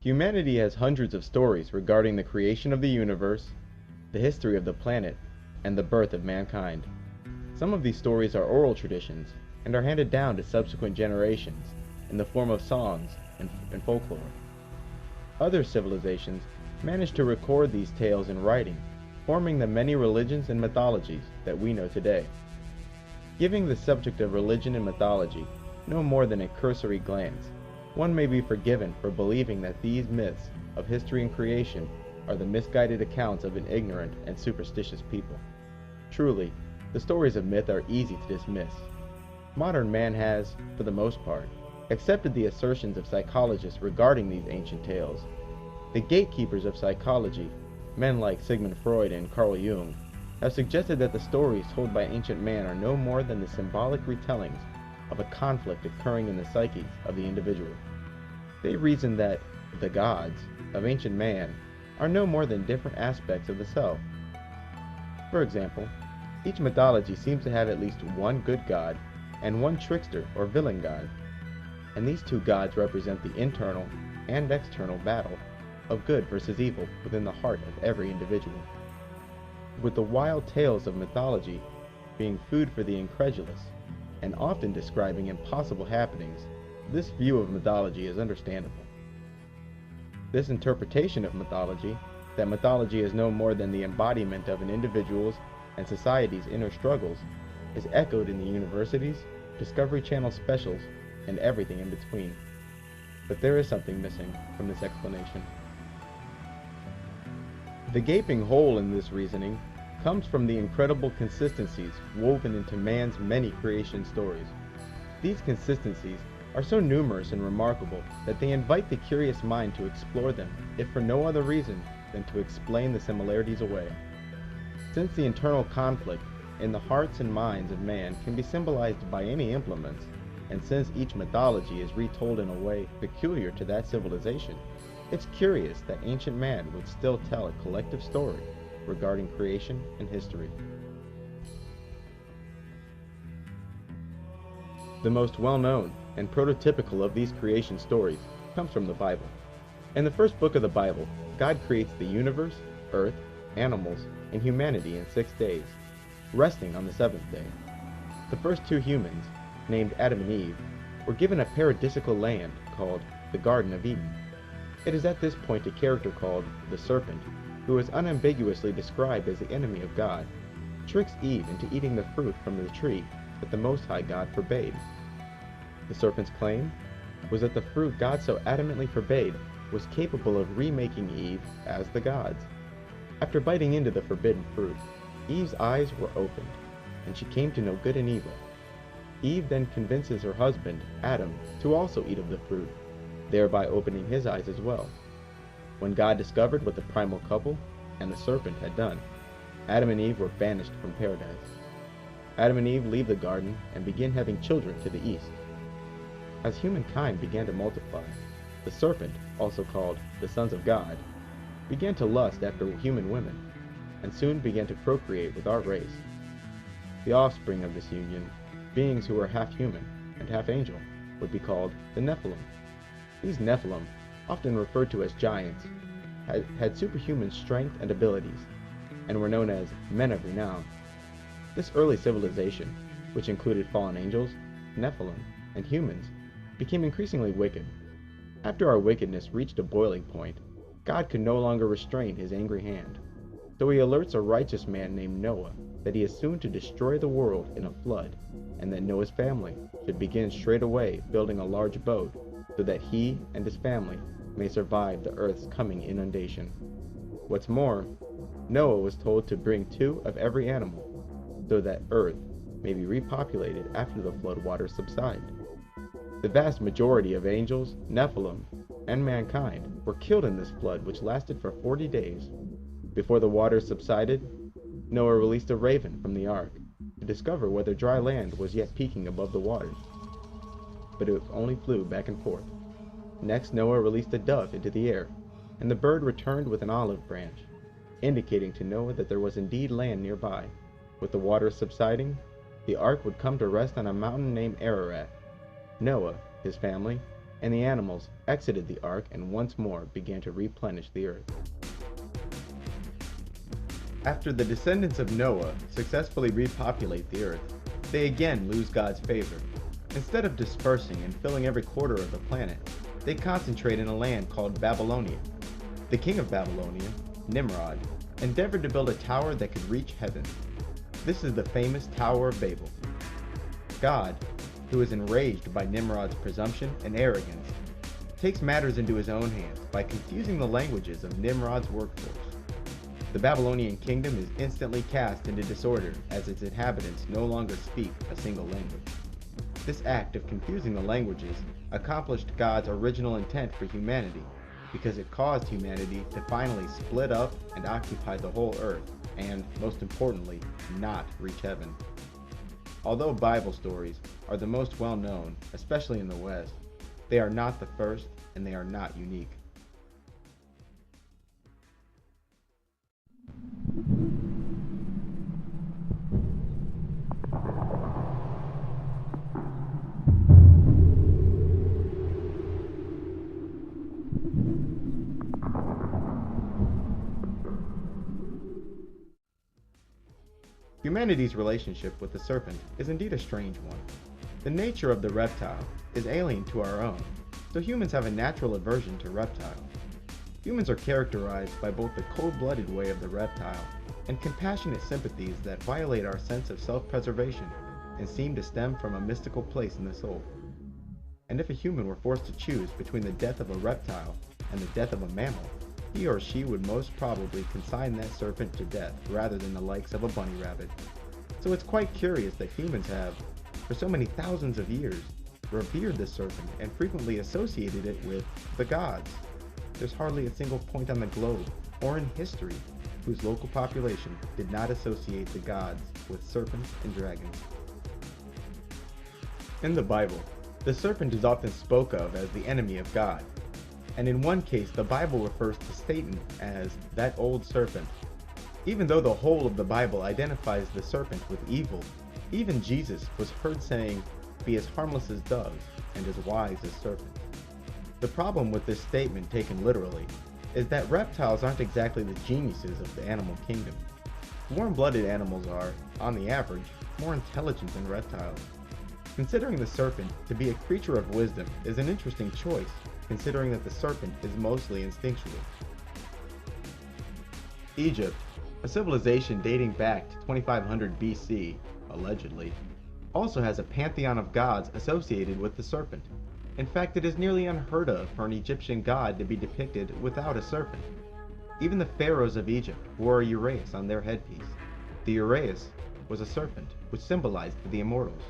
Humanity has hundreds of stories regarding the creation of the universe, the history of the planet, and the birth of mankind. Some of these stories are oral traditions and are handed down to subsequent generations in the form of songs and folklore. Other civilizations managed to record these tales in writing, forming the many religions and mythologies that we know today. Giving the subject of religion and mythology no more than a cursory glance, one may be forgiven for believing that these myths of history and creation are the misguided accounts of an ignorant and superstitious people. Truly, the stories of myth are easy to dismiss. Modern man has, for the most part, accepted the assertions of psychologists regarding these ancient tales. The gatekeepers of psychology, men like Sigmund Freud and Carl Jung, have suggested that the stories told by ancient man are no more than the symbolic retellings of a conflict occurring in the psyches of the individual. They reason that the gods of ancient man are no more than different aspects of the self. For example, each mythology seems to have at least one good god and one trickster or villain god, and these two gods represent the internal and external battle of good versus evil within the heart of every individual. With the wild tales of mythology being food for the incredulous, and often describing impossible happenings, this view of mythology is understandable. This interpretation of mythology, that mythology is no more than the embodiment of an individual's and society's inner struggles, is echoed in the universities, Discovery Channel specials, and everything in between. But there is something missing from this explanation. The gaping hole in this reasoning comes from the incredible consistencies woven into man's many creation stories. These consistencies are so numerous and remarkable that they invite the curious mind to explore them, if for no other reason than to explain the similarities away. Since the internal conflict in the hearts and minds of man can be symbolized by any implements, and since each mythology is retold in a way peculiar to that civilization, it's curious that ancient man would still tell a collective story regarding creation and history. The most well-known and prototypical of these creation stories comes from the Bible. In the first book of the Bible, God creates the universe, earth, animals, and humanity in 6 days, resting on the seventh day. The first two humans, named Adam and Eve, were given a paradisical land called the Garden of Eden. It is at this point a character called the Serpent, who is unambiguously described as the enemy of God, tricks Eve into eating the fruit from the tree that the Most High God forbade. The serpent's claim was that the fruit God so adamantly forbade was capable of remaking Eve as the gods. After biting into the forbidden fruit, Eve's eyes were opened, and she came to know good and evil. Eve then convinces her husband, Adam, to also eat of the fruit, thereby opening his eyes as well. When God discovered what the primal couple and the serpent had done, Adam and Eve were banished from paradise. Adam and Eve leave the garden and begin having children to the east. As humankind began to multiply, the serpent, also called the sons of God, began to lust after human women, and soon began to procreate with our race. The offspring of this union, beings who were half human and half angel, would be called the Nephilim. These Nephilim, often referred to as giants, had superhuman strength and abilities, and were known as men of renown. This early civilization, which included fallen angels, Nephilim, and humans, became increasingly wicked. After our wickedness reached a boiling point, God could no longer restrain his angry hand. So he alerts a righteous man named Noah that he is soon to destroy the world in a flood, and that Noah's family should begin straight away building a large boat so that he and his family may survive the earth's coming inundation. What's more, Noah was told to bring 2 of every animal so that earth may be repopulated after the flood waters subside. The vast majority of angels, Nephilim, and mankind were killed in this flood, which lasted for 40 days. Before the waters subsided, Noah released a raven from the ark to discover whether dry land was yet peaking above the waters, but it only flew back and forth. Next, Noah released a dove into the air, and the bird returned with an olive branch, indicating to Noah that there was indeed land nearby. With the waters subsiding, the ark would come to rest on a mountain named Ararat. Noah, his family, and the animals exited the ark and once more began to replenish the earth. After the descendants of Noah successfully repopulate the earth, they again lose God's favor. Instead of dispersing and filling every quarter of the planet, they concentrate in a land called Babylonia. The king of Babylonia, Nimrod, endeavored to build a tower that could reach heaven. This is the famous Tower of Babel. God, who is enraged by Nimrod's presumption and arrogance, takes matters into his own hands by confusing the languages of Nimrod's workforce. The Babylonian kingdom is instantly cast into disorder as its inhabitants no longer speak a single language. This act of confusing the languages accomplished God's original intent for humanity, because it caused humanity to finally split up and occupy the whole earth, and, most importantly, not reach heaven. Although Bible stories are the most well known, especially in the West, they are not the first and they are not unique. Humanity's relationship with the serpent is indeed a strange one. The nature of the reptile is alien to our own, so humans have a natural aversion to reptiles. Humans are characterized by both the cold-blooded way of the reptile and compassionate sympathies that violate our sense of self-preservation and seem to stem from a mystical place in the soul. And if a human were forced to choose between the death of a reptile and the death of a mammal, he or she would most probably consign that serpent to death rather than the likes of a bunny rabbit. So it's quite curious that humans have, for so many thousands of years, revered the serpent and frequently associated it with the gods. There's hardly a single point on the globe, or in history, whose local population did not associate the gods with serpents and dragons. In the Bible, the serpent is often spoken of as the enemy of God. And in one case, the Bible refers to Satan as that old serpent. Even though the whole of the Bible identifies the serpent with evil, even Jesus was heard saying, "Be as harmless as doves and as wise as serpents." The problem with this statement taken literally is that reptiles aren't exactly the geniuses of the animal kingdom. Warm-blooded animals are, on the average, more intelligent than reptiles. Considering the serpent to be a creature of wisdom is an interesting choice, considering that the serpent is mostly instinctual. Egypt, a civilization dating back to 2500 BC, allegedly, also has a pantheon of gods associated with the serpent. In fact, it is nearly unheard of for an Egyptian god to be depicted without a serpent. Even the pharaohs of Egypt wore a uraeus on their headpiece. The uraeus was a serpent, which symbolized the immortals.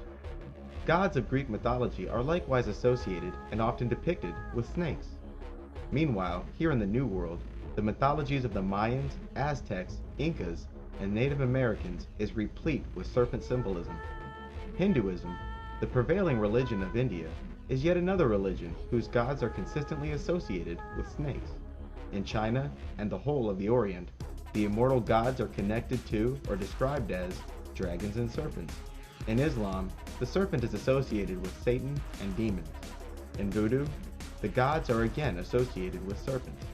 Gods of Greek mythology are likewise associated and often depicted with snakes. Meanwhile, here in the New World, the mythologies of the Mayans, Aztecs, Incas, and Native Americans is replete with serpent symbolism. Hinduism, the prevailing religion of India, is yet another religion whose gods are consistently associated with snakes. In China and the whole of the Orient, the immortal gods are connected to or described as dragons and serpents. In Islam, the serpent is associated with Satan and demons. In Voodoo, the gods are again associated with serpents.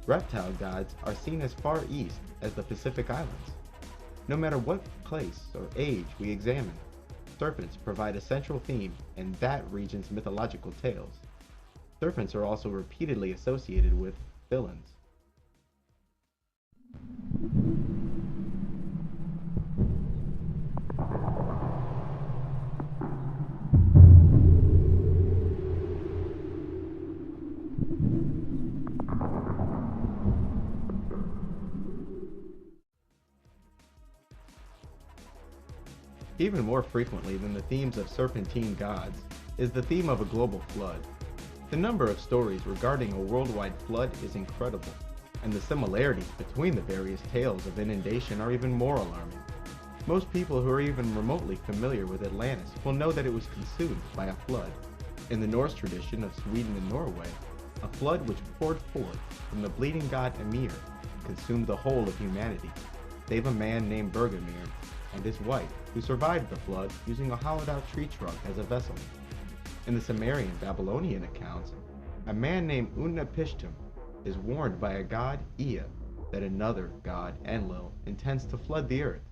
Reptile gods are seen as far east as the Pacific Islands. No matter what place or age we examine, serpents provide a central theme in that region's mythological tales. Serpents are also repeatedly associated with villains. Even more frequently than the themes of serpentine gods is the theme of a global flood. The number of stories regarding a worldwide flood is incredible, and the similarities between the various tales of inundation are even more alarming. Most people who are even remotely familiar with Atlantis will know that it was consumed by a flood. In the Norse tradition of Sweden and Norway, a flood which poured forth from the bleeding god Ymir consumed the whole of humanity, save a man named Bergelmir and his wife, who survived the flood using a hollowed-out tree trunk as a vessel. In the Sumerian Babylonian accounts, a man named Utnapishtim is warned by a god, Ea, that another god, Enlil, intends to flood the earth.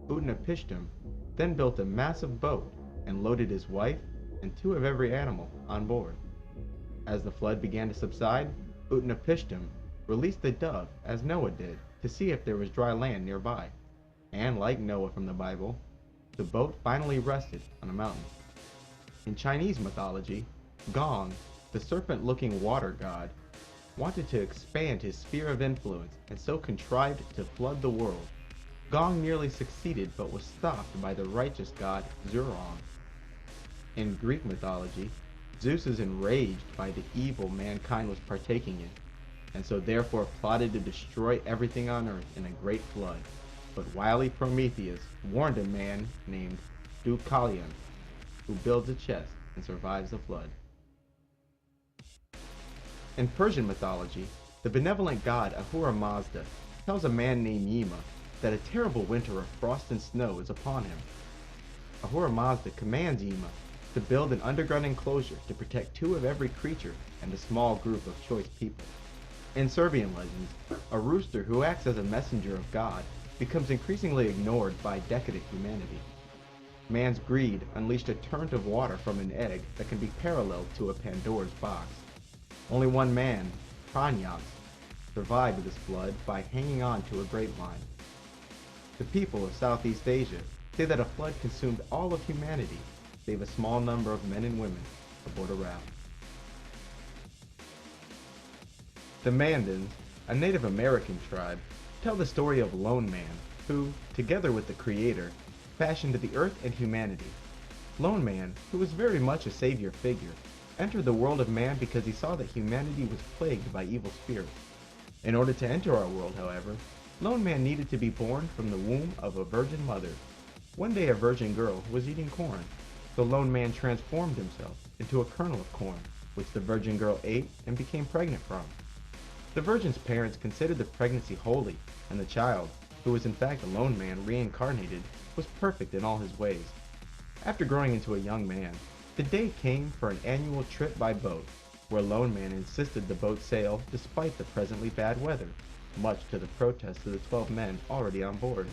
Utnapishtim then built a massive boat and loaded his wife and two of every animal on board. As the flood began to subside, Utnapishtim released a dove, as Noah did, to see if there was dry land nearby. And like Noah from the Bible, the boat finally rested on a mountain. In Chinese mythology, Gong, the serpent-looking water god, wanted to expand his sphere of influence and so contrived to flood the world. Gong nearly succeeded but was stopped by the righteous god Zurong. In Greek mythology, Zeus is enraged by the evil mankind was partaking in, and so therefore plotted to destroy everything on earth in a great flood. But wily Prometheus warned a man named Deucalion, who builds a chest and survives the flood. In Persian mythology, the benevolent god Ahura Mazda tells a man named Yima that a terrible winter of frost and snow is upon him. Ahura Mazda commands Yima to build an underground enclosure to protect two of every creature and a small group of choice people. In Serbian legends, a rooster who acts as a messenger of God becomes increasingly ignored by decadent humanity. Man's greed unleashed a torrent of water from an egg that can be paralleled to a Pandora's box. Only one man, Pranyas, survived this flood by hanging on to a grapevine. The people of Southeast Asia say that a flood consumed all of humanity, save a small number of men and women aboard a raft. The Mandans, a Native American tribe, tell the story of Lone Man, who, together with the Creator, fashioned the earth and humanity. Lone Man, who was very much a savior figure, entered the world of man because he saw that humanity was plagued by evil spirits. In order to enter our world, however, Lone Man needed to be born from the womb of a virgin mother. One day a virgin girl was eating corn, so Lone Man transformed himself into a kernel of corn, which the virgin girl ate and became pregnant from. The virgin's parents considered the pregnancy holy, and the child, who was in fact a Lone Man reincarnated, was perfect in all his ways. After growing into a young man, the day came for an annual trip by boat, where Lone Man insisted the boat sail despite the presently bad weather, much to the protest of the 12 men already on board.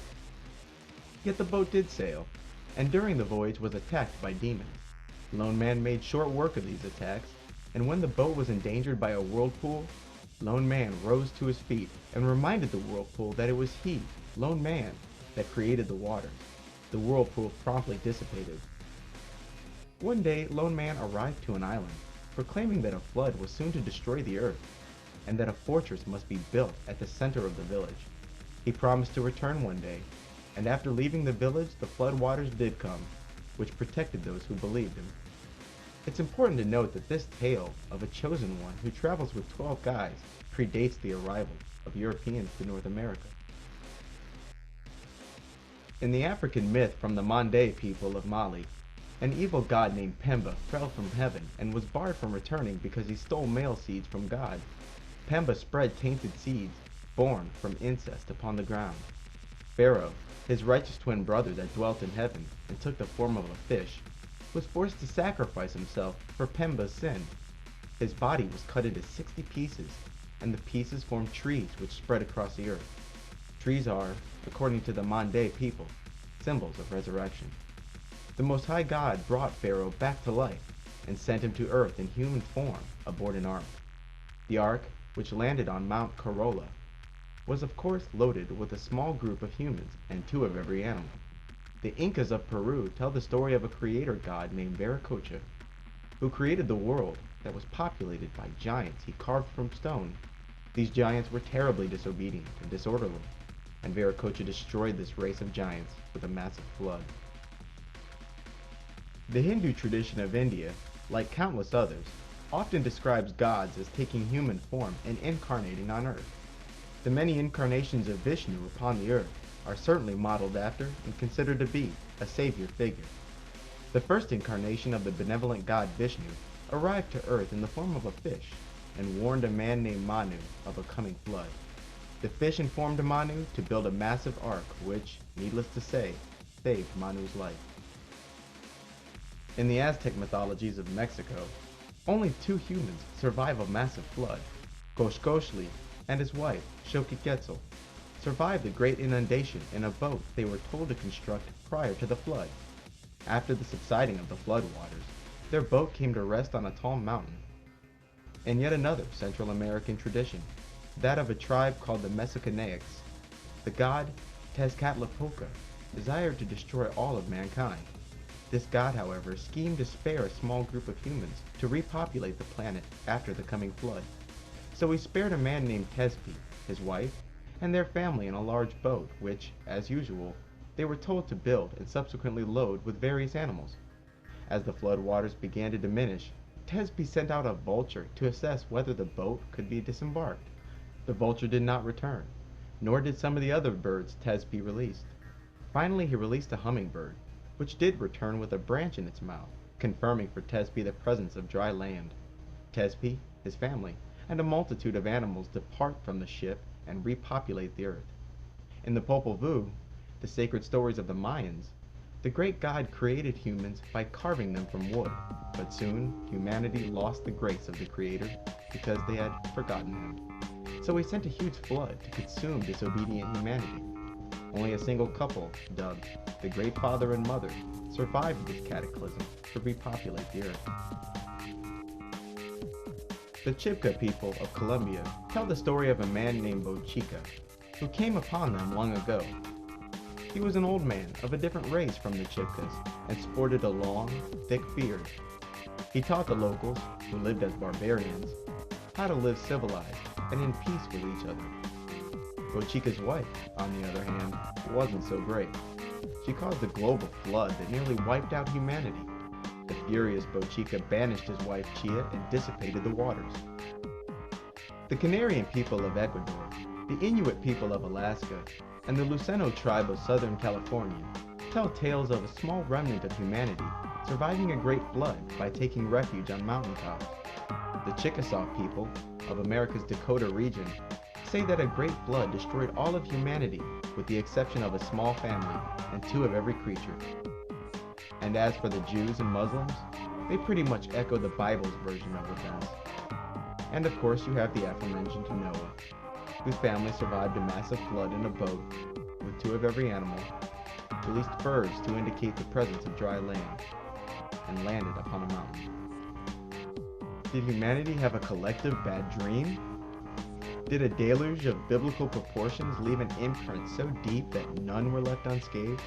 Yet the boat did sail, and during the voyage was attacked by demons. Lone Man made short work of these attacks, and when the boat was endangered by a whirlpool, Lone Man rose to his feet and reminded the whirlpool that it was he, Lone Man, that created the waters. The whirlpool promptly dissipated. One day, Lone Man arrived to an island, proclaiming that a flood was soon to destroy the earth, and that a fortress must be built at the center of the village. He promised to return one day, and after leaving the village, the flood waters did come, which protected those who believed him. It's important to note that this tale of a chosen one who travels with 12 guys predates the arrival of Europeans to North America. In the African myth from the Mande people of Mali, an evil god named Pemba fell from heaven and was barred from returning because he stole male seeds from God. Pemba spread tainted seeds, born from incest, upon the ground. Pharaoh, his righteous twin brother that dwelt in heaven and took the form of a fish, was forced to sacrifice himself for Pemba's sin. His body was cut into 60 pieces, and the pieces formed trees which spread across the earth. Trees are, according to the Mande people, symbols of resurrection. The Most High God brought Pharaoh back to life and sent him to earth in human form aboard an ark. The ark, which landed on Mount Corolla, was of course loaded with a small group of humans and two of every animal. The Incas of Peru tell the story of a creator god named Viracocha, who created the world that was populated by giants he carved from stone. These giants were terribly disobedient and disorderly, and Viracocha destroyed this race of giants with a massive flood. The Hindu tradition of India, like countless others, often describes gods as taking human form and incarnating on earth. The many incarnations of Vishnu upon the earth are certainly modeled after and considered to be a savior figure. The first incarnation of the benevolent god Vishnu arrived to earth in the form of a fish and warned a man named Manu of a coming flood. The fish informed Manu to build a massive ark which, needless to say, saved Manu's life. In the Aztec mythologies of Mexico, only two humans survive a massive flood. Coxcoxtli and his wife, Xochiquetzal, survived the great inundation in a boat they were told to construct prior to the flood. After the subsiding of the flood waters, their boat came to rest on a tall mountain. In yet another Central American tradition, that of a tribe called the Mexicanaics, the god Tezcatlipoca desired to destroy all of mankind. This god, however, schemed to spare a small group of humans to repopulate the planet after the coming flood. So he spared a man named Tezpi, his wife, and their family in a large boat which, as usual, they were told to build and subsequently load with various animals. As the flood waters began to diminish, Tezpi sent out a vulture to assess whether the boat could be disembarked. The vulture did not return, nor did some of the other birds Tezpi released. Finally, he released a hummingbird, which did return with a branch in its mouth, confirming for Tezpi the presence of dry land. Tezpi, his family, and a multitude of animals depart from the ship and repopulate the earth. In the Popol Vuh, the sacred stories of the Mayans, the great god created humans by carving them from wood, but soon humanity lost the grace of the Creator because they had forgotten him. So he sent a huge flood to consume disobedient humanity. Only a single couple, dubbed the Great Father and Mother, survived this cataclysm to repopulate the earth. The Chibcha people of Colombia tell the story of a man named Bochica, who came upon them long ago. He was an old man of a different race from the Chibchas and sported a long, thick beard. He taught the locals, who lived as barbarians, how to live civilized and in peace with each other. Bochica's wife, on the other hand, wasn't so great. She caused a global flood that nearly wiped out humanity. The furious Bochica banished his wife Chia and dissipated the waters. The Canarian people of Ecuador, the Inuit people of Alaska, and the Luceno tribe of Southern California tell tales of a small remnant of humanity surviving a great flood by taking refuge on mountaintops. The Chickasaw people of America's Dakota region say that a great flood destroyed all of humanity with the exception of a small family and two of every creature. And as for the Jews and Muslims, they pretty much echo the Bible's version of events. And of course you have the aforementioned Noah, whose family survived a massive flood in a boat with two of every animal, released furs to indicate the presence of dry land, and landed upon a mountain. Did humanity have a collective bad dream? Did a deluge of biblical proportions leave an imprint so deep that none were left unscathed?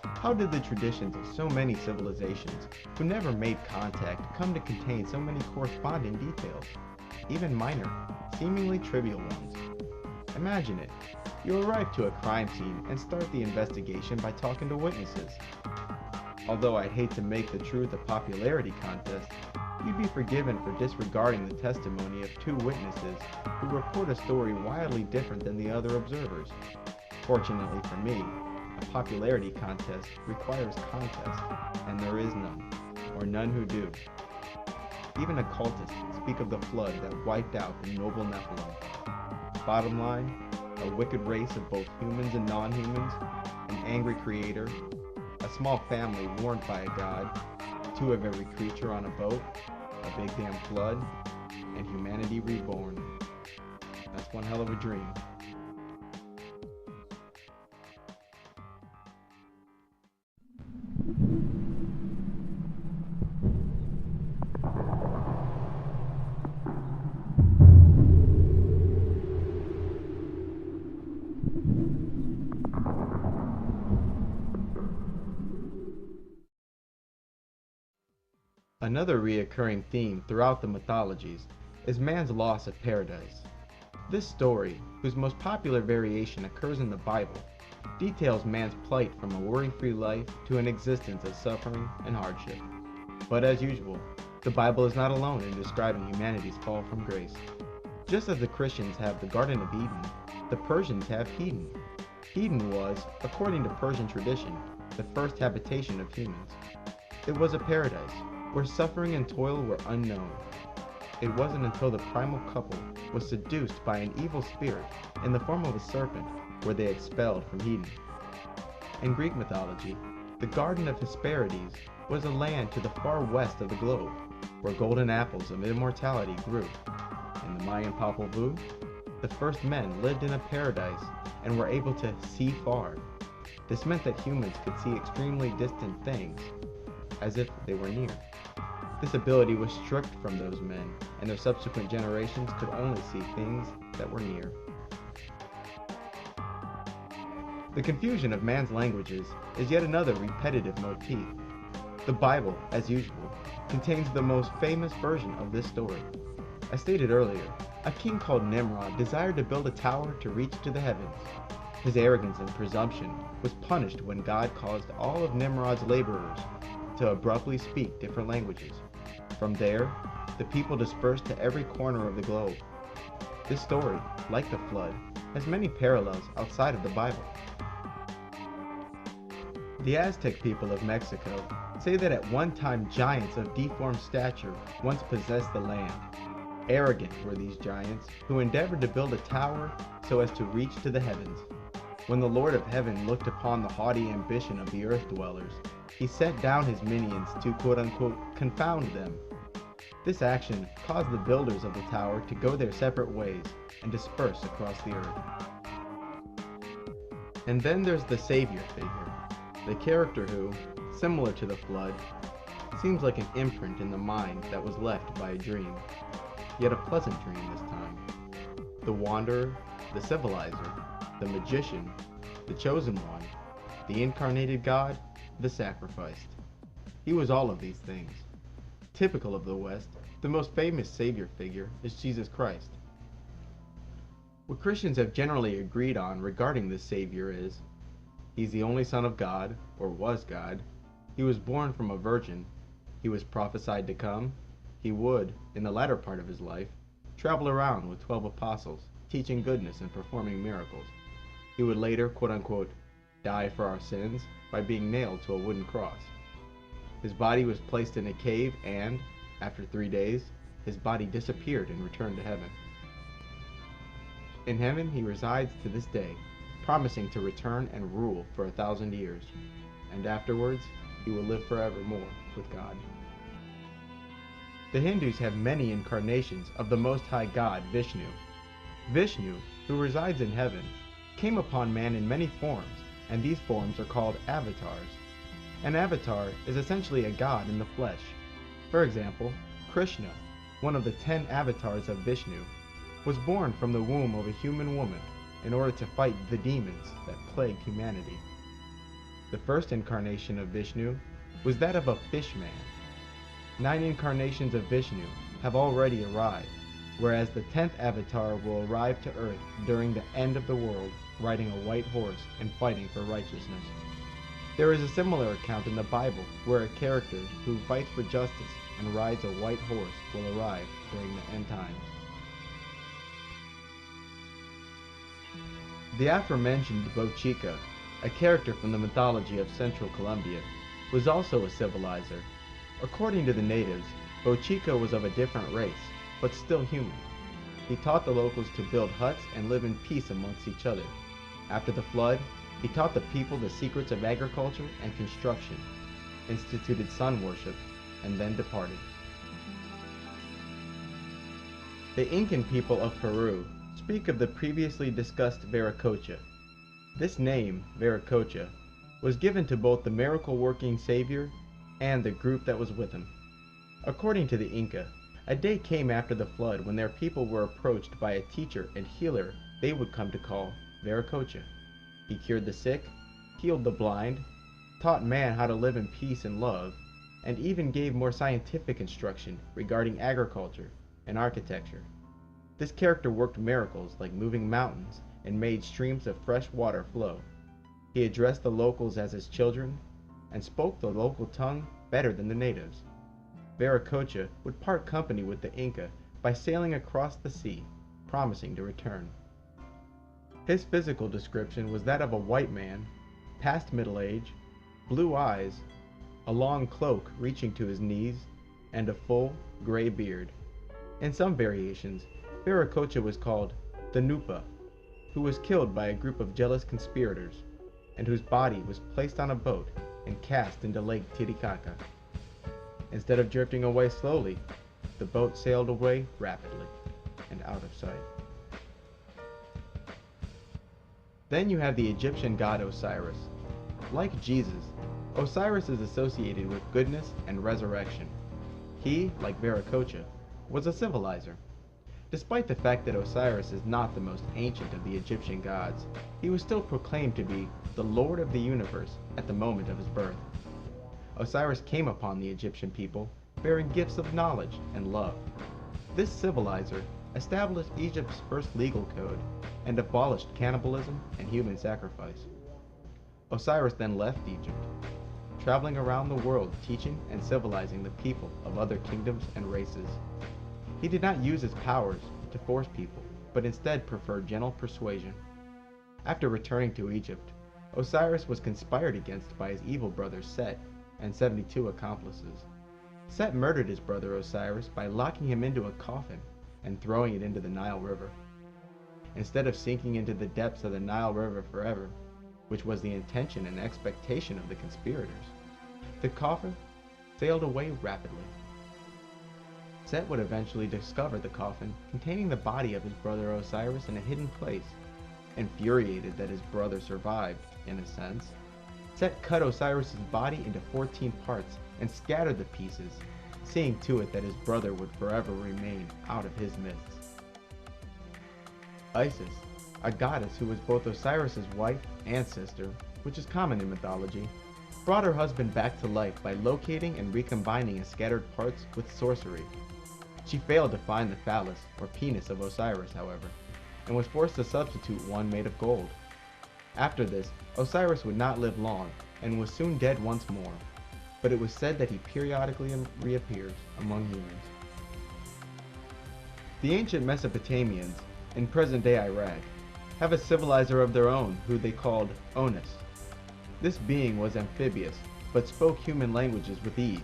How did the traditions of so many civilizations who never made contact come to contain so many corresponding details, even minor, seemingly trivial ones? Imagine it. You arrive to a crime scene and start the investigation by talking to witnesses. Although I'd hate to make the truth a popularity contest, you'd be forgiven for disregarding the testimony of two witnesses who report a story wildly different than the other observers. Fortunately for me, a popularity contest requires contest, and there is none, or none who do. Even occultists speak of the flood that wiped out the noble Nephilim. Bottom line, a wicked race of both humans and non-humans, an angry creator, a small family warned by a god, two of every creature on a boat, a big damn flood, and humanity reborn. That's one hell of a dream. Another recurring theme throughout the mythologies is man's loss of paradise. This story, whose most popular variation occurs in the Bible, details man's plight from a worry-free life to an existence of suffering and hardship. But as usual, the Bible is not alone in describing humanity's fall from grace. Just as the Christians have the Garden of Eden, the Persians have Eden. Eden was, according to Persian tradition, the first habitation of humans. It was a paradise where suffering and toil were unknown. It wasn't until the primal couple was seduced by an evil spirit in the form of a serpent were they expelled from Eden. In Greek mythology, The Garden of Hesperides was a land to the far west of the globe, where golden apples of immortality grew. In the Mayan Popol Vuh, the first men lived in a paradise and were able to see far. This meant that humans could see extremely distant things, as if they were near. This ability was stripped from those men, and their subsequent generations could only see things that were near. The confusion of man's languages is yet another repetitive motif. The Bible, as usual, contains the most famous version of this story. As stated earlier, a king called Nimrod desired to build a tower to reach to the heavens. His arrogance and presumption was punished when God caused all of Nimrod's laborers to abruptly speak different languages. From there, the people dispersed to every corner of the globe. This story, like the flood, has many parallels outside of the Bible. The Aztec people of Mexico say that at one time giants of deformed stature once possessed the land. Arrogant were these giants, who endeavored to build a tower so as to reach to the heavens. When the Lord of Heaven looked upon the haughty ambition of the earth dwellers, he sent down his minions to quote-unquote confound them. This action caused the builders of the tower to go their separate ways and disperse across the earth. And then there's the Savior figure, the character who, similar to the flood, seems like an imprint in the mind that was left by a dream, yet a pleasant dream this time. The wanderer, the civilizer, the magician, the chosen one, the incarnated God, the sacrificed. He was all of these things. Typical of the West, the most famous Savior figure is Jesus Christ. What Christians have generally agreed on regarding this Savior is, he's the only Son of God, or was God. He was born from a virgin. He was prophesied to come. He would, in the latter part of his life, travel around with 12 apostles, teaching goodness and performing miracles. He would later, quote-unquote, die for our sins by being nailed to a wooden cross. His body was placed in a cave and, after 3 days, his body disappeared and returned to heaven. In heaven he resides to this day, promising to return and rule for 1,000 years, and afterwards he will live forevermore with God. The Hindus have many incarnations of the Most High God, Vishnu. Vishnu, who resides in heaven, came upon man in many forms, and these forms are called avatars. An avatar is essentially a god in the flesh. For example, Krishna, one of the 10 avatars of Vishnu, was born from the womb of a human woman in order to fight the demons that plagued humanity. The first incarnation of Vishnu was that of a fish man. 9 incarnations of Vishnu have already arrived, whereas the 10th avatar will arrive to Earth during the end of the world, riding a white horse and fighting for righteousness. There is a similar account in the Bible where a character who fights for justice and rides a white horse will arrive during the end times. The aforementioned Bochica, a character from the mythology of Central Colombia, was also a civilizer. According to the natives, Bochica was of a different race, but still human. He taught the locals to build huts and live in peace amongst each other. After the flood, he taught the people the secrets of agriculture and construction, instituted sun worship, and then departed. The Incan people of Peru speak of the previously discussed Viracocha. This name, Viracocha, was given to both the miracle-working Savior and the group that was with him. According to the Inca, a day came after the flood when their people were approached by a teacher and healer they would come to call Viracocha. He cured the sick, healed the blind, taught man how to live in peace and love, and even gave more scientific instruction regarding agriculture and architecture. This character worked miracles like moving mountains and made streams of fresh water flow. He addressed the locals as his children and spoke the local tongue better than the natives. Viracocha would part company with the Inca by sailing across the sea, promising to return. His physical description was that of a white man, past middle age, blue eyes, a long cloak reaching to his knees, and a full, gray beard. In some variations, Viracocha was called the Nupa, who was killed by a group of jealous conspirators, and whose body was placed on a boat and cast into Lake Titicaca. Instead of drifting away slowly, the boat sailed away rapidly and out of sight. Then you have the Egyptian god Osiris. Like Jesus, Osiris is associated with goodness and resurrection. He, like Viracocha, was a civilizer. Despite the fact that Osiris is not the most ancient of the Egyptian gods, he was still proclaimed to be the Lord of the universe at the moment of his birth. Osiris came upon the Egyptian people bearing gifts of knowledge and love. This civilizer established Egypt's first legal code and abolished cannibalism and human sacrifice. Osiris then left Egypt, traveling around the world teaching and civilizing the people of other kingdoms and races. He did not use his powers to force people, but instead preferred gentle persuasion. After returning to Egypt, Osiris was conspired against by his evil brother Set and 72 accomplices. Set murdered his brother Osiris by locking him into a coffin and throwing it into the Nile River. Instead of sinking into the depths of the Nile River forever, which was the intention and expectation of the conspirators, the coffin sailed away rapidly. Set would eventually discover the coffin containing the body of his brother Osiris in a hidden place. Infuriated that his brother survived, in a sense, Set cut Osiris's body into 14 parts and scattered the pieces, seeing to it that his brother would forever remain out of his midst. Isis, a goddess who was both Osiris's wife and sister, which is common in mythology, brought her husband back to life by locating and recombining his scattered parts with sorcery. She failed to find the phallus, or penis, of Osiris, however, and was forced to substitute one made of gold. After this, Osiris would not live long, and was soon dead once more, but it was said that he periodically reappears among humans. The ancient Mesopotamians, in present-day Iraq, have a civilizer of their own who they called Onus. This being was amphibious, but spoke human languages with ease.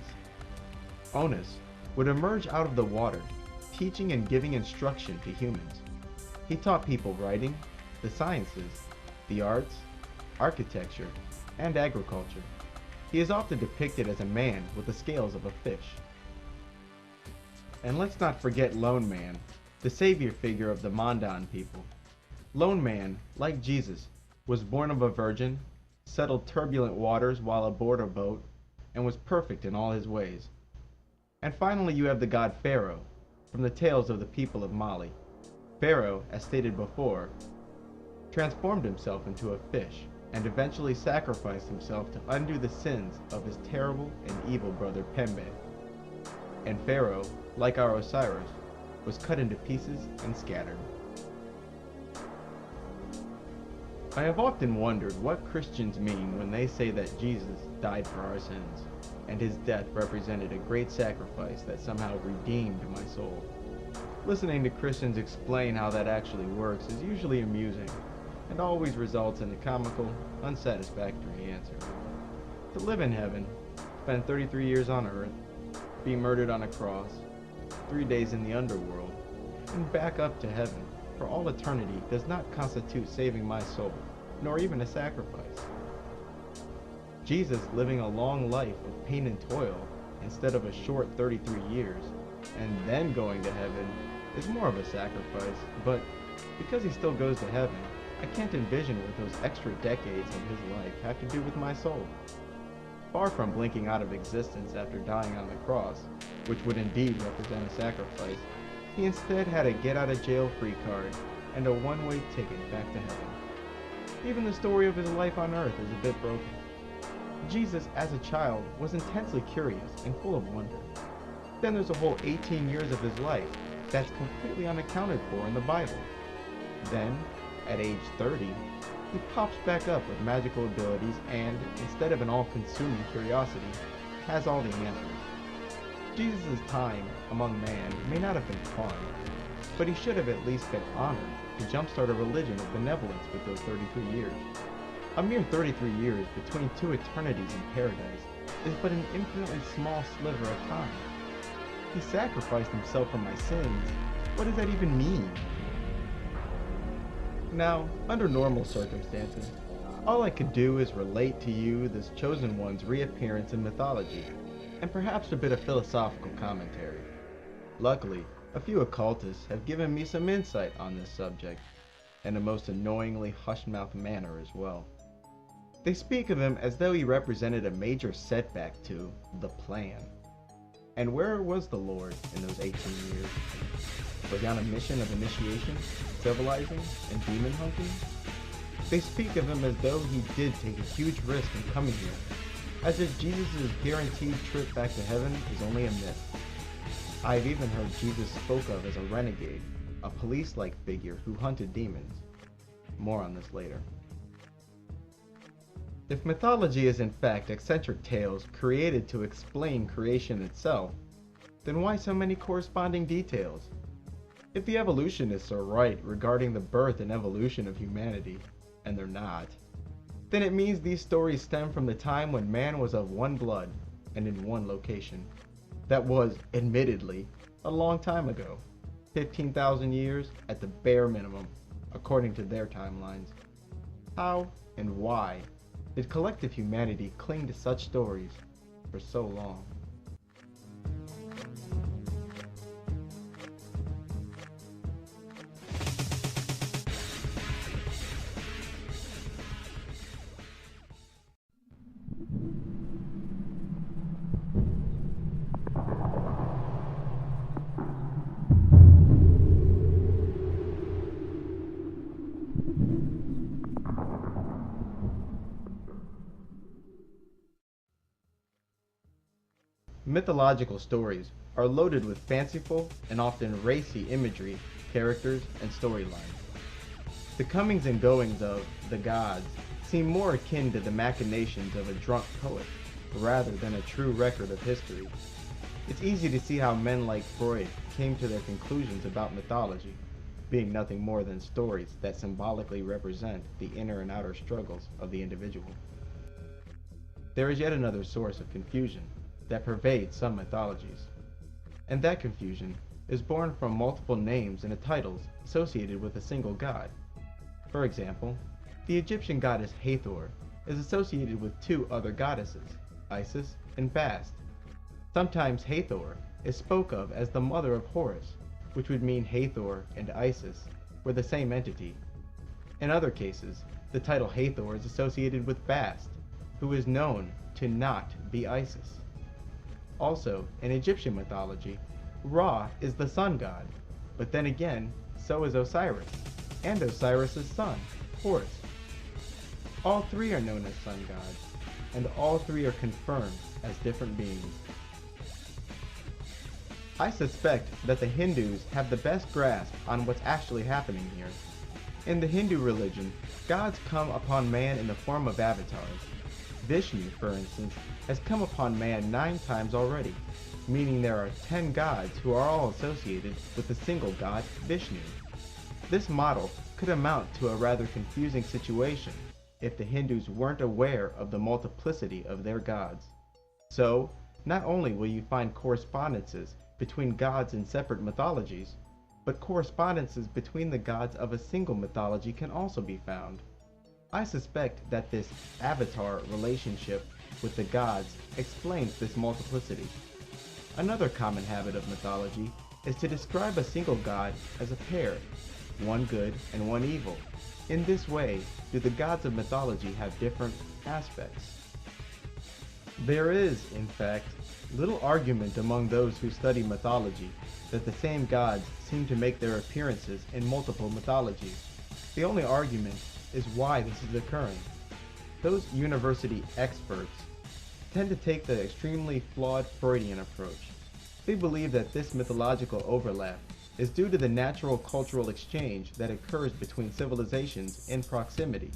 Onus would emerge out of the water, teaching and giving instruction to humans. He taught people writing, the sciences, the arts, architecture, and agriculture. He is often depicted as a man with the scales of a fish. And let's not forget Lone Man, the savior figure of the Mandan people. Lone Man, like Jesus, was born of a virgin, settled turbulent waters while aboard a boat, and was perfect in all his ways. And finally you have the god Pharaoh, from the tales of the people of Mali. Pharaoh, as stated before, transformed himself into a fish, and eventually sacrificed himself to undo the sins of his terrible and evil brother Pembe. And Pharaoh, like our Osiris, was cut into pieces and scattered. I have often wondered what Christians mean when they say that Jesus died for our sins, and his death represented a great sacrifice that somehow redeemed my soul. Listening to Christians explain how that actually works is usually amusing, and always results in a comical, unsatisfactory answer. To live in heaven, spend 33 years on earth, be murdered on a cross, 3 days in the underworld, and back up to heaven for all eternity does not constitute saving my soul, nor even a sacrifice. Jesus living a long life of pain and toil instead of a short 33 years, and then going to heaven, is more of a sacrifice, but because he still goes to heaven, I can't envision what those extra decades of his life have to do with my soul. Far from blinking out of existence after dying on the cross, which would indeed represent a sacrifice, he instead had a get-out-of-jail-free card and a one-way ticket back to heaven. Even the story of his life on earth is a bit broken. Jesus, as a child, was intensely curious and full of wonder. Then there's a whole 18 years of his life that's completely unaccounted for in the Bible. Then, at age 30, he pops back up with magical abilities and, instead of an all-consuming curiosity, has all the answers. Jesus' time among man may not have been fun, but he should have at least been honored to jumpstart a religion of benevolence with those 33 years. A mere 33 years between two eternities in paradise is but an infinitely small sliver of time. He sacrificed himself for my sins. What does that even mean? Now, under normal circumstances, All I could do is relate to you this chosen one's reappearance in mythology, and perhaps a bit of philosophical commentary. Luckily, a few occultists have given me some insight on this subject, in a most annoyingly hush-mouthed manner as well. They speak of him as though he represented a major setback to the plan. And where was the Lord in those 18 years? Was he on a mission of initiation, civilizing, and demon hunting? They speak of him as though he did take a huge risk in coming here, as if Jesus' guaranteed trip back to heaven is only a myth. I've even heard Jesus spoke of as a renegade, a police-like figure who hunted demons. More on this later. If mythology is in fact eccentric tales created to explain creation itself, then why so many corresponding details? If the evolutionists are right regarding the birth and evolution of humanity, and they're not, then it means these stories stem from the time when man was of one blood and in one location. That was, admittedly, a long time ago, 15,000 years at the bare minimum, according to their timelines. How and why did collective humanity cling to such stories for so long? Mythological stories are loaded with fanciful and often racy imagery, characters, and storylines. The comings and goings of the gods seem more akin to the machinations of a drunk poet, rather than a true record of history. It's easy to see how men like Freud came to their conclusions about mythology, being nothing more than stories that symbolically represent the inner and outer struggles of the individual. There is yet another source of confusion that pervades some mythologies, and that confusion is born from multiple names and titles associated with a single god. For example, the Egyptian goddess Hathor is associated with two other goddesses, Isis and Bast. Sometimes Hathor is spoke of as the mother of Horus, which would mean Hathor and Isis were the same entity. In other cases, the title Hathor is associated with Bast, who is known to not be Isis. Also, in Egyptian mythology, Ra is the sun god, but then again, so is Osiris, and Osiris' son, Horus. All three are known as sun gods, and all three are confirmed as different beings. I suspect that the Hindus have the best grasp on what's actually happening here. In the Hindu religion, gods come upon man in the form of avatars. Vishnu, for instance, has come upon man 9 times already, meaning there are 10 gods who are all associated with the single god, Vishnu. This model could amount to a rather confusing situation if the Hindus weren't aware of the multiplicity of their gods. So, not only will you find correspondences between gods in separate mythologies, but correspondences between the gods of a single mythology can also be found. I suspect that this avatar relationship with the gods explains this multiplicity. Another common habit of mythology is to describe a single god as a pair, one good and one evil. In this way, do the gods of mythology have different aspects? There is, in fact, little argument among those who study mythology that the same gods seem to make their appearances in multiple mythologies. The only argument is why this is occurring. Those university experts tend to take the extremely flawed Freudian approach. They believe that this mythological overlap is due to the natural cultural exchange that occurs between civilizations in proximity,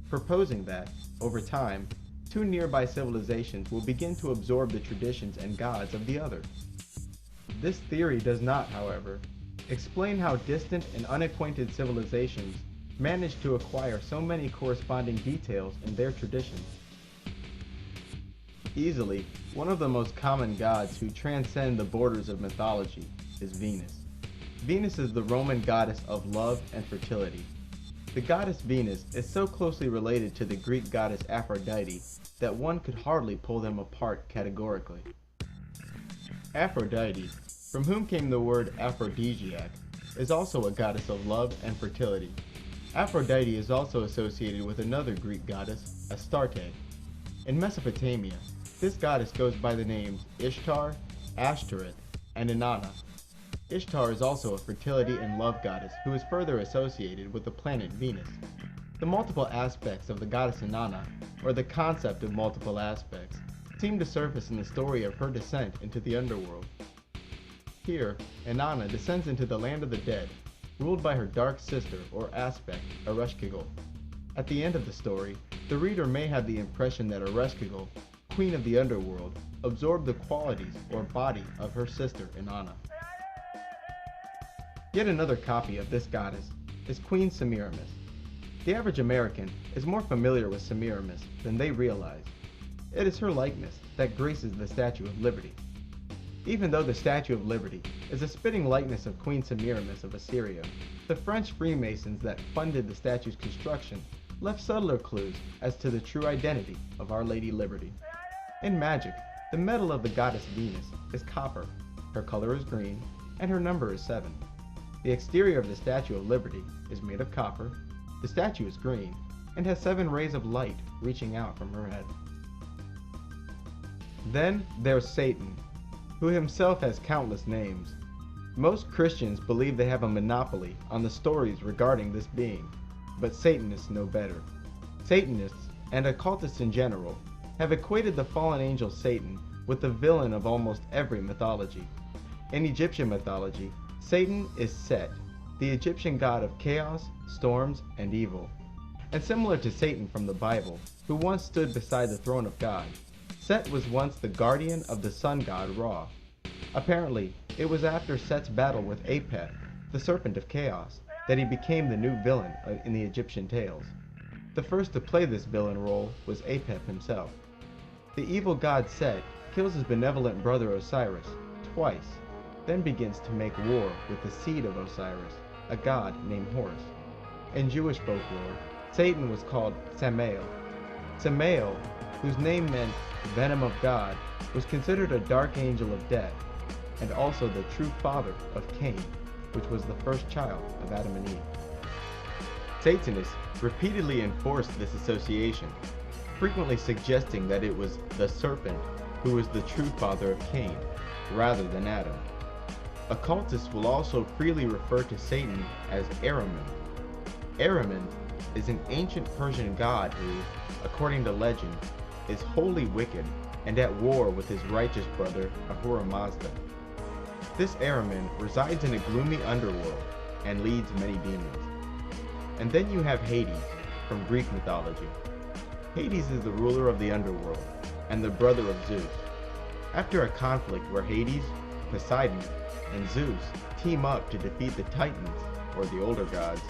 proposing that, over time, two nearby civilizations will begin to absorb the traditions and gods of the other. This theory does not, however, explain how distant and unacquainted civilizations managed to acquire so many corresponding details in their traditions. Easily, one of the most common gods who transcend the borders of mythology is Venus. Venus is the Roman goddess of love and fertility. The goddess Venus is so closely related to the Greek goddess Aphrodite that one could hardly pull them apart categorically. Aphrodite, from whom came the word aphrodisiac, is also a goddess of love and fertility. Aphrodite is also associated with another Greek goddess, Astarte. In Mesopotamia, this goddess goes by the names Ishtar, Ashtoreth, and Inanna. Ishtar is also a fertility and love goddess who is further associated with the planet Venus. The multiple aspects of the goddess Inanna, or the concept of multiple aspects, seem to surface in the story of her descent into the underworld. Here, Inanna descends into the land of the dead, ruled by her dark sister or aspect, Ereshkigal. At the end of the story, the reader may have the impression that Ereshkigal, queen of the underworld, absorbed the qualities or body of her sister Inanna. Yet another copy of this goddess is Queen Semiramis. The average American is more familiar with Semiramis than they realize. It is her likeness that graces the Statue of Liberty. Even though the Statue of Liberty is a spitting likeness of Queen Semiramis of Assyria, the French Freemasons that funded the statue's construction left subtler clues as to the true identity of Our Lady Liberty. In magic, the metal of the goddess Venus is copper, her color is green, and her number is 7. The exterior of the Statue of Liberty is made of copper, the statue is green, and has 7 rays of light reaching out from her head. Then there's Satan, who himself has countless names. Most Christians believe they have a monopoly on the stories regarding this being, but Satanists know better. Satanists, and occultists in general, have equated the fallen angel Satan with the villain of almost every mythology. In Egyptian mythology, Satan is Set, the Egyptian god of chaos, storms, and evil. And similar to Satan from the Bible, who once stood beside the throne of God, Set was once the guardian of the sun god Ra. Apparently, it was after Set's battle with Apep, the serpent of chaos, that he became the new villain in the Egyptian tales. The first to play this villain role was Apep himself. The evil god Set kills his benevolent brother Osiris twice, then begins to make war with the seed of Osiris, a god named Horus. In Jewish folklore, Satan was called Samael. Samael, whose name meant venom of God, was considered a dark angel of death, and also the true father of Cain, which was the first child of Adam and Eve. Satanists repeatedly enforced this association, frequently suggesting that it was the serpent who was the true father of Cain, rather than Adam. Occultists will also freely refer to Satan as Ahriman. Ahriman is an ancient Persian god who, according to legend, is wholly wicked and at war with his righteous brother Ahura Mazda. This Ahriman resides in a gloomy underworld and leads many demons. And then you have Hades from Greek mythology. Hades is the ruler of the underworld and the brother of Zeus. After a conflict where Hades, Poseidon, and Zeus team up to defeat the Titans, or the older gods,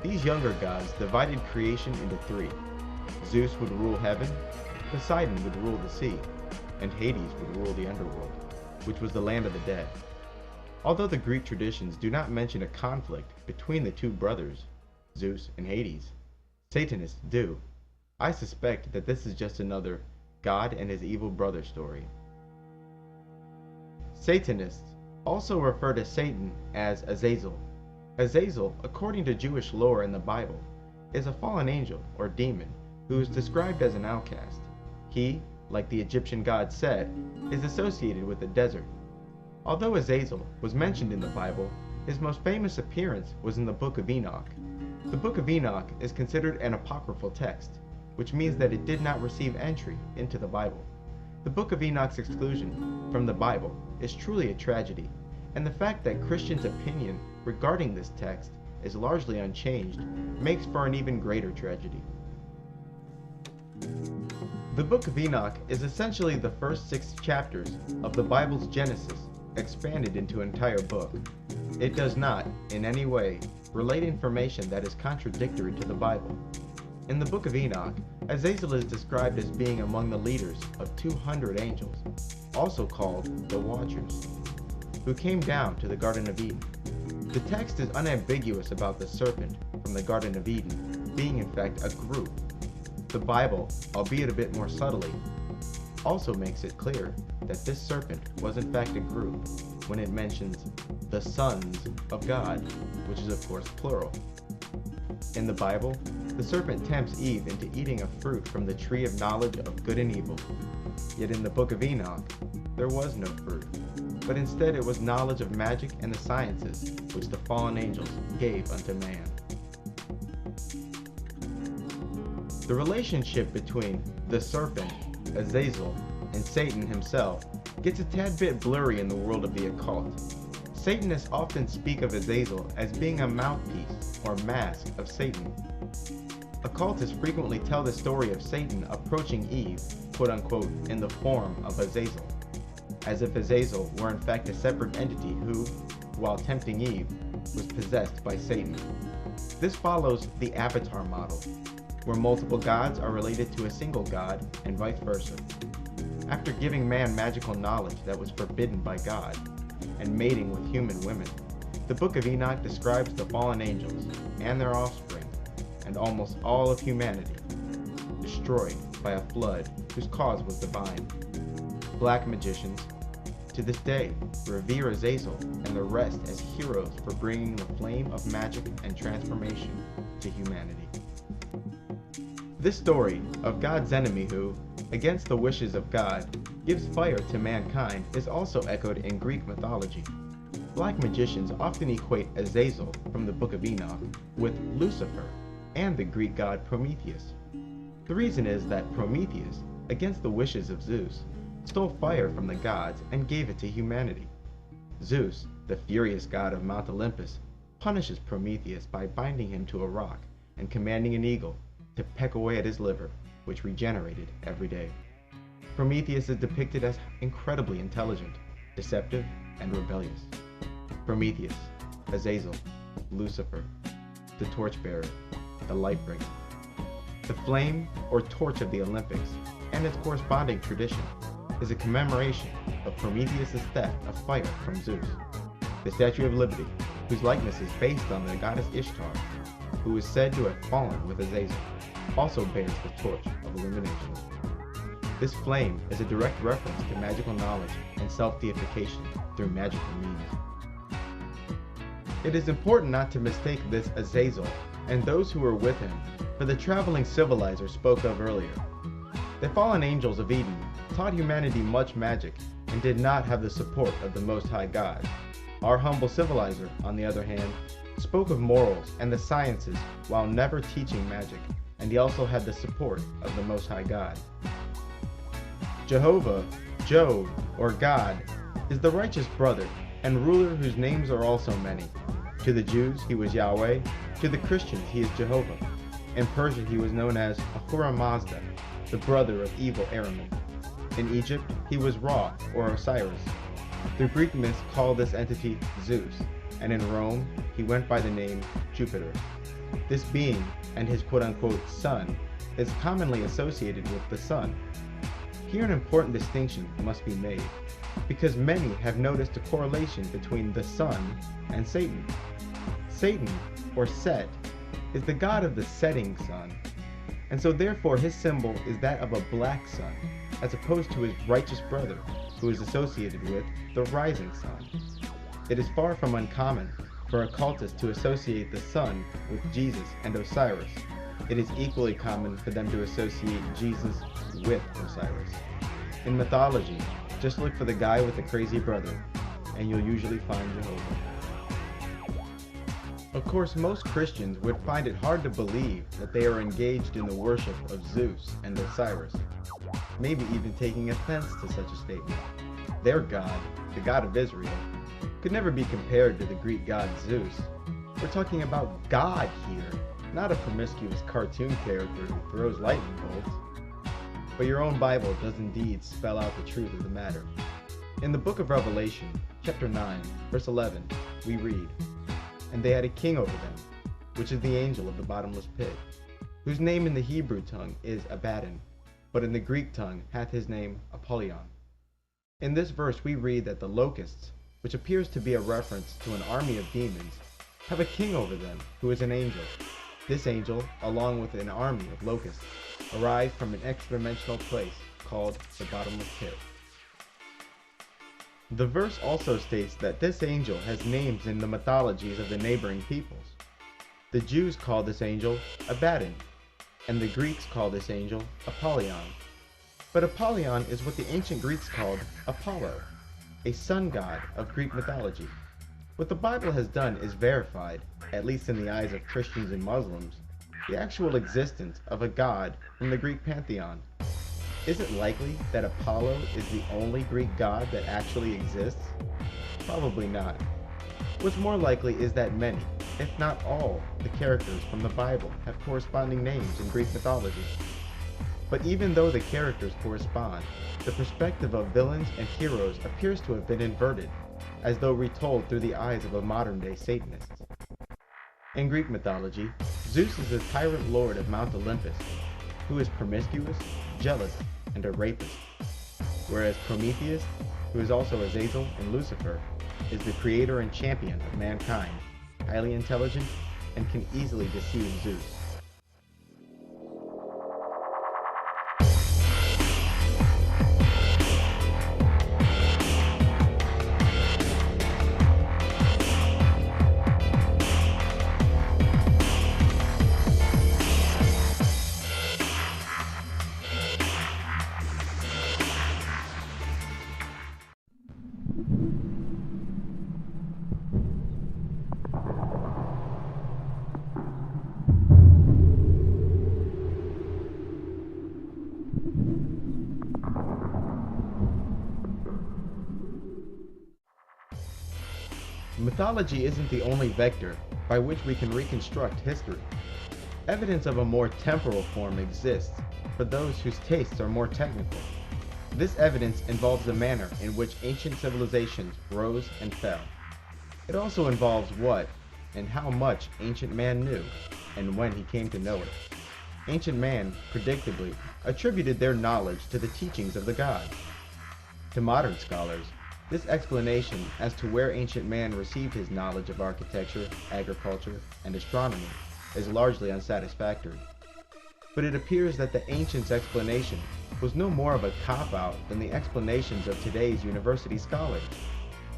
these younger gods divided creation into 3. Zeus would rule heaven, Poseidon would rule the sea, and Hades would rule the underworld, which was the land of the dead. Although the Greek traditions do not mention a conflict between the 2 brothers, Zeus and Hades, Satanists do. I suspect that this is just another God and his evil brother story. Satanists also refer to Satan as Azazel. Azazel, according to Jewish lore in the Bible, is a fallen angel or demon who is described as an outcast. He, like the Egyptian god Set, is associated with the desert. Although Azazel was mentioned in the Bible, his most famous appearance was in the Book of Enoch. The Book of Enoch is considered an apocryphal text, which means that it did not receive entry into the Bible. The Book of Enoch's exclusion from the Bible is truly a tragedy, and the fact that Christians' opinion regarding this text is largely unchanged makes for an even greater tragedy. The Book of Enoch is essentially the first 6 chapters of the Bible's Genesis expanded into an entire book. It does not, in any way, relate information that is contradictory to the Bible. In the Book of Enoch, Azazel is described as being among the leaders of 200 angels, also called the Watchers, who came down to the Garden of Eden. The text is unambiguous about the serpent from the Garden of Eden being in fact a group. The Bible, albeit a bit more subtly, also makes it clear that this serpent was in fact a group when it mentions the sons of God, which is of course plural. In the Bible, the serpent tempts Eve into eating a fruit from the tree of knowledge of good and evil. Yet in the book of Enoch, there was no fruit, but instead it was knowledge of magic and the sciences which the fallen angels gave unto man. The relationship between the serpent, Azazel, and Satan himself gets a tad bit blurry in the world of the occult. Satanists often speak of Azazel as being a mouthpiece or mask of Satan. Occultists frequently tell the story of Satan approaching Eve, quote-unquote, in the form of Azazel, as if Azazel were in fact a separate entity who, while tempting Eve, was possessed by Satan. This follows the Avatar model, where multiple gods are related to a single god and vice versa. After giving man magical knowledge that was forbidden by God, and mating with human women, the Book of Enoch describes the fallen angels and their offspring, and almost all of humanity, destroyed by a flood whose cause was divine. Black magicians, to this day, revere Azazel and the rest as heroes for bringing the flame of magic and transformation to humanity. This story of God's enemy who, against the wishes of God, gives fire to mankind is also echoed in Greek mythology. Black magicians often equate Azazel from the Book of Enoch with Lucifer and the Greek god Prometheus. The reason is that Prometheus, against the wishes of Zeus, stole fire from the gods and gave it to humanity. Zeus, the furious god of Mount Olympus, punishes Prometheus by binding him to a rock and commanding an eagle to peck away at his liver, which regenerated every day. Prometheus is depicted as incredibly intelligent, deceptive, and rebellious. Prometheus, Azazel, Lucifer, the torchbearer, the lightbringer. The flame or torch of the Olympics and its corresponding tradition is a commemoration of Prometheus' theft of fire from Zeus. The Statue of Liberty, whose likeness is based on the goddess Ishtar, who is said to have fallen with Azazel, also bears the torch of illumination. This flame is a direct reference to magical knowledge and self-deification through magical means. It is important not to mistake this Azazel and those who were with him for the traveling civilizer spoke of earlier. The fallen angels of Eden taught humanity much magic and did not have the support of the Most High God. Our humble civilizer, on the other hand, spoke of morals and the sciences while never teaching magic, and he also had the support of the Most High God. Jehovah, Jove, or God, is the righteous brother and ruler whose names are also many. To the Jews, he was Yahweh. To the Christians, he is Jehovah. In Persia, he was known as Ahura Mazda, the brother of evil Ahriman. In Egypt, he was Ra, or Osiris. The Greek myths call this entity Zeus, and in Rome, he went by the name Jupiter. This being, and his quote-unquote son, is commonly associated with the sun. Here an important distinction must be made, because many have noticed a correlation between the sun and Satan. Satan, or Set, is the god of the setting sun, and so therefore his symbol is that of a black sun, as opposed to his righteous brother, who is associated with the rising sun. It is far from uncommon for occultists to associate the sun with Jesus and Osiris. It is equally common for them to associate Jesus with Osiris. In mythology, just look for the guy with the crazy brother, and you'll usually find Jehovah. Of course, most Christians would find it hard to believe that they are engaged in the worship of Zeus and Osiris, maybe even taking offense to such a statement. Their God, the God of Israel, could never be compared to the Greek god Zeus. We're talking about God here, not a promiscuous cartoon character who throws lightning bolts. But your own Bible does indeed spell out the truth of the matter. In the book of Revelation, chapter 9, verse 11, we read, "And they had a king over them, which is the angel of the bottomless pit, whose name in the Hebrew tongue is Abaddon, but in the Greek tongue hath his name Apollyon." In this verse we read that the locusts, which appears to be a reference to an army of demons, have a king over them who is an angel. This angel, along with an army of locusts, arrive from an extra-dimensional place called the bottomless pit. The verse also states that this angel has names in the mythologies of the neighboring peoples. The Jews call this angel Abaddon, and the Greeks call this angel Apollyon. But Apollyon is what the ancient Greeks called Apollo, a sun god of Greek mythology. What the Bible has done is verified, at least in the eyes of Christians and Muslims, the actual existence of a god from the Greek pantheon. Is it likely that Apollo is the only Greek god that actually exists? Probably not. What's more likely is that many, if not all, the characters from the Bible have corresponding names in Greek mythology. But even though the characters correspond, the perspective of villains and heroes appears to have been inverted, as though retold through the eyes of a modern-day Satanist. In Greek mythology, Zeus is the tyrant lord of Mount Olympus, who is promiscuous, jealous, and a rapist, whereas Prometheus, who is also Azazel and Lucifer, is the creator and champion of mankind, highly intelligent, and can easily deceive Zeus. Mythology isn't the only vector by which we can reconstruct history. Evidence of a more temporal form exists for those whose tastes are more technical. This evidence involves the manner in which ancient civilizations rose and fell. It also involves what and how much ancient man knew, and when he came to know it. Ancient man, predictably, attributed their knowledge to the teachings of the gods. To modern scholars, this explanation as to where ancient man received his knowledge of architecture, agriculture, and astronomy is largely unsatisfactory. But it appears that the ancients' explanation was no more of a cop-out than the explanations of today's university scholars,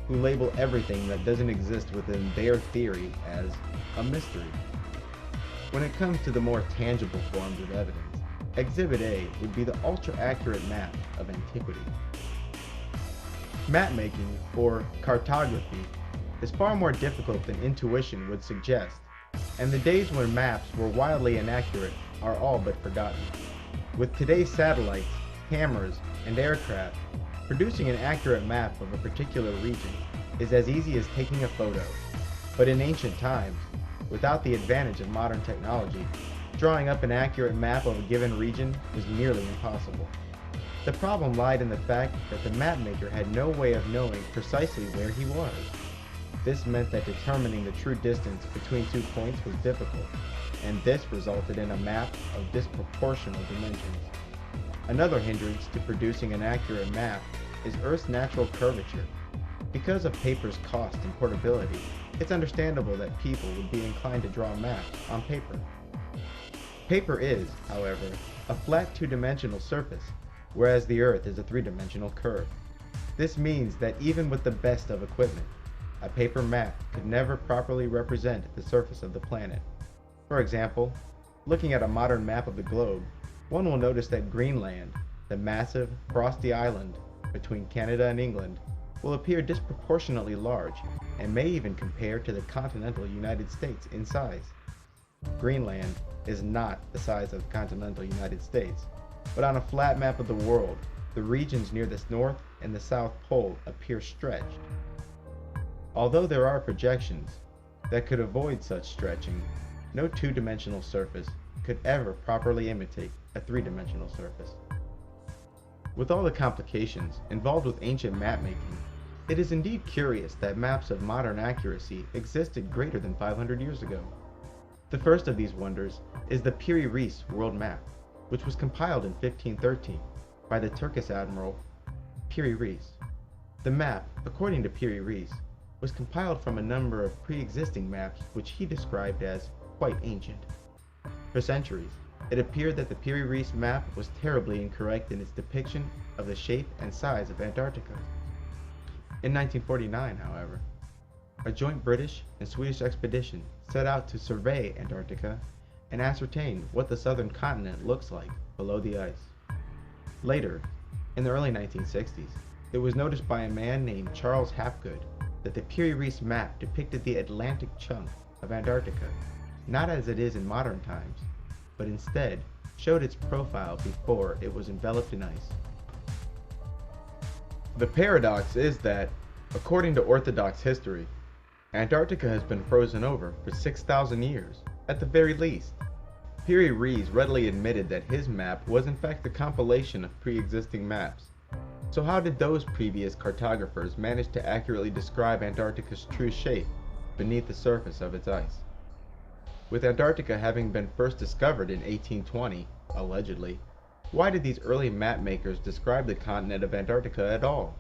who label everything that doesn't exist within their theory as a mystery. When it comes to the more tangible forms of evidence, Exhibit A would be the ultra-accurate map of antiquity. Mapmaking, or cartography, is far more difficult than intuition would suggest, and the days when maps were wildly inaccurate are all but forgotten. With today's satellites, cameras, and aircraft, producing an accurate map of a particular region is as easy as taking a photo. But in ancient times, without the advantage of modern technology, drawing up an accurate map of a given region was nearly impossible. The problem lied in the fact that the mapmaker had no way of knowing precisely where he was. This meant that determining the true distance between 2 points was difficult, and this resulted in a map of disproportional dimensions. Another hindrance to producing an accurate map is Earth's natural curvature. Because of paper's cost and portability, it's understandable that people would be inclined to draw maps on paper. Paper is, however, a flat two-dimensional surface, whereas the Earth is a three-dimensional curve. This means that even with the best of equipment, a paper map could never properly represent the surface of the planet. For example, looking at a modern map of the globe, one will notice that Greenland, the massive, frosty island between Canada and England, will appear disproportionately large and may even compare to the continental United States in size. Greenland is not the size of the continental United States, but on a flat map of the world, the regions near the North and the South Pole appear stretched. Although there are projections that could avoid such stretching, no two-dimensional surface could ever properly imitate a three-dimensional surface. With all the complications involved with ancient mapmaking, it is indeed curious that maps of modern accuracy existed greater than 500 years ago. The first of these wonders is the Piri Reis world map, which was compiled in 1513 by the Turkish admiral Piri Reis. The map, according to Piri Reis, was compiled from a number of pre-existing maps which he described as quite ancient. For centuries, it appeared that the Piri Reis map was terribly incorrect in its depiction of the shape and size of Antarctica. In 1949, however, a joint British and Swedish expedition set out to survey Antarctica and ascertain what the southern continent looks like below the ice. Later, in the early 1960s, it was noticed by a man named Charles Hapgood that the Piri Reis map depicted the Atlantic chunk of Antarctica, not as it is in modern times, but instead showed its profile before it was enveloped in ice. The paradox is that, according to Orthodox history, Antarctica has been frozen over for 6,000 years, at the very least. Piri Reis readily admitted that his map was in fact a compilation of pre-existing maps. So how did those previous cartographers manage to accurately describe Antarctica's true shape beneath the surface of its ice? With Antarctica having been first discovered in 1820, allegedly, why did these early map makers describe the continent of Antarctica at all?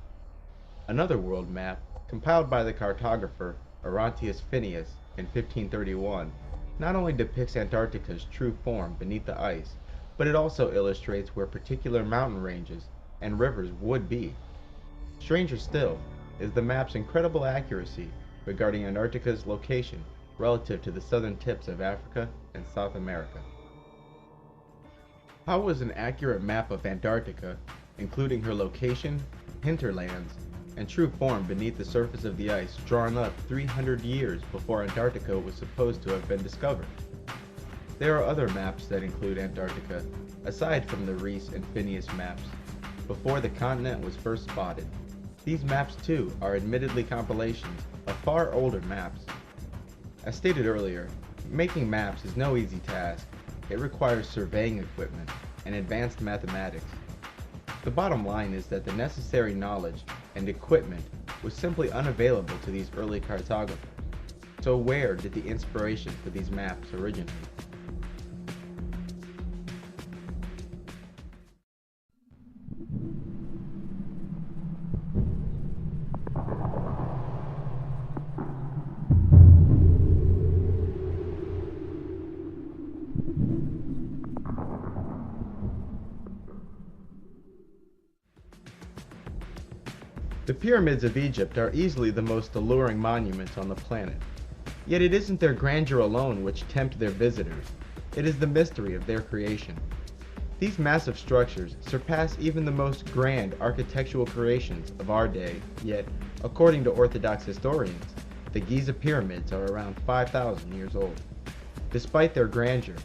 Another world map, compiled by the cartographer Orontius Phineus in 1531, not only depicts Antarctica's true form beneath the ice, but it also illustrates where particular mountain ranges and rivers would be. Stranger still is the map's incredible accuracy regarding Antarctica's location relative to the southern tips of Africa and South America. How was an accurate map of Antarctica, including her location, hinterlands, and true form beneath the surface of the ice, drawn up 300 years before Antarctica was supposed to have been discovered? There are other maps that include Antarctica, aside from the Reis and Phineus maps, before the continent was first spotted. These maps too are admittedly compilations of far older maps. As stated earlier, making maps is no easy task. It requires surveying equipment and advanced mathematics. The bottom line is that the necessary knowledge and equipment was simply unavailable to these early cartographers. So where did the inspiration for these maps originate? The pyramids of Egypt are easily the most alluring monuments on the planet. Yet it isn't their grandeur alone which tempt their visitors. It is the mystery of their creation. These massive structures surpass even the most grand architectural creations of our day, yet, according to Orthodox historians, the Giza pyramids are around 5,000 years old. Despite their grandeur,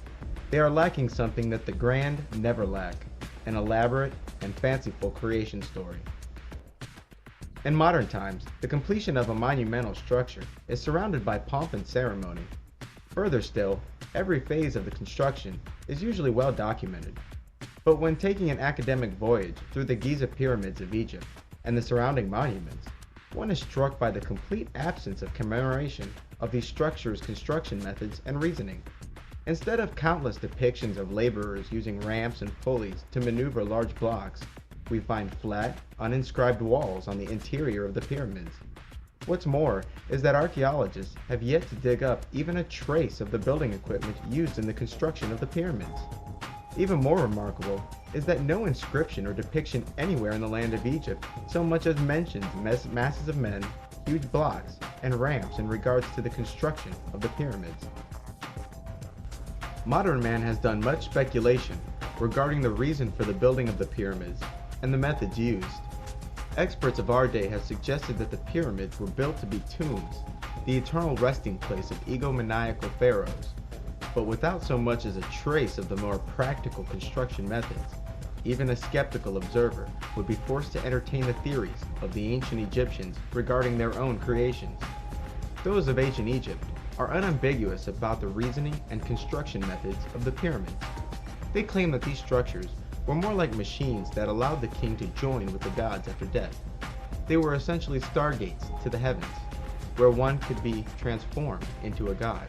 they are lacking something that the grand never lack: an elaborate and fanciful creation story. In modern times, the completion of a monumental structure is surrounded by pomp and ceremony. Further still, every phase of the construction is usually well documented. But when taking an academic voyage through the Giza pyramids of Egypt and the surrounding monuments, one is struck by the complete absence of commemoration of these structures' construction methods and reasoning. Instead of countless depictions of laborers using ramps and pulleys to maneuver large blocks, we find flat, uninscribed walls on the interior of the pyramids. What's more is that archaeologists have yet to dig up even a trace of the building equipment used in the construction of the pyramids. Even more remarkable is that no inscription or depiction anywhere in the land of Egypt so much as mentions masses of men, huge blocks, and ramps in regards to the construction of the pyramids. Modern man has done much speculation regarding the reason for the building of the pyramids and the methods used. Experts of our day have suggested that the pyramids were built to be tombs, the eternal resting place of egomaniacal pharaohs, but without so much as a trace of the more practical construction methods. Even a skeptical observer would be forced to entertain the theories of the ancient Egyptians regarding their own creations. Those of ancient Egypt are unambiguous about the reasoning and construction methods of the pyramids. They claim that these structures were more like machines that allowed the king to join with the gods after death. They were essentially stargates to the heavens, where one could be transformed into a god.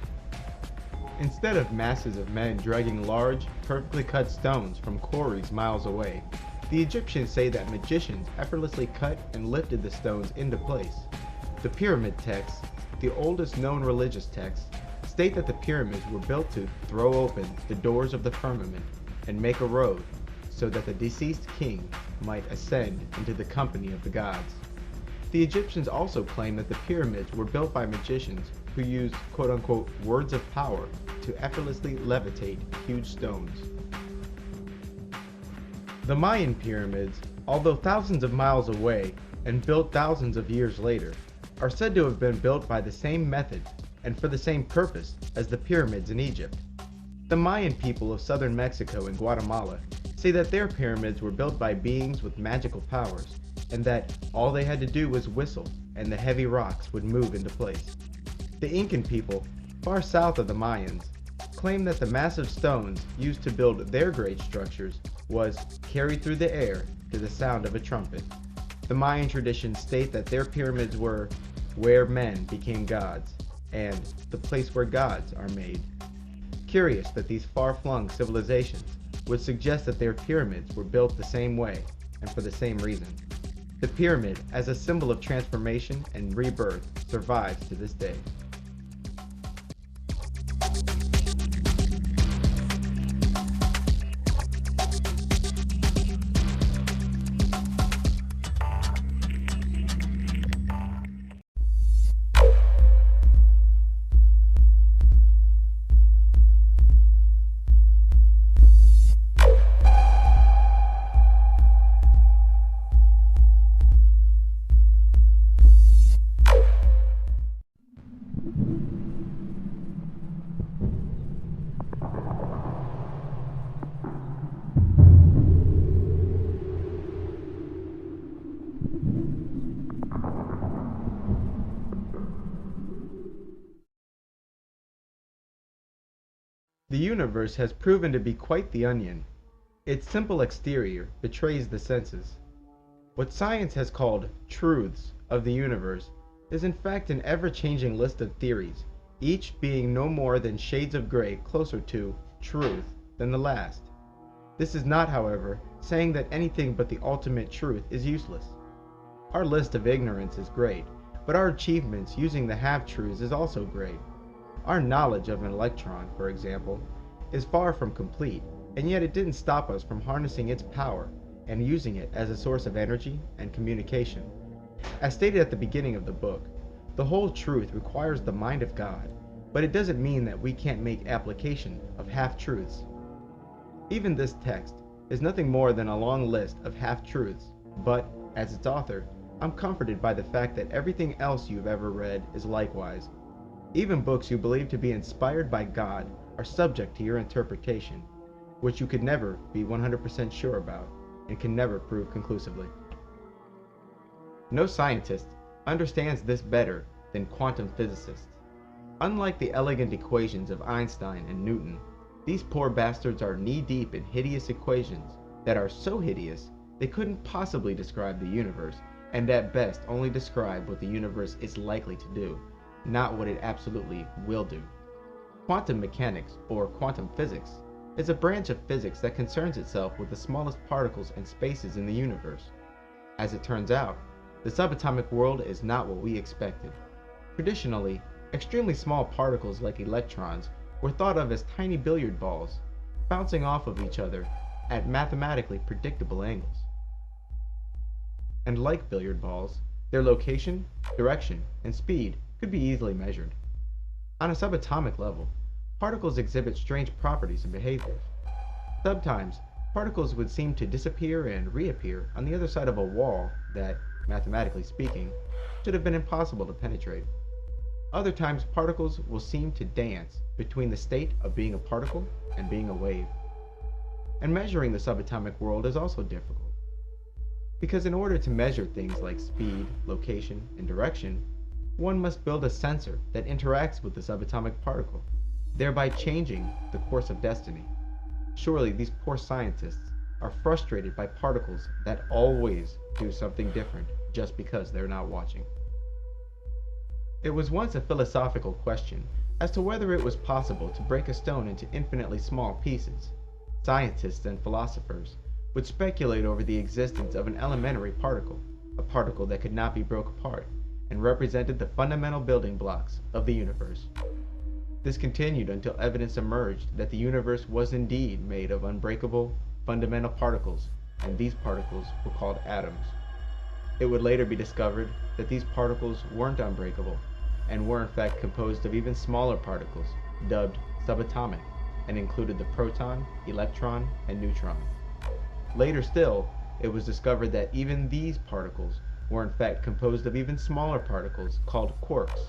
Instead of masses of men dragging large, perfectly cut stones from quarries miles away, The Egyptians say that magicians effortlessly cut and lifted the stones into place. The pyramid texts, the oldest known religious texts, state that the pyramids were built to throw open the doors of the firmament and make a road so that the deceased king might ascend into the company of the gods. The Egyptians also claim that the pyramids were built by magicians who used quote-unquote words of power to effortlessly levitate huge stones. The Mayan pyramids, although thousands of miles away and built thousands of years later, are said to have been built by the same method and for the same purpose as the pyramids in Egypt. The Mayan people of southern Mexico and Guatemala say that their pyramids were built by beings with magical powers, and that all they had to do was whistle and the heavy rocks would move into place. The Incan people, far south of the Mayans, claim that the massive stones used to build their great structures was carried through the air to the sound of a trumpet. The Mayan traditions state that their pyramids were where men became gods, and the place where gods are made. Curious that these far-flung civilizations would suggest that their pyramids were built the same way and for the same reason. The pyramid, as a symbol of transformation and rebirth, survives to this day. The universe has proven to be quite the onion. Its simple exterior betrays the senses. What science has called truths of the universe is in fact an ever-changing list of theories, each being no more than shades of gray closer to truth than the last. This is not, however, saying that anything but the ultimate truth is useless. Our list of ignorance is great, but our achievements using the half-truths is also great. Our knowledge of an electron, for example, is far from complete, and yet it didn't stop us from harnessing its power and using it as a source of energy and communication. As stated at the beginning of the book, the whole truth requires the mind of God, but it doesn't mean that we can't make application of half-truths. Even this text is nothing more than a long list of half-truths, but, as its author, I'm comforted by the fact that everything else you've ever read is likewise. Even books you believe to be inspired by God are subject to your interpretation, which you could never be 100% sure about and can never prove conclusively. No scientist understands this better than quantum physicists. Unlike the elegant equations of Einstein and Newton, these poor bastards are knee-deep in hideous equations that are so hideous they couldn't possibly describe the universe, and at best only describe what the universe is likely to do, not what it absolutely will do. Quantum mechanics, or quantum physics, is a branch of physics that concerns itself with the smallest particles and spaces in the universe. As it turns out, the subatomic world is not what we expected. Traditionally, extremely small particles like electrons were thought of as tiny billiard balls, bouncing off of each other at mathematically predictable angles. And like billiard balls, their location, direction, and speed could be easily measured. On a subatomic level, particles exhibit strange properties and behaviors. Sometimes, particles would seem to disappear and reappear on the other side of a wall that, mathematically speaking, should have been impossible to penetrate. Other times, particles will seem to dance between the state of being a particle and being a wave. And measuring the subatomic world is also difficult, because in order to measure things like speed, location, and direction, one must build a sensor that interacts with the subatomic particle, thereby changing the course of destiny. Surely these poor scientists are frustrated by particles that always do something different just because they're not watching. It was once a philosophical question as to whether it was possible to break a stone into infinitely small pieces. Scientists and philosophers would speculate over the existence of an elementary particle, a particle that could not be broke apart, and represented the fundamental building blocks of the universe. This continued until evidence emerged that the universe was indeed made of unbreakable, fundamental particles, and these particles were called atoms. It would later be discovered that these particles weren't unbreakable, and were in fact composed of even smaller particles, dubbed subatomic, and included the proton, electron, and neutron. Later still, it was discovered that even these particles were in fact composed of even smaller particles called quarks.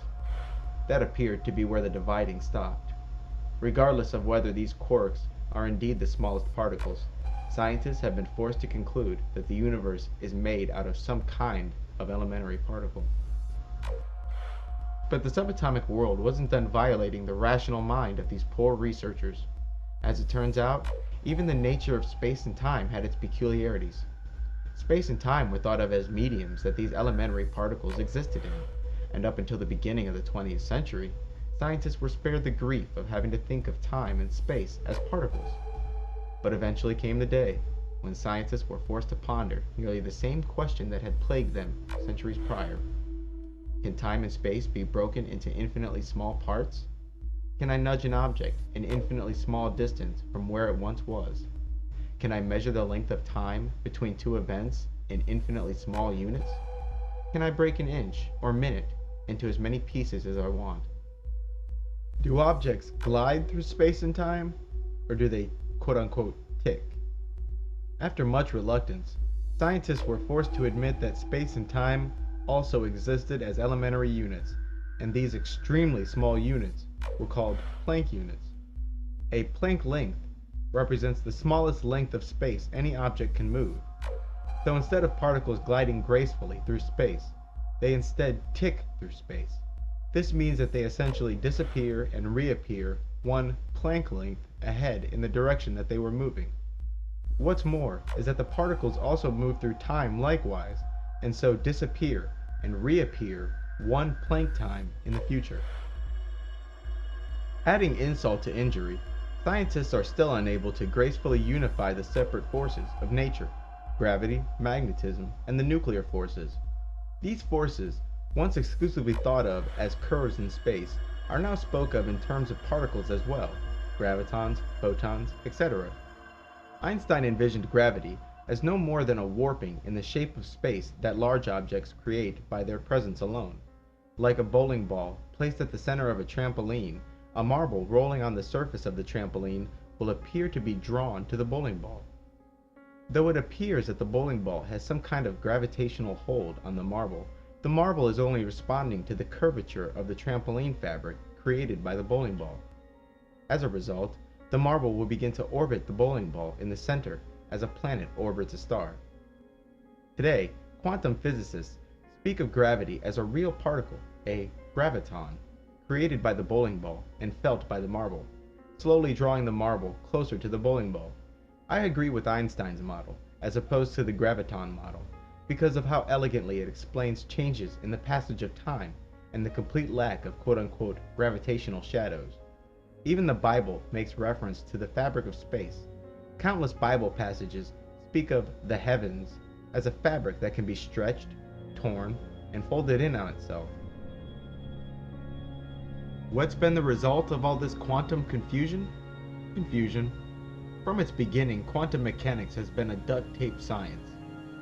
That appeared to be where the dividing stopped. Regardless of whether these quarks are indeed the smallest particles, scientists have been forced to conclude that the universe is made out of some kind of elementary particle. But the subatomic world wasn't done violating the rational mind of these poor researchers. As it turns out, even the nature of space and time had its peculiarities. Space and time were thought of as mediums that these elementary particles existed in, and up until the beginning of the 20th century, scientists were spared the grief of having to think of time and space as particles. But eventually came the day when scientists were forced to ponder nearly the same question that had plagued them centuries prior. Can time and space be broken into infinitely small parts? Can I nudge an object an infinitely small distance from where it once was? Can I measure the length of time between two events in infinitely small units? Can I break an inch or minute into as many pieces as I want? Do objects glide through space and time, or do they quote-unquote tick? After much reluctance, scientists were forced to admit that space and time also existed as elementary units, and these extremely small units were called Planck units. A Planck length represents the smallest length of space any object can move. So instead of particles gliding gracefully through space, they instead tick through space. This means that they essentially disappear and reappear one Planck length ahead in the direction that they were moving. What's more is that the particles also move through time likewise, and so disappear and reappear one Planck time in the future. Adding insult to injury, scientists are still unable to gracefully unify the separate forces of nature: gravity, magnetism, and the nuclear forces. These forces, once exclusively thought of as curves in space, are now spoken of in terms of particles as well: gravitons, photons, etc. Einstein envisioned gravity as no more than a warping in the shape of space that large objects create by their presence alone. Like a bowling ball placed at the center of a trampoline, a marble rolling on the surface of the trampoline will appear to be drawn to the bowling ball. Though it appears that the bowling ball has some kind of gravitational hold on the marble is only responding to the curvature of the trampoline fabric created by the bowling ball. As a result, the marble will begin to orbit the bowling ball in the center as a planet orbits a star. Today, quantum physicists speak of gravity as a real particle, a graviton, created by the bowling ball and felt by the marble, slowly drawing the marble closer to the bowling ball. I agree with Einstein's model, as opposed to the graviton model, because of how elegantly it explains changes in the passage of time and the complete lack of quote-unquote gravitational shadows. Even the Bible makes reference to the fabric of space. Countless Bible passages speak of the heavens as a fabric that can be stretched, torn, and folded in on itself. What's been the result of all this quantum confusion? Confusion. From its beginning, quantum mechanics has been a duct-tape science,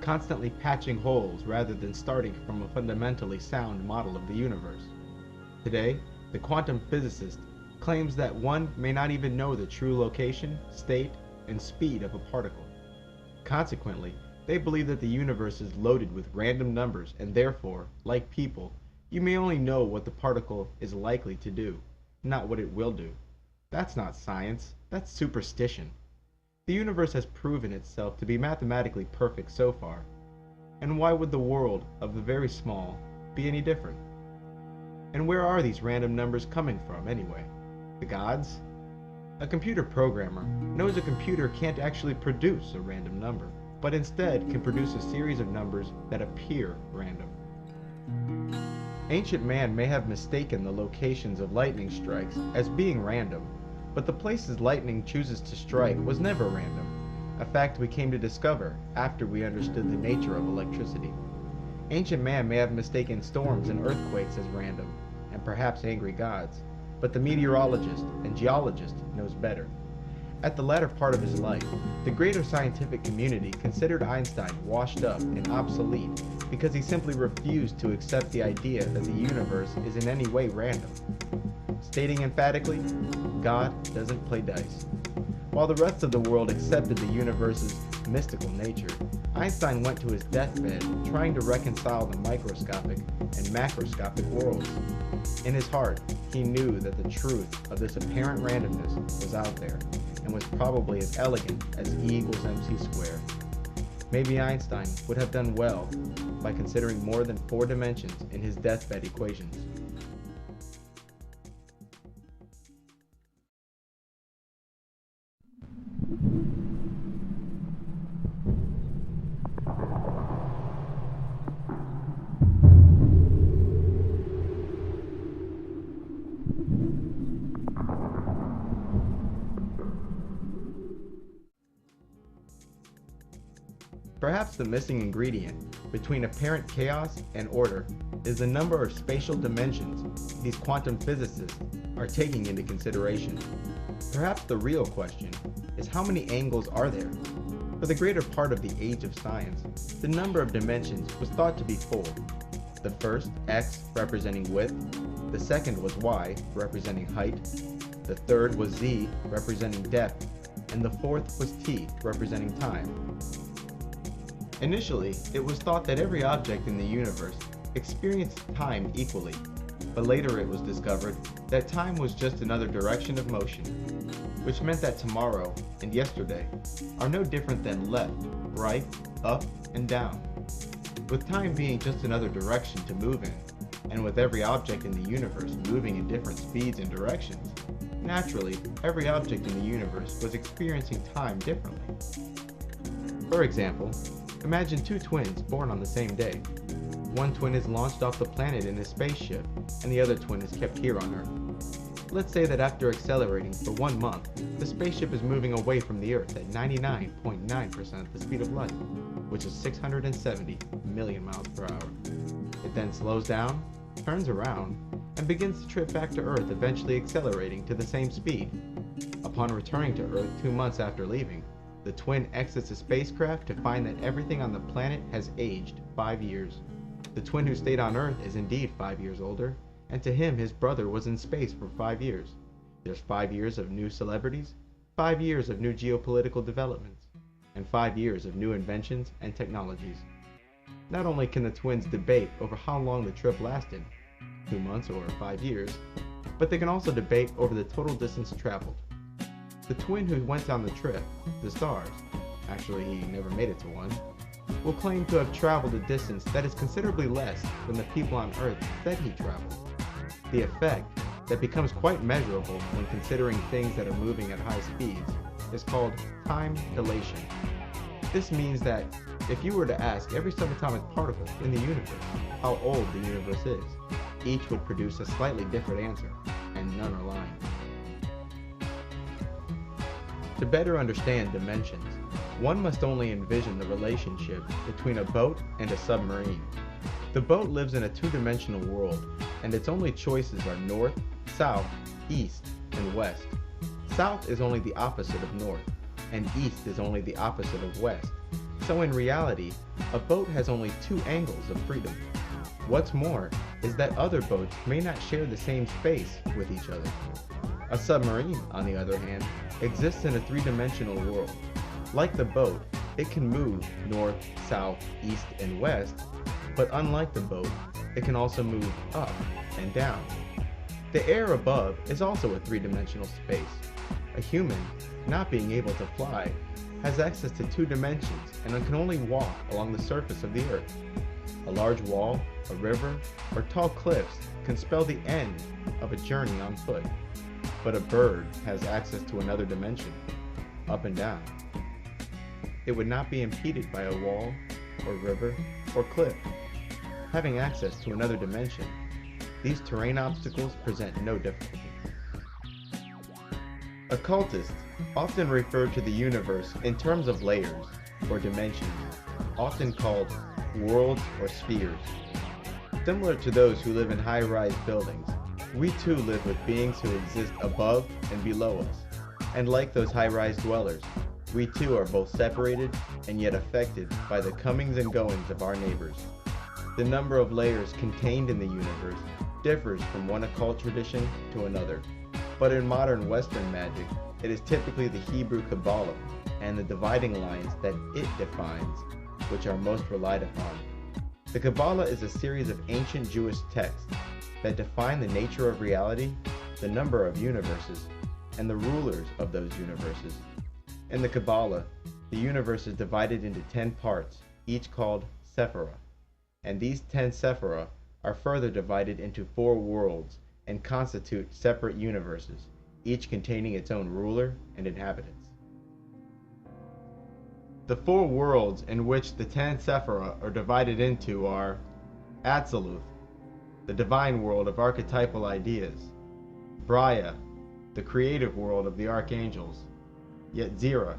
constantly patching holes rather than starting from a fundamentally sound model of the universe. Today, the quantum physicist claims that one may not even know the true location, state, and speed of a particle. Consequently, they believe that the universe is loaded with random numbers, and therefore, like people, you may only know what the particle is likely to do, not what it will do. That's not science, that's superstition. The universe has proven itself to be mathematically perfect so far, and why would the world of the very small be any different? And where are these random numbers coming from anyway? The gods? A computer programmer knows a computer can't actually produce a random number, but instead can produce a series of numbers that appear random. Ancient man may have mistaken the locations of lightning strikes as being random, but the places lightning chooses to strike was never random. a fact we came to discover after we understood the nature of electricity. Ancient man may have mistaken storms and earthquakes as random, and perhaps angry gods, but the meteorologist and geologist knows better. At the latter part of his life, the greater scientific community considered Einstein washed up and obsolete because he simply refused to accept the idea that the universe is in any way random. Stating emphatically, God doesn't play dice. While the rest of the world accepted the universe's mystical nature, Einstein went to his deathbed trying to reconcile the microscopic and macroscopic worlds. In his heart, he knew that the truth of this apparent randomness was out there and was probably as elegant as E equals MC squared. Maybe Einstein would have done well by considering more than 4 dimensions in his deathbed equations. Perhaps the missing ingredient between apparent chaos and order is the number of spatial dimensions these quantum physicists are taking into consideration. Perhaps the real question is, how many angles are there? For the greater part of the age of science, the number of dimensions was thought to be 4. The first, x, representing width. The second was y, representing height. The third was z, representing depth. And the fourth was t, representing time. Initially, it was thought that every object in the universe experienced time equally, but later it was discovered that time was just another direction of motion, which meant that tomorrow and yesterday are no different than left, right, up, and down. With time being just another direction to move in, and with every object in the universe moving in different speeds and directions, naturally, every object in the universe was experiencing time differently. For example, imagine 2 twins born on the same day. One twin is launched off the planet in a spaceship, and the other twin is kept here on Earth. Let's say that after accelerating for 1 month, the spaceship is moving away from the Earth at 99.9% the speed of light, which is 670 million miles per hour. It then slows down, turns around, and begins to trip back to Earth, eventually accelerating to the same speed. Upon returning to Earth 2 months after leaving, the twin exits the spacecraft to find that everything on the planet has aged 5 years. The twin who stayed on Earth is indeed 5 years older, and to him his brother was in space for 5 years. There's 5 years of new celebrities, 5 years of new geopolitical developments, and 5 years of new inventions and technologies. Not only can the twins debate over how long the trip lasted, 2 months or 5 years, but they can also debate over the total distance traveled. The twin who went on the trip, the stars, actually he never made it to one, will claim to have traveled a distance that is considerably less than the people on Earth said he traveled. The effect, that becomes quite measurable when considering things that are moving at high speeds, is called time dilation. This means that if you were to ask every subatomic particle in the universe how old the universe is, each would produce a slightly different answer, and none are lying. To better understand dimensions, one must only envision the relationship between a boat and a submarine. The boat lives in a 2-dimensional world, and its only choices are north, south, east, and west. South is only the opposite of north, and east is only the opposite of west. So in reality, a boat has only 2 angles of freedom. What's more is that other boats may not share the same space with each other. A submarine, on the other hand, exists in a 3-dimensional world. Like the boat, it can move north, south, east, and west, but unlike the boat, it can also move up and down. The air above is also a 3-dimensional space. A human, not being able to fly, has access to 2 dimensions and can only walk along the surface of the earth. A large wall, a river, or tall cliffs can spell the end of a journey on foot. But a bird has access to another dimension, up and down. It would not be impeded by a wall, or river, or cliff. Having access to another dimension, these terrain obstacles present no difficulty. Occultists often refer to the universe in terms of layers or dimensions, often called worlds or spheres. Similar to those who live in high-rise buildings, we too live with beings who exist above and below us. And like those high-rise dwellers, we too are both separated and yet affected by the comings and goings of our neighbors. The number of layers contained in the universe differs from one occult tradition to another, but in modern Western magic, it is typically the Hebrew Kabbalah and the dividing lines that it defines, which are most relied upon. The Kabbalah is a series of ancient Jewish texts that define the nature of reality, the number of universes, and the rulers of those universes. In the Kabbalah, the universe is divided into 10 parts, each called Sephirah, and these 10 Sephirah are further divided into 4 worlds and constitute separate universes, each containing its own ruler and inhabitants. The 4 worlds in which the 10 Sephirah are divided into are Atziluth, the divine world of archetypal ideas; Braya, the creative world of the archangels; Yetzirah,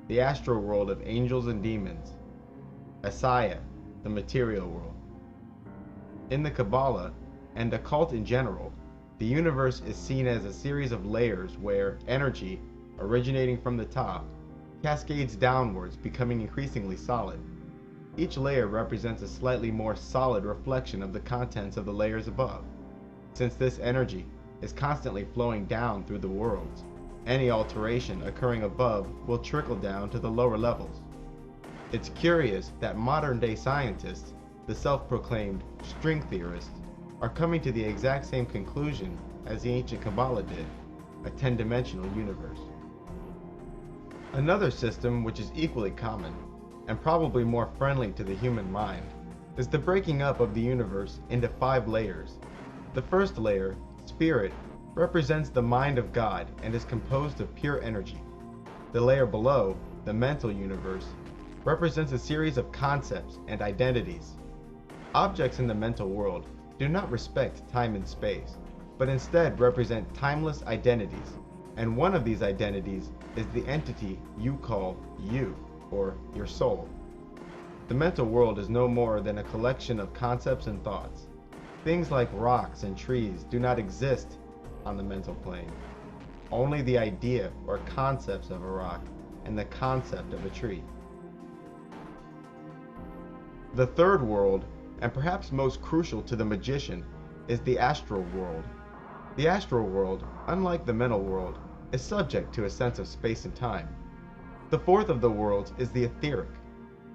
the astral world of angels and demons; Asaya, the material world. In the Kabbalah, and occult in general, the universe is seen as a series of layers where energy, originating from the top, cascades downwards, becoming increasingly solid. Each layer represents a slightly more solid reflection of the contents of the layers above. Since this energy is constantly flowing down through the worlds, any alteration occurring above will trickle down to the lower levels. It's curious that modern-day scientists, the self-proclaimed string theorists, are coming to the exact same conclusion as the ancient Kabbalah did, a 10-dimensional universe. Another system which is equally common, and probably more friendly to the human mind, is the breaking up of the universe into 5 layers. The first layer, Spirit, represents the mind of God and is composed of pure energy. The layer below, the mental universe, represents a series of concepts and identities. Objects in the mental world do not respect time and space, but instead represent timeless identities, and one of these identities is the entity you call you, or your soul. The mental world is no more than a collection of concepts and thoughts. Things like rocks and trees do not exist on the mental plane. Only the idea or concepts of a rock and the concept of a tree. The third world, and perhaps most crucial to the magician, is the astral world. The astral world, unlike the mental world, is subject to a sense of space and time. The fourth of the worlds is the etheric.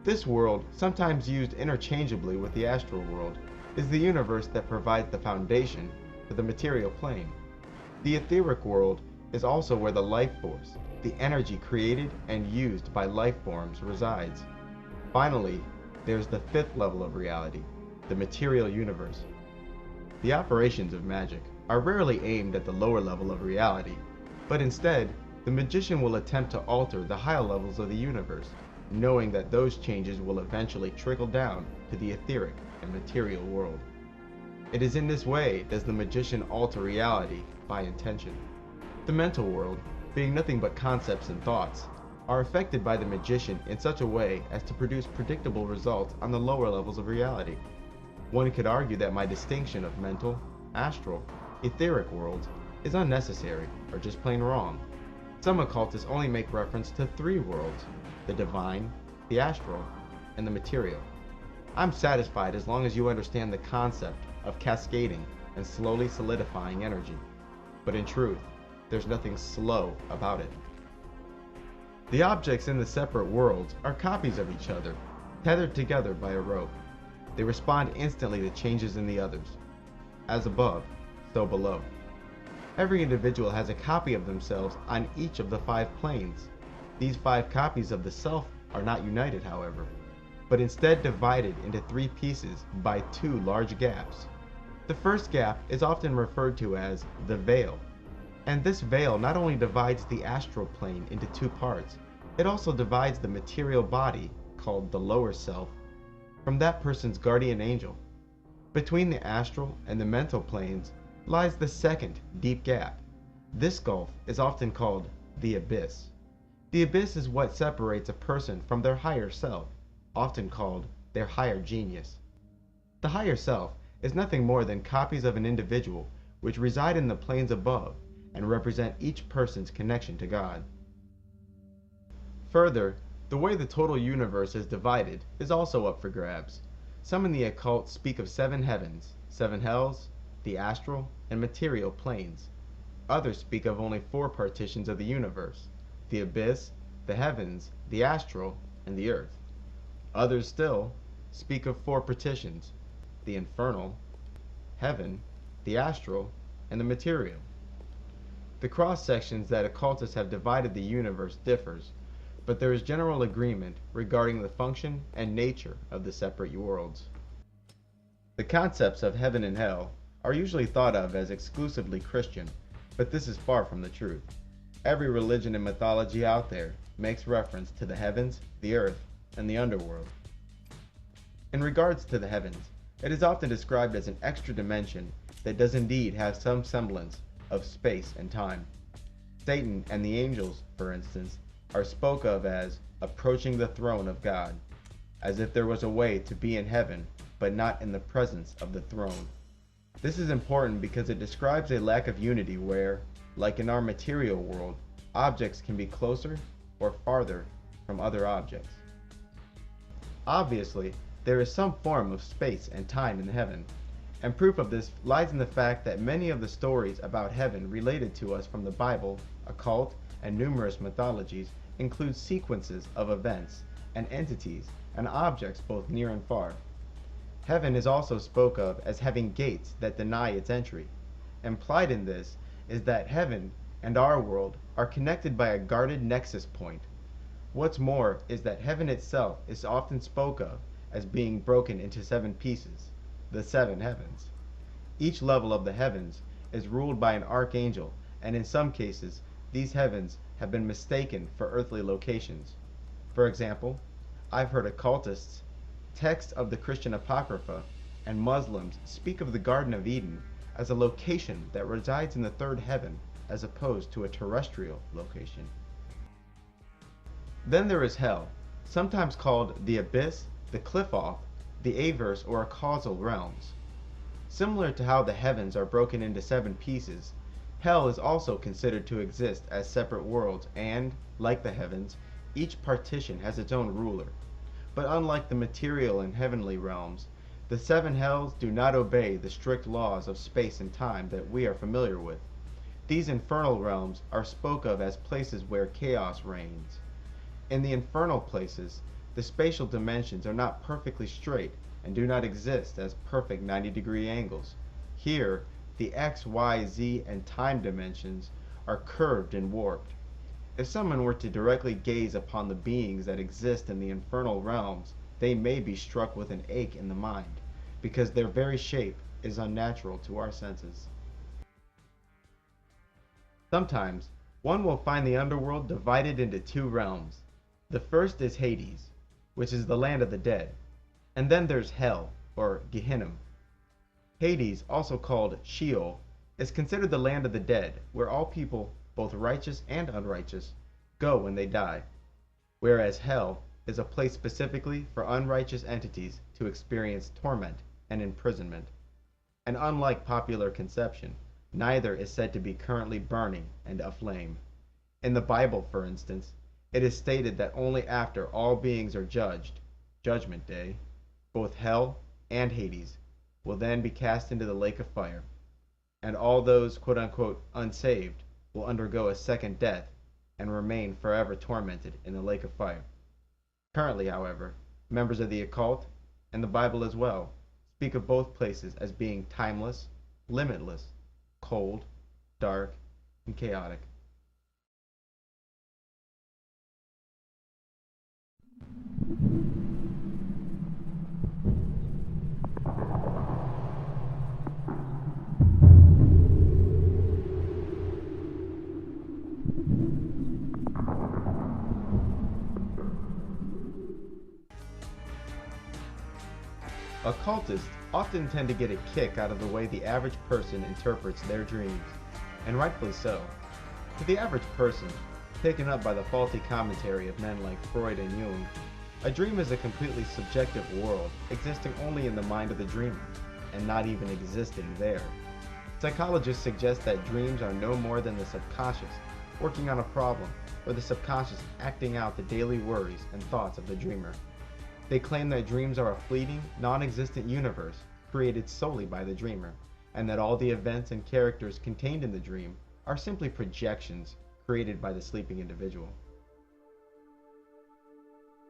This world, sometimes used interchangeably with the astral world, is the universe that provides the foundation for the material plane. The etheric world is also where the life force, the energy created and used by life forms, resides. Finally, there's the fifth level of reality, the material universe. The operations of magic are rarely aimed at the lower level of reality, but instead, the magician will attempt to alter the higher levels of the universe, knowing that those changes will eventually trickle down to the etheric and material world. It is in this way does the magician alter reality by intention. The mental world, being nothing but concepts and thoughts, are affected by the magician in such a way as to produce predictable results on the lower levels of reality. One could argue that my distinction of mental, astral, etheric worlds is unnecessary or just plain wrong. Some occultists only make reference to 3 worlds, the divine, the astral, and the material. I'm satisfied as long as you understand the concept of cascading and slowly solidifying energy. But in truth, there's nothing slow about it. The objects in the separate worlds are copies of each other, tethered together by a rope. They respond instantly to changes in the others. As above, so below. Every individual has a copy of themselves on each of the 5 planes. These 5 copies of the self are not united, however, but instead divided into 3 pieces by 2 large gaps. The first gap is often referred to as the veil, and this veil not only divides the astral plane into 2 parts, it also divides the material body, called the lower self, from that person's guardian angel. Between the astral and the mental planes lies the second deep gap. This gulf is often called The abyss. The abyss is what separates a person from their higher self, often called their higher genius. The higher self is nothing more than copies of an individual which reside in the planes above and represent each person's connection to God. Further, the way the total universe is divided is also up for grabs. Some in the occult speak of 7 heavens, 7 hells, the astral and material planes. Others speak of only 4 partitions of the universe: the abyss, the heavens, the astral, and the earth. Others still speak of 4 partitions: the infernal, heaven, the astral, and the material. The cross-sections that occultists have divided the universe differs, but there is general agreement regarding the function and nature of the separate worlds. The concepts of heaven and hell are usually thought of as exclusively Christian, but this is far from the truth. Every religion and mythology out there makes reference to the heavens, the earth, and the underworld. In regards to the heavens, it is often described as an extra dimension that does indeed have some semblance of space and time. Satan and the angels, for instance, are spoke of as approaching the throne of God, as if there was a way to be in heaven, but not in the presence of the throne. This is important because it describes a lack of unity where, like in our material world, objects can be closer or farther from other objects. Obviously, there is some form of space and time in heaven, and proof of this lies in the fact that many of the stories about heaven related to us from the Bible, occult, and numerous mythologies include sequences of events and entities and objects both near and far. Heaven is also spoke of as having gates that deny its entry. Implied in this is that heaven and our world are connected by a guarded nexus point. What's more is that heaven itself is often spoke of as being broken into 7 pieces, the 7 heavens. Each level of the heavens is ruled by an archangel, and in some cases, these heavens have been mistaken for earthly locations. For example, I've heard occultists, texts of the Christian Apocrypha, and Muslims speak of the Garden of Eden as a location that resides in the 3rd heaven as opposed to a terrestrial location. Then there is hell, sometimes called the abyss, the cliff-off, the averse, or causal realms. Similar to how the heavens are broken into 7 pieces, hell is also considered to exist as separate worlds and, like the heavens, each partition has its own ruler. But unlike the material and heavenly realms, the 7 hells do not obey the strict laws of space and time that we are familiar with. These infernal realms are spoke of as places where chaos reigns. In the infernal places, the spatial dimensions are not perfectly straight and do not exist as perfect 90-degree angles. Here, the X, Y, Z, and time dimensions are curved and warped. If someone were to directly gaze upon the beings that exist in the infernal realms, they may be struck with an ache in the mind, because their very shape is unnatural to our senses. Sometimes, one will find the underworld divided into 2 realms. The first is Hades, which is the land of the dead, and then there's Hell, or Gehenna. Hades, also called Sheol, is considered the land of the dead, where all people, both righteous and unrighteous, go when they die, whereas Hell is a place specifically for unrighteous entities to experience torment and imprisonment. And unlike popular conception, neither is said to be currently burning and aflame. In the Bible, for instance, it is stated that only after all beings are judged, Judgment Day, both Hell and Hades will then be cast into the lake of fire, and all those quote-unquote unsaved will undergo a second death and remain forever tormented in the lake of fire. Currently, however, members of the occult, and the Bible as well, speak of both places as being timeless, limitless, cold, dark, and chaotic. Occultists often tend to get a kick out of the way the average person interprets their dreams, and rightfully so. To the average person, taken up by the faulty commentary of men like Freud and Jung, a dream is a completely subjective world existing only in the mind of the dreamer, and not even existing there. Psychologists suggest that dreams are no more than the subconscious working on a problem, or the subconscious acting out the daily worries and thoughts of the dreamer. They claim that dreams are a fleeting, non-existent universe created solely by the dreamer, and that all the events and characters contained in the dream are simply projections created by the sleeping individual.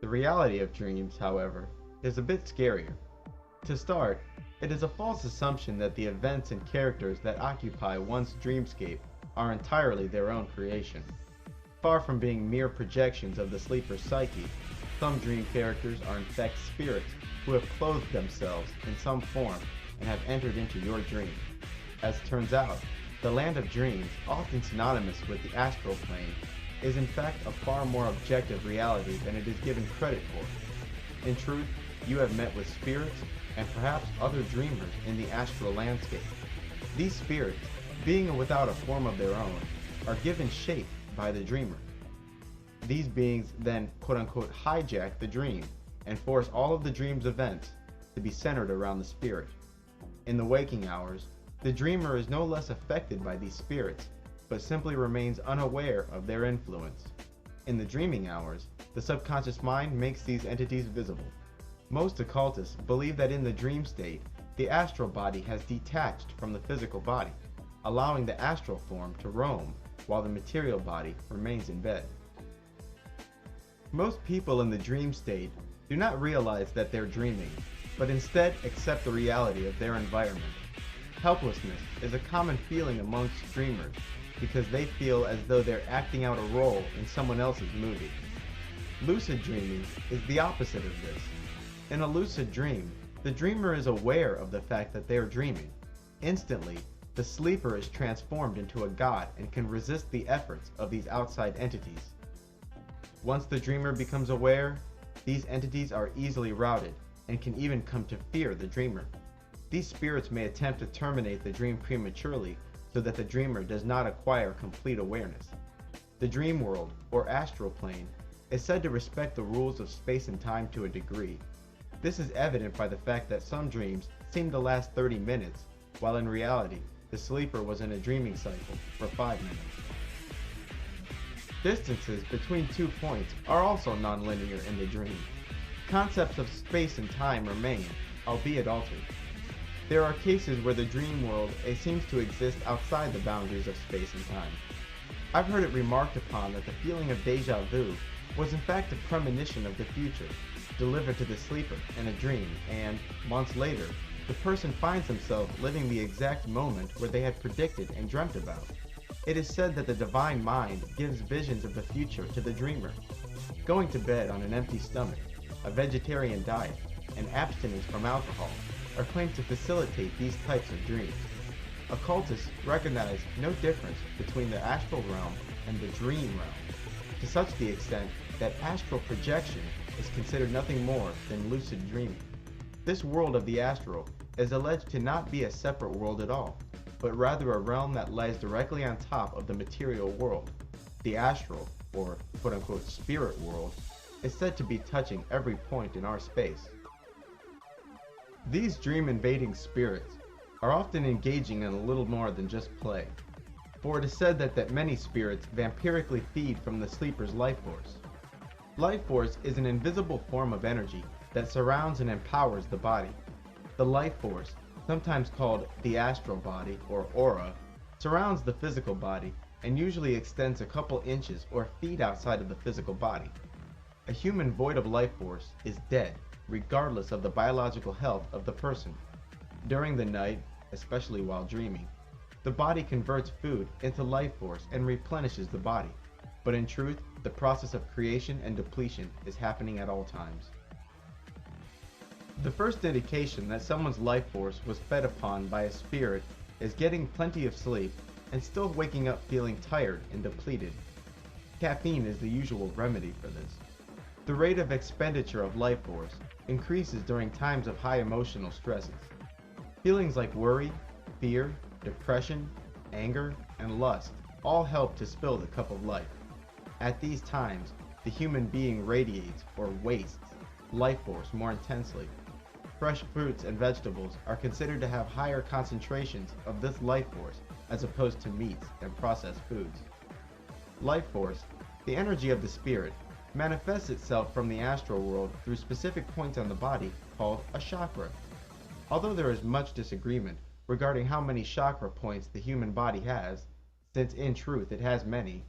The reality of dreams, however, is a bit scarier. To start, it is a false assumption that the events and characters that occupy one's dreamscape are entirely their own creation. Far from being mere projections of the sleeper's psyche, some dream characters are in fact spirits who have clothed themselves in some form and have entered into your dream. As turns out, the land of dreams, often synonymous with the astral plane, is in fact a far more objective reality than it is given credit for. In truth, you have met with spirits and perhaps other dreamers in the astral landscape. These spirits, being without a form of their own, are given shape by the dreamer. These beings then quote-unquote hijack the dream and force all of the dream's events to be centered around the spirit. In the waking hours, the dreamer is no less affected by these spirits, but simply remains unaware of their influence. In the dreaming hours, the subconscious mind makes these entities visible. Most occultists believe that in the dream state, the astral body has detached from the physical body, allowing the astral form to roam while the material body remains in bed. Most people in the dream state do not realize that they're dreaming, but instead accept the reality of their environment. Helplessness is a common feeling amongst dreamers because they feel as though they're acting out a role in someone else's movie. Lucid dreaming is the opposite of this. In a lucid dream, the dreamer is aware of the fact that they are dreaming. Instantly, the sleeper is transformed into a god and can resist the efforts of these outside entities. Once the dreamer becomes aware, these entities are easily routed and can even come to fear the dreamer. These spirits may attempt to terminate the dream prematurely so that the dreamer does not acquire complete awareness. The dream world, or astral plane, is said to respect the rules of space and time to a degree. This is evident by the fact that some dreams seem to last 30 minutes, while in reality, the sleeper was in a dreaming cycle for 5 minutes. Distances between 2 points are also nonlinear in the dream. Concepts of space and time remain, albeit altered. There are cases where the dream world seems to exist outside the boundaries of space and time. I've heard it remarked upon that the feeling of déjà vu was in fact a premonition of the future, delivered to the sleeper in a dream, and, months later, the person finds himself living the exact moment where they had predicted and dreamt about. It is said that the divine mind gives visions of the future to the dreamer. Going to bed on an empty stomach, a vegetarian diet, and abstinence from alcohol are claimed to facilitate these types of dreams. Occultists recognize no difference between the astral realm and the dream realm, to such the extent that astral projection is considered nothing more than lucid dreaming. This world of the astral is alleged to not be a separate world at all, but rather a realm that lies directly on top of the material world. The astral, or quote-unquote spirit world, is said to be touching every point in our space. These dream-invading spirits are often engaging in a little more than just play, for it is said that many spirits vampirically feed from the sleeper's life force. Life force is an invisible form of energy that surrounds and empowers the body. The life force, sometimes called the astral body or aura, surrounds the physical body and usually extends a couple inches or feet outside of the physical body. A human void of life force is dead, regardless of the biological health of the person. During the night, especially while dreaming, the body converts food into life force and replenishes the body. But in truth, the process of creation and depletion is happening at all times. The first indication that someone's life force was fed upon by a spirit is getting plenty of sleep and still waking up feeling tired and depleted. Caffeine is the usual remedy for this. The rate of expenditure of life force increases during times of high emotional stresses. Feelings like worry, fear, depression, anger, and lust all help to spill the cup of life. At these times, the human being radiates or wastes life force more intensely. Fresh fruits and vegetables are considered to have higher concentrations of this life force as opposed to meats and processed foods. Life force, the energy of the spirit, manifests itself from the astral world through specific points on the body called a chakra. Although there is much disagreement regarding how many chakra points the human body has, since in truth it has many,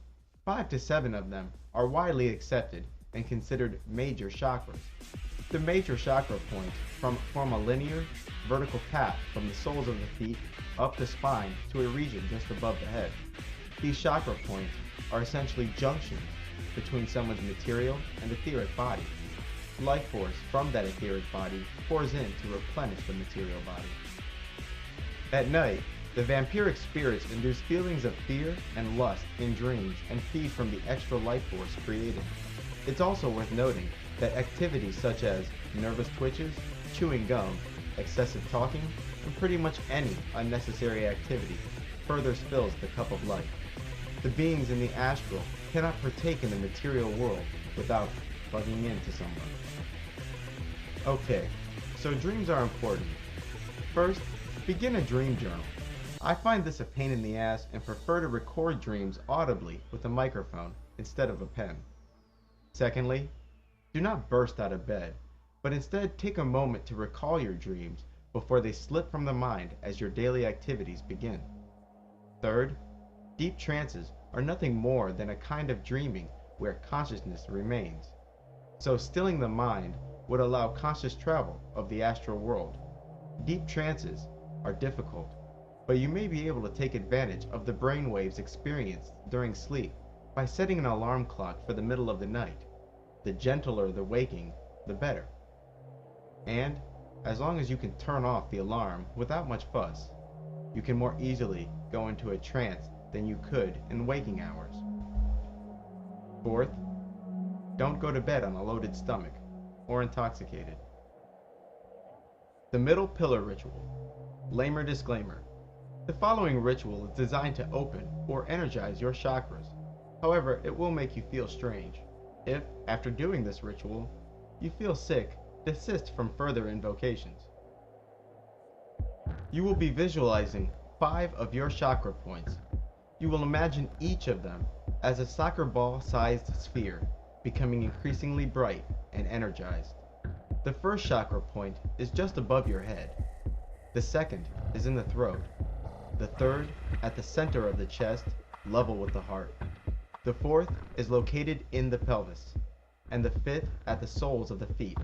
5 to 7 of them are widely accepted and considered major chakras. The major chakra points form a linear, vertical path from the soles of the feet up the spine to a region just above the head. These chakra points are essentially junctions between someone's material and etheric body. Life force from that etheric body pours in to replenish the material body. At night, the vampiric spirits induce feelings of fear and lust in dreams and feed from the extra life force created. It's also worth noting that activities such as nervous twitches, chewing gum, excessive talking, and pretty much any unnecessary activity further spills the cup of life. The beings in the astral cannot partake in the material world without bugging into someone. Okay, so dreams are important. First, begin a dream journal. I find this a pain in the ass and prefer to record dreams audibly with a microphone instead of a pen. Secondly, do not burst out of bed, but instead take a moment to recall your dreams before they slip from the mind as your daily activities begin. Third, deep trances are nothing more than a kind of dreaming where consciousness remains. So stilling the mind would allow conscious travel of the astral world. Deep trances are difficult, but you may be able to take advantage of the brainwaves experienced during sleep by setting an alarm clock for the middle of the night. The gentler the waking, the better. And, as long as you can turn off the alarm without much fuss, you can more easily go into a trance than you could in waking hours. Fourth, don't go to bed on a loaded stomach or intoxicated. The middle pillar ritual. Lamer disclaimer. The following ritual is designed to open or energize your chakras. However, it will make you feel strange. If, after doing this ritual, you feel sick, desist from further invocations. You will be visualizing 5 of your chakra points. You will imagine each of them as a soccer ball-sized sphere, becoming increasingly bright and energized. The first chakra point is just above your head. The second is in the throat. The third at the center of the chest, level with the heart. The fourth is located in the pelvis, and the fifth at the soles of the feet.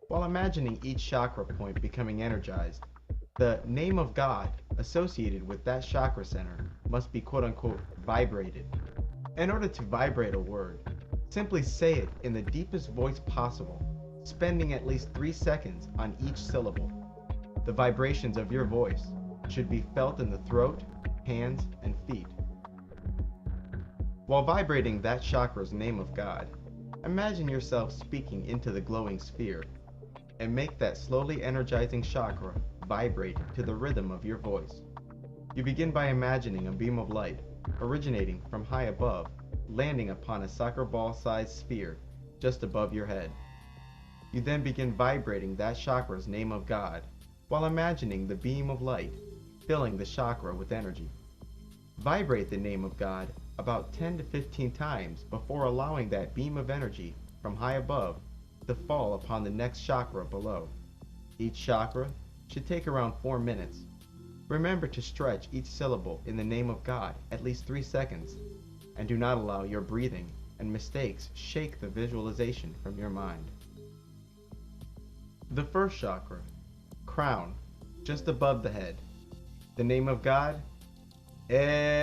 While imagining each chakra point becoming energized, the name of God associated with that chakra center must be quote-unquote vibrated. In order to vibrate a word, simply say it in the deepest voice possible, spending at least 3 seconds on each syllable. The vibrations of your voice should be felt in the throat, hands, and feet. While vibrating that chakra's name of God, imagine yourself speaking into the glowing sphere, and make that slowly energizing chakra vibrate to the rhythm of your voice. You begin by imagining a beam of light originating from high above, landing upon a soccer ball-sized sphere just above your head. You then begin vibrating that chakra's name of God, while imagining the beam of light filling the chakra with energy. Vibrate the name of God about 10 to 15 times before allowing that beam of energy from high above to fall upon the next chakra below. Each chakra should take around 4 minutes. Remember to stretch each syllable in the name of God at least 3 seconds, and do not allow your breathing and mistakes shake the visualization from your mind. The first chakra, crown, just above the head. The name of God, yeah.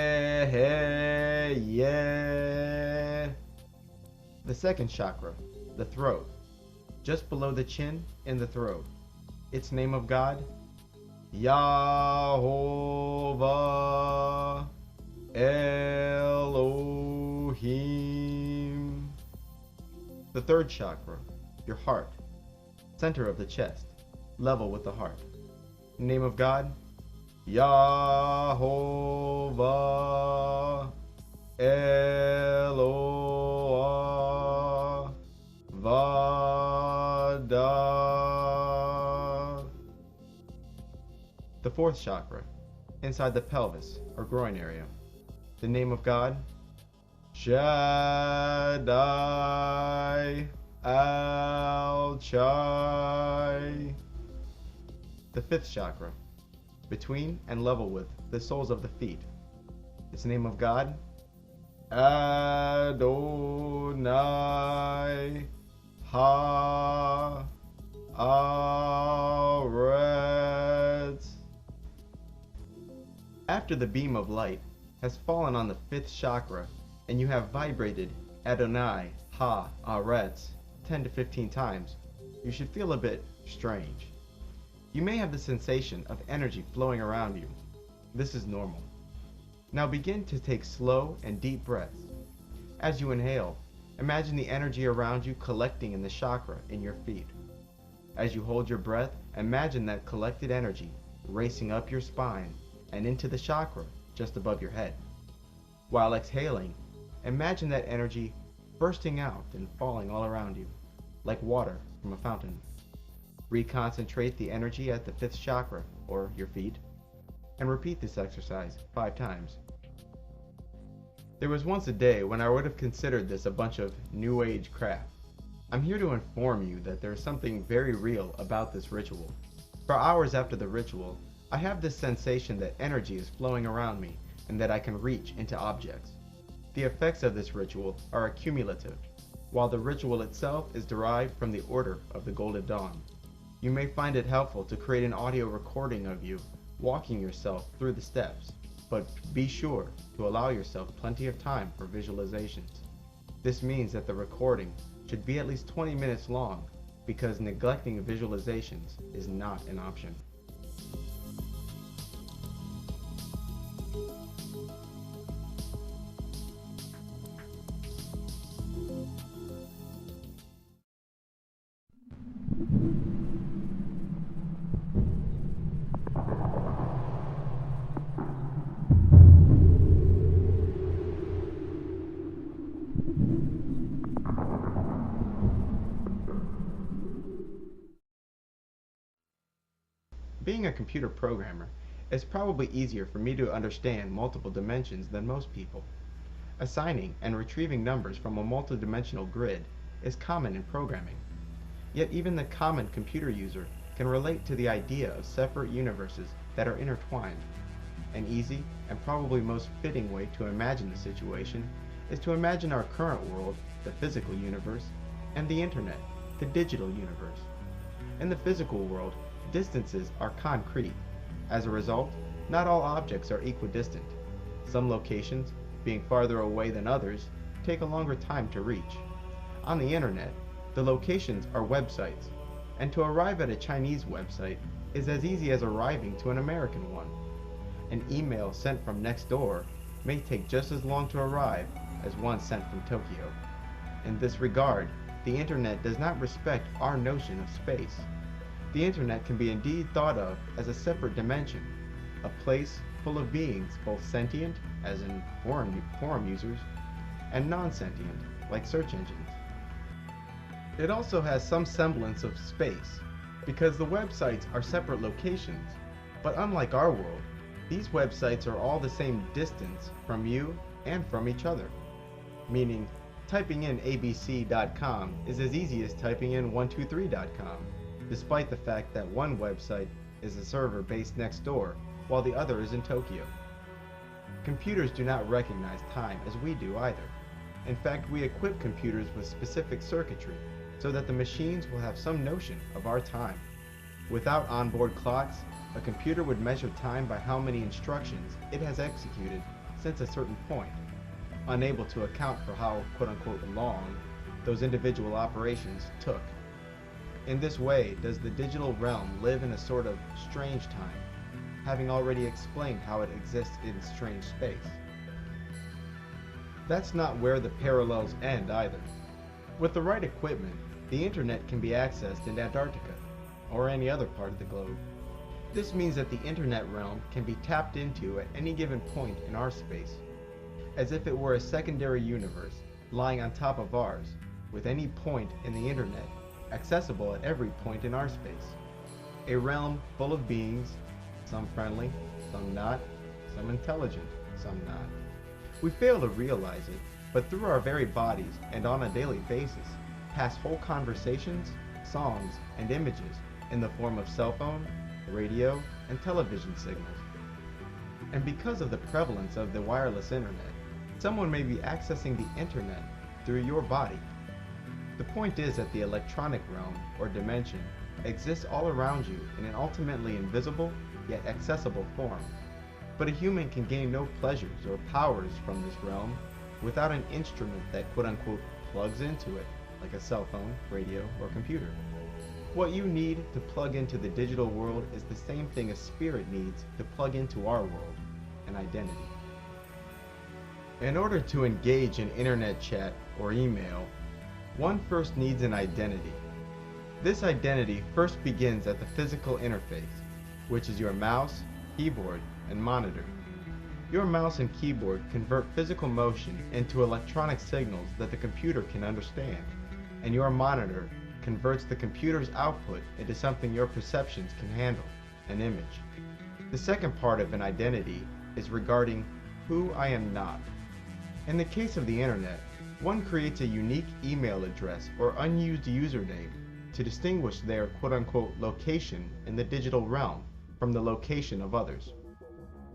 The second chakra, the throat, just below the chin in the throat. Its name of God, Yahovah Elohim. The third chakra, your heart, center of the chest, level with the heart. Name of God, Yahovah Elohim. The fourth chakra, inside the pelvis or groin area. The name of God? Shaddai Al-Chai. The fifth chakra, between and level with the soles of the feet. Its name of God? Adonai Ha-Aretz. After the beam of light has fallen on the fifth chakra and you have vibrated Adonai Ha-Aretz 10 to 15 times, you should feel a bit strange. You may have the sensation of energy flowing around you. This is normal. Now begin to take slow and deep breaths. As you inhale, imagine the energy around you collecting in the chakra in your feet. As you hold your breath, imagine that collected energy racing up your spine and into the chakra just above your head. While exhaling, imagine that energy bursting out and falling all around you, like water from a fountain. Reconcentrate the energy at the fifth chakra, or your feet, and repeat this exercise 5 times. There was once a day when I would have considered this a bunch of new age crap. I'm here to inform you that there is something very real about this ritual. For hours after the ritual, I have this sensation that energy is flowing around me and that I can reach into objects. The effects of this ritual are accumulative, while the ritual itself is derived from the Order of the Golden Dawn. You may find it helpful to create an audio recording of you walking yourself through the steps, but be sure to allow yourself plenty of time for visualizations. This means that the recording should be at least 20 minutes long, because neglecting visualizations is not an option. Being a computer programmer, it's probably easier for me to understand multiple dimensions than most people. Assigning and retrieving numbers from a multidimensional grid is common in programming. Yet even the common computer user can relate to the idea of separate universes that are intertwined. An easy and probably most fitting way to imagine the situation is to imagine our current world, the physical universe, and the internet, the digital universe. In the physical world, distances are concrete. As a result, not all objects are equidistant. Some locations, being farther away than others, take a longer time to reach. On the internet, the locations are websites, and to arrive at a Chinese website is as easy as arriving to an American one. An email sent from next door may take just as long to arrive as one sent from Tokyo. In this regard, the internet does not respect our notion of space. The internet can be indeed thought of as a separate dimension, a place full of beings both sentient, as in forum users, and non-sentient, like search engines. It also has some semblance of space, because the websites are separate locations, but unlike our world, these websites are all the same distance from you and from each other. Meaning, typing in abc.com is as easy as typing in 123.com. Despite the fact that one website is a server based next door, while the other is in Tokyo. Computers do not recognize time as we do either. In fact, we equip computers with specific circuitry so that the machines will have some notion of our time. Without onboard clocks, a computer would measure time by how many instructions it has executed since a certain point, unable to account for how quote-unquote long those individual operations took. In this way does the digital realm live in a sort of strange time, having already explained how it exists in strange space. That's not where the parallels end either. With the right equipment, the internet can be accessed in Antarctica, or any other part of the globe. This means that the internet realm can be tapped into at any given point in our space, as if it were a secondary universe lying on top of ours, with any point in the internet accessible at every point in our space. A realm full of beings, some friendly, some not, some intelligent, some not. We fail to realize it, but through our very bodies and on a daily basis, pass whole conversations, songs, and images in the form of cell phone, radio, and television signals. And because of the prevalence of the wireless internet, someone may be accessing the internet through your body. The point is that the electronic realm, or dimension, exists all around you in an ultimately invisible, yet accessible form. But a human can gain no pleasures or powers from this realm without an instrument that quote-unquote plugs into it, like a cell phone, radio, or computer. What you need to plug into the digital world is the same thing a spirit needs to plug into our world, an identity. In order to engage in internet chat or email, one first needs an identity. This identity first begins at the physical interface, which is your mouse, keyboard, and monitor. Your mouse and keyboard convert physical motion into electronic signals that the computer can understand, and your monitor converts the computer's output into something your perceptions can handle, an image. The second part of an identity is regarding who I am not. In the case of the internet, one creates a unique email address or unused username to distinguish their quote-unquote location in the digital realm from the location of others.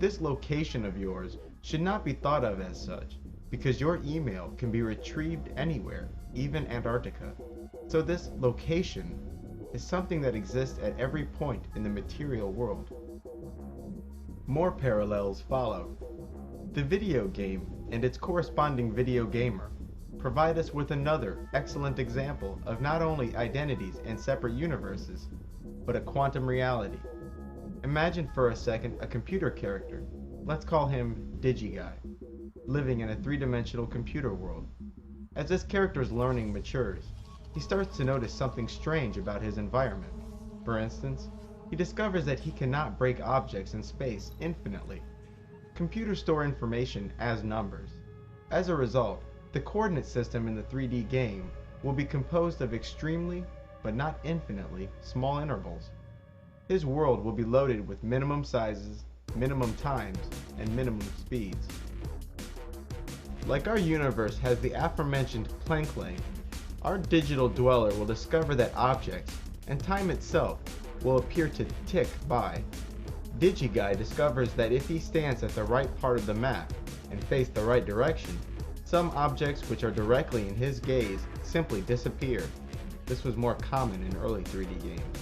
This location of yours should not be thought of as such, because your email can be retrieved anywhere, even Antarctica. So this location is something that exists at every point in the material world. More parallels follow. The video game and its corresponding video gamer provide us with another excellent example of not only identities and separate universes, but a quantum reality. Imagine for a second a computer character, let's call him DigiGuy, living in a three-dimensional computer world. As this character's learning matures, he starts to notice something strange about his environment. For instance, he discovers that he cannot break objects in space infinitely. Computers store information as numbers. As a result, the coordinate system in the 3D game will be composed of extremely, but not infinitely, small intervals. His world will be loaded with minimum sizes, minimum times, and minimum speeds. Like our universe has the aforementioned Planck length, our digital dweller will discover that objects, and time itself, will appear to tick by. DigiGuy discovers that if he stands at the right part of the map and face the right direction, some objects which are directly in his gaze simply disappear. This was more common in early 3D games.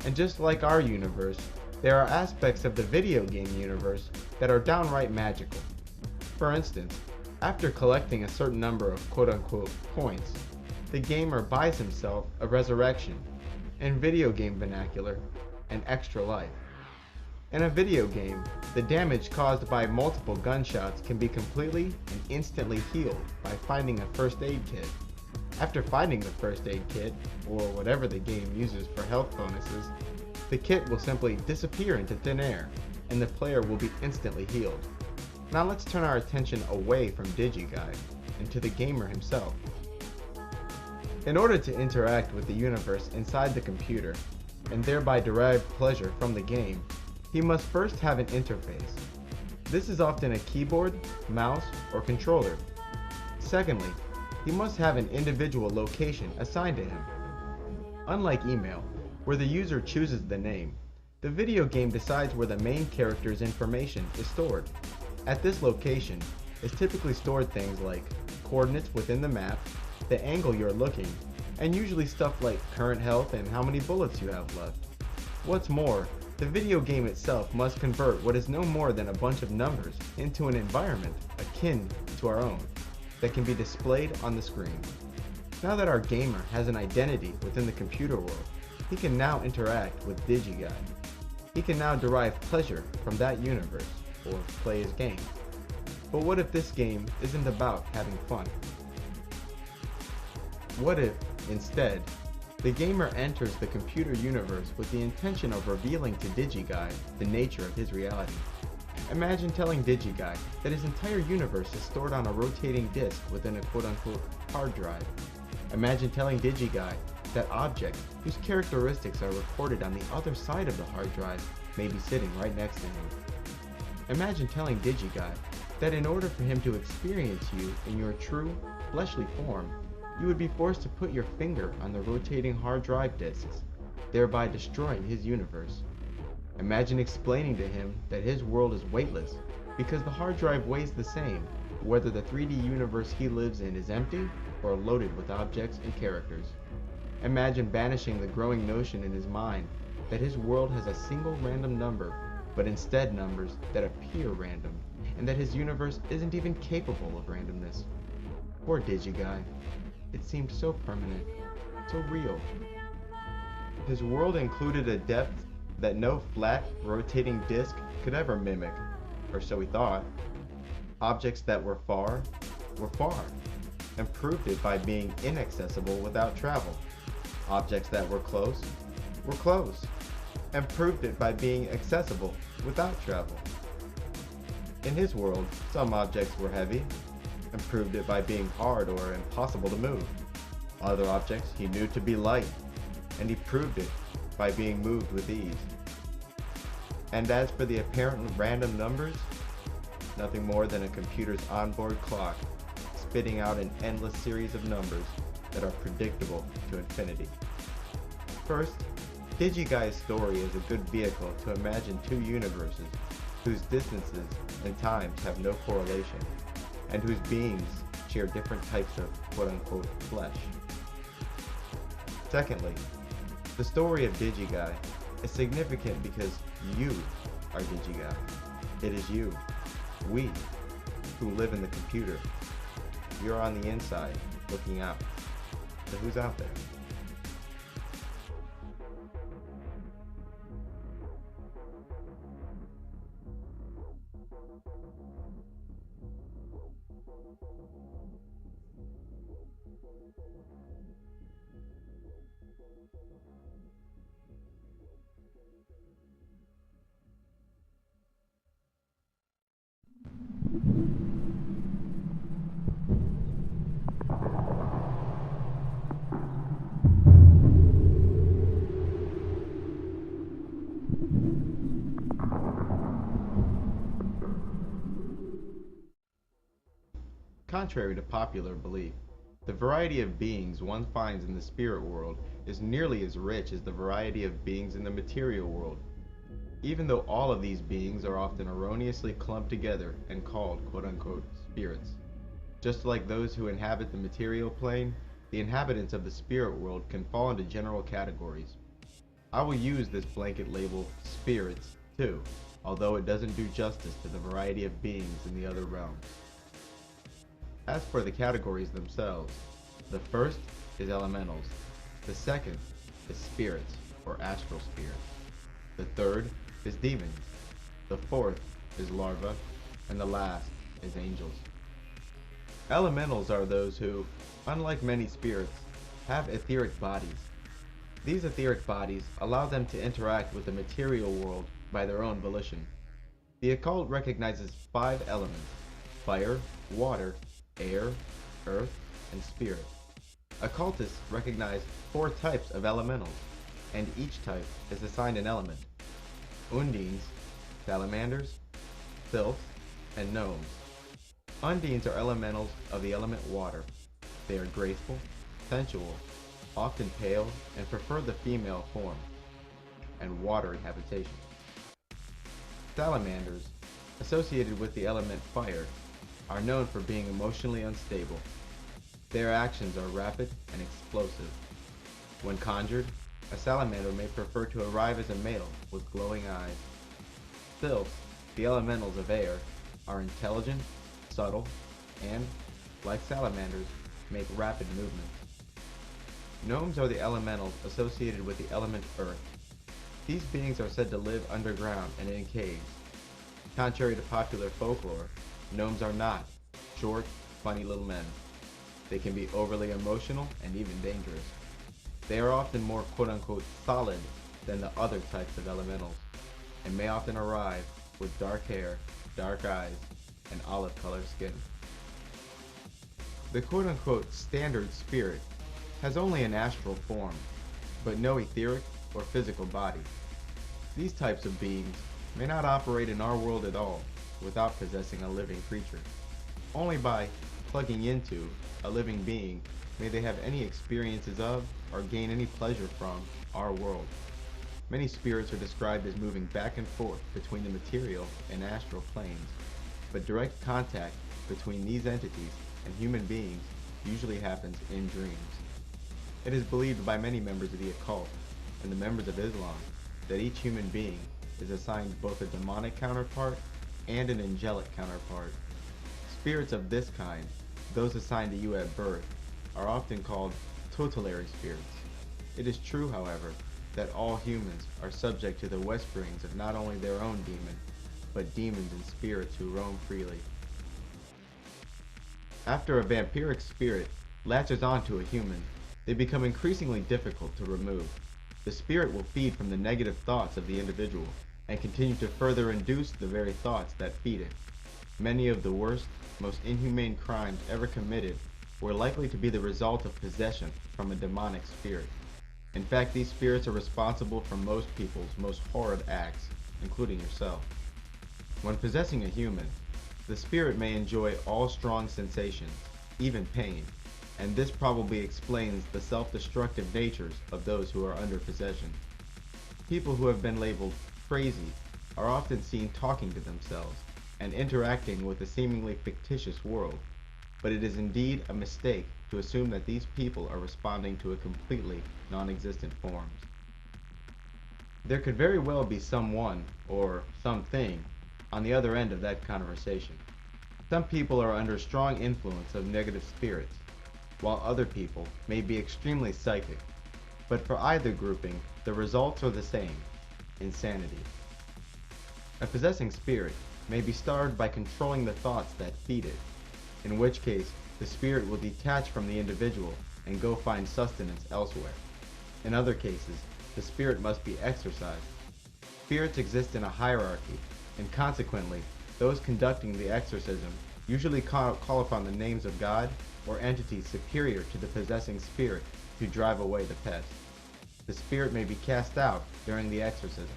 And just like our universe, there are aspects of the video game universe that are downright magical. For instance, after collecting a certain number of quote-unquote points, the gamer buys himself a resurrection, in video game vernacular, an extra life. In a video game, the damage caused by multiple gunshots can be completely and instantly healed by finding a first aid kit. After finding the first aid kit, or whatever the game uses for health bonuses, the kit will simply disappear into thin air, and the player will be instantly healed. Now let's turn our attention away from DigiGuy and to the gamer himself. In order to interact with the universe inside the computer, and thereby derive pleasure from the game, he must first have an interface. This is often a keyboard, mouse, or controller. Secondly, he must have an individual location assigned to him. Unlike email, where the user chooses the name, the video game decides where the main character's information is stored. At this location is typically stored things like coordinates within the map, the angle you're looking, and usually stuff like current health and how many bullets you have left. What's more, the video game itself must convert what is no more than a bunch of numbers into an environment akin to our own that can be displayed on the screen. Now that our gamer has an identity within the computer world, he can now interact with DigiGuy. He can now derive pleasure from that universe, or play his game. But what if this game isn't about having fun? What if, instead, the gamer enters the computer universe with the intention of revealing to DigiGuy the nature of his reality? Imagine telling DigiGuy that his entire universe is stored on a rotating disk within a quote-unquote hard drive. Imagine telling DigiGuy that objects whose characteristics are recorded on the other side of the hard drive may be sitting right next to him. Imagine telling DigiGuy that in order for him to experience you in your true, fleshly form, you would be forced to put your finger on the rotating hard drive disks, thereby destroying his universe. Imagine explaining to him that his world is weightless because the hard drive weighs the same whether the 3D universe he lives in is empty or loaded with objects and characters. Imagine banishing the growing notion in his mind that his world has a single random number, but instead numbers that appear random, and that his universe isn't even capable of randomness. Poor DigiGuy. It seemed so permanent, so real. His world included a depth that no flat, rotating disk could ever mimic, or so he thought. Objects that were far, and proved it by being inaccessible without travel. Objects that were close, and proved it by being accessible without travel. In his world, some objects were heavy, and proved it by being hard or impossible to move. Other objects he knew to be light, and he proved it by being moved with ease. And as for the apparent random numbers, nothing more than a computer's onboard clock, spitting out an endless series of numbers that are predictable to infinity. First, DigiGuy's story is a good vehicle to imagine two universes whose distances and times have no correlation, and whose beings share different types of quote-unquote flesh. Secondly, the story of DigiGuy is significant because you are DigiGuy. It is you, we, who live in the computer. You're on the inside, looking out. So who's out there? Contrary to popular belief, the variety of beings one finds in the spirit world is nearly as rich as the variety of beings in the material world, even though all of these beings are often erroneously clumped together and called quote-unquote spirits. Just like those who inhabit the material plane, the inhabitants of the spirit world can fall into general categories. I will use this blanket label spirits too, although it doesn't do justice to the variety of beings in the other realms. As for the categories themselves, the first is elementals, the second is spirits or astral spirits, the third is demons, the fourth is larvae, and the last is angels. Elementals are those who, unlike many spirits, have etheric bodies. These etheric bodies allow them to interact with the material world by their own volition. The occult recognizes 5 elements: fire, water, air, earth, and spirit. Occultists recognize 4 types of elementals, and each type is assigned an element: undines, salamanders, sylphs, and gnomes. Undines are elementals of the element water. They are graceful, sensual, often pale, and prefer the female form, and water in habitation. Salamanders, associated with the element fire, are known for being emotionally unstable. Their actions are rapid and explosive. When conjured, a salamander may prefer to arrive as a male with glowing eyes. Sylphs, the elementals of air, are intelligent, subtle, and, like salamanders, make rapid movements. Gnomes are the elementals associated with the element earth. These beings are said to live underground and in caves. Contrary to popular folklore, gnomes are not short, funny little men. They can be overly emotional and even dangerous. They are often more quote-unquote solid than the other types of elementals, and may often arrive with dark hair, dark eyes, and olive-colored skin. The quote-unquote standard spirit has only an astral form, but no etheric or physical body. These types of beings may not operate in our world at all without possessing a living creature. Only by plugging into a living being may they have any experiences of or gain any pleasure from our world. Many spirits are described as moving back and forth between the material and astral planes, but direct contact between these entities and human beings usually happens in dreams. It is believed by many members of the occult and the members of Islam that each human being is assigned both a demonic counterpart and an angelic counterpart. Spirits of this kind, those assigned to you at birth, are often called tutelary spirits. It is true, however, that all humans are subject to the whisperings of not only their own demon, but demons and spirits who roam freely. After a vampiric spirit latches onto a human, they become increasingly difficult to remove. The spirit will feed from the negative thoughts of the individual and continue to further induce the very thoughts that feed it. Many of the worst, most inhumane crimes ever committed were likely to be the result of possession from a demonic spirit. In fact, these spirits are responsible for most people's most horrid acts, including yourself. When possessing a human, the spirit may enjoy all strong sensations, even pain, and this probably explains the self-destructive natures of those who are under possession. People who have been labeled crazy are often seen talking to themselves and interacting with a seemingly fictitious world, but it is indeed a mistake to assume that these people are responding to a completely non-existent forms. There could very well be someone, or something, on the other end of that conversation. Some people are under strong influence of negative spirits, while other people may be extremely psychic, but for either grouping, the results are the same: insanity. A possessing spirit may be starved by controlling the thoughts that feed it, in which case the spirit will detach from the individual and go find sustenance elsewhere. In other cases, the spirit must be exorcised. Spirits exist in a hierarchy, and consequently, those conducting the exorcism usually call upon the names of God or entities superior to the possessing spirit to drive away the pest. The spirit may be cast out during the exorcism,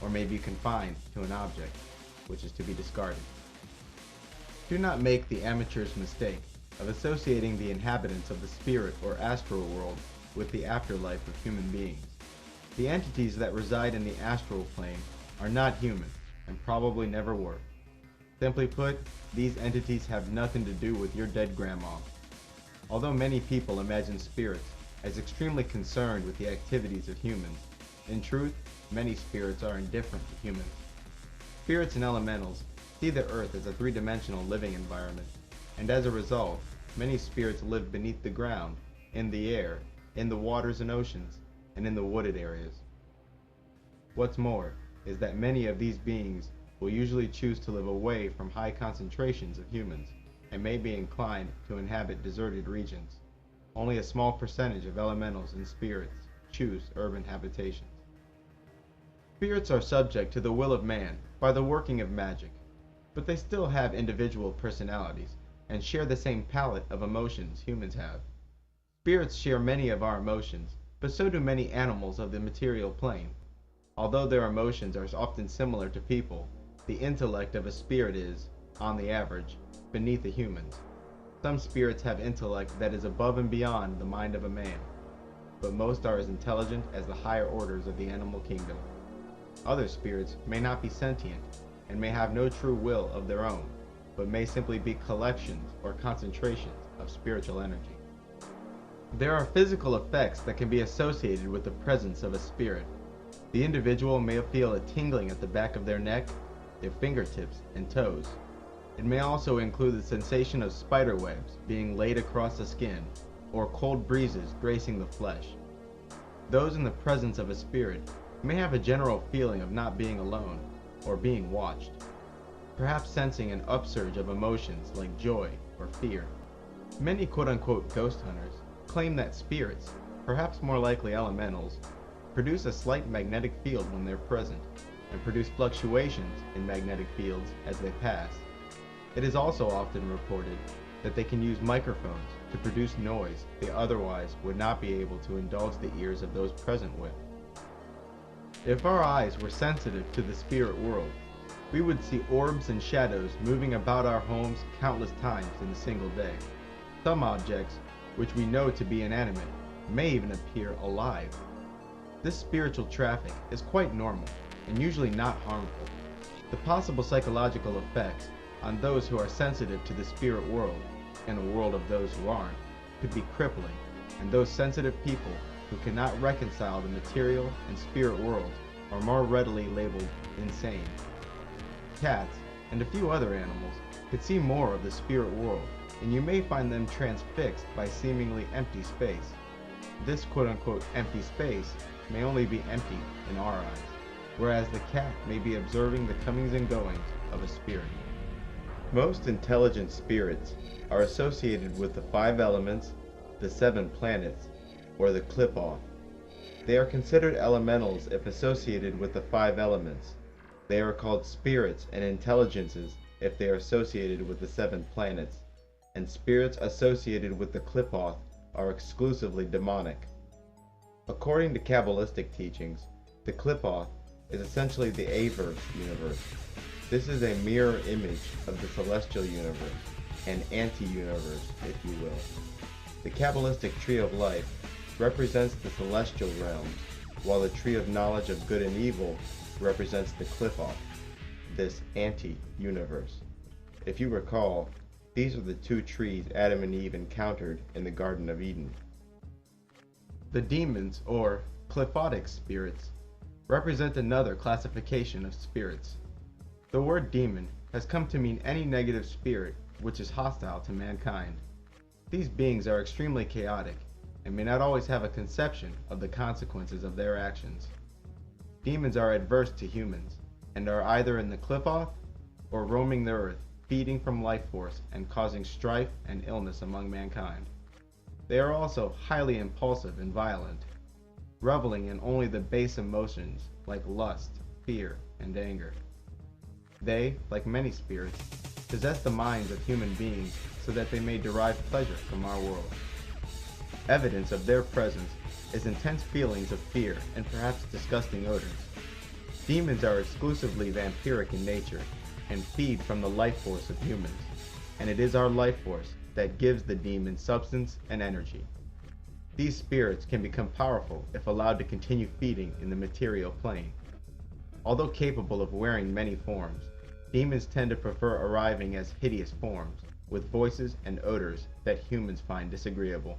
or may be confined to an object, which is to be discarded. Do not make the amateur's mistake of associating the inhabitants of the spirit or astral world with the afterlife of human beings. The entities that reside in the astral plane are not human, and probably never were. Simply put, these entities have nothing to do with your dead grandma. Although many people imagine spirits as extremely concerned with the activities of humans, in truth, many spirits are indifferent to humans. Spirits and elementals see the earth as a three-dimensional living environment, and as a result, many spirits live beneath the ground, in the air, in the waters and oceans, and in the wooded areas. What's more is that many of these beings will usually choose to live away from high concentrations of humans, and may be inclined to inhabit deserted regions. Only a small percentage of elementals and spirits choose urban habitations. Spirits are subject to the will of man by the working of magic, but they still have individual personalities and share the same palette of emotions humans have. Spirits share many of our emotions, but so do many animals of the material plane. Although their emotions are often similar to people, the intellect of a spirit is, on the average, beneath a human's. Some spirits have intellect that is above and beyond the mind of a man, but most are as intelligent as the higher orders of the animal kingdom. Other spirits may not be sentient, and may have no true will of their own, but may simply be collections or concentrations of spiritual energy. There are physical effects that can be associated with the presence of a spirit. The individual may feel a tingling at the back of their neck, their fingertips, and toes. It may also include the sensation of spider webs being laid across the skin, or cold breezes gracing the flesh. Those in the presence of a spirit may have a general feeling of not being alone, or being watched, perhaps sensing an upsurge of emotions like joy or fear. Many quote-unquote ghost hunters claim that spirits, perhaps more likely elementals, produce a slight magnetic field when they're present, and produce fluctuations in magnetic fields as they pass. It is also often reported that they can use microphones to produce noise they otherwise would not be able to indulge the ears of those present with. If our eyes were sensitive to the spirit world, we would see orbs and shadows moving about our homes countless times in a single day. Some objects, which we know to be inanimate, may even appear alive. This spiritual traffic is quite normal and usually not harmful. The possible psychological effects on those who are sensitive to the spirit world, and a world of those who aren't, could be crippling, and those sensitive people who cannot reconcile the material and spirit worlds are more readily labeled insane. Cats, and a few other animals, could see more of the spirit world, and you may find them transfixed by seemingly empty space. This quote-unquote empty space may only be empty in our eyes, whereas the cat may be observing the comings and goings of a spirit. Most intelligent spirits are associated with the 5 elements, the 7 planets, or the Qliphoth. They are considered elementals if associated with the 5 elements. They are called spirits and intelligences if they are associated with the 7 planets, and spirits associated with the Qliphoth are exclusively demonic. According to Kabbalistic teachings, the Qliphoth is essentially the Averse universe. This is a mirror image of the celestial universe, an anti-universe, if you will. The Kabbalistic tree of life represents the celestial realms, while the tree of knowledge of good and evil represents the Qliphoth, this anti-universe. If you recall, these are the 2 trees Adam and Eve encountered in the Garden of Eden. The demons, or Qliphothic spirits, represent another classification of spirits. The word demon has come to mean any negative spirit which is hostile to mankind. These beings are extremely chaotic and may not always have a conception of the consequences of their actions. Demons are adverse to humans and are either in the Qliphoth or roaming the earth, feeding from life force and causing strife and illness among mankind. They are also highly impulsive and violent, reveling in only the base emotions like lust, fear, and anger. They, like many spirits, possess the minds of human beings so that they may derive pleasure from our world. Evidence of their presence is intense feelings of fear and perhaps disgusting odors. Demons are exclusively vampiric in nature and feed from the life force of humans, and it is our life force that gives the demon substance and energy. These spirits can become powerful if allowed to continue feeding in the material plane. Although capable of wearing many forms, demons tend to prefer arriving as hideous forms, with voices and odors that humans find disagreeable.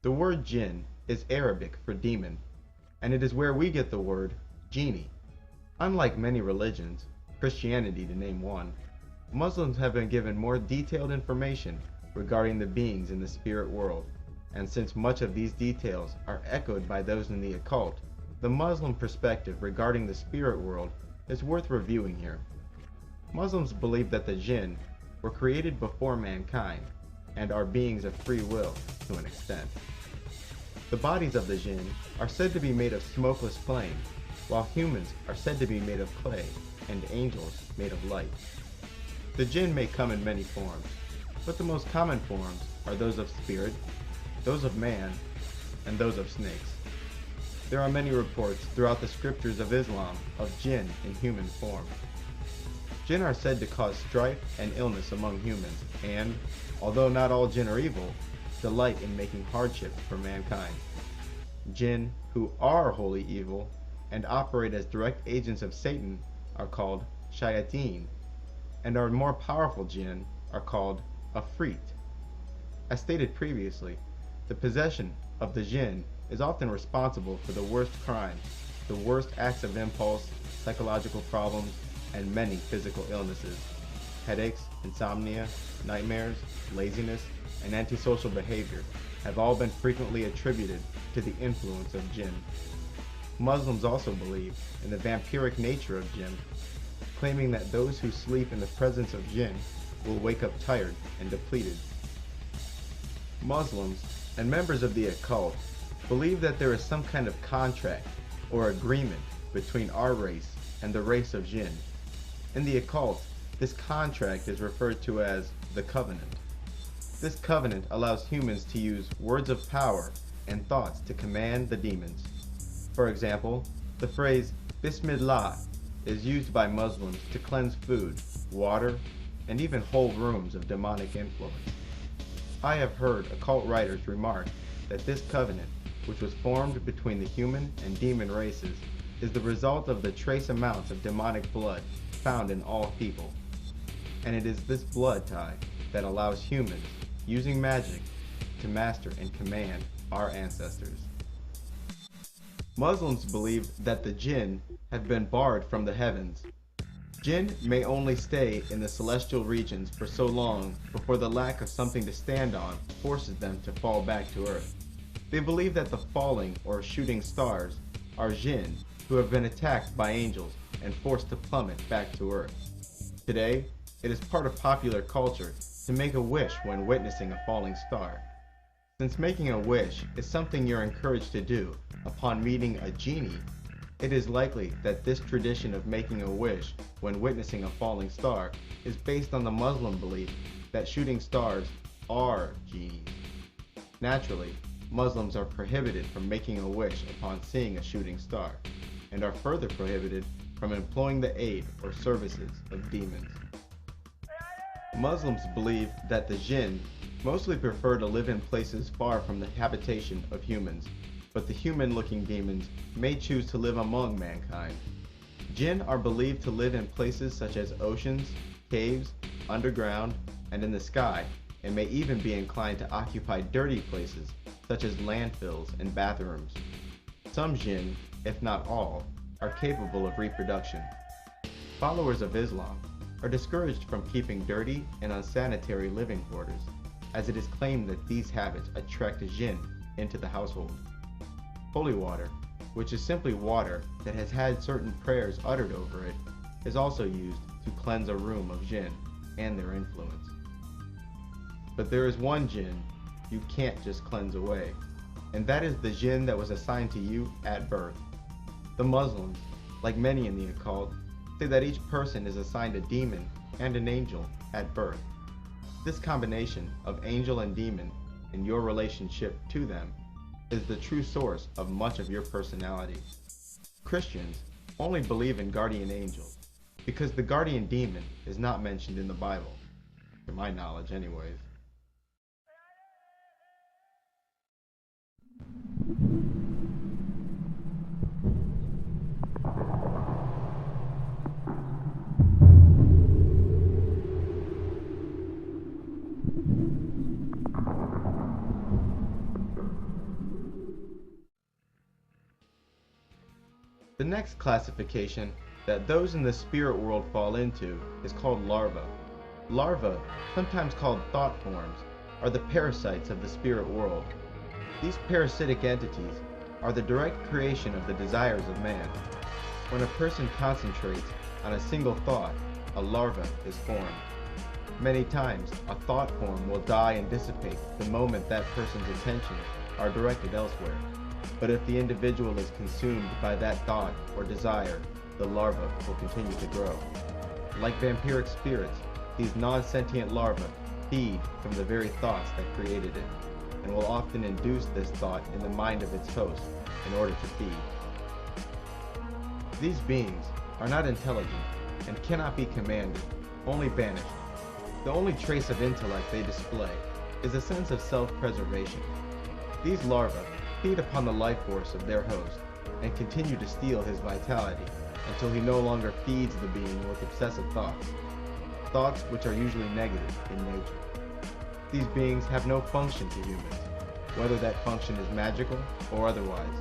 The word jinn is Arabic for demon, and it is where we get the word genie. Unlike many religions, Christianity to name one, Muslims have been given more detailed information regarding the beings in the spirit world, and since much of these details are echoed by those in the occult, the Muslim perspective regarding the spirit world is worth reviewing here. Muslims believe that the jinn were created before mankind and are beings of free will to an extent. The bodies of the jinn are said to be made of smokeless flame, while humans are said to be made of clay and angels made of light. The jinn may come in many forms, but the most common forms are those of spirit, those of man, and those of snakes. There are many reports throughout the scriptures of Islam of jinn in human form. Jinn are said to cause strife and illness among humans and, although not all jinn are evil, delight in making hardship for mankind. Jinn who are wholly evil and operate as direct agents of Satan are called shayateen, and our more powerful jinn are called afrit. As stated previously, the possession of the jinn is often responsible for the worst crimes, the worst acts of impulse, psychological problems, and many physical illnesses. Headaches, insomnia, nightmares, laziness, and antisocial behavior have all been frequently attributed to the influence of jinn. Muslims also believe in the vampiric nature of jinn. claiming that those who sleep in the presence of jinn will wake up tired and depleted. Muslims and members of the occult believe that there is some kind of contract or agreement between our race and the race of jinn. In the occult, this contract is referred to as the covenant. This covenant allows humans to use words of power and thoughts to command the demons. For example, the phrase Bismillah is used by Muslims to cleanse food, water, and even whole rooms of demonic influence. I have heard occult writers remark that this covenant, which was formed between the human and demon races, is the result of the trace amounts of demonic blood found in all people. And it is this blood tie that allows humans, using magic, to master and command our ancestors. Muslims believe that the jinn have been barred from the heavens. Jinn may only stay in the celestial regions for so long before the lack of something to stand on forces them to fall back to earth. They believe that the falling or shooting stars are jinn who have been attacked by angels and forced to plummet back to earth. Today, it is part of popular culture to make a wish when witnessing a falling star. Since making a wish is something you're encouraged to do upon meeting a genie, it is likely that this tradition of making a wish when witnessing a falling star is based on the Muslim belief that shooting stars are genies. Naturally, Muslims are prohibited from making a wish upon seeing a shooting star, and are further prohibited from employing the aid or services of demons. Muslims believe that the jinn mostly prefer to live in places far from the habitation of humans, but the human-looking demons may choose to live among mankind. Jinn are believed to live in places such as oceans, caves, underground, and in the sky, and may even be inclined to occupy dirty places such as landfills and bathrooms. Some jinn, if not all, are capable of reproduction. Followers of Islam are discouraged from keeping dirty and unsanitary living quarters, as it is claimed that these habits attract jinn into the household. Holy water, which is simply water that has had certain prayers uttered over it, is also used to cleanse a room of jinn and their influence. But there is one jinn you can't just cleanse away, and that is the jinn that was assigned to you at birth. The Muslims, like many in the occult, say that each person is assigned a demon and an angel at birth. This combination of angel and demon and your relationship to them is the true source of much of your personality. Christians only believe in guardian angels because the guardian demon is not mentioned in the Bible, to my knowledge anyways. The next classification that those in the spirit world fall into is called larvae. Larvae, sometimes called thought forms, are the parasites of the spirit world. These parasitic entities are the direct creation of the desires of man. When a person concentrates on a single thought, a larva is formed. Many times, a thought form will die and dissipate the moment that person's attentions are directed elsewhere. But if the individual is consumed by that thought or desire, the larva will continue to grow. Like vampiric spirits, these non-sentient larvae feed from the very thoughts that created it, and will often induce this thought in the mind of its host in order to feed. These beings are not intelligent and cannot be commanded, only banished. The only trace of intellect they display is a sense of self-preservation. These larvae feed upon the life force of their host and continue to steal his vitality until he no longer feeds the being with obsessive thoughts which are usually negative in nature. These beings have no function to humans, whether that function is magical or otherwise.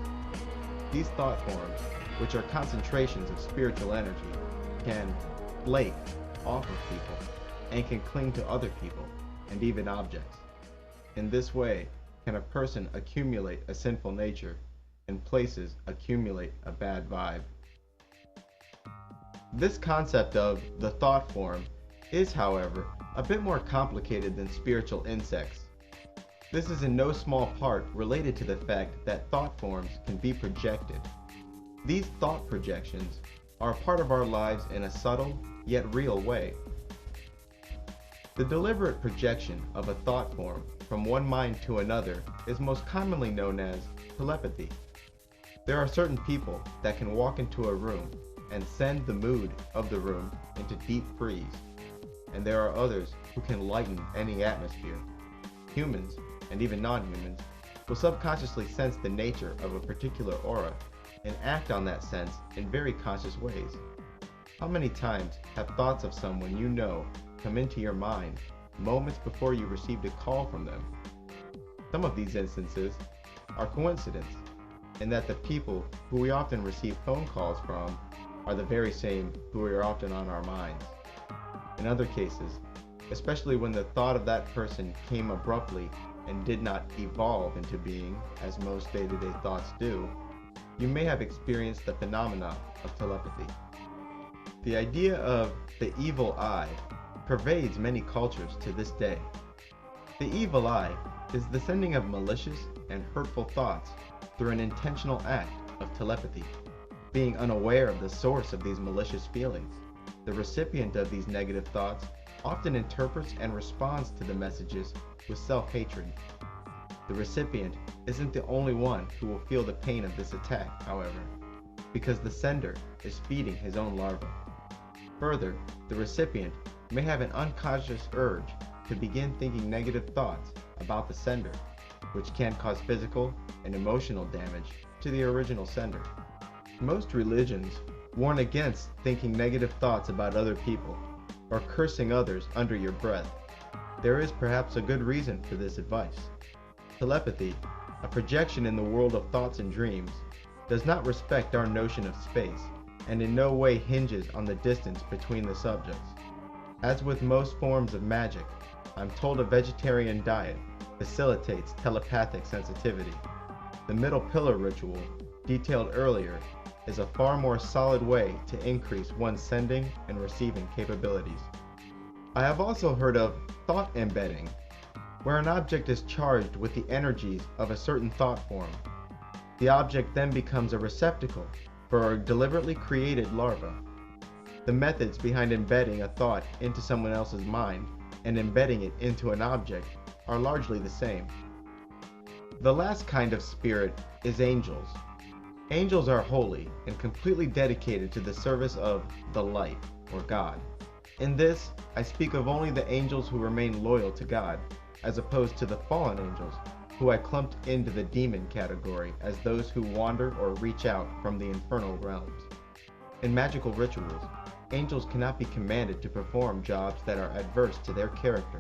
These thought forms, which are concentrations of spiritual energy, can flake off of people and can cling to other people and even objects. In this way, can a person accumulate a sinful nature, and places accumulate a bad vibe. This concept of the thought form is, however, a bit more complicated than spiritual insects. This is in no small part related to the fact that thought forms can be projected. These thought projections are a part of our lives in a subtle yet real way. The deliberate projection of a thought form from one mind to another is most commonly known as telepathy. There are certain people that can walk into a room and send the mood of the room into deep freeze, and there are others who can lighten any atmosphere. Humans, and even non-humans, will subconsciously sense the nature of a particular aura and act on that sense in very conscious ways. How many times have thoughts of someone you know come into your mind moments before you received a call from them? Some of these instances are coincidence, in that the people who we often receive phone calls from are the very same who are often on our minds. In other cases, especially when the thought of that person came abruptly and did not evolve into being, as most day-to-day thoughts do, you may have experienced the phenomena of telepathy. The idea of the evil eye pervades many cultures to this day. The evil eye is the sending of malicious and hurtful thoughts through an intentional act of telepathy. Being unaware of the source of these malicious feelings, the recipient of these negative thoughts often interprets and responds to the messages with self-hatred. The recipient isn't the only one who will feel the pain of this attack, however, because the sender is feeding his own larva. Further, the recipient may have an unconscious urge to begin thinking negative thoughts about the sender, which can cause physical and emotional damage to the original sender. Most religions warn against thinking negative thoughts about other people or cursing others under your breath. There is perhaps a good reason for this advice. Telepathy, a projection in the world of thoughts and dreams, does not respect our notion of space and in no way hinges on the distance between the subjects. As with most forms of magic, I'm told a vegetarian diet facilitates telepathic sensitivity. The middle pillar ritual, detailed earlier, is a far more solid way to increase one's sending and receiving capabilities. I have also heard of thought embedding, where an object is charged with the energies of a certain thought form. The object then becomes a receptacle for a deliberately created larva. The methods behind embedding a thought into someone else's mind and embedding it into an object are largely the same. The last kind of spirit is angels. Angels are holy and completely dedicated to the service of the light, or God. In this, I speak of only the angels who remain loyal to God, as opposed to the fallen angels, who I clumped into the demon category as those who wander or reach out from the infernal realms. In magical rituals, angels cannot be commanded to perform jobs that are adverse to their character.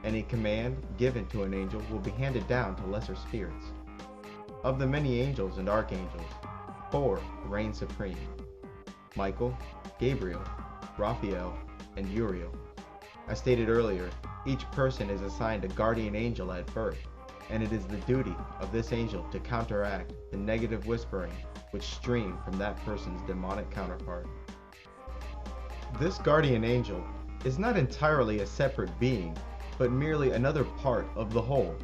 Any command given to an angel will be handed down to lesser spirits. Of the many angels and archangels, 4 reign supreme: Michael, Gabriel, Raphael, and Uriel. As stated earlier, each person is assigned a guardian angel at birth, and it is the duty of this angel to counteract the negative whispering which stream from that person's demonic counterpart. This guardian angel is not entirely a separate being, but merely another part of the whole.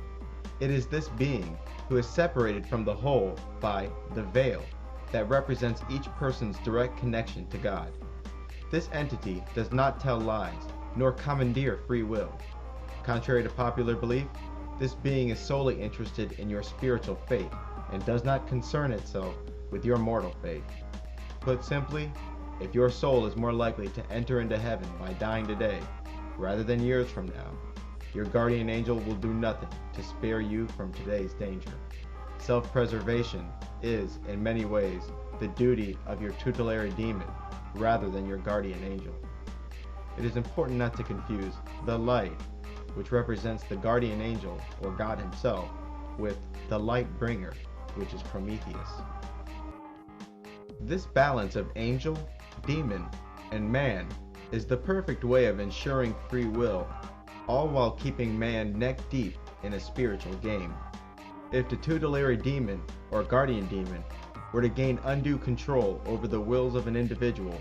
It is this being who is separated from the whole by the veil that represents each person's direct connection to God. This entity does not tell lies, nor commandeer free will. Contrary to popular belief, this being is solely interested in your spiritual fate and does not concern itself with your mortal fate. Put simply, if your soul is more likely to enter into heaven by dying today, rather than years from now, your guardian angel will do nothing to spare you from today's danger. Self-preservation is, in many ways, the duty of your tutelary demon rather than your guardian angel. It is important not to confuse the light, which represents the guardian angel or God himself, with the light bringer, which is Prometheus. This balance of angel, demon, and man is the perfect way of ensuring free will, all while keeping man neck deep in a spiritual game. If the tutelary demon or guardian demon were to gain undue control over the wills of an individual,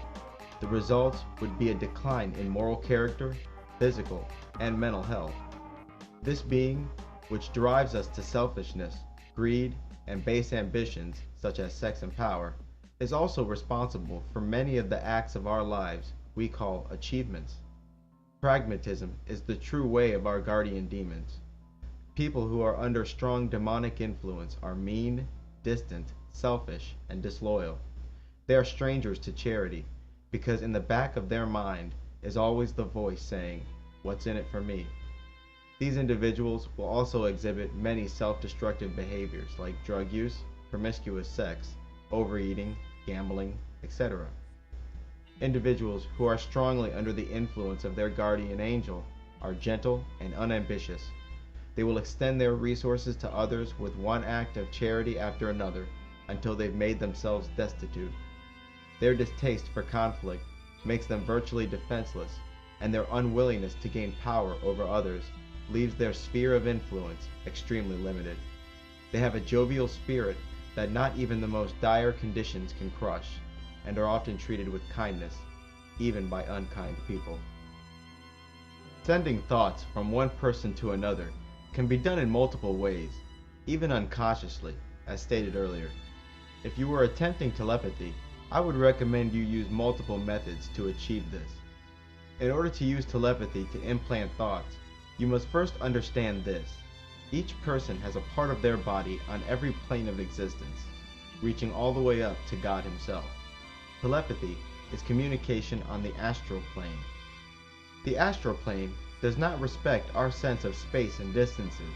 The result would be a decline in moral character, physical, and mental health. This being, which drives us to selfishness, greed, and base ambitions such as sex and power, is also responsible for many of the acts of our lives we call achievements. Pragmatism is the true way of our guardian demons. People who are under strong demonic influence are mean, distant, selfish, and disloyal. They are strangers to charity, because in the back of their mind is always the voice saying, "What's in it for me?" These individuals will also exhibit many self-destructive behaviors like drug use, promiscuous sex, overeating, gambling, etc. Individuals who are strongly under the influence of their guardian angel are gentle and unambitious. They will extend their resources to others with one act of charity after another until they've made themselves destitute. Their distaste for conflict makes them virtually defenseless, and their unwillingness to gain power over others leaves their sphere of influence extremely limited. They have a jovial spirit that not even the most dire conditions can crush, and are often treated with kindness, even by unkind people. Sending thoughts from one person to another can be done in multiple ways, even unconsciously, as stated earlier. If you were attempting telepathy, I would recommend you use multiple methods to achieve this. In order to use telepathy to implant thoughts, you must first understand this. Each person has a part of their body on every plane of existence, reaching all the way up to God Himself. Telepathy is communication on the astral plane. The astral plane does not respect our sense of space and distances,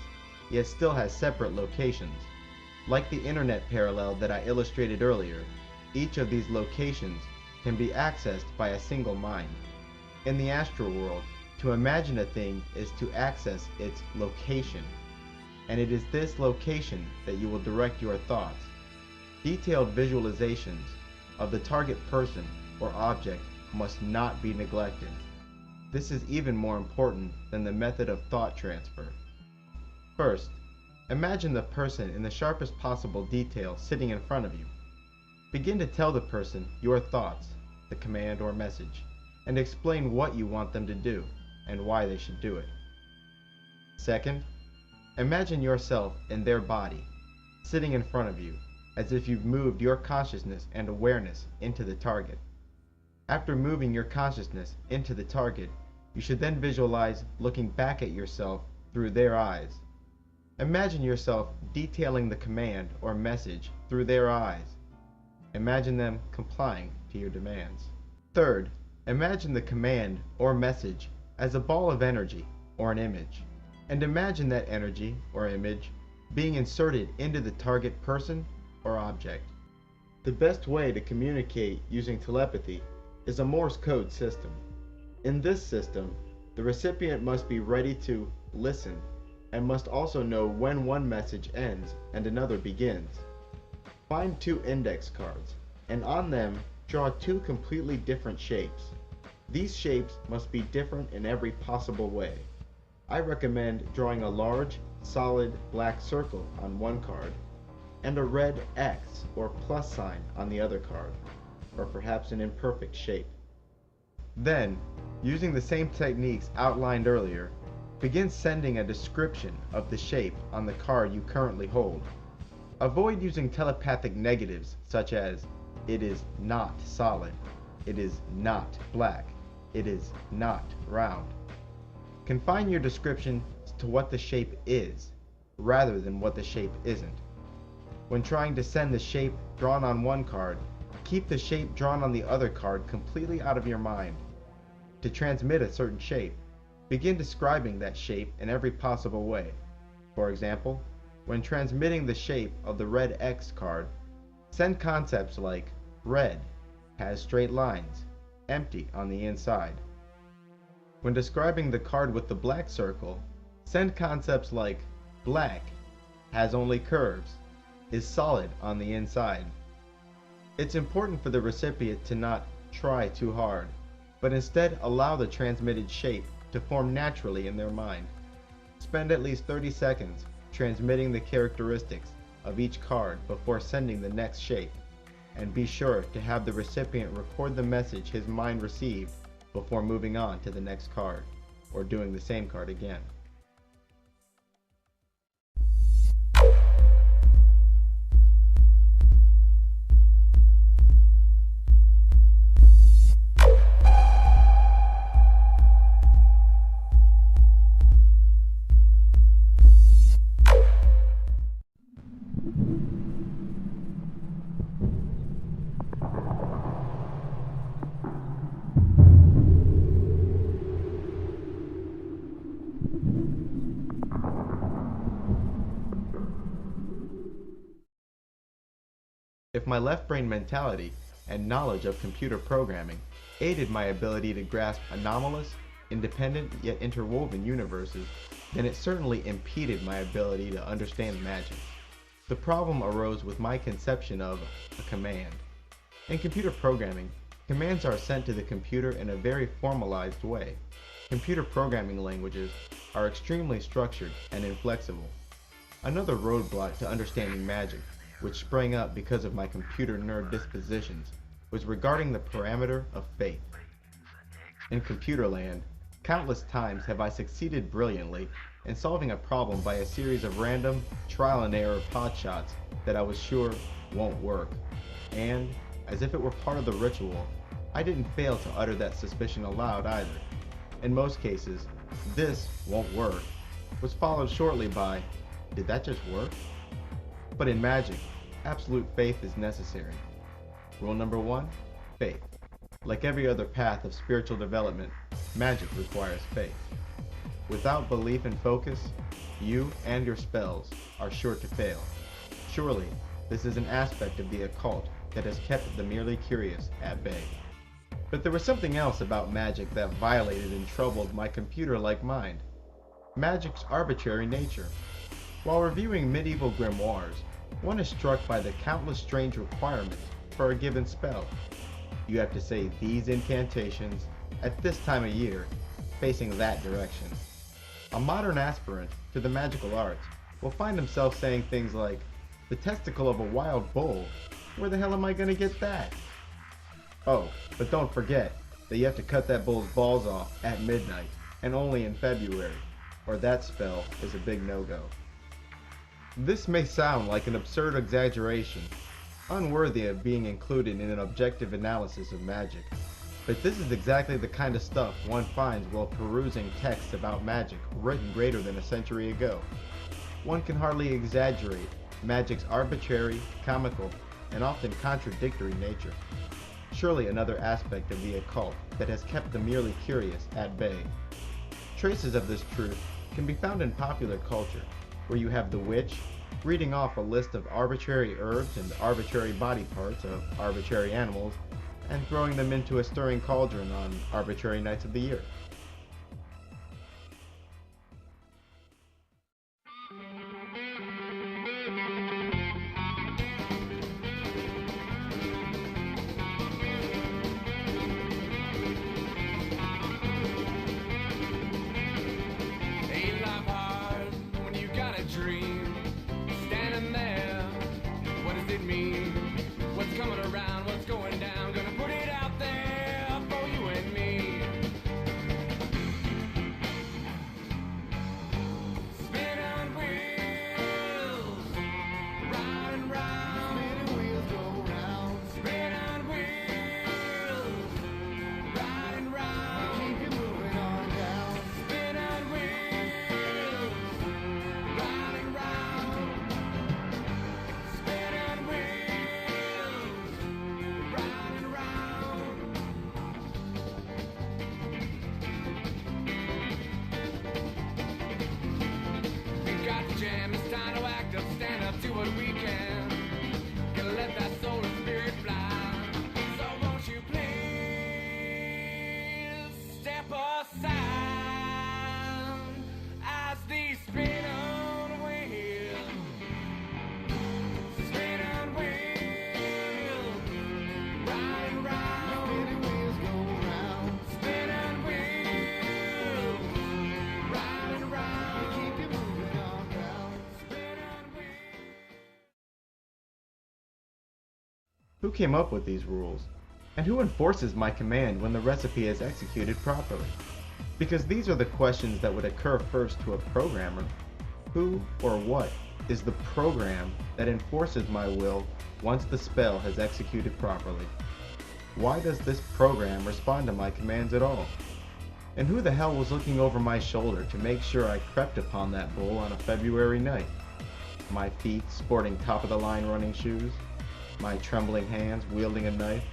yet still has separate locations. Like the internet parallel that I illustrated earlier, each of these locations can be accessed by a single mind. In the astral world, to imagine a thing is to access its location, and it is this location that you will direct your thoughts. Detailed visualizations of the target person or object must not be neglected. This is even more important than the method of thought transfer. First, imagine the person in the sharpest possible detail sitting in front of you. Begin to tell the person your thoughts, the command or message, and explain what you want them to do and why they should do it. Second, imagine yourself in their body, sitting in front of you, as if you've moved your consciousness and awareness into the target. After moving your consciousness into the target, you should then visualize looking back at yourself through their eyes. Imagine yourself detailing the command or message through their eyes. Imagine them complying to your demands. Third, imagine the command or message as a ball of energy or an image, and imagine that energy or image being inserted into the target person or object. The best way to communicate using telepathy is a Morse code system. In this system, the recipient must be ready to listen and must also know when one message ends and another begins. Find two index cards, and on them draw two completely different shapes. These shapes must be different in every possible way. I recommend drawing a large, solid black circle on one card and a red X or plus sign on the other card, or perhaps an imperfect shape. Then, using the same techniques outlined earlier, begin sending a description of the shape on the card you currently hold. Avoid using telepathic negatives such as, "It is not solid," "It is not black," "It is not round." Confine your description to what the shape is, rather than what the shape isn't. When trying to send the shape drawn on one card, keep the shape drawn on the other card completely out of your mind. To transmit a certain shape, begin describing that shape in every possible way. For example, when transmitting the shape of the red X card, send concepts like red, has straight lines, empty on the inside. When describing the card with the black circle, send concepts like black, has only curves, is solid on the inside. It's important for the recipient to not try too hard, but instead allow the transmitted shape to form naturally in their mind. Spend at least 30 seconds transmitting the characteristics of each card before sending the next shape. and be sure to have the recipient record the message his mind received before moving on to the next card, or doing the same card again. If my left brain mentality and knowledge of computer programming aided my ability to grasp anomalous, independent yet interwoven universes, then it certainly impeded my ability to understand magic. The problem arose with my conception of a command. In computer programming, commands are sent to the computer in a very formalized way. Computer programming languages are extremely structured and inflexible. Another roadblock to understanding magic, which sprang up because of my computer nerd dispositions, was regarding the parameter of faith. In computer land, countless times have I succeeded brilliantly in solving a problem by a series of random, trial and error potshots that I was sure won't work. And, as if it were part of the ritual, I didn't fail to utter that suspicion aloud either. In most cases, "this won't work" was followed shortly by, "did that just work?" But in magic, absolute faith is necessary. Rule number 1, faith. Like every other path of spiritual development, magic requires faith. Without belief and focus, you and your spells are sure to fail. Surely, this is an aspect of the occult that has kept the merely curious at bay. But there was something else about magic that violated and troubled my computer-like mind. Magic's arbitrary nature. While reviewing medieval grimoires, one is struck by the countless strange requirements for a given spell. You have to say these incantations at this time of year, facing that direction. A modern aspirant to the magical arts will find himself saying things like, "the testicle of a wild bull, where the hell am I gonna get that?" Oh, but don't forget that you have to cut that bull's balls off at midnight, and only in February, or that spell is a big no-go. This may sound like an absurd exaggeration, unworthy of being included in an objective analysis of magic, but this is exactly the kind of stuff one finds while perusing texts about magic written greater than a century ago. One can hardly exaggerate magic's arbitrary, comical, and often contradictory nature. Surely another aspect of the occult that has kept the merely curious at bay. Traces of this truth can be found in popular culture, where you have the witch reading off a list of arbitrary herbs and arbitrary body parts of arbitrary animals and throwing them into a stirring cauldron on arbitrary nights of the year. Ain't life hard when you got a dream? Standing there, what does it mean? What's coming around, what's going down? Gonna put it out there for you and me. Spinning wheels, round and round. Spinning wheels go round. Spinning wheels, round and round. Keep you moving on down. Spinning wheels, round and round. Spinning wheels. Who came up with these rules? And who enforces my command when the recipe is executed properly? Because these are the questions that would occur first to a programmer. Who or what is the program that enforces my will once the spell has executed properly? Why does this program respond to my commands at all? And who the hell was looking over my shoulder to make sure I crept upon that bull on a February night? My feet sporting top-of-the-line running shoes, my trembling hands wielding a knife,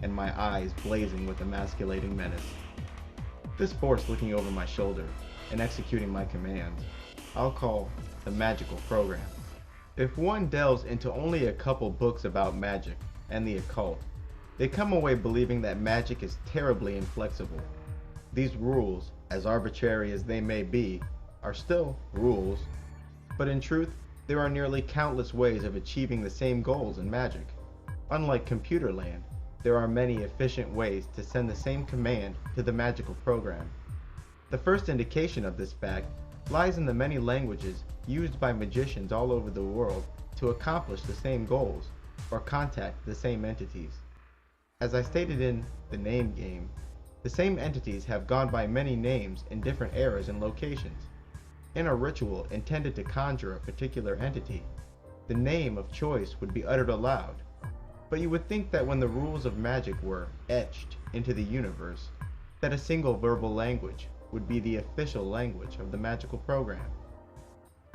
and my eyes blazing with emasculating menace. This force looking over my shoulder and executing my commands, I'll call the magical program. If one delves into only a couple books about magic and the occult, they come away believing that magic is terribly inflexible. These rules, as arbitrary as they may be, are still rules, but in truth, there are nearly countless ways of achieving the same goals in magic. Unlike computer land, there are many efficient ways to send the same command to the magical program. The first indication of this fact lies in the many languages used by magicians all over the world to accomplish the same goals or contact the same entities. As I stated in The Name Game, the same entities have gone by many names in different eras and locations. In a ritual intended to conjure a particular entity, the name of choice would be uttered aloud. But you would think that when the rules of magic were etched into the universe, that a single verbal language would be the official language of the magical program.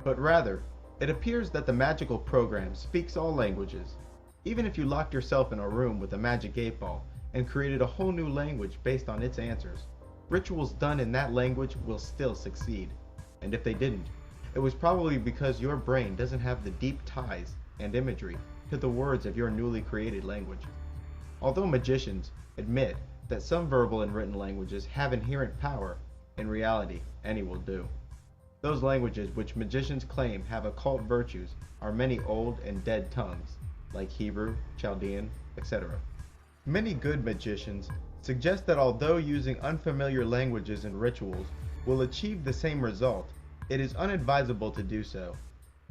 But rather, it appears that the magical program speaks all languages. Even if you locked yourself in a room with a magic 8-ball and created a whole new language based on its answers, rituals done in that language will still succeed. And if they didn't, it was probably because your brain doesn't have the deep ties and imagery to the words of your newly created language. Although magicians admit that some verbal and written languages have inherent power, in reality, any will do. Those languages which magicians claim have occult virtues are many old and dead tongues, like Hebrew, Chaldean, etc. Many good magicians suggest that although using unfamiliar languages and rituals will achieve the same result, it is unadvisable to do so.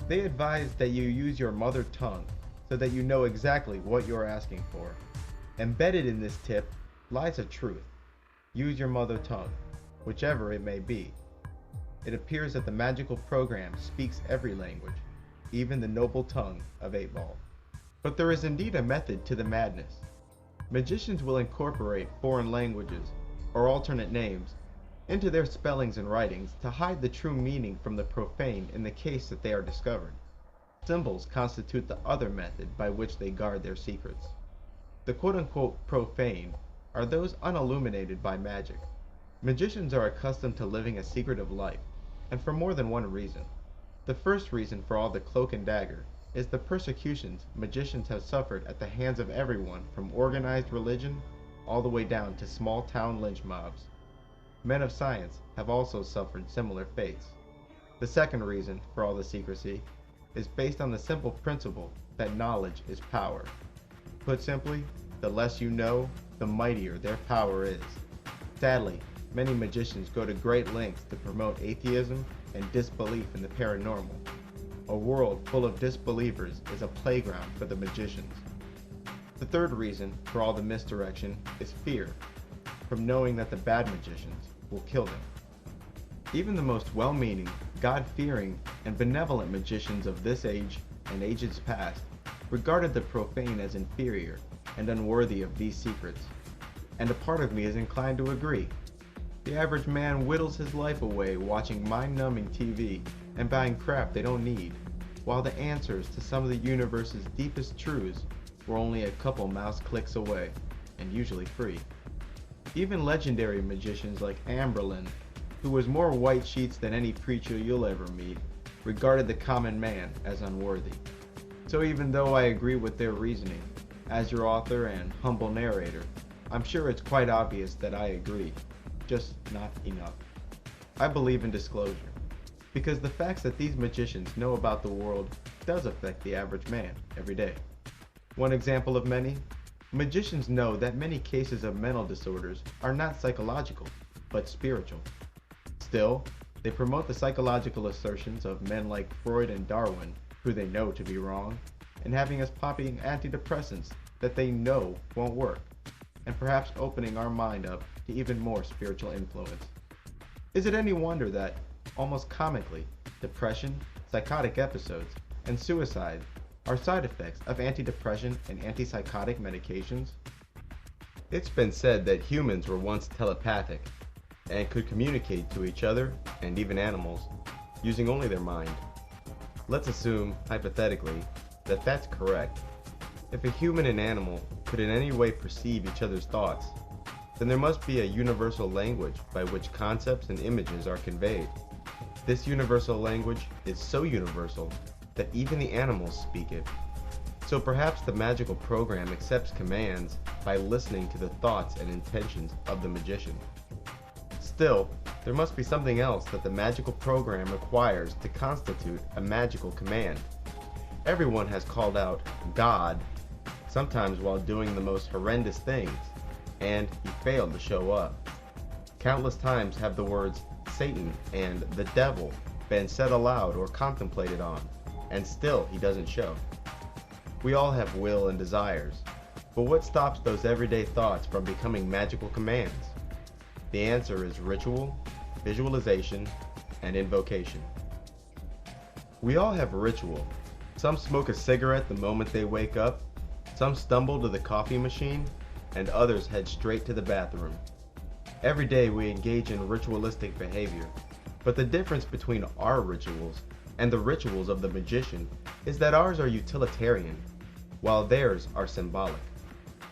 They advise that you use your mother tongue so that you know exactly what you're asking for. Embedded in this tip lies a truth. Use your mother tongue, whichever it may be. It appears that the magical program speaks every language, even the noble tongue of 8-ball. But there is indeed a method to the madness. Magicians will incorporate foreign languages, or alternate names, into their spellings and writings to hide the true meaning from the profane in the case that they are discovered. Symbols constitute the other method by which they guard their secrets. The quote-unquote profane are those unilluminated by magic. Magicians are accustomed to living a secretive life, and for more than one reason. The first reason for all the cloak and dagger is the persecutions magicians have suffered at the hands of everyone from organized religion all the way down to small-town lynch mobs. Men of science have also suffered similar fates. The second reason for all the secrecy is based on the simple principle that knowledge is power. Put simply, the less you know, the mightier their power is. Sadly, many magicians go to great lengths to promote atheism and disbelief in the paranormal. A world full of disbelievers is a playground for the magicians. The third reason for all the misdirection is fear, from knowing that the bad magicians will kill them. Even the most well-meaning, God-fearing, and benevolent magicians of this age and ages past regarded the profane as inferior and unworthy of these secrets. And a part of me is inclined to agree. The average man whittles his life away watching mind-numbing TV and buying crap they don't need, while the answers to some of the universe's deepest truths were only a couple mouse clicks away, and usually free. Even legendary magicians like Amberlin, who was more white sheets than any preacher you'll ever meet, regarded the common man as unworthy. So even though I agree with their reasoning, as your author and humble narrator, I'm sure it's quite obvious that I agree, just not enough. I believe in disclosure, because the facts that these magicians know about the world does affect the average man every day. One example of many, magicians know that many cases of mental disorders are not psychological, but spiritual. Still, they promote the psychological assertions of men like Freud and Darwin, who they know to be wrong, and having us popping antidepressants that they know won't work, and perhaps opening our mind up to even more spiritual influence. Is it any wonder that, almost comically, depression, psychotic episodes, and suicide are side effects of antidepressant and antipsychotic medications? It's been said that humans were once telepathic and could communicate to each other and even animals using only their mind. Let's assume, hypothetically, that that's correct. If a human and animal could in any way perceive each other's thoughts, then there must be a universal language by which concepts and images are conveyed. This universal language is so universal that even the animals speak it. So perhaps the magical program accepts commands by listening to the thoughts and intentions of the magician. Still, there must be something else that the magical program requires to constitute a magical command. Everyone has called out God, sometimes while doing the most horrendous things, and he failed to show up. Countless times have the words Satan and the devil been said aloud or contemplated on, and still he doesn't show. We all have will and desires, but what stops those everyday thoughts from becoming magical commands? The answer is ritual, visualization, and invocation. We all have ritual. Some smoke a cigarette the moment they wake up, some stumble to the coffee machine, and others head straight to the bathroom. Every day we engage in ritualistic behavior, but the difference between our rituals and the rituals of the magician is that ours are utilitarian, while theirs are symbolic.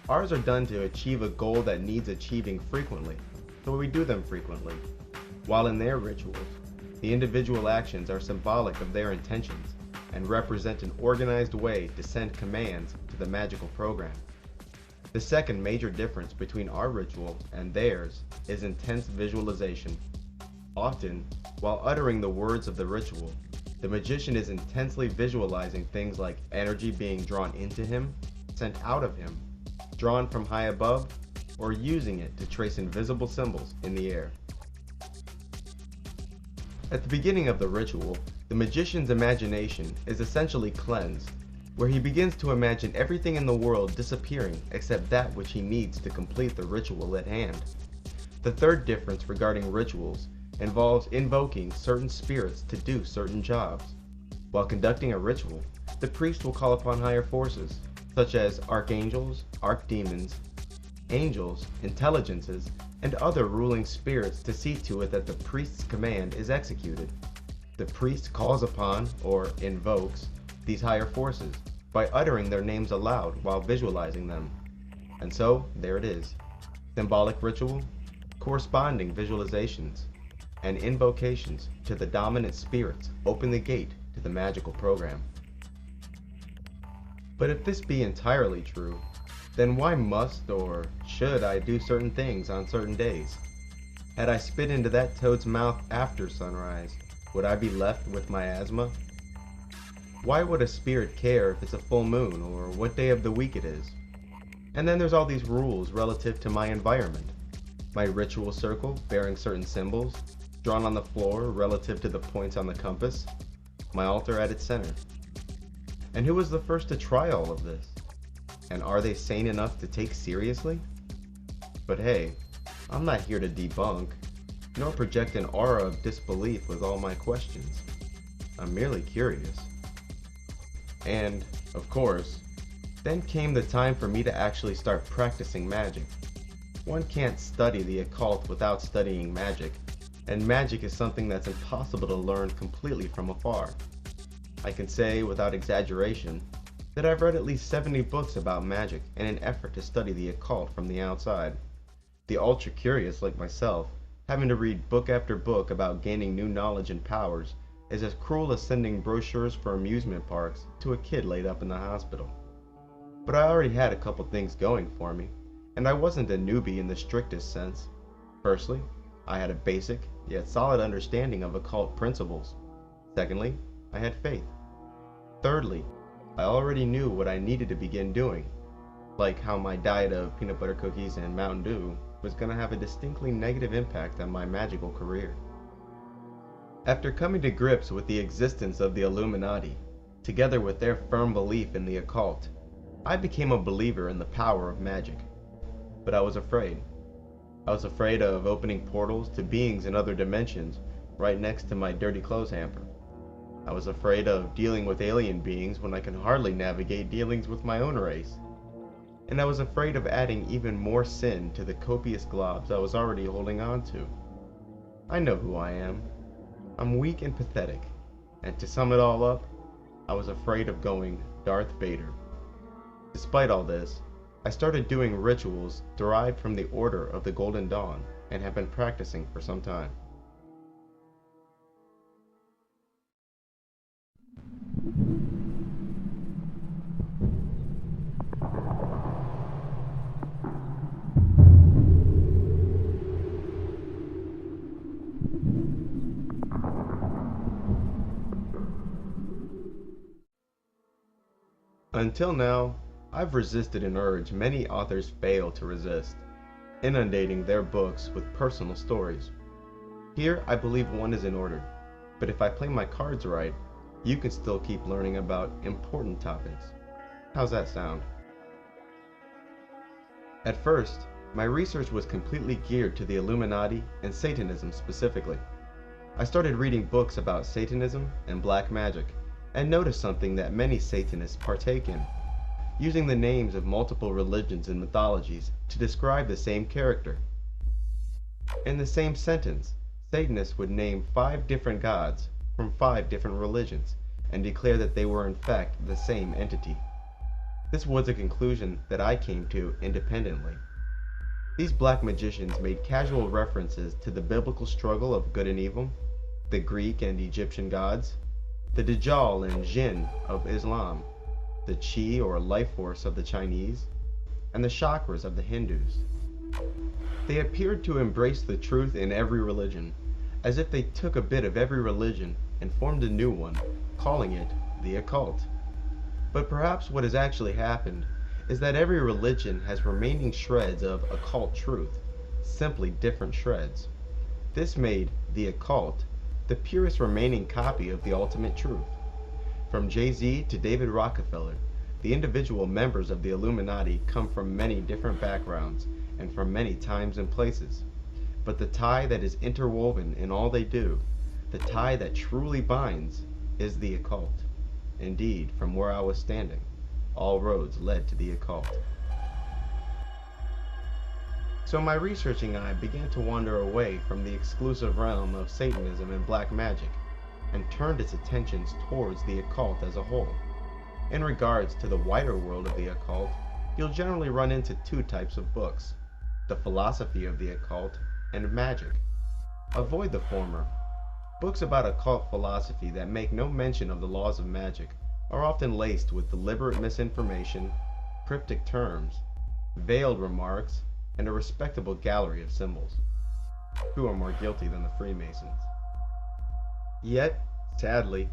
Ours are done to achieve a goal that needs achieving frequently, so we do them frequently, while in their rituals, the individual actions are symbolic of their intentions and represent an organized way to send commands to the magical program. The second major difference between our ritual and theirs is intense visualization. Often, while uttering the words of the ritual, the magician is intensely visualizing things like energy being drawn into him, sent out of him, drawn from high above, or using it to trace invisible symbols in the air. At the beginning of the ritual, the magician's imagination is essentially cleansed, where he begins to imagine everything in the world disappearing except that which he needs to complete the ritual at hand. The third difference regarding rituals involves invoking certain spirits to do certain jobs. While conducting a ritual, the priest will call upon higher forces, such as archangels, archdemons, angels, intelligences, and other ruling spirits to see to it that the priest's command is executed. The priest calls upon, or invokes, these higher forces by uttering their names aloud while visualizing them. And so, there it is. Symbolic ritual, corresponding visualizations, and invocations to the dominant spirits open the gate to the magical program. But if this be entirely true, then why must or should I do certain things on certain days? Had I spit into that toad's mouth after sunrise, would I be left with my asthma? Why would a spirit care if it's a full moon or what day of the week it is? And then there's all these rules relative to my environment. My ritual circle bearing certain symbols, drawn on the floor relative to the points on the compass, my altar at its center. And who was the first to try all of this? And are they sane enough to take seriously? But hey, I'm not here to debunk, nor project an aura of disbelief with all my questions. I'm merely curious. And, of course, then came the time for me to actually start practicing magic. One can't study the occult without studying magic, and magic is something that's impossible to learn completely from afar. I can say, without exaggeration, that I've read at least 70 books about magic in an effort to study the occult from the outside. The ultra-curious like myself, having to read book after book about gaining new knowledge and powers, is as cruel as sending brochures for amusement parks to a kid laid up in the hospital. But I already had a couple things going for me, and I wasn't a newbie in the strictest sense. Firstly, I had a basic, yet solid understanding of occult principles. Secondly, I had faith. Thirdly, I already knew what I needed to begin doing, like how my diet of peanut butter cookies and Mountain Dew was going to have a distinctly negative impact on my magical career. After coming to grips with the existence of the Illuminati, Together with their firm belief in the occult, I became a believer in the power of magic. But I was afraid. I was afraid of opening portals to beings in other dimensions right next to my dirty clothes hamper. I was afraid of dealing with alien beings when I can hardly navigate dealings with my own race. And I was afraid of adding even more sin to the copious globs I was already holding on to. I know who I am. I'm weak and pathetic, and to sum it all up, I was afraid of going Darth Vader. Despite all this, I started doing rituals derived from the Order of the Golden Dawn and have been practicing for some time. Until now, I've resisted an urge many authors fail to resist, inundating their books with personal stories. Here, I believe one is in order, but if I play my cards right, you can still keep learning about important topics. How's that sound? At first, my research was completely geared to the Illuminati and Satanism specifically. I started reading books about Satanism and black magic, and noticed something that many Satanists partake in, using the names of multiple religions and mythologies to describe the same character. In the same sentence, Satanists would name 5 different gods from 5 different religions and declare that they were in fact the same entity. This was a conclusion that I came to independently. These black magicians made casual references to the biblical struggle of good and evil, the Greek and Egyptian gods, the Dajjal and Jinn of Islam, the Chi or life force of the Chinese, and the chakras of the Hindus. They appeared to embrace the truth in every religion, as if they took a bit of every religion and formed a new one, calling it the occult. But perhaps what has actually happened is that every religion has remaining shreds of occult truth, simply different shreds. This made the occult the purest remaining copy of the ultimate truth. From Jay-Z to David Rockefeller, the individual members of the Illuminati come from many different backgrounds and from many times and places. But the tie that is interwoven in all they do, the tie that truly binds, is the occult. Indeed, from where I was standing, all roads led to the occult. So my researching eye began to wander away from the exclusive realm of Satanism and black magic, and turned its attentions towards the occult as a whole. In regards to the wider world of the occult, you'll generally run into 2 types of books: the philosophy of the occult and magic. Avoid the former. Books about occult philosophy that make no mention of the laws of magic are often laced with deliberate misinformation, cryptic terms, veiled remarks, and a respectable gallery of symbols. Who are more guilty than the Freemasons? Yet, sadly,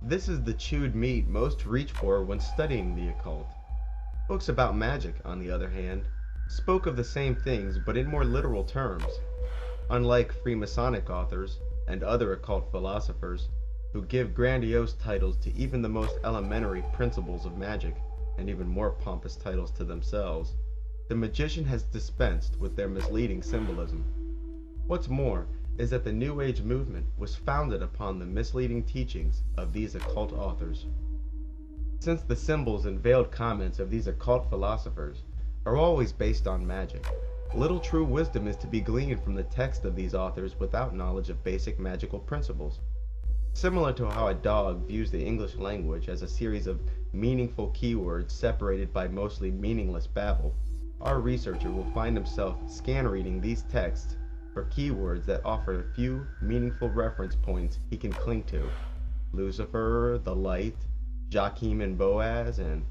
this is the chewed meat most reach for when studying the occult. Books about magic, on the other hand, spoke of the same things but in more literal terms. Unlike Freemasonic authors and other occult philosophers, who give grandiose titles to even the most elementary principles of magic, and even more pompous titles to themselves, the magician has dispensed with their misleading symbolism. What's more is that the New Age movement was founded upon the misleading teachings of these occult authors. Since the symbols and veiled comments of these occult philosophers are always based on magic, little true wisdom is to be gleaned from the text of these authors without knowledge of basic magical principles. Similar to how a dog views the English language as a series of meaningful keywords separated by mostly meaningless babble, our researcher will find himself scan-reading these texts for keywords that offer a few meaningful reference points he can cling to: Lucifer, the light, Joachim and Boaz, and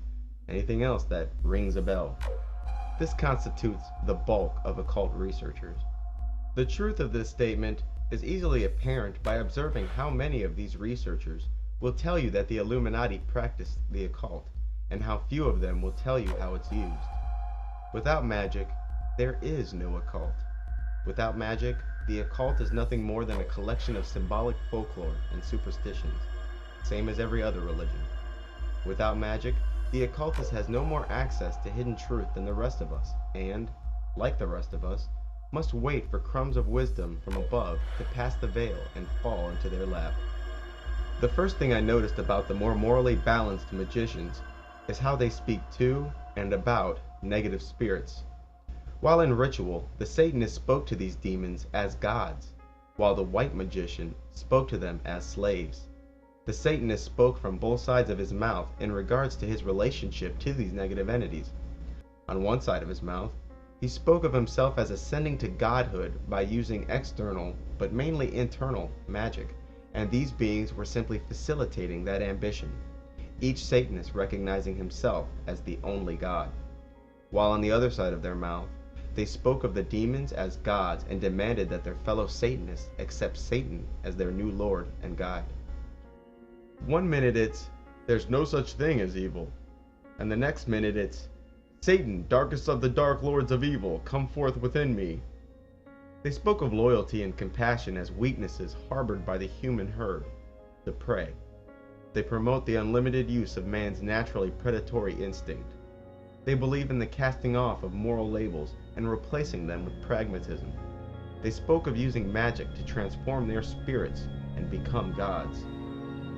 anything else that rings a bell. This constitutes the bulk of occult researchers. The truth of this statement is easily apparent by observing how many of these researchers will tell you that the Illuminati practice the occult, and how few of them will tell you how it's used. Without magic, there is no occult. Without magic, the occult is nothing more than a collection of symbolic folklore and superstitions, same as every other religion. Without magic, the occultist has no more access to hidden truth than the rest of us, and, like the rest of us, must wait for crumbs of wisdom from above to pass the veil and fall into their lap. The first thing I noticed about the more morally balanced magicians is how they speak to and about negative spirits. While in ritual, the Satanist spoke to these demons as gods, while the white magician spoke to them as slaves. The Satanist spoke from both sides of his mouth in regards to his relationship to these negative entities. On one side of his mouth, he spoke of himself as ascending to godhood by using external, but mainly internal, magic, and these beings were simply facilitating that ambition, each Satanist recognizing himself as the only God. While on the other side of their mouth, they spoke of the demons as gods and demanded that their fellow Satanists accept Satan as their new Lord and guide. One minute it's, "There's no such thing as evil," and the next minute it's, "Satan, darkest of the dark lords of evil, come forth within me." They spoke of loyalty and compassion as weaknesses harbored by the human herd, the prey. They promote the unlimited use of man's naturally predatory instinct. They believe in the casting off of moral labels and replacing them with pragmatism. They spoke of using magic to transform their spirits and become gods.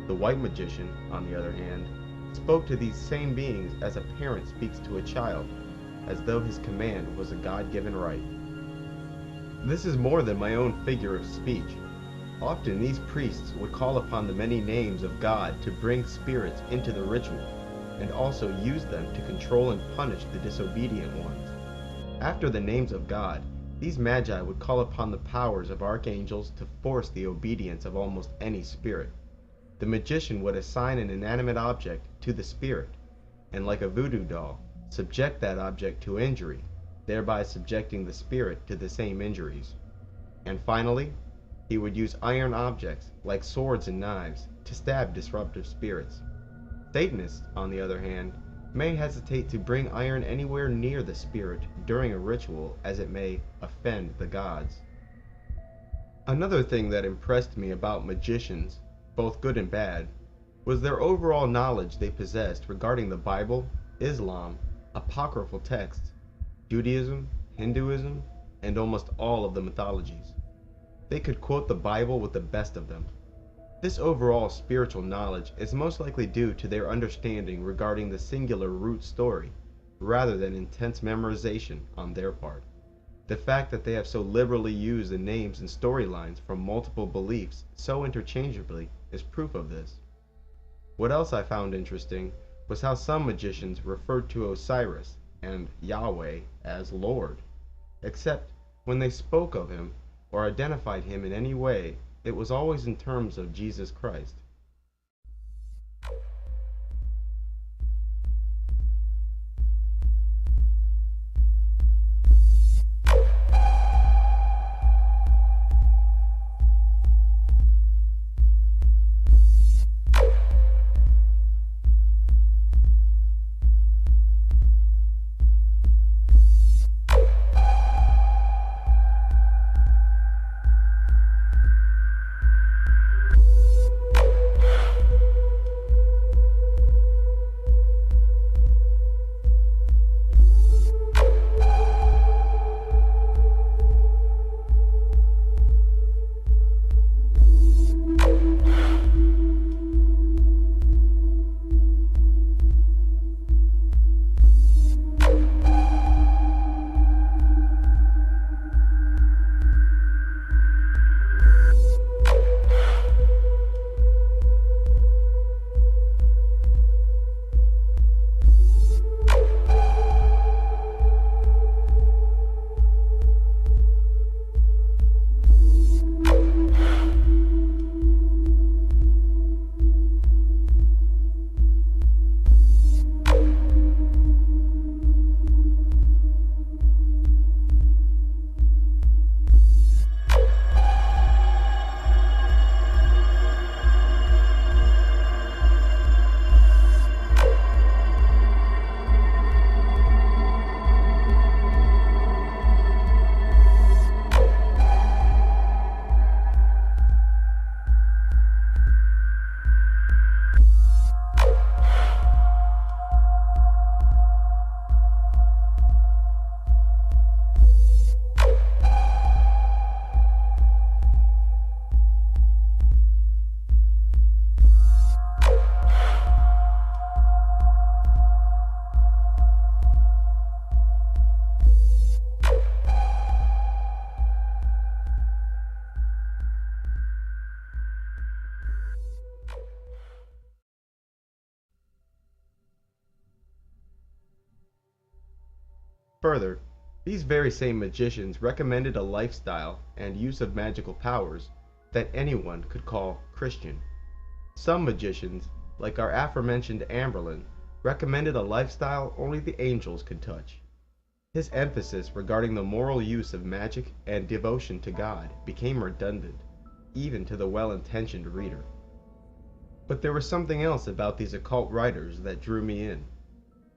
The white magician, on the other hand, spoke to these same beings as a parent speaks to a child, as though his command was a God-given right. This is more than my own figure of speech. Often these priests would call upon the many names of God to bring spirits into the ritual, and also use them to control and punish the disobedient ones. After the names of God, these magi would call upon the powers of archangels to force the obedience of almost any spirit. The magician would assign an inanimate object to the spirit, and like a voodoo doll, subject that object to injury, thereby subjecting the spirit to the same injuries. And finally, he would use iron objects, like swords and knives, to stab disruptive spirits. Satanists, on the other hand, may hesitate to bring iron anywhere near the spirit during a ritual, as it may offend the gods. Another thing that impressed me about magicians, both good and bad, was their overall knowledge they possessed regarding the Bible, Islam, apocryphal texts, Judaism, Hinduism, and almost all of the mythologies. They could quote the Bible with the best of them. This overall spiritual knowledge is most likely due to their understanding regarding the singular root story, rather than intense memorization on their part. The fact that they have so liberally used the names and storylines from multiple beliefs so interchangeably is proof of this. What else I found interesting was how some magicians referred to Osiris and Yahweh as Lord, except when they spoke of him or identified him in any way, it was always in terms of Jesus Christ. Further, these very same magicians recommended a lifestyle and use of magical powers that anyone could call Christian. Some magicians, like our aforementioned Amberlin, recommended a lifestyle only the angels could touch. His emphasis regarding the moral use of magic and devotion to God became redundant, even to the well-intentioned reader. But there was something else about these occult writers that drew me in.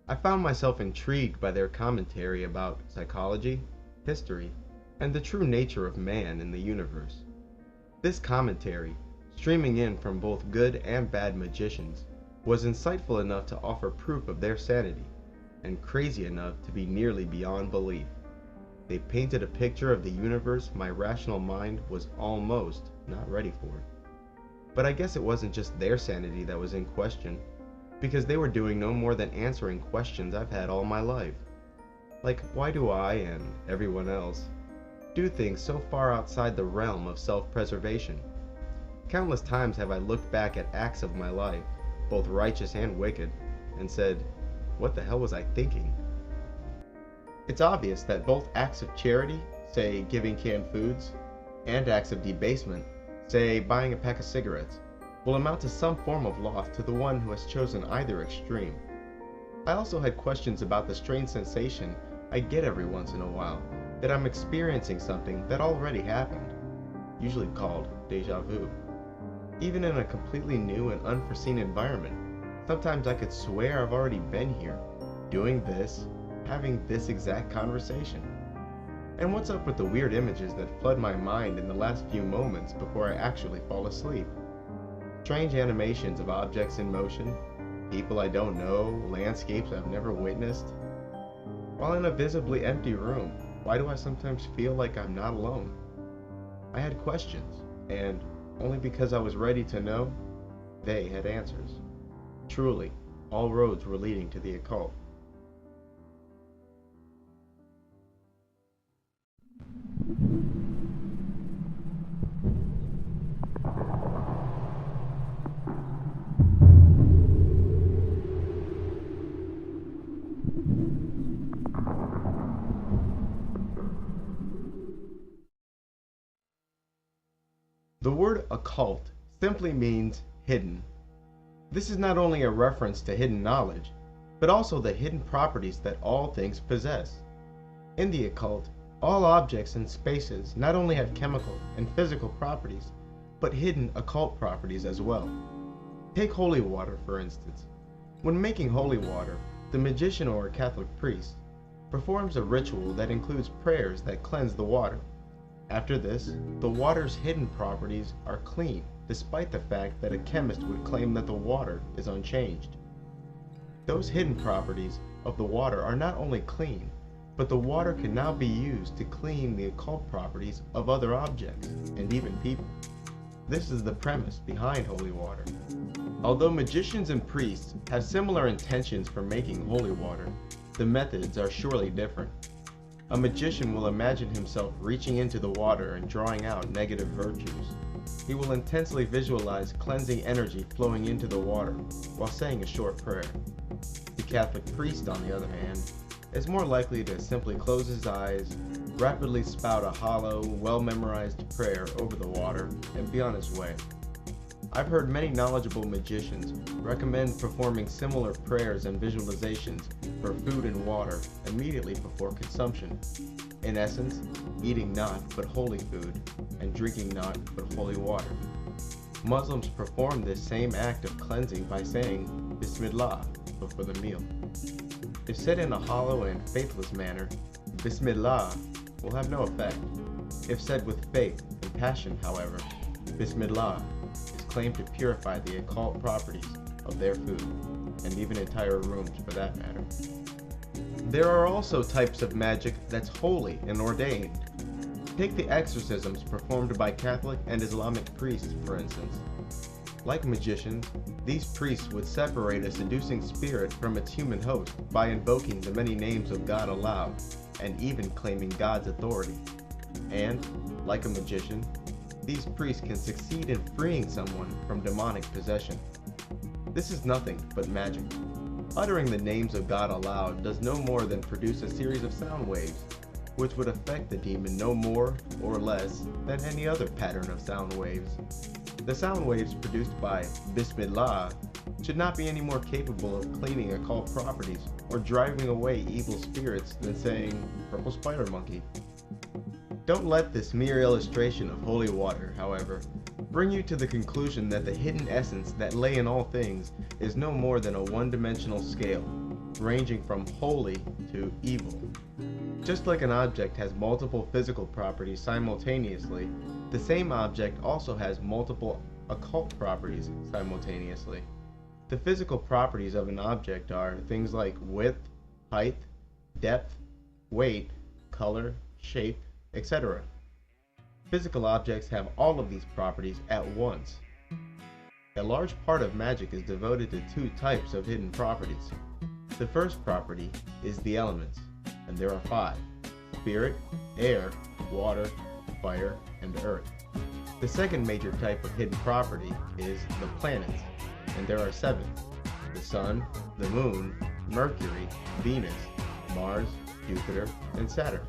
I found myself intrigued by their commentary about psychology, history, and the true nature of man in the universe. This commentary, streaming in from both good and bad magicians, was insightful enough to offer proof of their sanity, and crazy enough to be nearly beyond belief. They painted a picture of the universe my rational mind was almost not ready for. But I guess it wasn't just their sanity that was in question, because they were doing no more than answering questions I've had all my life. Like, why do I, and everyone else, do things so far outside the realm of self-preservation? Countless times have I looked back at acts of my life, both righteous and wicked, and said, what the hell was I thinking? It's obvious that both acts of charity, say giving canned foods, and acts of debasement, say buying a pack of cigarettes, will amount to some form of loss to the one who has chosen either extreme. I also had questions about the strange sensation I get every once in a while that I'm experiencing something that already happened, usually called deja vu. Even in a completely new and unforeseen environment, sometimes I could swear I've already been here, doing this, having this exact conversation. And what's up with the weird images that flood my mind in the last few moments before I actually fall asleep? Strange animations of objects in motion, people I don't know, landscapes I've never witnessed. While in a visibly empty room, why do I sometimes feel like I'm not alone? I had questions, and only because I was ready to know, they had answers. Truly, all roads were leading to the occult. The word occult simply means hidden. This is not only a reference to hidden knowledge, but also the hidden properties that all things possess. In the occult, all objects and spaces not only have chemical and physical properties, but hidden occult properties as well. Take holy water, for instance. When making holy water, the magician or Catholic priest performs a ritual that includes prayers that cleanse the water. After this, the water's hidden properties are clean, despite the fact that a chemist would claim that the water is unchanged. Those hidden properties of the water are not only clean, but the water can now be used to clean the occult properties of other objects, and even people. This is the premise behind holy water. Although magicians and priests have similar intentions for making holy water, the methods are surely different. A magician will imagine himself reaching into the water and drawing out negative virtues. He will intensely visualize cleansing energy flowing into the water while saying a short prayer. The Catholic priest, on the other hand, is more likely to simply close his eyes, rapidly spout a hollow, well-memorized prayer over the water, and be on his way. I've heard many knowledgeable magicians recommend performing similar prayers and visualizations for food and water immediately before consumption. In essence, eating not but holy food, and drinking not but holy water. Muslims perform this same act of cleansing by saying Bismillah before the meal. If said in a hollow and faithless manner, Bismillah will have no effect. If said with faith and passion, however, Bismillah is claimed to purify the occult properties of their food, and even entire rooms for that matter. There are also types of magic that's holy and ordained. Take the exorcisms performed by Catholic and Islamic priests, for instance. Like magicians, these priests would separate a seducing spirit from its human host by invoking the many names of God aloud, and even claiming God's authority. And, like a magician, these priests can succeed in freeing someone from demonic possession. This is nothing but magic. Uttering the names of God aloud does no more than produce a series of sound waves, which would affect the demon no more or less than any other pattern of sound waves. The sound waves produced by Bismillah should not be any more capable of cleaning occult properties or driving away evil spirits than saying purple spider monkey. Don't let this mere illustration of holy water, however, bring you to the conclusion that the hidden essence that lay in all things is no more than a one-dimensional scale, ranging from holy to evil. Just like an object has multiple physical properties simultaneously, the same object also has multiple occult properties simultaneously. The physical properties of an object are things like width, height, depth, weight, color, shape, etc. Physical objects have all of these properties at once. A large part of magic is devoted to two types of hidden properties. The first property is the elements, and there are 5: spirit, air, water, fire, and earth. The second major type of hidden property is the planets, and there are 7: the sun, the moon, Mercury, Venus, Mars, Jupiter, and Saturn.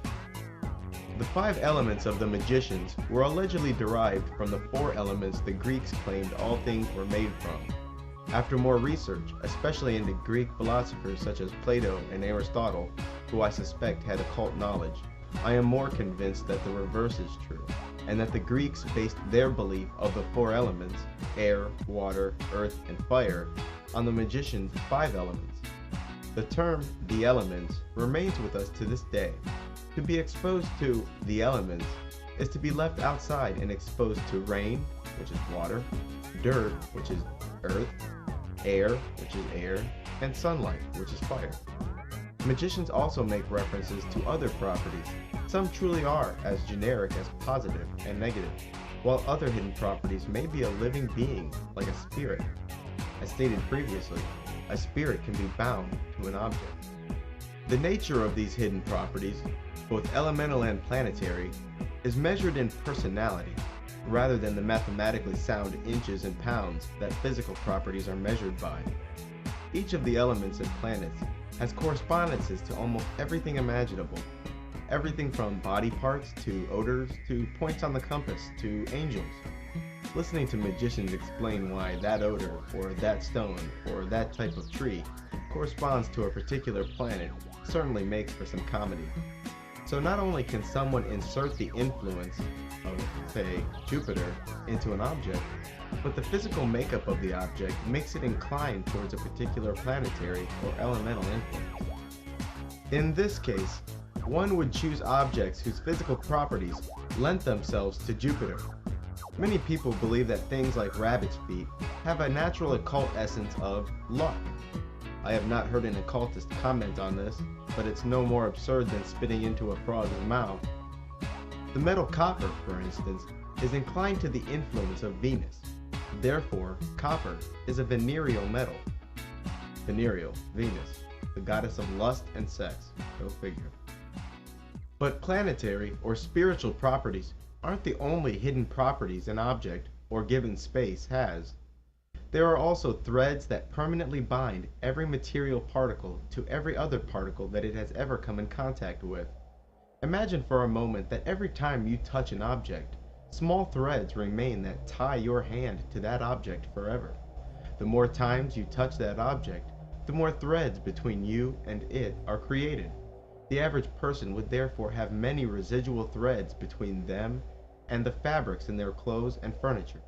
The 5 elements of the magicians were allegedly derived from the 4 elements the Greeks claimed all things were made from. After more research, especially into Greek philosophers such as Plato and Aristotle, who I suspect had occult knowledge, I am more convinced that the reverse is true, and that the Greeks based their belief of the 4 elements, air, water, earth, and fire, on the magician's 5 elements. The term, the elements, remains with us to this day. To be exposed to the elements is to be left outside and exposed to rain, which is water, dirt, which is earth, air, which is air, and sunlight, which is fire. Magicians also make references to other properties. Some truly are as generic as positive and negative, while other hidden properties may be a living being, like a spirit. As stated previously, a spirit can be bound to an object. The nature of these hidden properties, both elemental and planetary, is measured in personality, rather than the mathematically sound inches and pounds that physical properties are measured by. Each of the elements and planets has correspondences to almost everything imaginable. Everything from body parts to odors to points on the compass to angels. Listening to magicians explain why that odor or that stone or that type of tree corresponds to a particular planet certainly makes for some comedy. So not only can someone insert the influence of, say, Jupiter into an object, but the physical makeup of the object makes it inclined towards a particular planetary or elemental influence. In this case, one would choose objects whose physical properties lent themselves to Jupiter. Many people believe that things like rabbit's feet have a natural occult essence of luck. I have not heard an occultist comment on this, but it's no more absurd than spitting into a frog's mouth. The metal copper, for instance, is inclined to the influence of Venus. Therefore, copper is a venereal metal. Venereal, Venus, the goddess of lust and sex, go figure. But planetary or spiritual properties aren't the only hidden properties an object or given space has. There are also threads that permanently bind every material particle to every other particle that it has ever come in contact with. Imagine for a moment that every time you touch an object, small threads remain that tie your hand to that object forever. The more times you touch that object, the more threads between you and it are created. The average person would therefore have many residual threads between them and the fabrics in their clothes and furniture,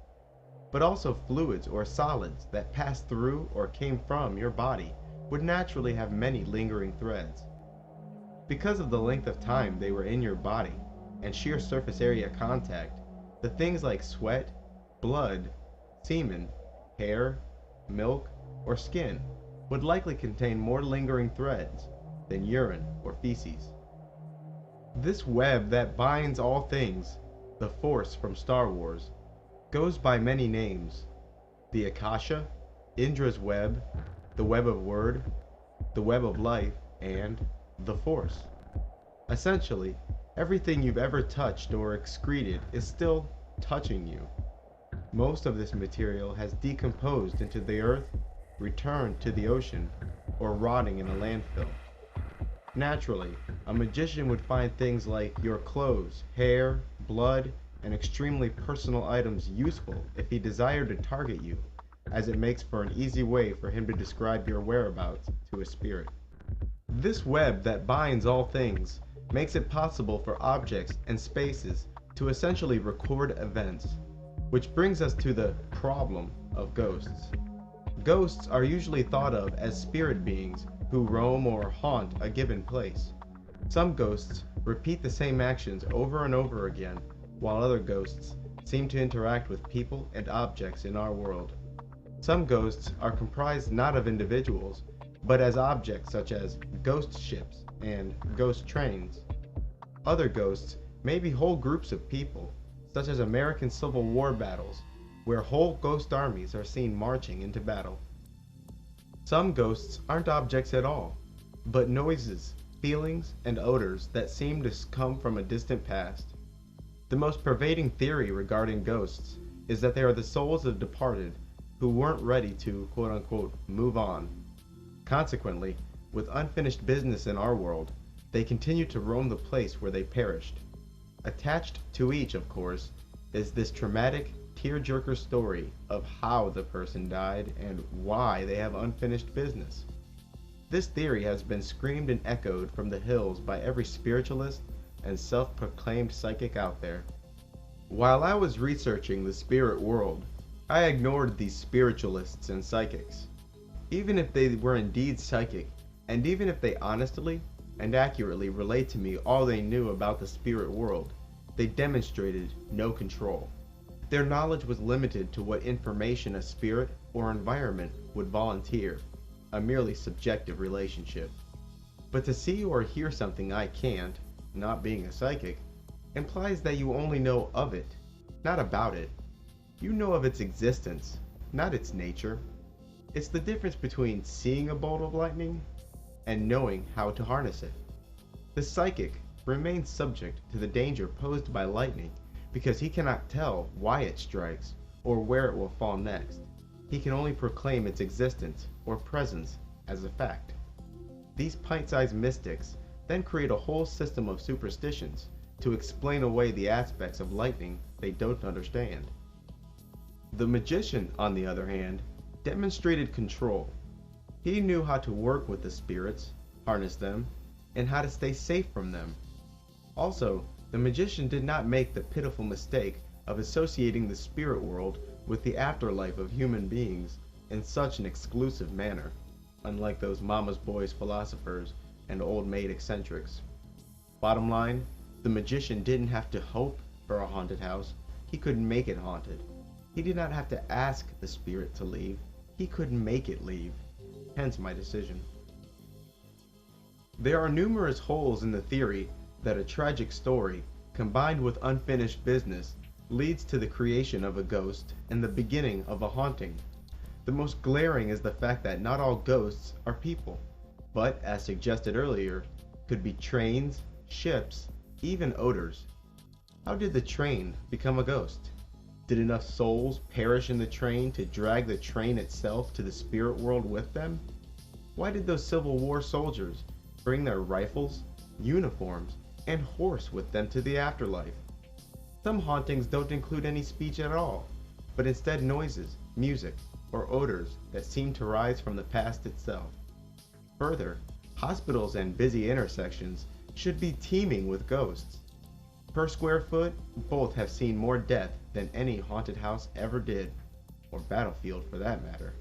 but also fluids or solids that passed through or came from your body would naturally have many lingering threads. Because of the length of time they were in your body and sheer surface area contact, the things like sweat, blood, semen, hair, milk, or skin would likely contain more lingering threads than urine or feces. This web that binds all things, the Force from Star Wars, goes by many names: the Akasha, Indra's web, the web of word, the web of life, and the Force. Essentially, everything you've ever touched or excreted is still touching you. Most of this material has decomposed into the earth, returned to the ocean, or rotting in a landfill. Naturally, a magician would find things like your clothes, hair, blood, and extremely personal items useful if he desired to target you, as it makes for an easy way for him to describe your whereabouts to a spirit. This web that binds all things makes it possible for objects and spaces to essentially record events, which brings us to the problem of ghosts. Ghosts are usually thought of as spirit beings who roam or haunt a given place. Some ghosts repeat the same actions over and over again, while other ghosts seem to interact with people and objects in our world. Some ghosts are comprised not of individuals, but as objects such as ghost ships and ghost trains. Other ghosts may be whole groups of people, such as American Civil War battles, where whole ghost armies are seen marching into battle. Some ghosts aren't objects at all, but noises, feelings, and odors that seem to come from a distant past. The most pervading theory regarding ghosts is that they are the souls of departed who weren't ready to quote-unquote move on. Consequently, with unfinished business in our world, they continue to roam the place where they perished. Attached to each, of course, is this traumatic, tearjerker story of how the person died and why they have unfinished business. This theory has been screamed and echoed from the hills by every spiritualist and self-proclaimed psychic out there. While I was researching the spirit world, I ignored these spiritualists and psychics. Even if they were indeed psychic, and even if they honestly and accurately relate to me all they knew about the spirit world, they demonstrated no control. Their knowledge was limited to what information a spirit or environment would volunteer, a merely subjective relationship. But to see or hear something I can't, not being a psychic, implies that you only know of it, not about it. You know of its existence, not its nature. It's the difference between seeing a bolt of lightning and knowing how to harness it. The psychic remains subject to the danger posed by lightning because he cannot tell why it strikes or where it will fall next. He can only proclaim its existence or presence as a fact. These pint-sized mystics then create a whole system of superstitions to explain away the aspects of lightning they don't understand. The magician, on the other hand, demonstrated control. He knew how to work with the spirits, harness them, and how to stay safe from them. Also, the magician did not make the pitiful mistake of associating the spirit world with the afterlife of human beings in such an exclusive manner, unlike those mama's boys philosophers and old maid eccentrics. Bottom line, the magician didn't have to hope for a haunted house, he could make it haunted. He did not have to ask the spirit to leave, he could make it leave. Hence my decision. There are numerous holes in the theory that a tragic story, combined with unfinished business, leads to the creation of a ghost and the beginning of a haunting. The most glaring is the fact that not all ghosts are people, but, as suggested earlier, could be trains, ships, even odors. How did the train become a ghost? Did enough souls perish in the train to drag the train itself to the spirit world with them? Why did those Civil War soldiers bring their rifles, uniforms, and horse with them to the afterlife? Some hauntings don't include any speech at all, but instead noises, music, or odors that seem to rise from the past itself. Further, hospitals and busy intersections should be teeming with ghosts. Per square foot, both have seen more death than any haunted house ever did, or battlefield for that matter.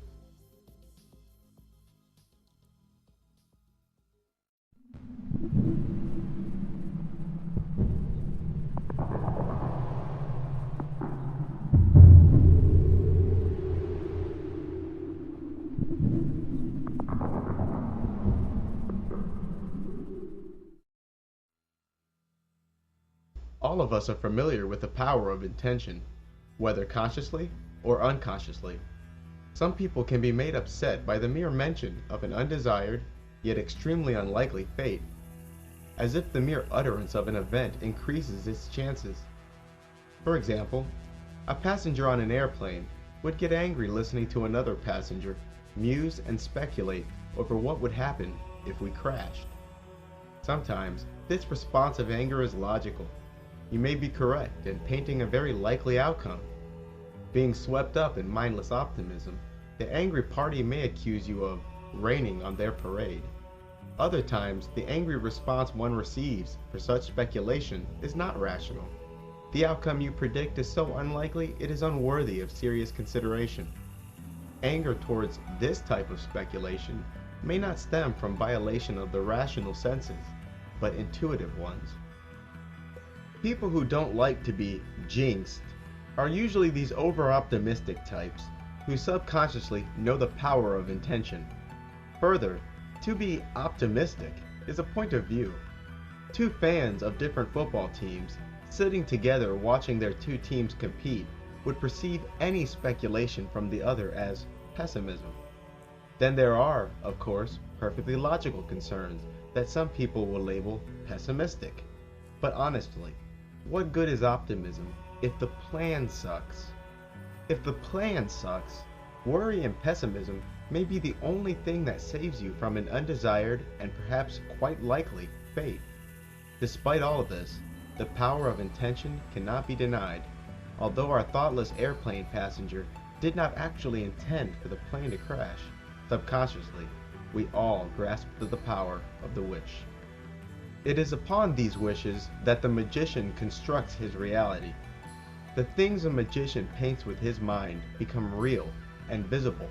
All of us are familiar with the power of intention, whether consciously or unconsciously. Some people can be made upset by the mere mention of an undesired, yet extremely unlikely fate, as if the mere utterance of an event increases its chances. For example, a passenger on an airplane would get angry listening to another passenger muse and speculate over what would happen if we crashed. Sometimes, this responsive anger is logical. You may be correct in painting a very likely outcome. Being swept up in mindless optimism, the angry party may accuse you of raining on their parade. Other times, the angry response one receives for such speculation is not rational. The outcome you predict is so unlikely it is unworthy of serious consideration. Anger towards this type of speculation may not stem from violation of the rational senses, but intuitive ones. People who don't like to be jinxed are usually these over-optimistic types who subconsciously know the power of intention. Further, to be optimistic is a point of view. Two fans of different football teams sitting together watching their two teams compete would perceive any speculation from the other as pessimism. Then there are, of course, perfectly logical concerns that some people will label pessimistic. But honestly, what good is optimism if the plan sucks? If the plan sucks, worry and pessimism may be the only thing that saves you from an undesired and perhaps quite likely fate. Despite all of this, the power of intention cannot be denied. Although our thoughtless airplane passenger did not actually intend for the plane to crash, subconsciously, we all grasped the power of the wish. It is upon these wishes that the magician constructs his reality. The things a magician paints with his mind become real and visible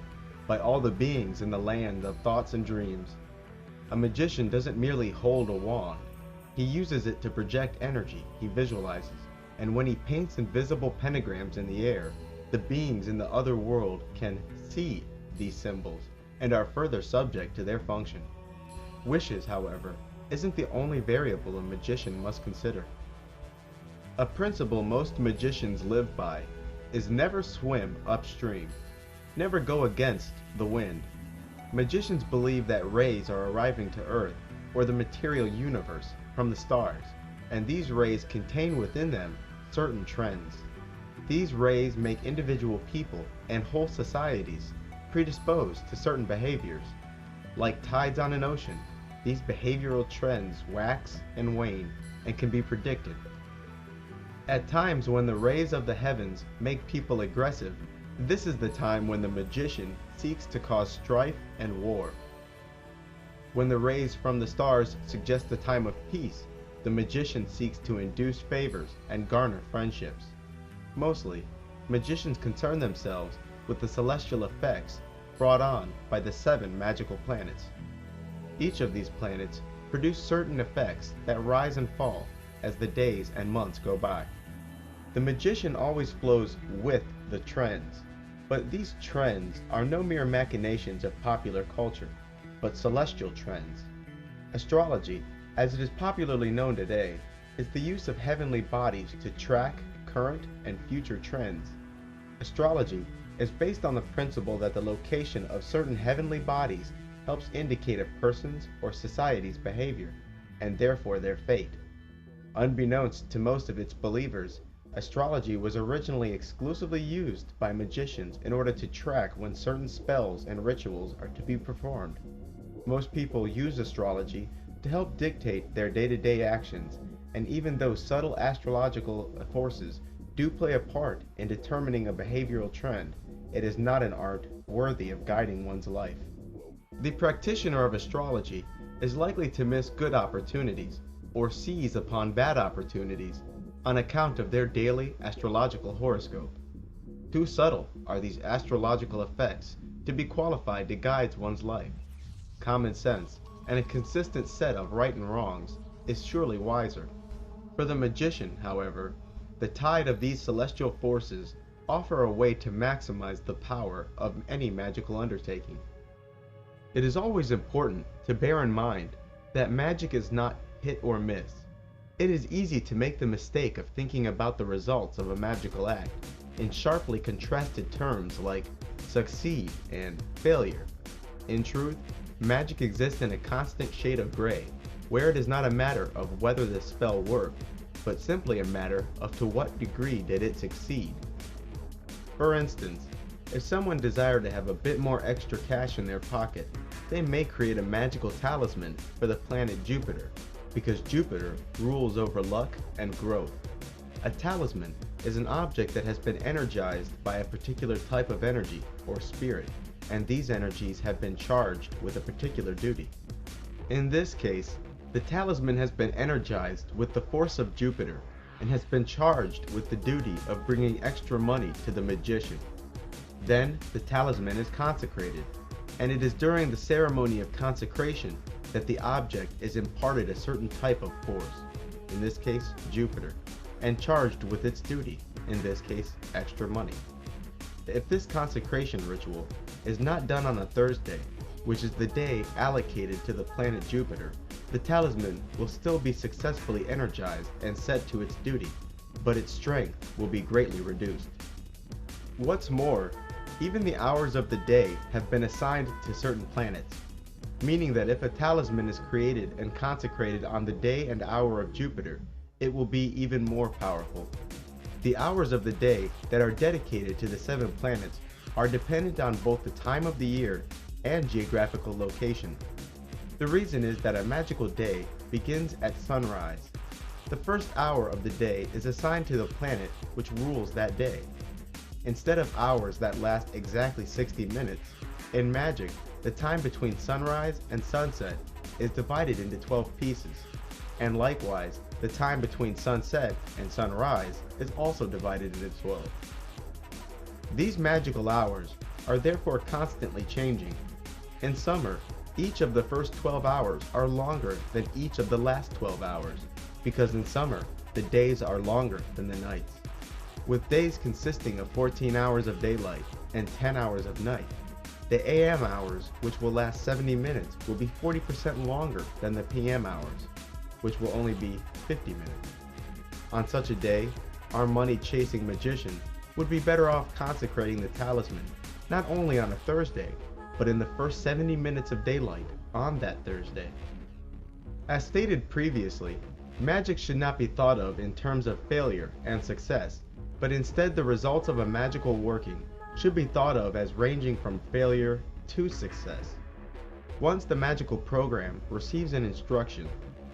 by all the beings in the land of thoughts and dreams. A magician doesn't merely hold a wand. He uses it to project energy he visualizes, and when he paints invisible pentagrams in the air, the beings in the other world can see these symbols and are further subject to their function. Wishes, however, isn't the only variable a magician must consider. A principle most magicians live by is never swim upstream, never go against the wind. Magicians believe that rays are arriving to Earth or the material universe from the stars, and these rays contain within them certain trends. These rays make individual people and whole societies predisposed to certain behaviors. Like tides on an ocean, these behavioral trends wax and wane and can be predicted. At times when the rays of the heavens make people aggressive, this is the time when the magician seeks to cause strife and war. When the rays from the stars suggest a time of peace, the magician seeks to induce favors and garner friendships. Mostly, magicians concern themselves with the celestial effects brought on by the 7 magical planets. Each of these planets produce certain effects that rise and fall as the days and months go by. The magician always flows with the trends, but these trends are no mere machinations of popular culture, but celestial trends. Astrology, as it is popularly known today, is the use of heavenly bodies to track current and future trends. Astrology is based on the principle that the location of certain heavenly bodies helps indicate a person's or society's behavior, and therefore their fate. Unbeknownst to most of its believers, astrology was originally exclusively used by magicians in order to track when certain spells and rituals are to be performed. Most people use astrology to help dictate their day-to-day actions, and even though subtle astrological forces do play a part in determining a behavioral trend, it is not an art worthy of guiding one's life. The practitioner of astrology is likely to miss good opportunities or seize upon bad opportunities on account of their daily astrological horoscope. Too subtle are these astrological effects to be qualified to guide one's life. Common sense and a consistent set of right and wrongs is surely wiser. For the magician, however, the tide of these celestial forces offer a way to maximize the power of any magical undertaking. It is always important to bear in mind that magic is not hit or miss. It is easy to make the mistake of thinking about the results of a magical act in sharply contrasted terms like succeed and failure. In truth, magic exists in a constant shade of gray, where it is not a matter of whether the spell worked, but simply a matter of to what degree did it succeed. For instance, if someone desired to have a bit more extra cash in their pocket, they may create a magical talisman for the planet Jupiter, because Jupiter rules over luck and growth. A talisman is an object that has been energized by a particular type of energy or spirit, and these energies have been charged with a particular duty. In this case, the talisman has been energized with the force of Jupiter and has been charged with the duty of bringing extra money to the magician. Then the talisman is consecrated, and it is during the ceremony of consecration that the object is imparted a certain type of force, in this case Jupiter, and charged with its duty, in this case extra money. If this consecration ritual is not done on a Thursday, which is the day allocated to the planet Jupiter, the talisman will still be successfully energized and set to its duty, but its strength will be greatly reduced. What's more, even the hours of the day have been assigned to certain planets, meaning that if a talisman is created and consecrated on the day and hour of Jupiter, it will be even more powerful. The hours of the day that are dedicated to the 7 planets are dependent on both the time of the year and geographical location. The reason is that a magical day begins at sunrise. The first hour of the day is assigned to the planet which rules that day. Instead of hours that last exactly 60 minutes, in magic, the time between sunrise and sunset is divided into 12 pieces, and likewise, the time between sunset and sunrise is also divided into 12. These magical hours are therefore constantly changing. In summer, each of the first 12 hours are longer than each of the last 12 hours, because in summer, the days are longer than the nights. With days consisting of 14 hours of daylight and 10 hours of night, the AM hours, which will last 70 minutes, will be 40% longer than the PM hours, which will only be 50 minutes. On such a day, our money-chasing magician would be better off consecrating the talisman, not only on a Thursday, but in the first 70 minutes of daylight on that Thursday. As stated previously, magic should not be thought of in terms of failure and success, but instead the results of a magical working should be thought of as ranging from failure to success. Once the magical program receives an instruction,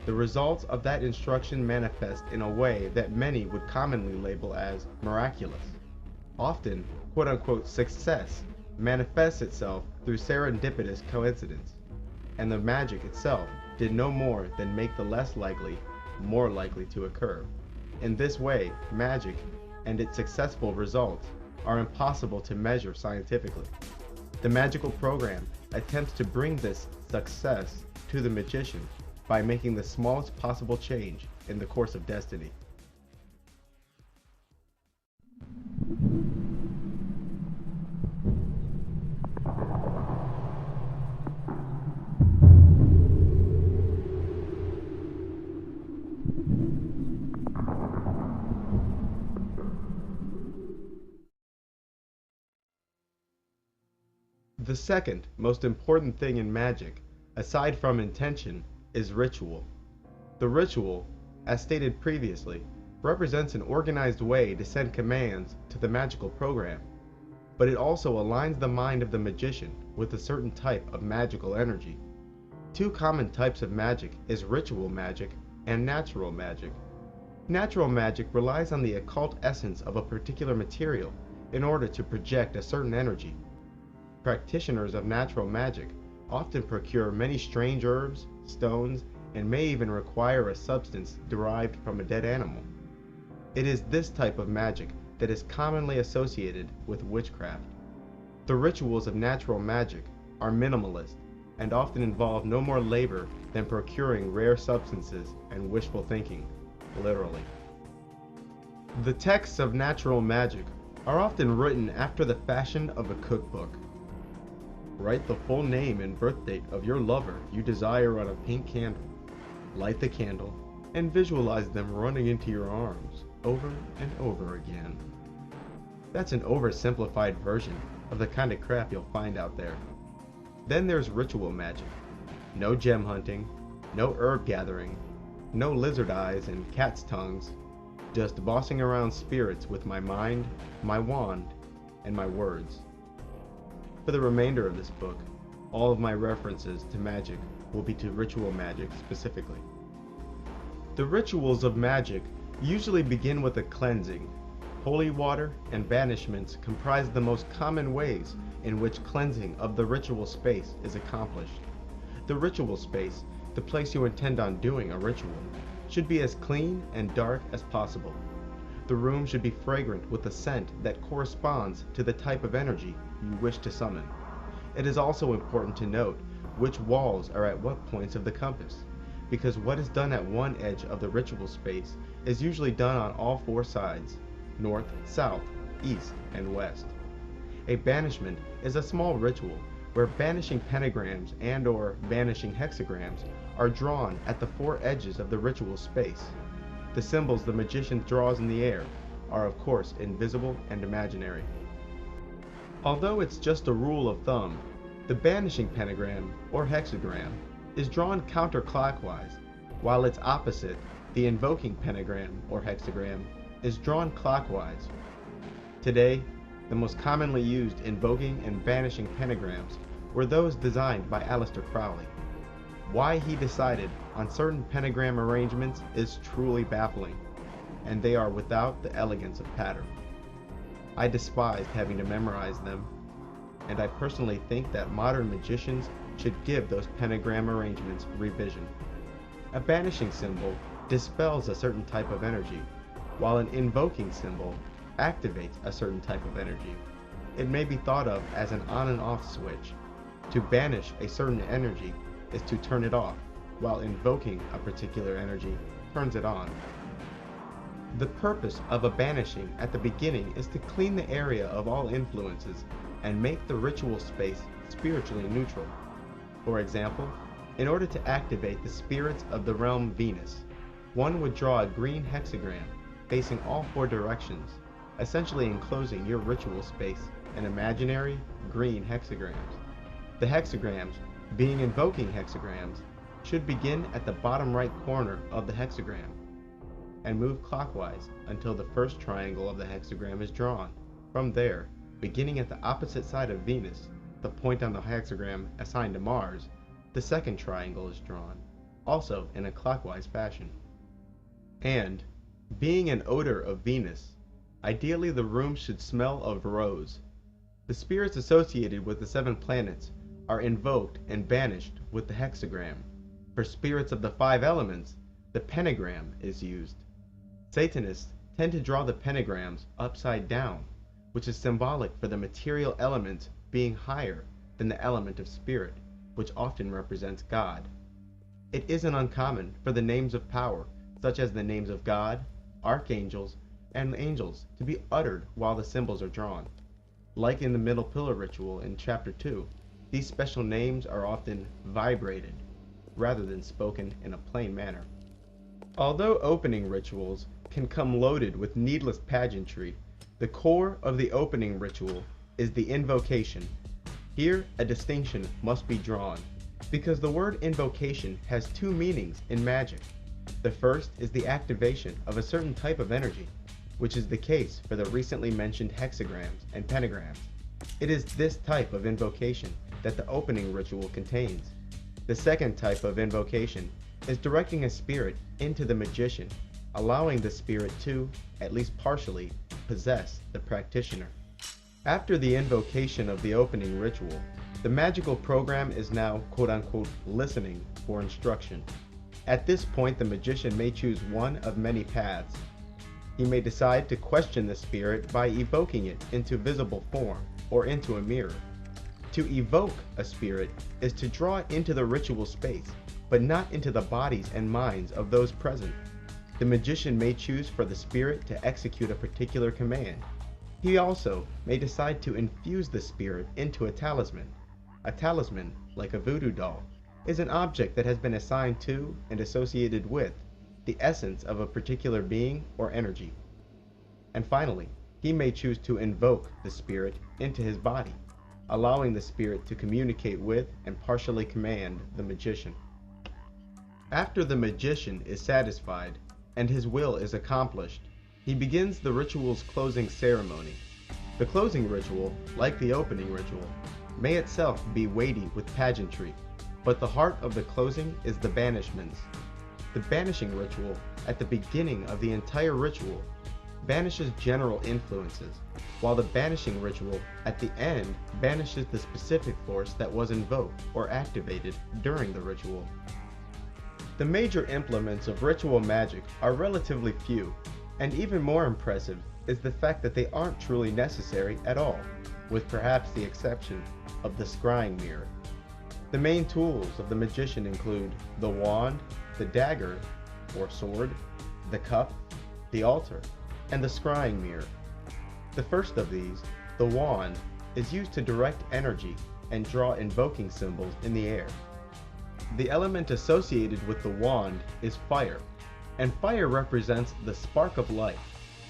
the results of that instruction manifest in a way that many would commonly label as miraculous. Often, quote-unquote success manifests itself through serendipitous coincidence, and the magic itself did no more than make the less likely more likely to occur. In this way, magic and its successful results are impossible to measure scientifically. The magical program attempts to bring this success to the magician by making the smallest possible change in the course of destiny. The second most important thing in magic, aside from intention, is ritual. The ritual, as stated previously, represents an organized way to send commands to the magical program, but it also aligns the mind of the magician with a certain type of magical energy. Two common types of magic is ritual magic and natural magic. Natural magic relies on the occult essence of a particular material in order to project a certain energy. Practitioners of natural magic often procure many strange herbs, stones, and may even require a substance derived from a dead animal. It is this type of magic that is commonly associated with witchcraft. The rituals of natural magic are minimalist and often involve no more labor than procuring rare substances and wishful thinking, literally. The texts of natural magic are often written after the fashion of a cookbook. Write the full name and birth date of your lover you desire on a pink candle. Light the candle and visualize them running into your arms over and over again. That's an oversimplified version of the kind of crap you'll find out there. Then there's ritual magic. No gem hunting, no herb gathering, no lizard eyes and cat's tongues, just bossing around spirits with my mind, my wand, and my words. For the remainder of this book, All of my references to magic will be to ritual magic specifically. The rituals of magic usually begin with a cleansing. Holy water and banishments comprise the most common ways in which cleansing of the ritual space is accomplished. The ritual space, the place you intend on doing a ritual, should be as clean and dark as possible. The room should be fragrant with a scent that corresponds to the type of energy you wish to summon. It is also important to note which walls are at what points of the compass, because what is done at one edge of the ritual space is usually done on all four sides: north, south, east, and west. A banishment is a small ritual where banishing pentagrams and/or banishing hexagrams are drawn at the four edges of the ritual space. The symbols the magician draws in the air are of course invisible and imaginary. Although it's just a rule of thumb, the banishing pentagram or hexagram is drawn counterclockwise, while its opposite, the invoking pentagram or hexagram, is drawn clockwise. Today, the most commonly used invoking and banishing pentagrams were those designed by Aleister Crowley. Why he decided on certain pentagram arrangements is truly baffling, and they are without the elegance of pattern. I despised having to memorize them, and I personally think that modern magicians should give those pentagram arrangements revision. A banishing symbol dispels a certain type of energy, while an invoking symbol activates a certain type of energy. It may be thought of as an on and off switch. To banish a certain energy is to turn it off, while invoking a particular energy turns it on. The purpose of a banishing at the beginning is to clean the area of all influences and make the ritual space spiritually neutral. For example, in order to activate the spirits of the realm Venus, one would draw a green hexagram facing all four directions, essentially enclosing your ritual space in imaginary green hexagrams. The hexagrams, being invoking hexagrams, should begin at the bottom right corner of the hexagram and move clockwise until the first triangle of the hexagram is drawn. From there, beginning at the opposite side of Venus, the point on the hexagram assigned to Mars, the second triangle is drawn, also in a clockwise fashion. And, being an odor of Venus, ideally the room should smell of rose. The spirits associated with the 7 planets are invoked and banished with the hexagram. For spirits of the 5 elements, the pentagram is used. Satanists tend to draw the pentagrams upside down, which is symbolic for the material element being higher than the element of spirit, which often represents God. It isn't uncommon for the names of power, such as the names of God, archangels, and angels, to be uttered while the symbols are drawn. Like in the middle pillar ritual in Chapter 2, these special names are often vibrated, rather than spoken in a plain manner. Although opening rituals can come loaded with needless pageantry, the core of the opening ritual is the invocation. Here, a distinction must be drawn, because the word invocation has 2 meanings in magic. The first is the activation of a certain type of energy, which is the case for the recently mentioned hexagrams and pentagrams. It is this type of invocation that the opening ritual contains. The second type of invocation is directing a spirit into the magician, allowing the spirit to, at least partially, possess the practitioner. After the invocation of the opening ritual, the magical program is now quote-unquote listening for instruction. At this point, the magician may choose one of many paths. He may decide to question the spirit by evoking it into visible form or into a mirror. To evoke a spirit is to draw it into the ritual space, but not into the bodies and minds of those present. The magician may choose for the spirit to execute a particular command. He also may decide to infuse the spirit into a talisman. A talisman, like a voodoo doll, is an object that has been assigned to and associated with the essence of a particular being or energy. And finally, he may choose to invoke the spirit into his body, allowing the spirit to communicate with and partially command the magician. After the magician is satisfied and his will is accomplished, he begins the ritual's closing ceremony. The closing ritual, like the opening ritual, may itself be weighty with pageantry, but the heart of the closing is the banishments. The banishing ritual, at the beginning of the entire ritual, banishes general influences, while the banishing ritual at the end banishes the specific force that was invoked or activated during the ritual. The major implements of ritual magic are relatively few, and even more impressive is the fact that they aren't truly necessary at all, with perhaps the exception of the scrying mirror. The main tools of the magician include the wand, the dagger or sword, the cup, the altar, and the scrying mirror. The first of these, the wand, is used to direct energy and draw invoking symbols in the air. The element associated with the wand is fire, and fire represents the spark of life,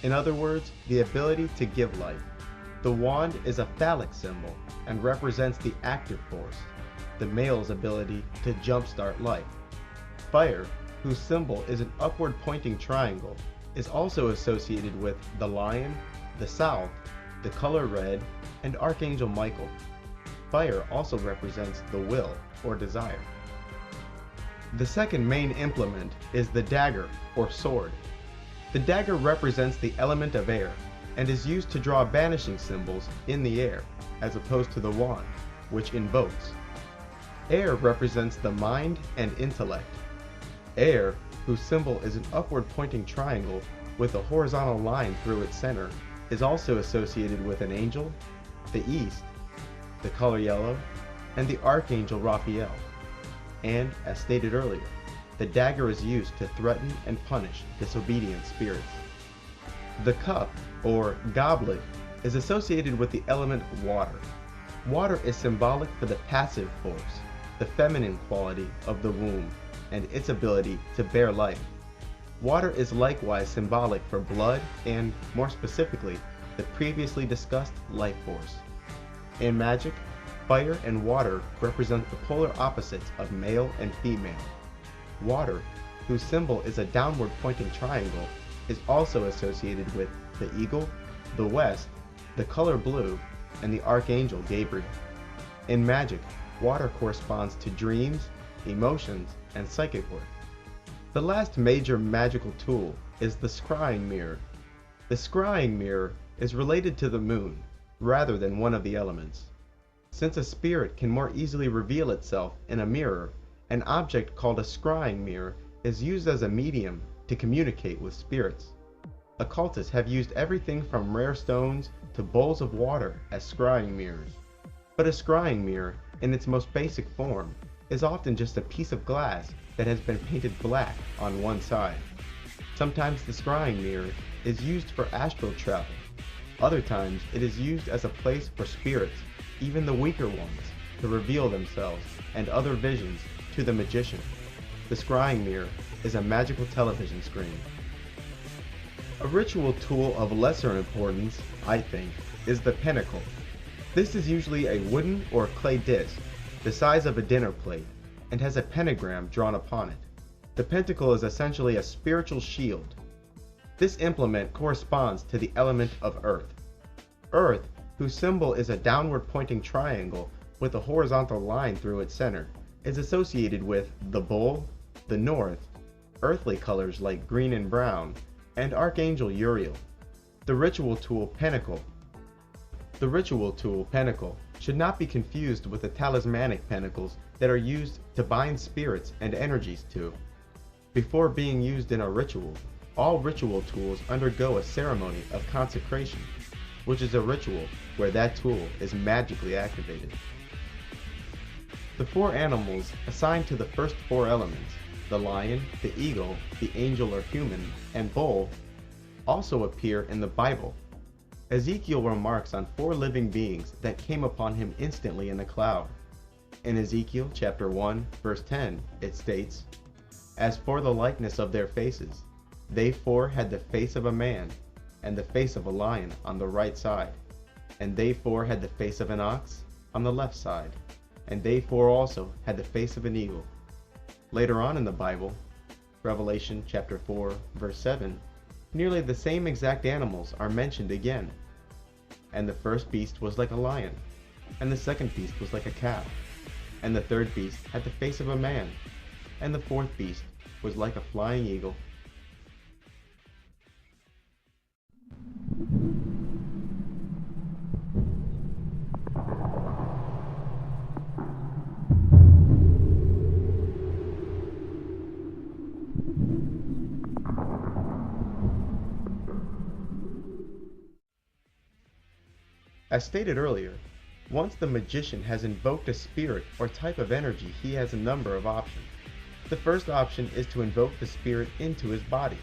in other words, the ability to give life. The wand is a phallic symbol and represents the active force, the male's ability to jumpstart life. Fire, whose symbol is an upward pointing triangle, is also associated with the lion, the south, the color red, and Archangel Michael. Fire also represents the will or desire. The second main implement is the dagger or sword. The dagger represents the element of air and is used to draw banishing symbols in the air, as opposed to the wand, which invokes. Air represents the mind and intellect. Air, whose symbol is an upward pointing triangle with a horizontal line through its center, is also associated with an angel, the east, the color yellow, and the Archangel Raphael. And, as stated earlier, the dagger is used to threaten and punish disobedient spirits. The cup, or goblet, is associated with the element water. Water is symbolic for the passive force, the feminine quality of the womb, and its ability to bear life. Water is likewise symbolic for blood and, more specifically, the previously discussed life force. In magic, fire and water represent the polar opposites of male and female. Water, whose symbol is a downward pointing triangle, is also associated with the eagle, the west, the color blue, and the Archangel Gabriel. In magic, water corresponds to dreams, emotions, and psychic work. The last major magical tool is the scrying mirror. The scrying mirror is related to the moon, rather than one of the elements. Since a spirit can more easily reveal itself in a mirror, an object called a scrying mirror is used as a medium to communicate with spirits. Occultists have used everything from rare stones to bowls of water as scrying mirrors. But a scrying mirror, in its most basic form, is often just a piece of glass that has been painted black on one side. Sometimes the scrying mirror is used for astral travel. Other times it is used as a place for spirits, even the weaker ones, to reveal themselves and other visions to the magician. The scrying mirror is a magical television screen. A ritual tool of lesser importance, I think, is the pentacle. This is usually a wooden or clay disc, the size of a dinner plate, and has a pentagram drawn upon it. The pentacle is essentially a spiritual shield. This implement corresponds to the element of earth. Earth, whose symbol is a downward pointing triangle with a horizontal line through its center, is associated with the bull, the north, earthly colors like green and brown, and Archangel Uriel. The ritual tool pentacle should not be confused with the talismanic pentacles that are used to bind spirits and energies to. Before being used in a ritual, all ritual tools undergo a ceremony of consecration, which is a ritual where that tool is magically activated. The four animals assigned to the first four elements, the lion, the eagle, the angel or human, and bull, also appear in the Bible. Ezekiel remarks on four living beings that came upon him instantly in a cloud. In Ezekiel chapter 1, verse 10, it states, "As for the likeness of their faces, they four had the face of a man, and the face of a lion on the right side, and they four had the face of an ox on the left side, and they four also had the face of an eagle." Later on in the Bible, Revelation chapter 4, verse 7, nearly the same exact animals are mentioned again. "And the first beast was like a lion, and the second beast was like a cow, and the third beast had the face of a man, and the fourth beast was like a flying eagle. As stated earlier, once the magician has invoked a spirit or type of energy, he has a number of options. The first option is to invoke the spirit into his body.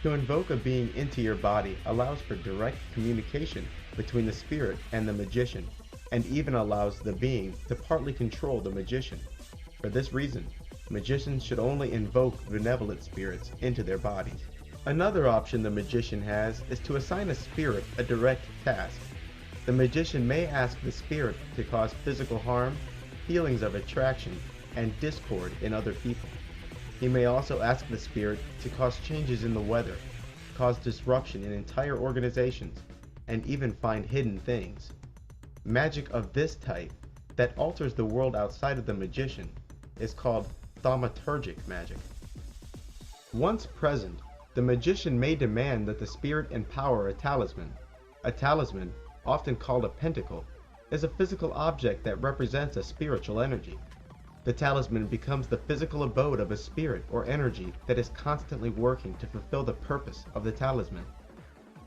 To invoke a being into your body allows for direct communication between the spirit and the magician, and even allows the being to partly control the magician. For this reason, magicians should only invoke benevolent spirits into their bodies. Another option the magician has is to assign a spirit a direct task. The magician may ask the spirit to cause physical harm, feelings of attraction, and discord in other people. He may also ask the spirit to cause changes in the weather, cause disruption in entire organizations, and even find hidden things. Magic of this type, that alters the world outside of the magician, is called thaumaturgic magic. Once present, the magician may demand that the spirit empower a talisman. A talisman, often called a pentacle, is a physical object that represents a spiritual energy. The talisman becomes the physical abode of a spirit or energy that is constantly working to fulfill the purpose of the talisman.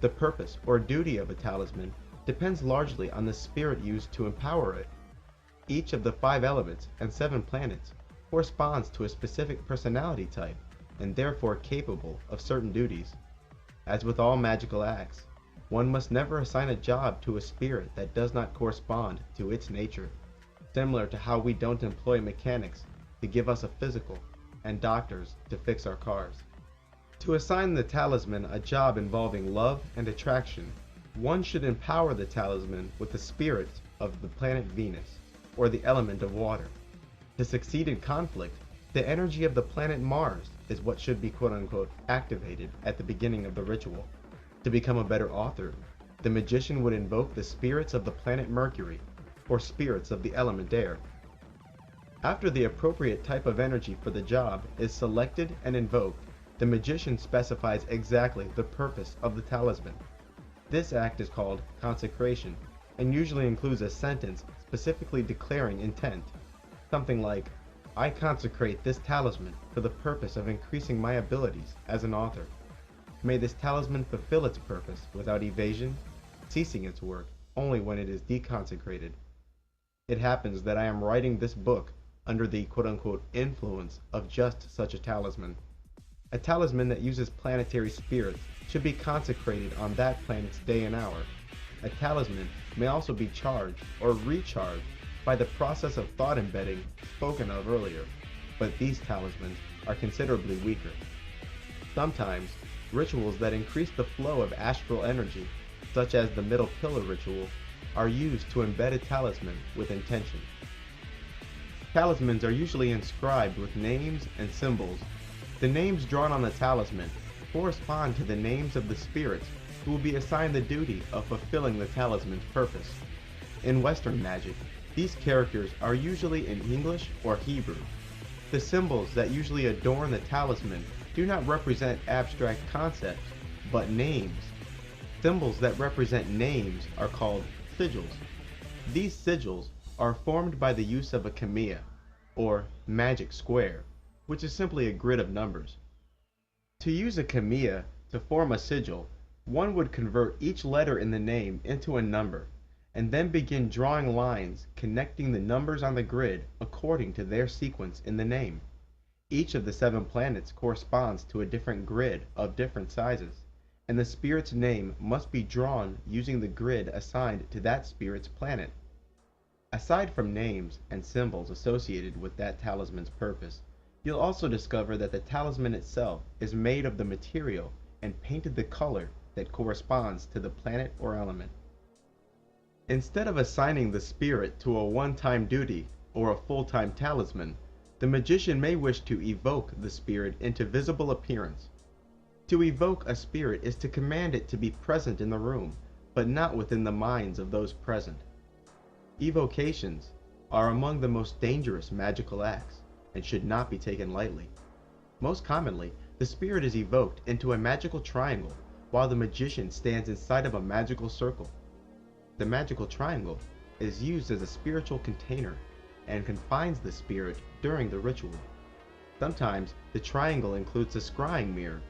The purpose or duty of a talisman depends largely on the spirit used to empower it. Each of the 5 elements and 7 planets corresponds to a specific personality type and therefore capable of certain duties. As with all magical acts, one must never assign a job to a spirit that does not correspond to its nature, similar to how we don't employ mechanics to give us a physical and doctors to fix our cars. To assign the talisman a job involving love and attraction, one should empower the talisman with the spirit of the planet Venus, or the element of water. To succeed in conflict, the energy of the planet Mars is what should be quote-unquote activated at the beginning of the ritual. To become a better author, the magician would invoke the spirits of the planet Mercury, or spirits of the element air. After the appropriate type of energy for the job is selected and invoked, the magician specifies exactly the purpose of the talisman. This act is called consecration, and usually includes a sentence specifically declaring intent. Something like, "I consecrate this talisman for the purpose of increasing my abilities as an author. May this talisman fulfill its purpose without evasion, ceasing its work only when it is deconsecrated." It happens that I am writing this book under the quote-unquote influence of just such a talisman. A talisman that uses planetary spirits should be consecrated on that planet's day and hour. A talisman may also be charged or recharged by the process of thought embedding spoken of earlier, but these talismans are considerably weaker. Sometimes, rituals that increase the flow of astral energy, such as the middle pillar ritual, are used to embed a talisman with intention. Talismans are usually inscribed with names and symbols. The names drawn on the talisman correspond to the names of the spirits who will be assigned the duty of fulfilling the talisman's purpose. In Western magic, these characters are usually in English or Hebrew. The symbols that usually adorn the talisman do not represent abstract concepts, but names. Symbols that represent names are called sigils. These sigils are formed by the use of a kamiya, or magic square, which is simply a grid of numbers. To use a kamiya to form a sigil, one would convert each letter in the name into a number, and then begin drawing lines connecting the numbers on the grid according to their sequence in the name. Each of the 7 planets corresponds to a different grid of different sizes, and the spirit's name must be drawn using the grid assigned to that spirit's planet. Aside from names and symbols associated with that talisman's purpose, you'll also discover that the talisman itself is made of the material and painted the color that corresponds to the planet or element. Instead of assigning the spirit to a one-time duty or a full-time talisman, the magician may wish to evoke the spirit into visible appearance. To evoke a spirit is to command it to be present in the room, but not within the minds of those present. Evocations are among the most dangerous magical acts and should not be taken lightly. Most commonly, the spirit is evoked into a magical triangle while the magician stands inside of a magical circle. The magical triangle is used as a spiritual container and confines the spirit during the ritual. Sometimes the triangle includes a scrying mirror.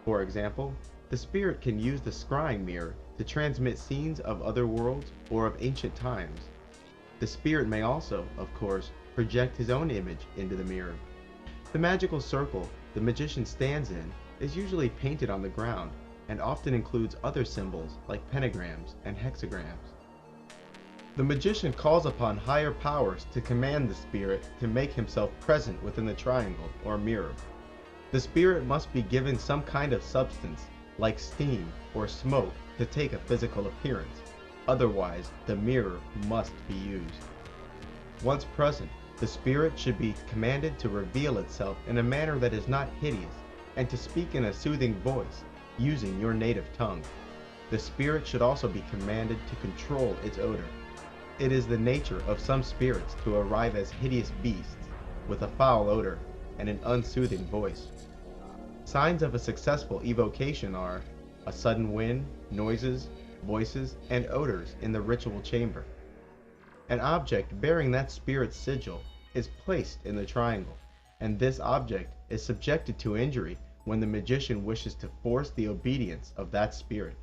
For example, the spirit can use the scrying mirror to transmit scenes of other worlds or of ancient times. The spirit may also, of course, project his own image into the mirror. The magical circle the magician stands in is usually painted on the ground and often includes other symbols like pentagrams and hexagrams. The magician calls upon higher powers to command the spirit to make himself present within the triangle or mirror. The spirit must be given some kind of substance, like steam or smoke, to take a physical appearance. Otherwise, the mirror must be used. Once present, the spirit should be commanded to reveal itself in a manner that is not hideous, and to speak in a soothing voice, using your native tongue. The spirit should also be commanded to control its odor. It is the nature of some spirits to arrive as hideous beasts, with a foul odor and an unsoothing voice. Signs of a successful evocation are a sudden wind, noises, voices, and odors in the ritual chamber. An object bearing that spirit's sigil is placed in the triangle, and this object is subjected to injury when the magician wishes to force the obedience of that spirit.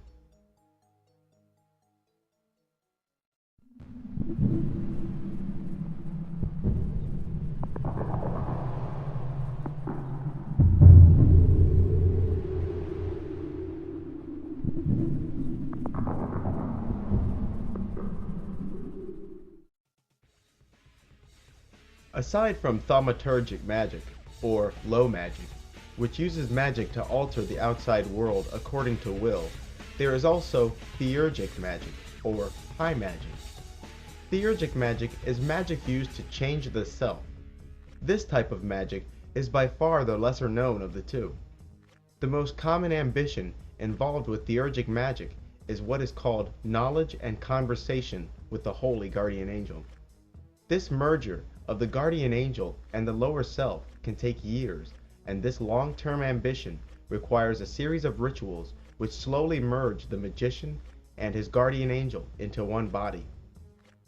Aside from thaumaturgic magic, or low magic, which uses magic to alter the outside world according to will, there is also theurgic magic, or high magic. Theurgic magic is magic used to change the self. This type of magic is by far the lesser known of the two. The most common ambition involved with theurgic magic is what is called knowledge and conversation with the holy guardian angel. This merger of the guardian angel and the lower self can take years, and this long-term ambition requires a series of rituals which slowly merge the magician and his guardian angel into one body.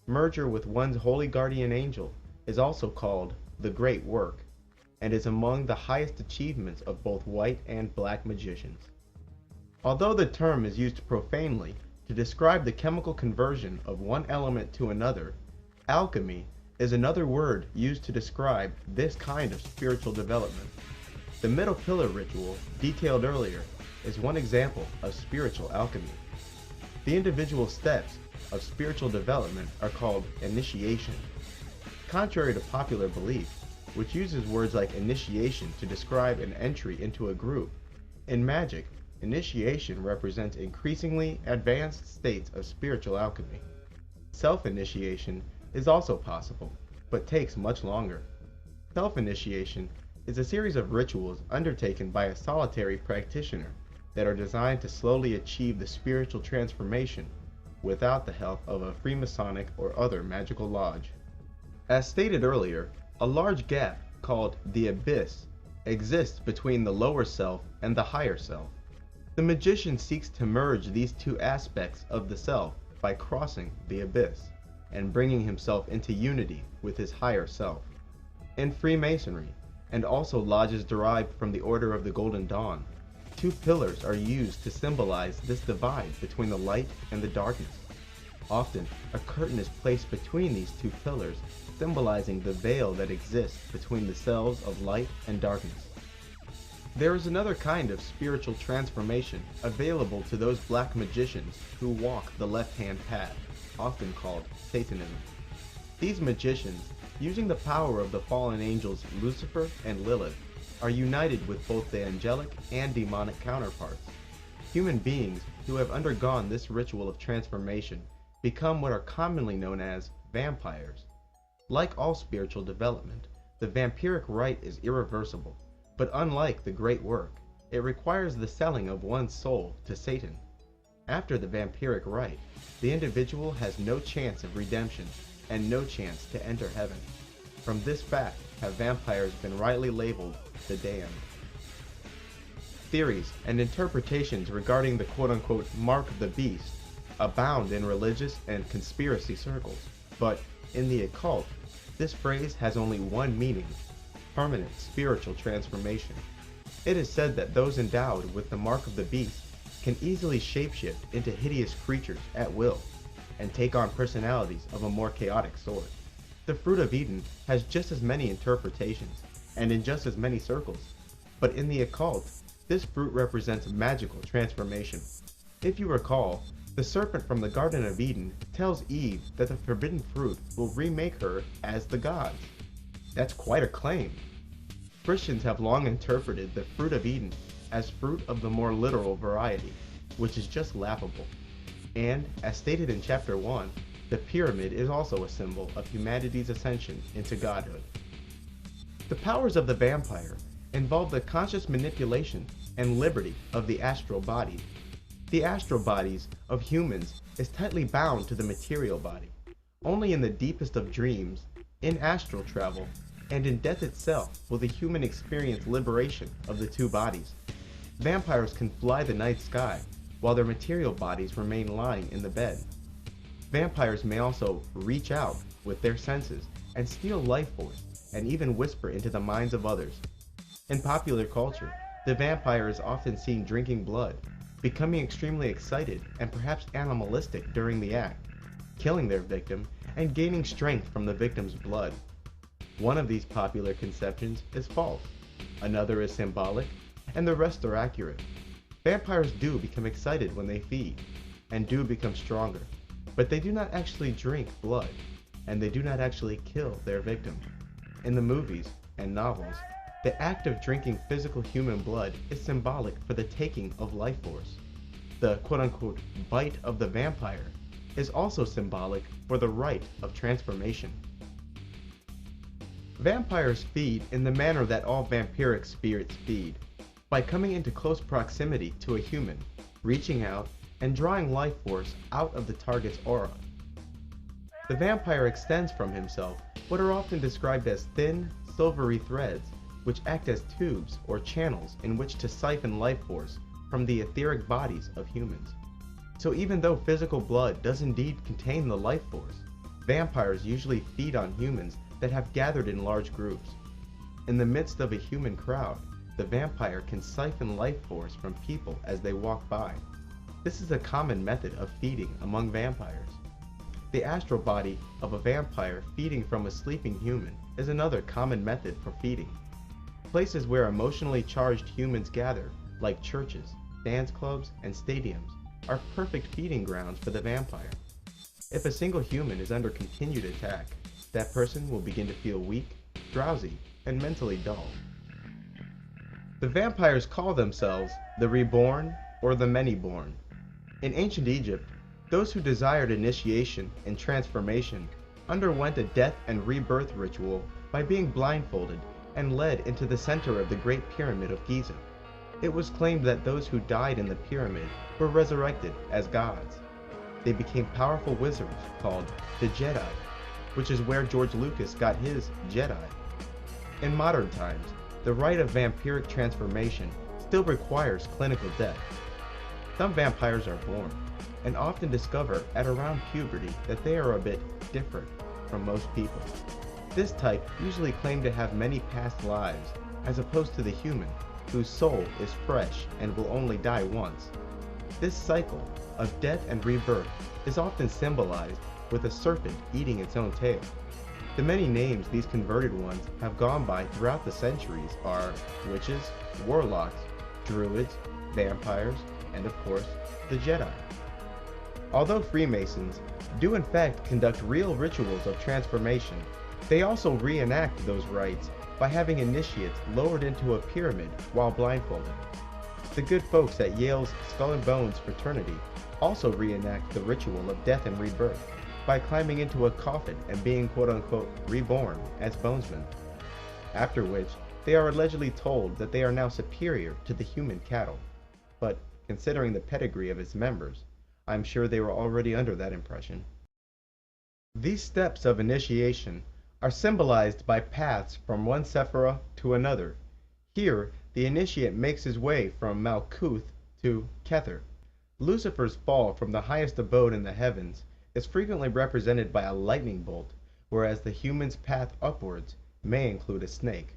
Merger with one's holy guardian angel is also called the Great Work, and is among the highest achievements of both white and black magicians. Although the term is used profanely to describe the chemical conversion of one element to another, alchemy is another word used to describe this kind of spiritual development. The middle pillar ritual, detailed earlier, is one example of spiritual alchemy. The individual steps of spiritual development are called initiation. Contrary to popular belief, which uses words like initiation to describe an entry into a group, in magic, initiation represents increasingly advanced states of spiritual alchemy. Self-initiation is also possible, but takes much longer. Self-initiation is a series of rituals undertaken by a solitary practitioner that are designed to slowly achieve the spiritual transformation without the help of a Freemasonic or other magical lodge. As stated earlier, a large gap called the abyss exists between the lower self and the higher self. The magician seeks to merge these two aspects of the self by crossing the abyss and bringing himself into unity with his higher self. In Freemasonry, and also lodges derived from the Order of the Golden Dawn, two pillars are used to symbolize this divide between the light and the darkness. Often, a curtain is placed between these two pillars, symbolizing the veil that exists between the selves of light and darkness. There is another kind of spiritual transformation available to those black magicians who walk the left-hand path, often called Satanism. These magicians, using the power of the fallen angels Lucifer and Lilith, are united with both the angelic and demonic counterparts. Human beings who have undergone this ritual of transformation become what are commonly known as vampires. Like all spiritual development, the vampiric rite is irreversible, but unlike the Great Work, it requires the selling of one's soul to Satan. After the vampiric rite, the individual has no chance of redemption, and no chance to enter heaven. From this fact have vampires been rightly labeled the damned. Theories and interpretations regarding the quote-unquote mark of the beast abound in religious and conspiracy circles, but in the occult, this phrase has only one meaning: permanent spiritual transformation. It is said that those endowed with the mark of the beast can easily shapeshift into hideous creatures at will and take on personalities of a more chaotic sort. The fruit of Eden has just as many interpretations and in just as many circles, but in the occult, this fruit represents magical transformation. If you recall, the serpent from the Garden of Eden tells Eve that the forbidden fruit will remake her as the gods. That's quite a claim. Christians have long interpreted the fruit of Eden as fruit of the more literal variety, which is just laughable. And, as stated in chapter 1, the pyramid is also a symbol of humanity's ascension into godhood. The powers of the vampire involve the conscious manipulation and liberty of the astral body. The astral bodies of humans is tightly bound to the material body. Only in the deepest of dreams, in astral travel, and in death itself will the human experience liberation of the two bodies. Vampires can fly the night sky, while their material bodies remain lying in the bed. Vampires may also reach out with their senses and steal life force, and even whisper into the minds of others. In popular culture, the vampire is often seen drinking blood, becoming extremely excited and perhaps animalistic during the act, killing their victim and gaining strength from the victim's blood. One of these popular conceptions is false, another is symbolic, and the rest are accurate. Vampires do become excited when they feed, and do become stronger, but they do not actually drink blood, and they do not actually kill their victim. In the movies and novels, the act of drinking physical human blood is symbolic for the taking of life force. The quote-unquote bite of the vampire is also symbolic for the rite of transformation. Vampires feed in the manner that all vampiric spirits feed, by coming into close proximity to a human, reaching out, and drawing life force out of the target's aura. The vampire extends from himself what are often described as thin, silvery threads, which act as tubes or channels in which to siphon life force from the etheric bodies of humans. So even though physical blood does indeed contain the life force, vampires usually feed on humans that have gathered in large groups. In the midst of a human crowd, the vampire can siphon life force from people as they walk by. This is a common method of feeding among vampires. The astral body of a vampire feeding from a sleeping human is another common method for feeding. Places where emotionally charged humans gather, like churches, dance clubs, and stadiums, are perfect feeding grounds for the vampire. If a single human is under continued attack, that person will begin to feel weak, drowsy, and mentally dull. The vampires call themselves the Reborn or the Many-Born. In ancient Egypt, those who desired initiation and transformation underwent a death and rebirth ritual by being blindfolded and led into the center of the Great Pyramid of Giza. It was claimed that those who died in the pyramid were resurrected as gods. They became powerful wizards called the Jedi, which is where George Lucas got his Jedi. In modern times, the rite of vampiric transformation still requires clinical death. Some vampires are born, and often discover at around puberty that they are a bit different from most people. This type usually claim to have many past lives, as opposed to the human, whose soul is fresh and will only die once. This cycle of death and rebirth is often symbolized with a serpent eating its own tail. The many names these converted ones have gone by throughout the centuries are witches, warlocks, druids, vampires, and of course, the Jedi. Although Freemasons do in fact conduct real rituals of transformation, they also reenact those rites by having initiates lowered into a pyramid while blindfolded. The good folks at Yale's Skull and Bones fraternity also reenact the ritual of death and rebirth by climbing into a coffin and being quote-unquote reborn as bonesmen, after which they are allegedly told that they are now superior to the human cattle. But considering the pedigree of its members, I'm sure they were already under that impression. These steps of initiation are symbolized by paths from one Sephirah to another. Here, the initiate makes his way from Malkuth to Kether. Lucifer's fall from the highest abode in the heavens is frequently represented by a lightning bolt, whereas the human's path upwards may include a snake.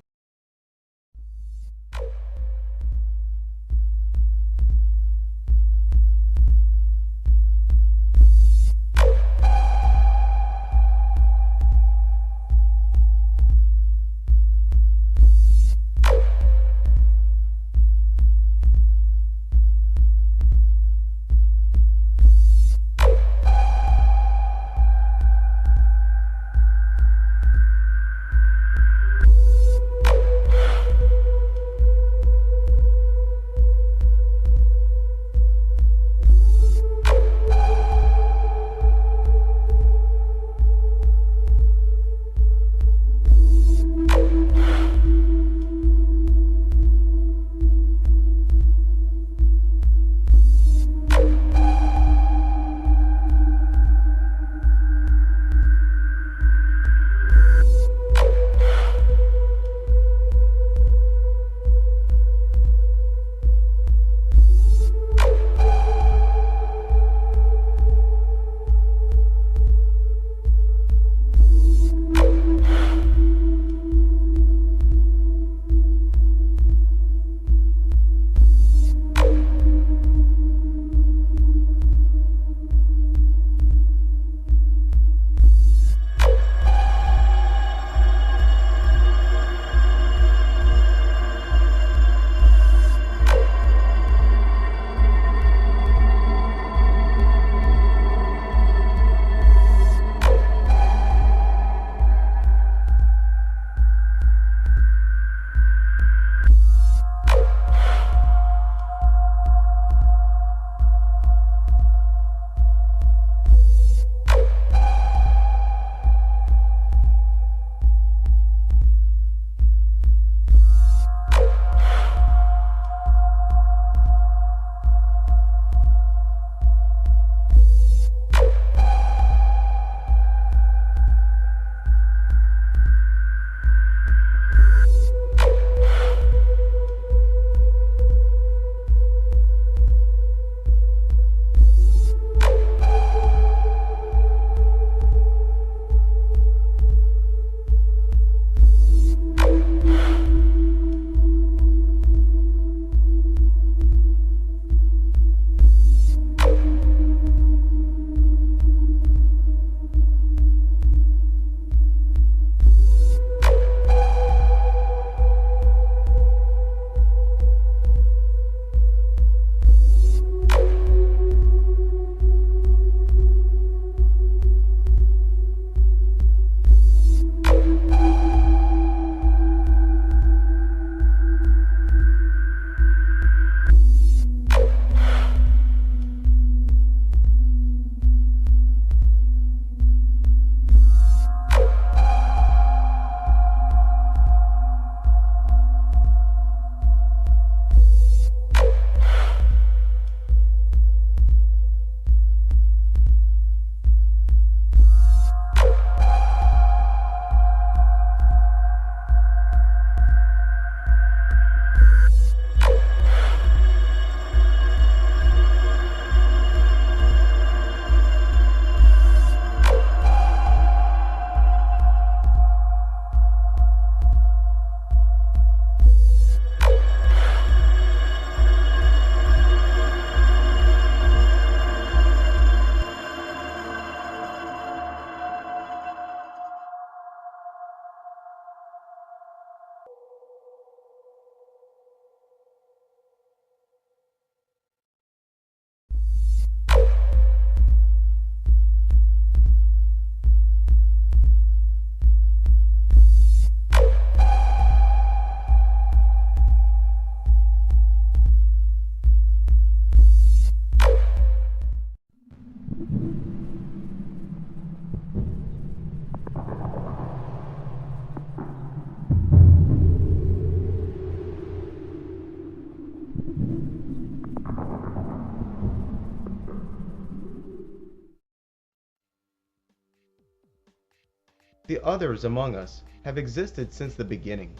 The others among us have existed since the beginning,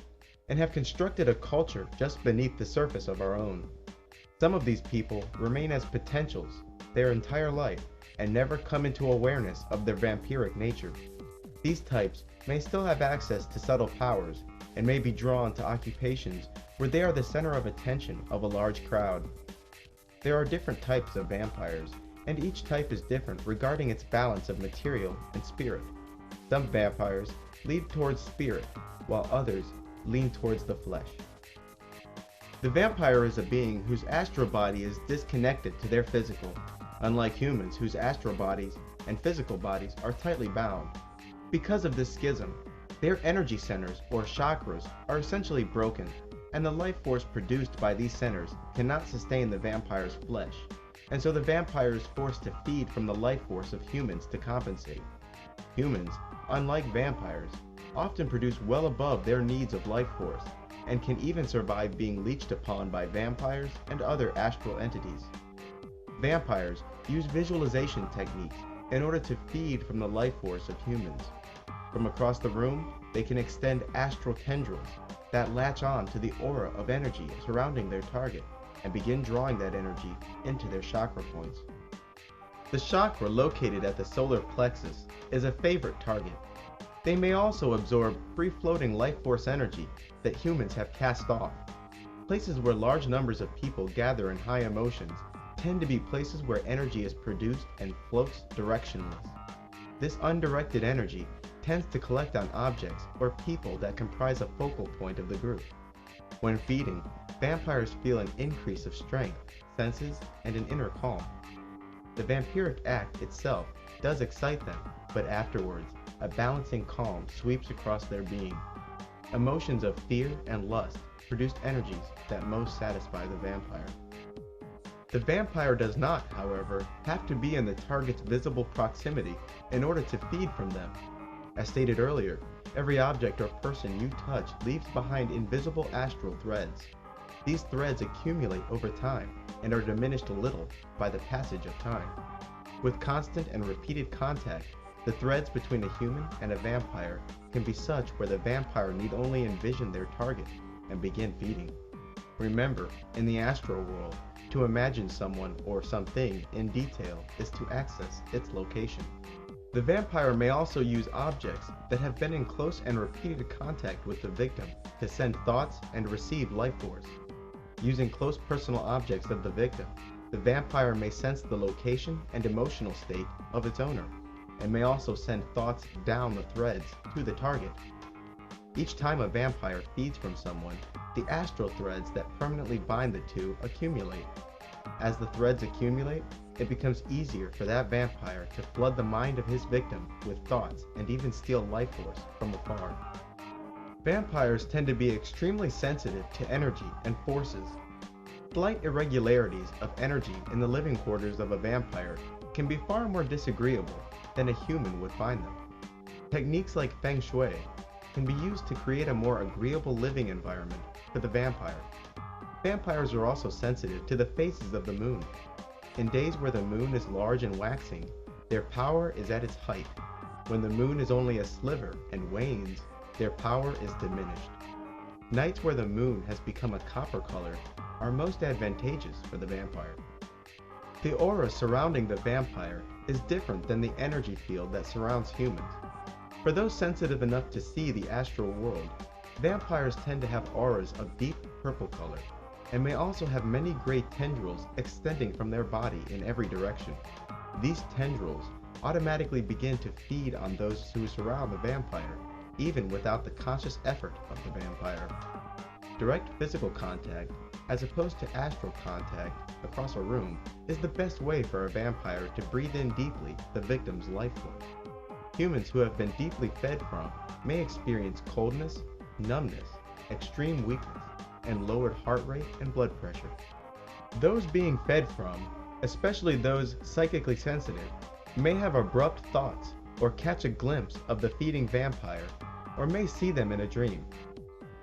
and have constructed a culture just beneath the surface of our own. Some of these people remain as potentials their entire life and never come into awareness of their vampiric nature. These types may still have access to subtle powers and may be drawn to occupations where they are the center of attention of a large crowd. There are different types of vampires, and each type is different regarding its balance of material and spirit. Some vampires lean towards spirit, while others lean towards the flesh. The vampire is a being whose astral body is disconnected to their physical, unlike humans whose astral bodies and physical bodies are tightly bound. Because of this schism, their energy centers, or chakras, are essentially broken, and the life force produced by these centers cannot sustain the vampire's flesh, and so the vampire is forced to feed from the life force of humans to compensate. Humans, unlike vampires, often produce well above their needs of life force, and can even survive being leeched upon by vampires and other astral entities. Vampires use visualization techniques in order to feed from the life force of humans. From across the room, they can extend astral tendrils that latch on to the aura of energy surrounding their target and begin drawing that energy into their chakra points. The chakra located at the solar plexus is a favorite target. They may also absorb free-floating life force energy that humans have cast off. Places where large numbers of people gather in high emotions tend to be places where energy is produced and floats directionless. This undirected energy tends to collect on objects or people that comprise a focal point of the group. When feeding, vampires feel an increase of strength, senses, and an inner calm. The vampiric act itself does excite them, but afterwards, a balancing calm sweeps across their being. Emotions of fear and lust produce energies that most satisfy the vampire. The vampire does not, however, have to be in the target's visible proximity in order to feed from them. As stated earlier, every object or person you touch leaves behind invisible astral threads. These threads accumulate over time and are diminished a little by the passage of time. With constant and repeated contact, the threads between a human and a vampire can be such where the vampire need only envision their target and begin feeding. Remember, in the astral world, to imagine someone or something in detail is to access its location. The vampire may also use objects that have been in close and repeated contact with the victim to send thoughts and receive life force. Using close personal objects of the victim, the vampire may sense the location and emotional state of its owner, and may also send thoughts down the threads to the target. Each time a vampire feeds from someone, the astral threads that permanently bind the two accumulate. As the threads accumulate, it becomes easier for that vampire to flood the mind of his victim with thoughts and even steal life force from afar. Vampires tend to be extremely sensitive to energy and forces. Slight irregularities of energy in the living quarters of a vampire can be far more disagreeable than a human would find them. Techniques like Feng Shui can be used to create a more agreeable living environment for the vampire. Vampires are also sensitive to the phases of the moon. In days where the moon is large and waxing, their power is at its height. When the moon is only a sliver and wanes, their power is diminished. Nights where the moon has become a copper color are most advantageous for the vampire. The aura surrounding the vampire is different than the energy field that surrounds humans. For those sensitive enough to see the astral world, vampires tend to have auras of deep purple color, and may also have many gray tendrils extending from their body in every direction. These tendrils automatically begin to feed on those who surround the vampire, even without the conscious effort of the vampire. Direct physical contact, as opposed to astral contact across a room, is the best way for a vampire to breathe in deeply the victim's life force. Humans who have been deeply fed from may experience coldness, numbness, extreme weakness, and lowered heart rate and blood pressure. Those being fed from, especially those psychically sensitive, may have abrupt thoughts or catch a glimpse of the feeding vampire, or may see them in a dream.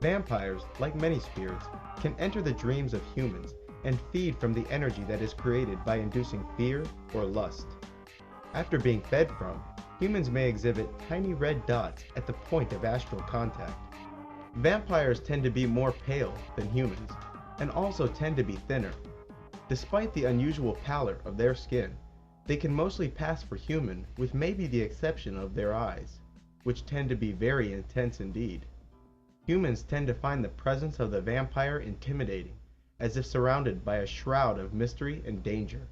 Vampires, like many spirits, can enter the dreams of humans and feed from the energy that is created by inducing fear or lust. After being fed from, Humans may exhibit tiny red dots at the point of astral contact. Vampires tend to be more pale than humans, and also tend to be thinner. Despite the unusual pallor of their skin, they can mostly pass for human with maybe the exception of their eyes, which tend to be very intense indeed. Humans tend to find the presence of the vampire intimidating, as if surrounded by a shroud of mystery and danger.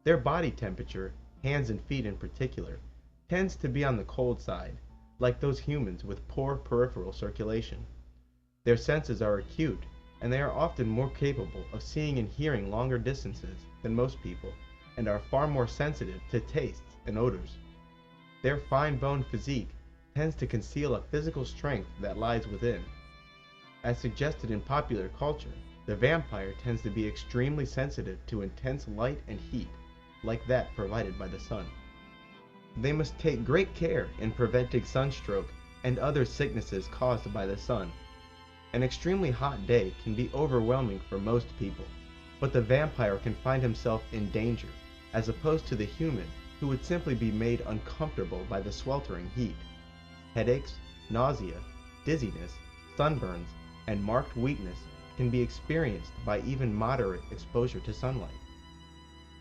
Their body temperature, hands and feet in particular, tends to be on the cold side, like those humans with poor peripheral circulation. Their senses are acute, and they are often more capable of seeing and hearing longer distances than most people, and are far more sensitive to tastes and odors. Their fine-boned physique tends to conceal a physical strength that lies within. As suggested in popular culture, the vampire tends to be extremely sensitive to intense light and heat, like that provided by the sun. They must take great care in preventing sunstroke and other sicknesses caused by the sun. An extremely hot day can be overwhelming for most people, but the vampire can find himself in danger, as opposed to the human who would simply be made uncomfortable by the sweltering heat. Headaches, nausea, dizziness, sunburns, and marked weakness can be experienced by even moderate exposure to sunlight.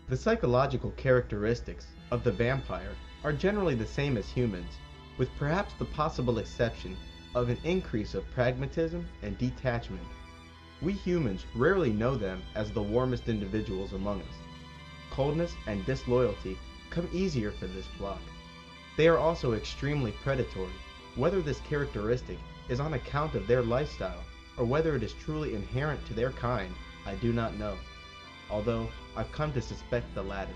The psychological characteristics of the vampire are generally the same as humans, with perhaps the possible exception of an increase of pragmatism and detachment. We humans rarely know them as the warmest individuals among us. Coldness and disloyalty come easier for this flock. They are also extremely predatory. Whether this characteristic is on account of their lifestyle or whether it is truly inherent to their kind, I do not know, although I've come to suspect the latter.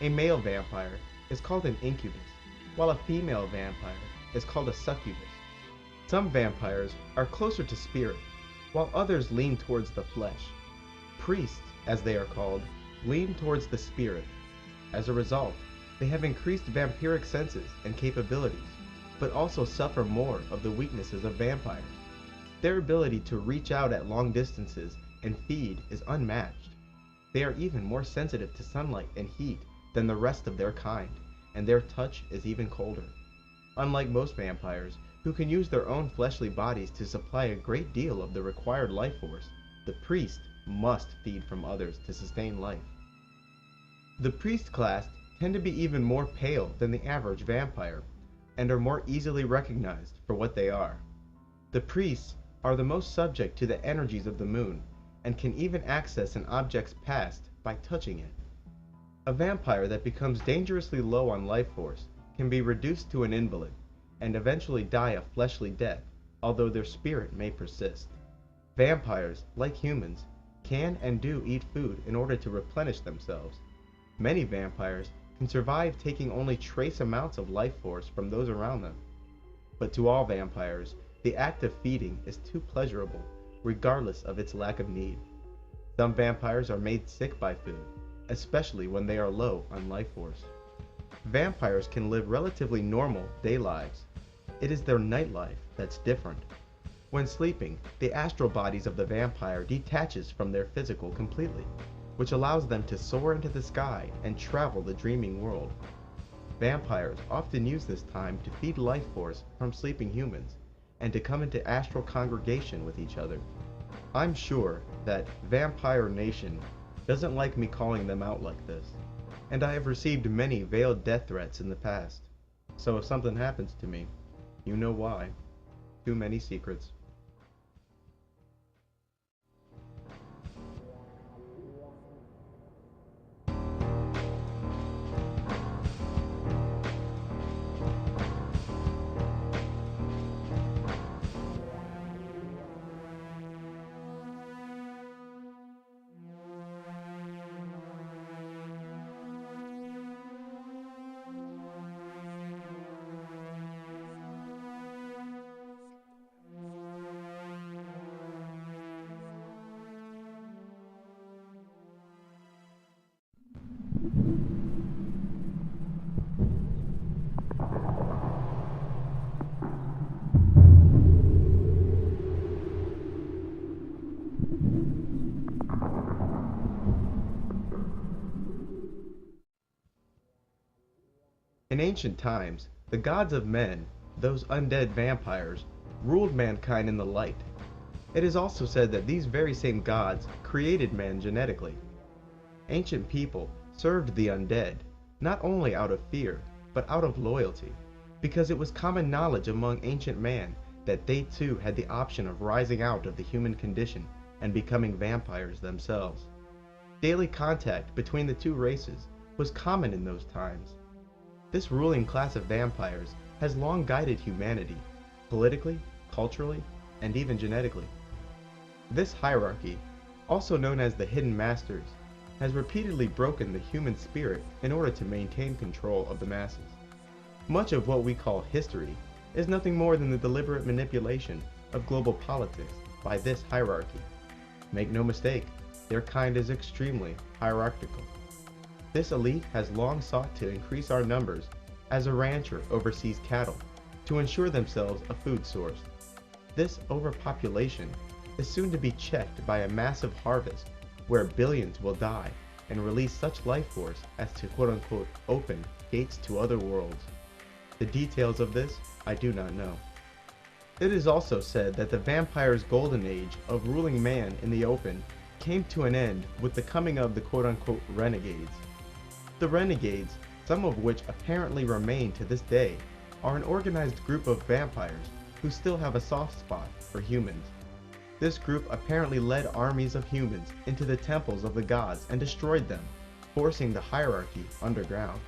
A male vampire is called an incubus, while a female vampire is called a succubus. Some vampires are closer to spirit, while others lean towards the flesh. Priests, as they are called, lean towards the spirit. As a result, they have increased vampiric senses and capabilities, but also suffer more of the weaknesses of vampires. Their ability to reach out at long distances and feed is unmatched. They are even more sensitive to sunlight and heat than the rest of their kind, and their touch is even colder. Unlike most vampires, who can use their own fleshly bodies to supply a great deal of the required life force, the priest must feed from others to sustain life. The priest class tend to be even more pale than the average vampire, and are more easily recognized for what they are. The priests are the most subject to the energies of the moon, and can even access an object's past by touching it. A vampire that becomes dangerously low on life force can be reduced to an invalid, and eventually die a fleshly death, although their spirit may persist. Vampires, like humans, can and do eat food in order to replenish themselves. Many vampires can survive taking only trace amounts of life force from those around them. But to all vampires, the act of feeding is too pleasurable, regardless of its lack of need. Some vampires are made sick by food, especially when they are low on life force. Vampires can live relatively normal day lives. It is their night life that's different. When sleeping, the astral bodies of the vampire detaches from their physical completely, which allows them to soar into the sky and travel the dreaming world. Vampires often use this time to feed life force from sleeping humans, and to come into astral congregation with each other. I'm sure that Vampire Nation doesn't like me calling them out like this, and I have received many veiled death threats in the past. So if something happens to me, you know why. Too many secrets. In ancient times, the gods of men, those undead vampires, ruled mankind in the light. It is also said that these very same gods created man genetically. Ancient people served the undead, not only out of fear, but out of loyalty, because it was common knowledge among ancient man that they too had the option of rising out of the human condition and becoming vampires themselves. Daily contact between the two races was common in those times. This ruling class of vampires has long guided humanity, politically, culturally, and even genetically. This hierarchy, also known as the Hidden Masters, has repeatedly broken the human spirit in order to maintain control of the masses. Much of what we call history is nothing more than the deliberate manipulation of global politics by this hierarchy. Make no mistake, their kind is extremely hierarchical. This elite has long sought to increase our numbers as a rancher oversees cattle to ensure themselves a food source. This overpopulation is soon to be checked by a massive harvest where billions will die and release such life force as to quote-unquote open gates to other worlds. The details of this I do not know. It is also said that the vampire's golden age of ruling man in the open came to an end with the coming of the quote-unquote renegades. The renegades, some of which apparently remain to this day, are an organized group of vampires who still have a soft spot for humans. This group apparently led armies of humans into the temples of the gods and destroyed them, forcing the hierarchy underground.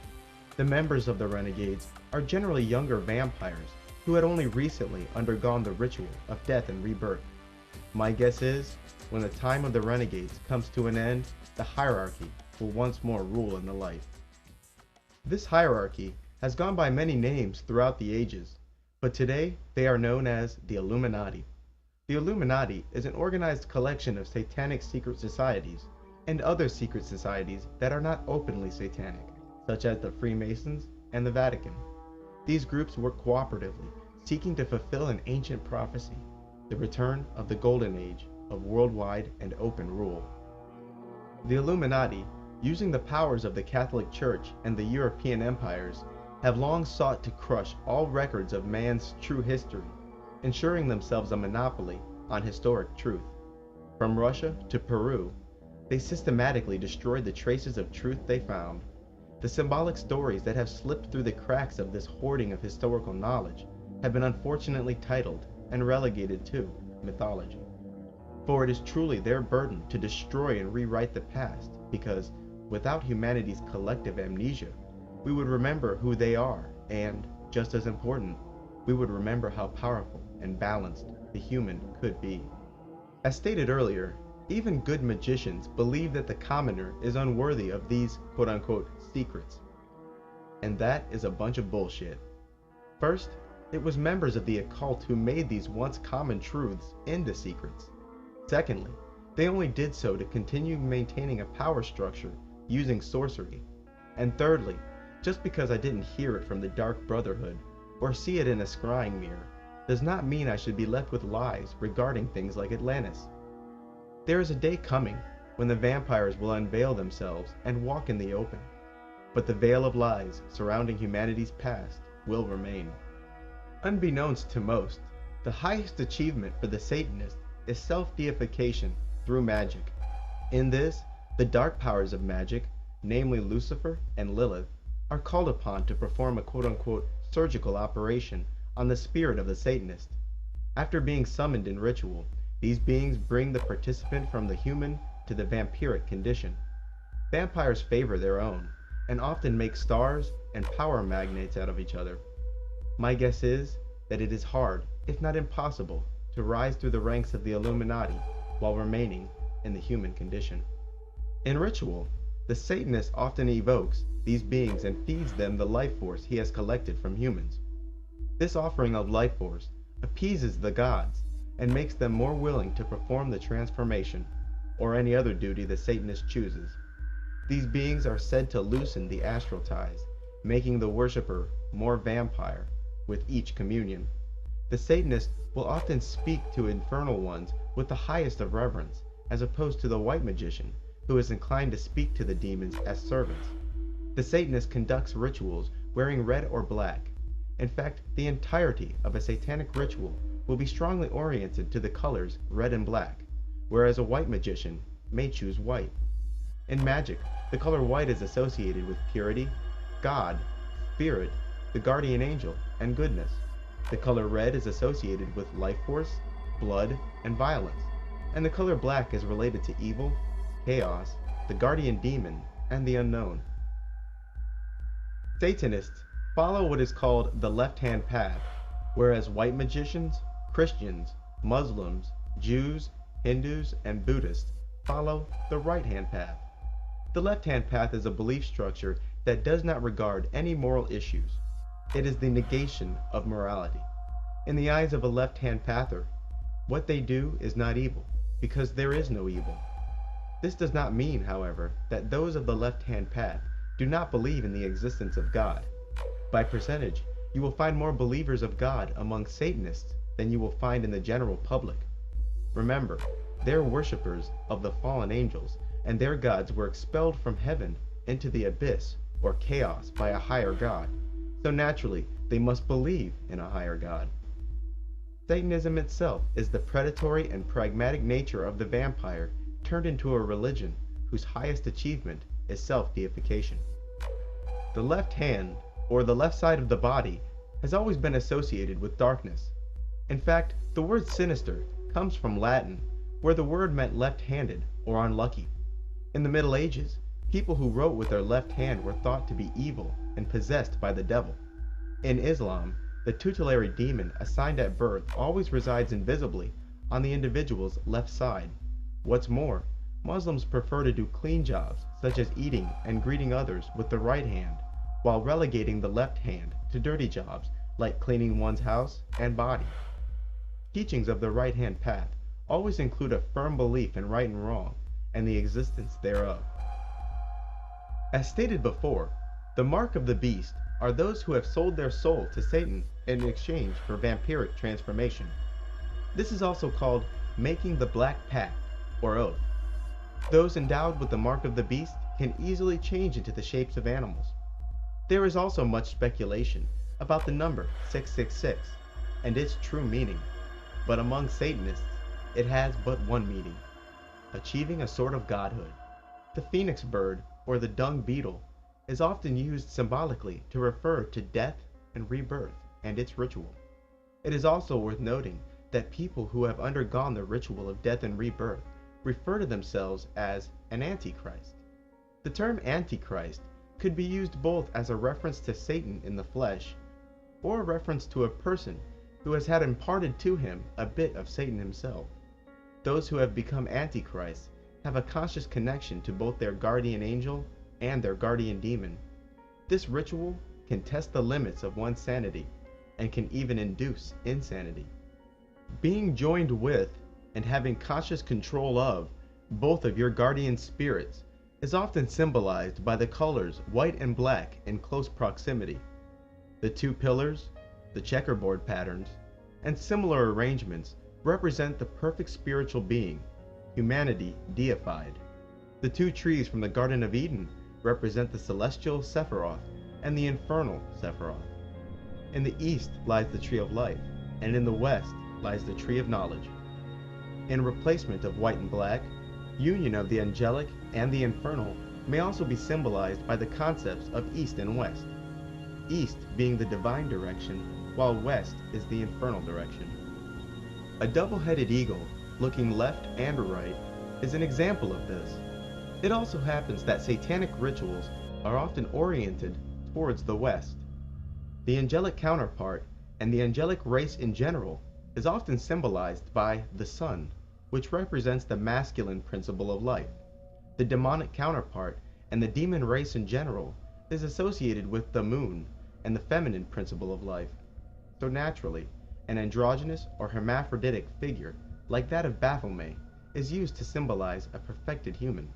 The members of the renegades are generally younger vampires who had only recently undergone the ritual of death and rebirth. My guess is, when the time of the renegades comes to an end, the hierarchy will once more rule in the light. This hierarchy has gone by many names throughout the ages, but today they are known as the Illuminati. The Illuminati is an organized collection of satanic secret societies and other secret societies that are not openly satanic, such as the Freemasons and the Vatican. These groups work cooperatively, seeking to fulfill an ancient prophecy, the return of the Golden Age of worldwide and open rule. The Illuminati, using the powers of the Catholic Church and the European empires, have long sought to crush all records of man's true history, ensuring themselves a monopoly on historic truth. From Russia to Peru, they systematically destroyed the traces of truth they found. The symbolic stories that have slipped through the cracks of this hoarding of historical knowledge have been unfortunately titled and relegated to mythology. For it is truly their burden to destroy and rewrite the past, because without humanity's collective amnesia, we would remember who they are, and, just as important, we would remember how powerful and balanced the human could be. As stated earlier, even good magicians believe that the commoner is unworthy of these quote-unquote secrets. And that is a bunch of bullshit. First, it was members of the occult who made these once common truths into secrets. Secondly, they only did so to continue maintaining a power structure using sorcery. And thirdly, just because I didn't hear it from the Dark Brotherhood or see it in a scrying mirror does not mean I should be left with lies regarding things like Atlantis. There is a day coming when the vampires will unveil themselves and walk in the open, but the veil of lies surrounding humanity's past will remain. Unbeknownst to most, the highest achievement for the Satanist is self-deification through magic. In this, the dark powers of magic, namely Lucifer and Lilith, are called upon to perform a quote-unquote surgical operation on the spirit of the Satanist. After being summoned in ritual, these beings bring the participant from the human to the vampiric condition. Vampires favor their own, and often make stars and power magnates out of each other. My guess is that it is hard, if not impossible, to rise through the ranks of the Illuminati while remaining in the human condition. In ritual, the Satanist often evokes these beings and feeds them the life force he has collected from humans. This offering of life force appeases the gods and makes them more willing to perform the transformation or any other duty the Satanist chooses. These beings are said to loosen the astral ties, making the worshipper more vampire with each communion. The Satanist will often speak to infernal ones with the highest of reverence, as opposed to the white magician, who is inclined to speak to the demons as servants. The Satanist conducts rituals wearing red or black. In fact, the entirety of a satanic ritual will be strongly oriented to the colors red and black, whereas a white magician may choose white. In magic, the color white is associated with purity, God, spirit, the guardian angel, and goodness. The color red is associated with life force, blood, and violence, and the color black is related to evil, chaos, the guardian demon, and the unknown. Satanists follow what is called the left-hand path, whereas white magicians, Christians, Muslims, Jews, Hindus, and Buddhists follow the right-hand path. The left-hand path is a belief structure that does not regard any moral issues. It is the negation of morality. In the eyes of a left-hand pather, what they do is not evil, because there is no evil. This does not mean, however, that those of the left-hand path do not believe in the existence of God. By percentage, you will find more believers of God among Satanists than you will find in the general public. Remember, they're worshippers of the fallen angels, and their gods were expelled from heaven into the abyss or chaos by a higher god, so naturally they must believe in a higher god. Satanism itself is the predatory and pragmatic nature of the vampire turned into a religion whose highest achievement is self-deification. The left hand, or the left side of the body, has always been associated with darkness. In fact, the word sinister comes from Latin, where the word meant left-handed or unlucky. In the Middle Ages, people who wrote with their left hand were thought to be evil and possessed by the devil. In Islam, the tutelary demon assigned at birth always resides invisibly on the individual's left side. What's more, Muslims prefer to do clean jobs, such as eating and greeting others with the right hand, while relegating the left hand to dirty jobs like cleaning one's house and body. Teachings of the right-hand path always include a firm belief in right and wrong, and the existence thereof. As stated before, the mark of the beast are those who have sold their soul to Satan in exchange for vampiric transformation. This is also called making the black pact, or oath. Those endowed with the mark of the beast can easily change into the shapes of animals. There is also much speculation about the number 666 and its true meaning, but among Satanists, it has but one meaning: achieving a sort of godhood. The phoenix bird, or the dung beetle, is often used symbolically to refer to death and rebirth and its ritual. It is also worth noting that people who have undergone the ritual of death and rebirth refer to themselves as an antichrist. The term antichrist could be used both as a reference to Satan in the flesh, or a reference to a person who has had imparted to him a bit of Satan himself. Those who have become antichrists have a conscious connection to both their guardian angel and their guardian demon. This ritual can test the limits of one's sanity and can even induce insanity. Being joined with and having conscious control of both of your guardian spirits is often symbolized by the colors white and black in close proximity. The two pillars, the checkerboard patterns, and similar arrangements represent the perfect spiritual being, humanity deified. The two trees from the Garden of Eden represent the celestial Sephiroth and the infernal Sephiroth. In the east lies the tree of life, and in the west lies the tree of knowledge. In replacement of white and black, union of the angelic and the infernal may also be symbolized by the concepts of east and west, east being the divine direction, while west is the infernal direction. A double-headed eagle, looking left and right, is an example of this. It also happens that satanic rituals are often oriented towards the west. The angelic counterpart, and the angelic race in general, is often symbolized by the sun, which represents the masculine principle of life. The demonic counterpart, and the demon race in general, is associated with the moon and the feminine principle of life. So naturally, an androgynous or hermaphroditic figure, like that of Baphomet, is used to symbolize a perfected human.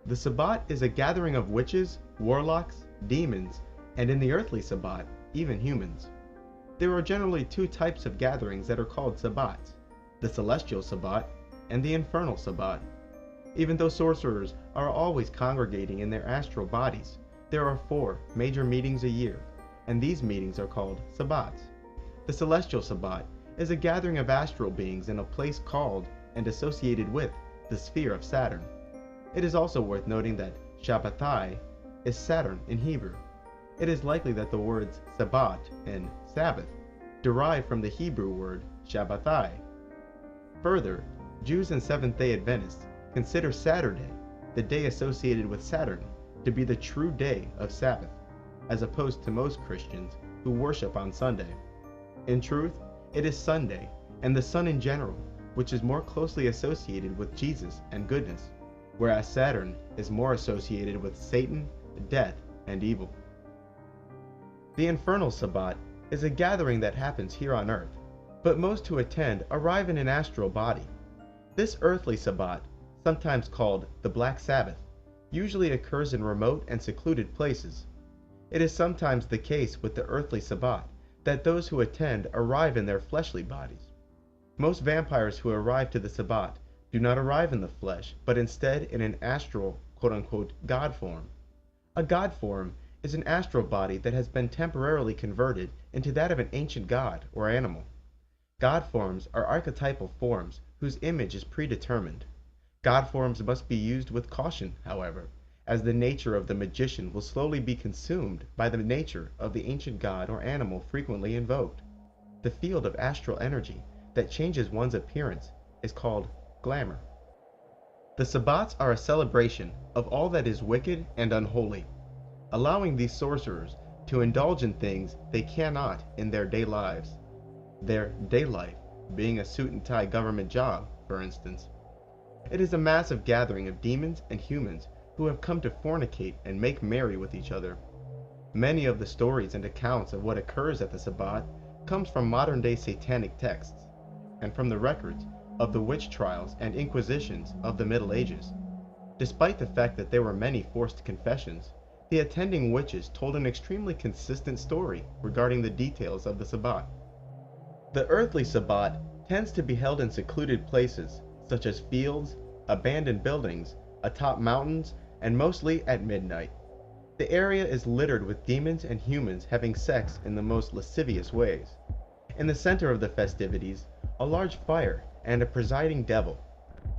The Sabbat is a gathering of witches, warlocks, demons, and in the earthly Sabbat, even humans. There are generally two types of gatherings that are called Sabbats, the celestial Sabbat and the infernal Sabbat. Even though sorcerers are always congregating in their astral bodies, there are 4 major meetings a year, and these meetings are called Sabbats. The celestial Sabbat is a gathering of astral beings in a place called and associated with the sphere of Saturn. It is also worth noting that Shabbatai is Saturn in Hebrew. It is likely that the words Sabbat and Sabbath derive from the Hebrew word Shabbatai. Further, Jews and Seventh-day Adventists consider Saturday, the day associated with Saturn, to be the true day of Sabbath, as opposed to most Christians who worship on Sunday. In truth, it is Sunday, and the sun in general, which is more closely associated with Jesus and goodness, whereas Saturn is more associated with Satan, death, and evil. The infernal Sabbat is a gathering that happens here on earth, but most who attend arrive in an astral body. This earthly Sabbat, sometimes called the Black Sabbath, usually occurs in remote and secluded places. It is sometimes the case with the earthly Sabbat that those who attend arrive in their fleshly bodies. Most vampires who arrive to the Sabbat do not arrive in the flesh, but instead in an astral, quote-unquote, God form. A God form is an astral body that has been temporarily converted into that of an ancient god or animal. God forms are archetypal forms whose image is predetermined. God forms must be used with caution, however, as the nature of the magician will slowly be consumed by the nature of the ancient god or animal frequently invoked. The field of astral energy that changes one's appearance is called glamour. The Sabbats are a celebration of all that is wicked and unholy, allowing these sorcerers to indulge in things they cannot in their day lives. Their day life being a suit and tie government job, for instance. It is a massive gathering of demons and humans who have come to fornicate and make merry with each other. Many of the stories and accounts of what occurs at the Sabbat comes from modern-day satanic texts, and from the records of the witch trials and inquisitions of the Middle Ages. Despite the fact that there were many forced confessions, the attending witches told an extremely consistent story regarding the details of the Sabbat. The earthly Sabbat tends to be held in secluded places, such as fields, abandoned buildings, atop mountains, and mostly at midnight. The area is littered with demons and humans having sex in the most lascivious ways. In the center of the festivities, a large fire and a presiding devil.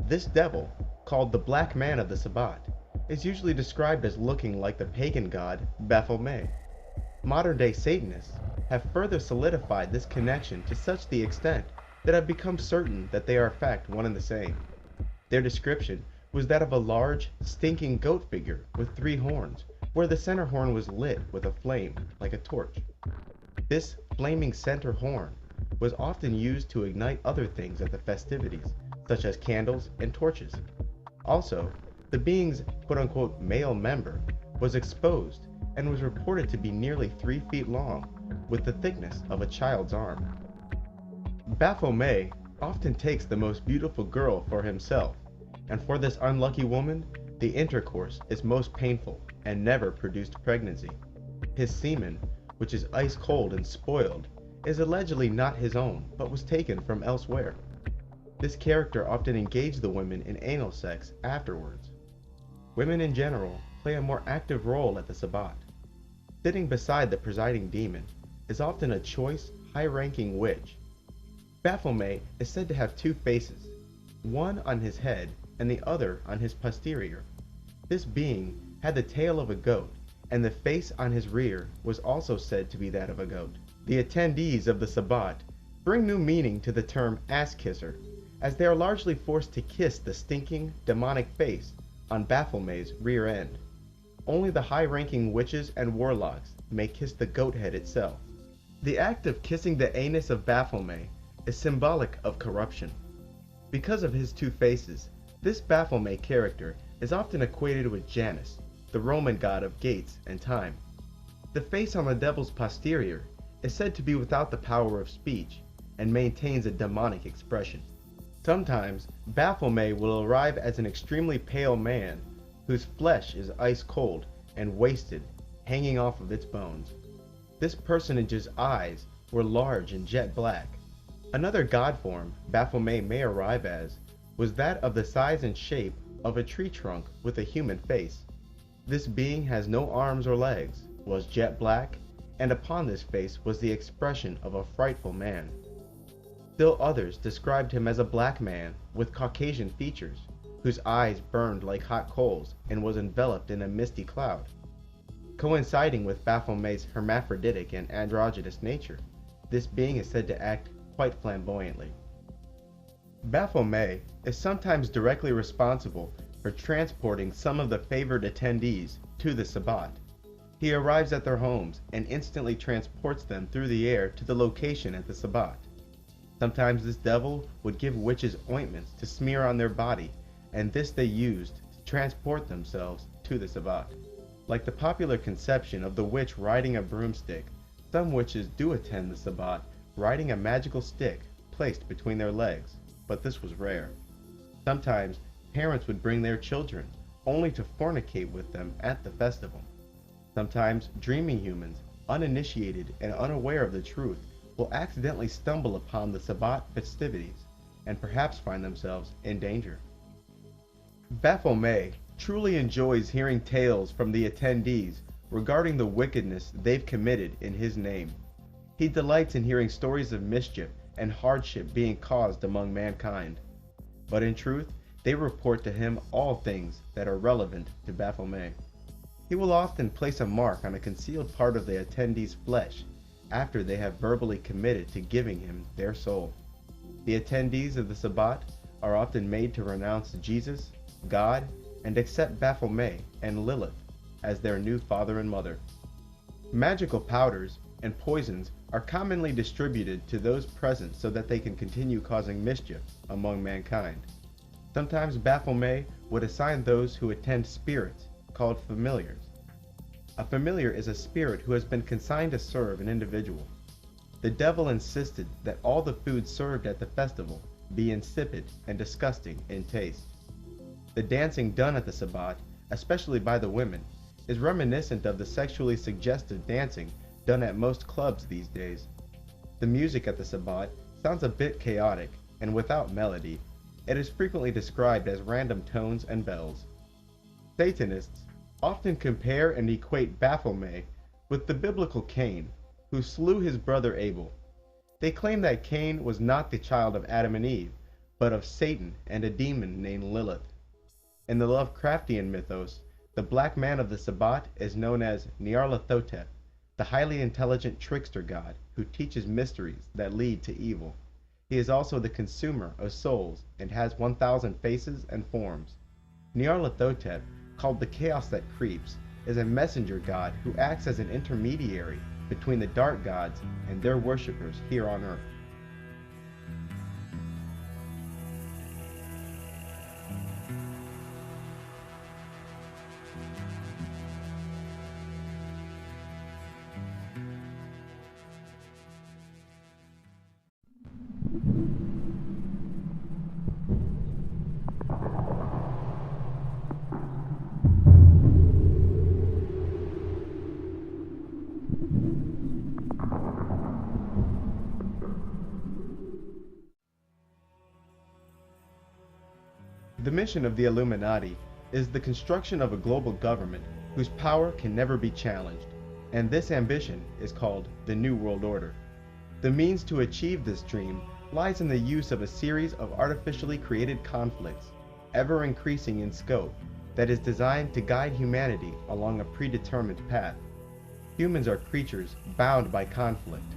This devil, called the Black Man of the Sabbat, is usually described as looking like the pagan god Baphomet. Modern-day Satanists have further solidified this connection to such the extent that I've become certain that they are in fact one and the same. Their description was that of a large, stinking goat figure with 3 horns, where the center horn was lit with a flame like a torch. This flaming center horn was often used to ignite other things at the festivities, such as candles and torches. Also, the being's quote-unquote male member was exposed and was reported to be nearly 3 feet long, with the thickness of a child's arm. Baphomet often takes the most beautiful girl for himself, and for this unlucky woman, the intercourse is most painful and never produced pregnancy. His semen, which is ice cold and spoiled, is allegedly not his own, but was taken from elsewhere. This character often engaged the women in anal sex afterwards. Women in general play a more active role at the Sabbat. Sitting beside the presiding demon is often a choice, high-ranking witch. Baphomet is said to have 2 faces, one on his head and the other on his posterior. This being had the tail of a goat, and the face on his rear was also said to be that of a goat. The attendees of the Sabbat bring new meaning to the term ass kisser, as they are largely forced to kiss the stinking, demonic face on Baphomet's rear end. Only the high-ranking witches and warlocks may kiss the goat head itself. The act of kissing the anus of Baphomet is symbolic of corruption. Because of his 2 faces, this Baphomet character is often equated with Janus, the Roman god of gates and time. The face on the devil's posterior is said to be without the power of speech, and maintains a demonic expression. Sometimes, Baphomet will arrive as an extremely pale man whose flesh is ice cold and wasted, hanging off of its bones. This personage's eyes were large and jet black. Another god form Baphomet may arrive as was that of the size and shape of a tree trunk with a human face. This being has no arms or legs, was jet black, and upon this face was the expression of a frightful man. Still others described him as a black man with Caucasian features, whose eyes burned like hot coals and was enveloped in a misty cloud. Coinciding with Baphomet's hermaphroditic and androgynous nature, this being is said to act quite flamboyantly. Baphomet is sometimes directly responsible for transporting some of the favored attendees to the Sabbat. He arrives at their homes and instantly transports them through the air to the location at the Sabbat. Sometimes this devil would give witches ointments to smear on their body, and this they used to transport themselves to the Sabbat. Like the popular conception of the witch riding a broomstick, some witches do attend the Sabbat riding a magical stick placed between their legs, but this was rare. Sometimes parents would bring their children, only to fornicate with them at the festival. Sometimes dreaming humans, uninitiated and unaware of the truth, will accidentally stumble upon the Sabbat festivities and perhaps find themselves in danger. Baphomet truly enjoys hearing tales from the attendees regarding the wickedness they've committed in his name. He delights in hearing stories of mischief and hardship being caused among mankind. But in truth, they report to him all things that are relevant to Baphomet. He will often place a mark on a concealed part of the attendee's flesh after they have verbally committed to giving him their soul. The attendees of the Sabbat are often made to renounce Jesus, God, and accept Baphomet and Lilith as their new father and mother. Magical powders and poisons are commonly distributed to those present so that they can continue causing mischief among mankind. Sometimes Baphomet would assign those who attend spirits called familiars. A familiar is a spirit who has been consigned to serve an individual. The devil insisted that all the food served at the festival be insipid and disgusting in taste. The dancing done at the Sabbat, especially by the women, is reminiscent of the sexually suggestive dancing done at most clubs these days. The music at the Sabbat sounds a bit chaotic and without melody. It is frequently described as random tones and bells. Satanists often compare and equate Baphomet with the biblical Cain, who slew his brother Abel. They claim that Cain was not the child of Adam and Eve, but of Satan and a demon named Lilith. In the Lovecraftian mythos, the black man of the Sabbat is known as Nyarlathotep, the highly intelligent trickster god who teaches mysteries that lead to evil. He is also the consumer of souls and has 1,000 faces and forms. Nyarlathotep, called the Chaos That Creeps, is a messenger god who acts as an intermediary between the dark gods and their worshippers here on earth. The mission of the Illuminati is the construction of a global government whose power can never be challenged, and this ambition is called the New World Order. The means to achieve this dream lies in the use of a series of artificially created conflicts, ever increasing in scope, that is designed to guide humanity along a predetermined path. Humans are creatures bound by conflict.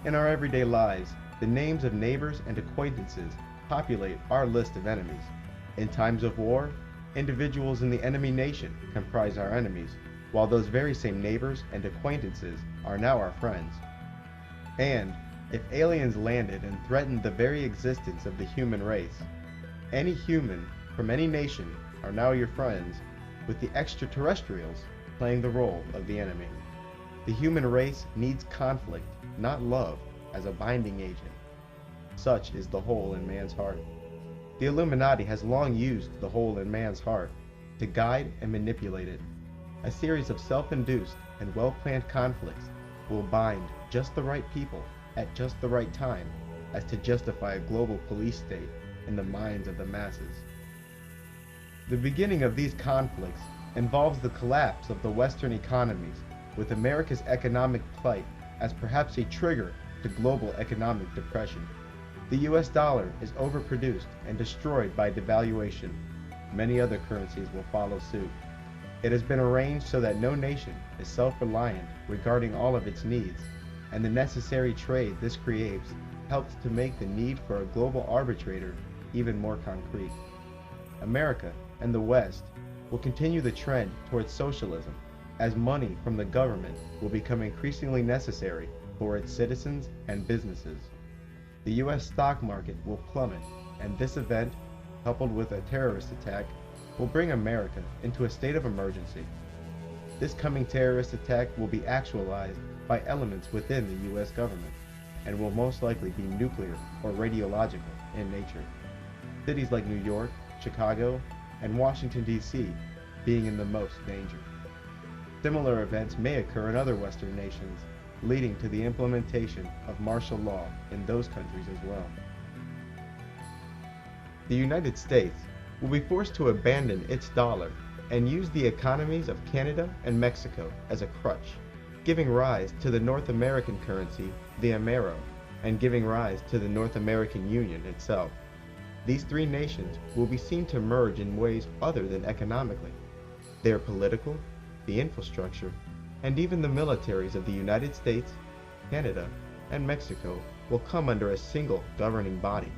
In our everyday lives, the names of neighbors and acquaintances populate our list of enemies. In times of war, individuals in the enemy nation comprise our enemies, while those very same neighbors and acquaintances are now our friends. And if aliens landed and threatened the very existence of the human race, any human from any nation are now your friends, with the extraterrestrials playing the role of the enemy. The human race needs conflict, not love, as a binding agent. Such is the hole in man's heart. The Illuminati has long used the hole in man's heart to guide and manipulate it. A series of self-induced and well-planned conflicts will bind just the right people at just the right time as to justify a global police state in the minds of the masses. The beginning of these conflicts involves the collapse of the Western economies, with America's economic plight as perhaps a trigger to global economic depression. The US dollar is overproduced and destroyed by devaluation. Many other currencies will follow suit. It has been arranged so that no nation is self-reliant regarding all of its needs, and the necessary trade this creates helps to make the need for a global arbitrator even more concrete. America and the West will continue the trend towards socialism, as money from the government will become increasingly necessary for its citizens and businesses. The US stock market will plummet, and this event, coupled with a terrorist attack, will bring America into a state of emergency. This coming terrorist attack will be actualized by elements within the US government, and will most likely be nuclear or radiological in nature. Cities like New York, Chicago, and Washington, D.C. being in the most danger. Similar events may occur in other Western nations, leading to the implementation of martial law in those countries as well. The United States will be forced to abandon its dollar and use the economies of Canada and Mexico as a crutch, giving rise to the North American currency, the Amero, and giving rise to the North American Union itself. These three nations will be seen to merge in ways other than economically. Their political, the infrastructure, and even the militaries of the United States, Canada, and Mexico will come under a single governing body.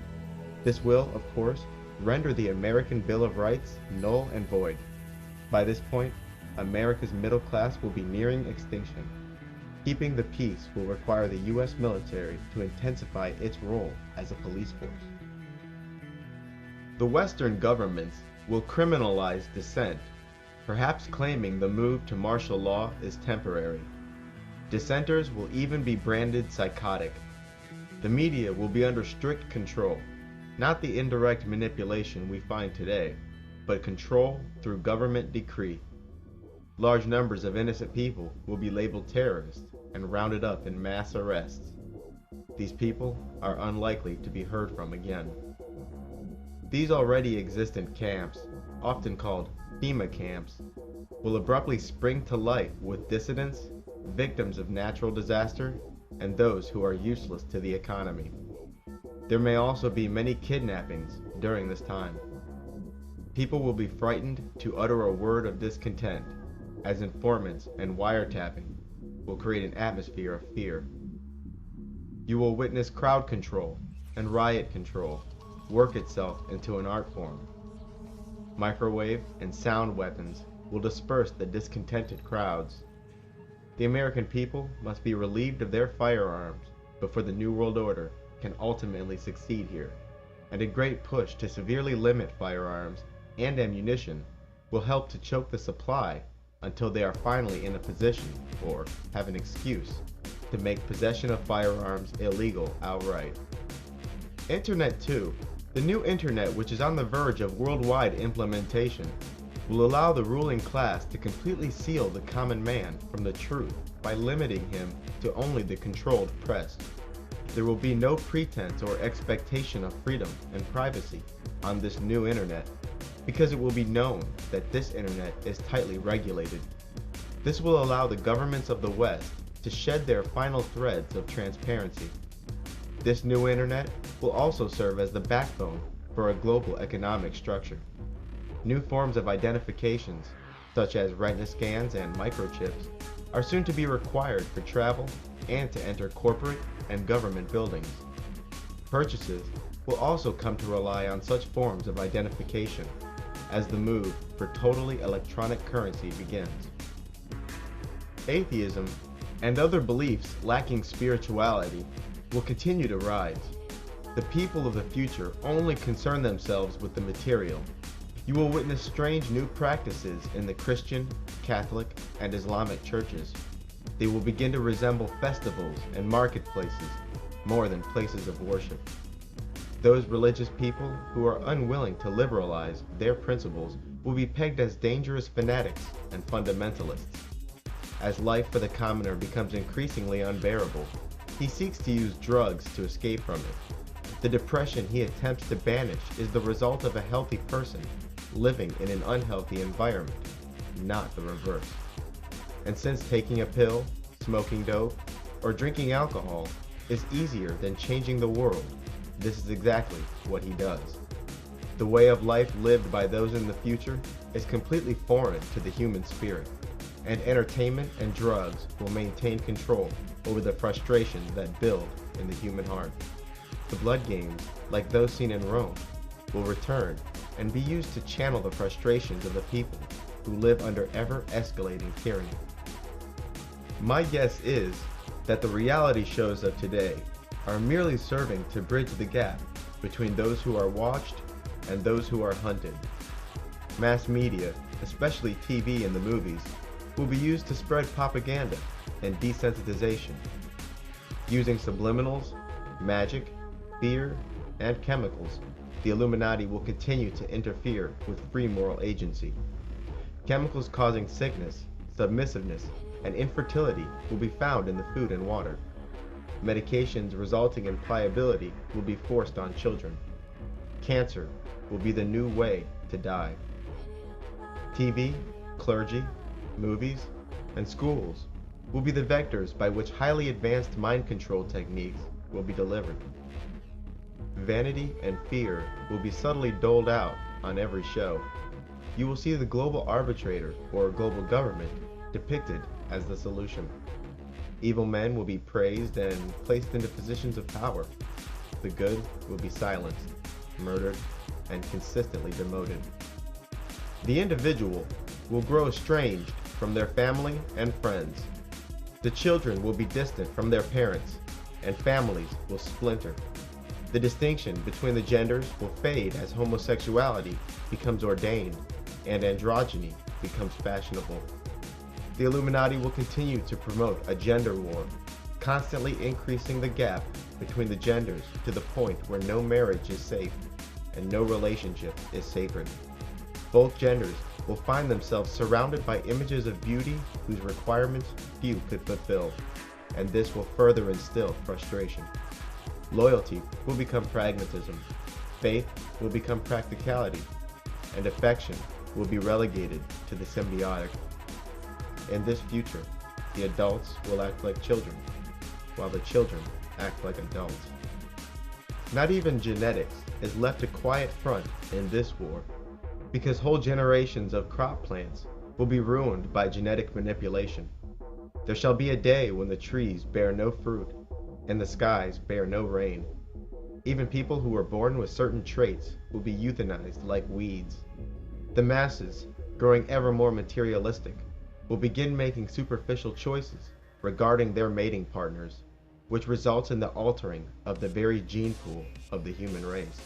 This will, of course, render the American Bill of Rights null and void. By this point, America's middle class will be nearing extinction. Keeping the peace will require the U.S. military to intensify its role as a police force. The Western governments will criminalize dissent, perhaps claiming the move to martial law is temporary. Dissenters will even be branded psychotic. The media will be under strict control, not the indirect manipulation we find today, but control through government decree. Large numbers of innocent people will be labeled terrorists and rounded up in mass arrests. These people are unlikely to be heard from again. These already existent camps, often called FEMA camps, will abruptly spring to life with dissidents, victims of natural disaster, and those who are useless to the economy. There may also be many kidnappings during this time. People will be frightened to utter a word of discontent, as informants and wiretapping will create an atmosphere of fear. You will witness crowd control and riot control work itself into an art form. Microwave and sound weapons will disperse the discontented crowds. The American people must be relieved of their firearms before the New World Order can ultimately succeed here, and a great push to severely limit firearms and ammunition will help to choke the supply until they are finally in a position, or have an excuse, to make possession of firearms illegal outright. Internet 2, the new internet which is on the verge of worldwide implementation, will allow the ruling class to completely seal the common man from the truth by limiting him to only the controlled press. There will be no pretense or expectation of freedom and privacy on this new internet, because it will be known that this internet is tightly regulated. This will allow the governments of the West to shed their final threads of transparency. This new internet will also serve as the backbone for a global economic structure. New forms of identifications, such as retina scans and microchips, are soon to be required for travel and to enter corporate and government buildings. Purchases will also come to rely on such forms of identification as the move for totally electronic currency begins. Atheism and other beliefs lacking spirituality will continue to rise. The people of the future only concern themselves with the material. You will witness strange new practices in the Christian, Catholic, and Islamic churches. They will begin to resemble festivals and marketplaces more than places of worship. Those religious people who are unwilling to liberalize their principles will be pegged as dangerous fanatics and fundamentalists. As life for the commoner becomes increasingly unbearable, he seeks to use drugs to escape from it. The depression he attempts to banish is the result of a healthy person living in an unhealthy environment, not the reverse. And since taking a pill, smoking dope, or drinking alcohol is easier than changing the world, this is exactly what he does. The way of life lived by those in the future is completely foreign to the human spirit, and entertainment and drugs will maintain control over the frustrations that build in the human heart. The blood games, like those seen in Rome, will return and be used to channel the frustrations of the people who live under ever-escalating tyranny. My guess is that the reality shows of today are merely serving to bridge the gap between those who are watched and those who are hunted. Mass media, especially TV and the movies, will be used to spread propaganda and desensitization. Using subliminals, magic, fear, and chemicals, the Illuminati will continue to interfere with free moral agency. Chemicals causing sickness, submissiveness, and infertility will be found in the food and water. Medications resulting in pliability will be forced on children. Cancer will be the new way to die. TV, clergy, movies, and schools will be the vectors by which highly advanced mind control techniques will be delivered. Vanity and fear will be subtly doled out on every show. You will see the global arbitrator or global government depicted as the solution. Evil men will be praised and placed into positions of power. The good will be silenced, murdered, and consistently demoted. The individual will grow estranged from their family and friends. The children will be distant from their parents, and families will splinter. The distinction between the genders will fade as homosexuality becomes ordained and androgyny becomes fashionable. The Illuminati will continue to promote a gender war, constantly increasing the gap between the genders to the point where no marriage is safe and no relationship is sacred. Both genders will find themselves surrounded by images of beauty whose requirements few could fulfill, and this will further instill frustration. Loyalty will become pragmatism, faith will become practicality, and affection will be relegated to the symbiotic. In this future, the adults will act like children, while the children act like adults. Not even genetics is left a quiet front in this war, because whole generations of crop plants will be ruined by genetic manipulation. There shall be a day when the trees bear no fruit, and the skies bear no rain. Even people who were born with certain traits will be euthanized like weeds. The masses, growing ever more materialistic, will begin making superficial choices regarding their mating partners, which results in the altering of the very gene pool of the human race.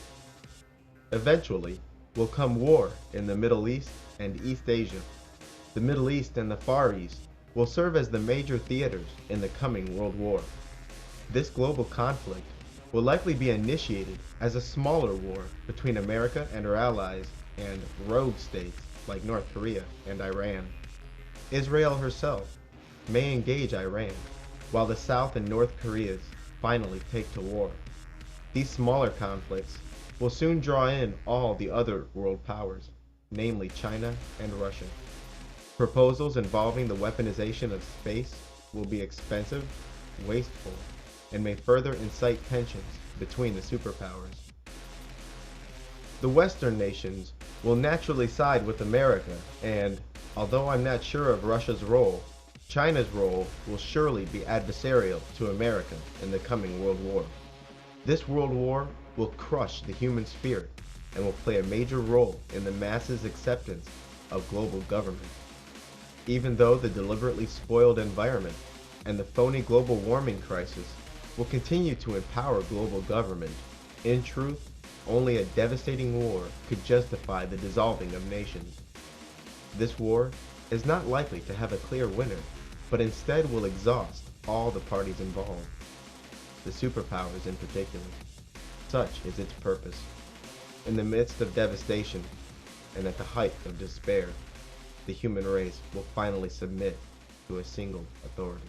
Eventually will come war in the Middle East and East Asia. The Middle East and the Far East will serve as the major theaters in the coming World War. This global conflict will likely be initiated as a smaller war between America and her allies and rogue states like North Korea and Iran. Israel herself may engage Iran, while the South and North Koreas finally take to war. These smaller conflicts will soon draw in all the other world powers, namely China and Russia. Proposals involving the weaponization of space will be expensive, wasteful, and may further incite tensions between the superpowers. The Western nations will naturally side with America, and, although I'm not sure of Russia's role, China's role will surely be adversarial to America in the coming World War. This World War will crush the human spirit and will play a major role in the masses' acceptance of global government. Even though the deliberately spoiled environment and the phony global warming crisis will continue to empower global government, in truth, only a devastating war could justify the dissolving of nations. This war is not likely to have a clear winner, but instead will exhaust all the parties involved, the superpowers in particular. Such is its purpose. In the midst of devastation and at the height of despair, the human race will finally submit to a single authority.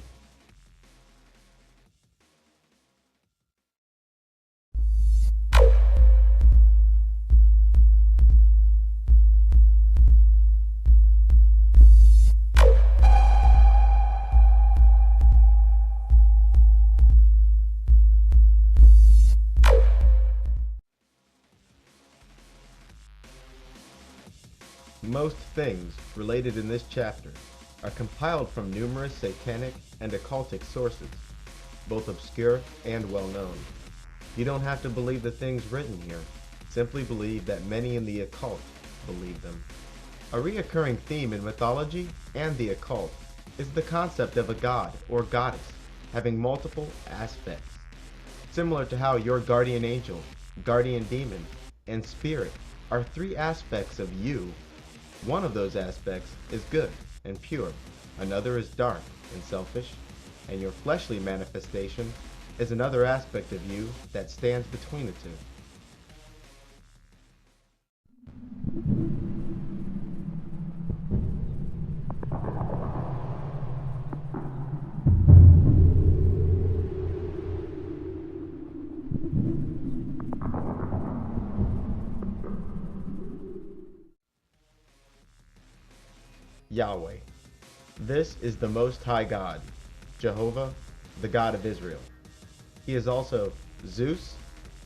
Most things related in this chapter are compiled from numerous satanic and occultic sources, both obscure and well-known. You don't have to believe the things written here, simply believe that many in the occult believe them. A reoccurring theme in mythology and the occult is the concept of a god or goddess having multiple aspects. Similar to how your guardian angel, guardian demon, and spirit are three aspects of you. One of those aspects is good and pure, another is dark and selfish, and your fleshly manifestation is another aspect of you that stands between the two. Yahweh. This is the Most High God, Jehovah, the God of Israel. He is also Zeus,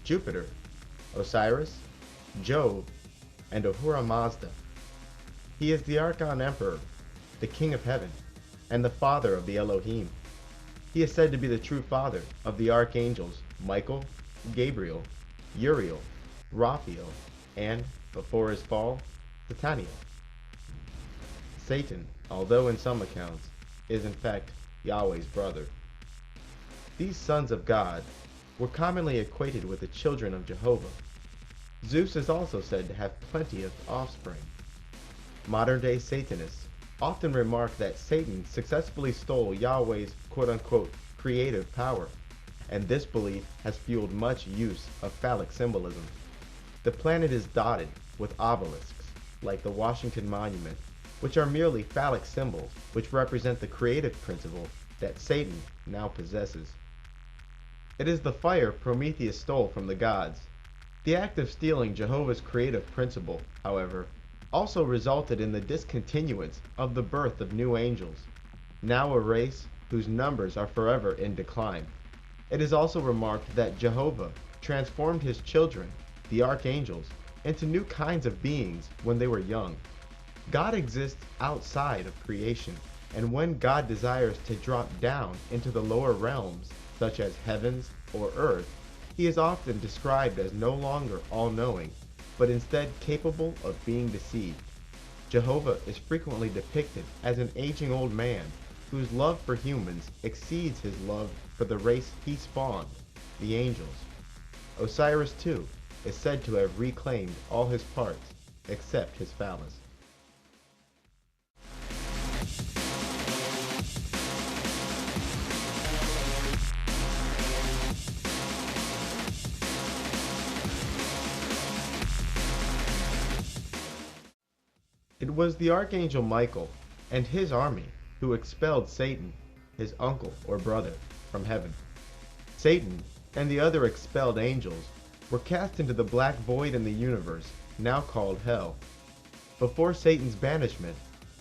Jupiter, Osiris, Jove, and Ahura Mazda. He is the Archon Emperor, the King of Heaven, and the Father of the Elohim. He is said to be the true father of the archangels Michael, Gabriel, Uriel, Raphael, and, before his fall, Sataniel. Satan, although in some accounts, is in fact Yahweh's brother. These sons of God were commonly equated with the children of Jehovah. Zeus is also said to have plenty of offspring. Modern-day Satanists often remark that Satan successfully stole Yahweh's quote-unquote creative power, and this belief has fueled much use of phallic symbolism. The planet is dotted with obelisks, like the Washington Monument, which are merely phallic symbols which represent the creative principle that Satan now possesses. It is the fire Prometheus stole from the gods. The act of stealing Jehovah's creative principle, however, also resulted in the discontinuance of the birth of new angels, now a race whose numbers are forever in decline. It is also remarked that Jehovah transformed his children, the archangels, into new kinds of beings when they were young. God exists outside of creation, and when God desires to drop down into the lower realms, such as heavens or earth, he is often described as no longer all-knowing, but instead capable of being deceived. Jehovah is frequently depicted as an aging old man whose love for humans exceeds his love for the race he spawned, the angels. Osiris, too, is said to have reclaimed all his parts except his phallus. It was the Archangel Michael and his army who expelled Satan, his uncle or brother, from heaven. Satan and the other expelled angels were cast into the black void in the universe, now called Hell. Before Satan's banishment,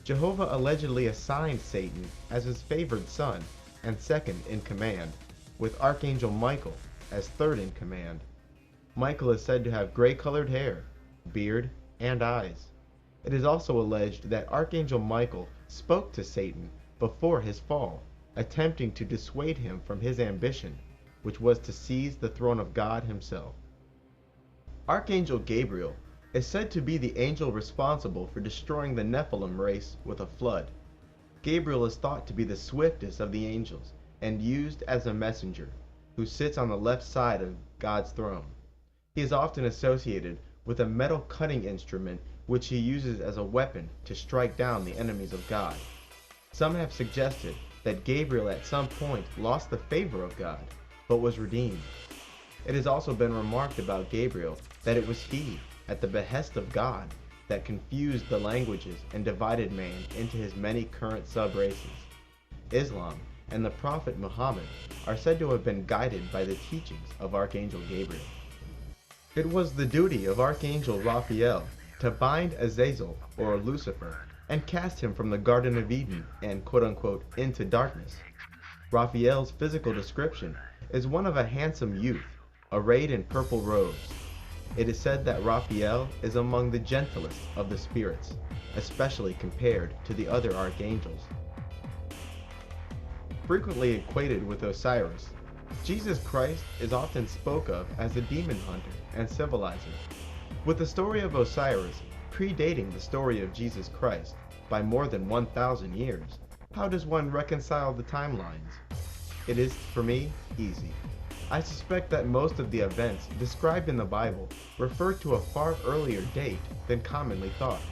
Jehovah allegedly assigned Satan as his favored son and second in command, with Archangel Michael as third in command. Michael is said to have gray-colored hair, beard, and eyes. It is also alleged that Archangel Michael spoke to Satan before his fall, attempting to dissuade him from his ambition, which was to seize the throne of God himself. Archangel Gabriel is said to be the angel responsible for destroying the Nephilim race with a flood. Gabriel is thought to be the swiftest of the angels and used as a messenger, who sits on the left side of God's throne. He is often associated with a metal cutting instrument which he uses as a weapon to strike down the enemies of God. Some have suggested that Gabriel at some point lost the favor of God, but was redeemed. It has also been remarked about Gabriel that it was he, at the behest of God, that confused the languages and divided man into his many current sub-races. Islam and the Prophet Muhammad are said to have been guided by the teachings of Archangel Gabriel. It was the duty of Archangel Raphael to bind Azazel, or Lucifer, and cast him from the Garden of Eden and quote-unquote into darkness. Raphael's physical description is one of a handsome youth, arrayed in purple robes. It is said that Raphael is among the gentlest of the spirits, especially compared to the other archangels. Frequently equated with Osiris, Jesus Christ is often spoke of as a demon hunter and civilizer. With the story of Osiris predating the story of Jesus Christ by more than 1,000 years, how does one reconcile the timelines? It is, for me, easy. I suspect that most of the events described in the Bible refer to a far earlier date than commonly thought.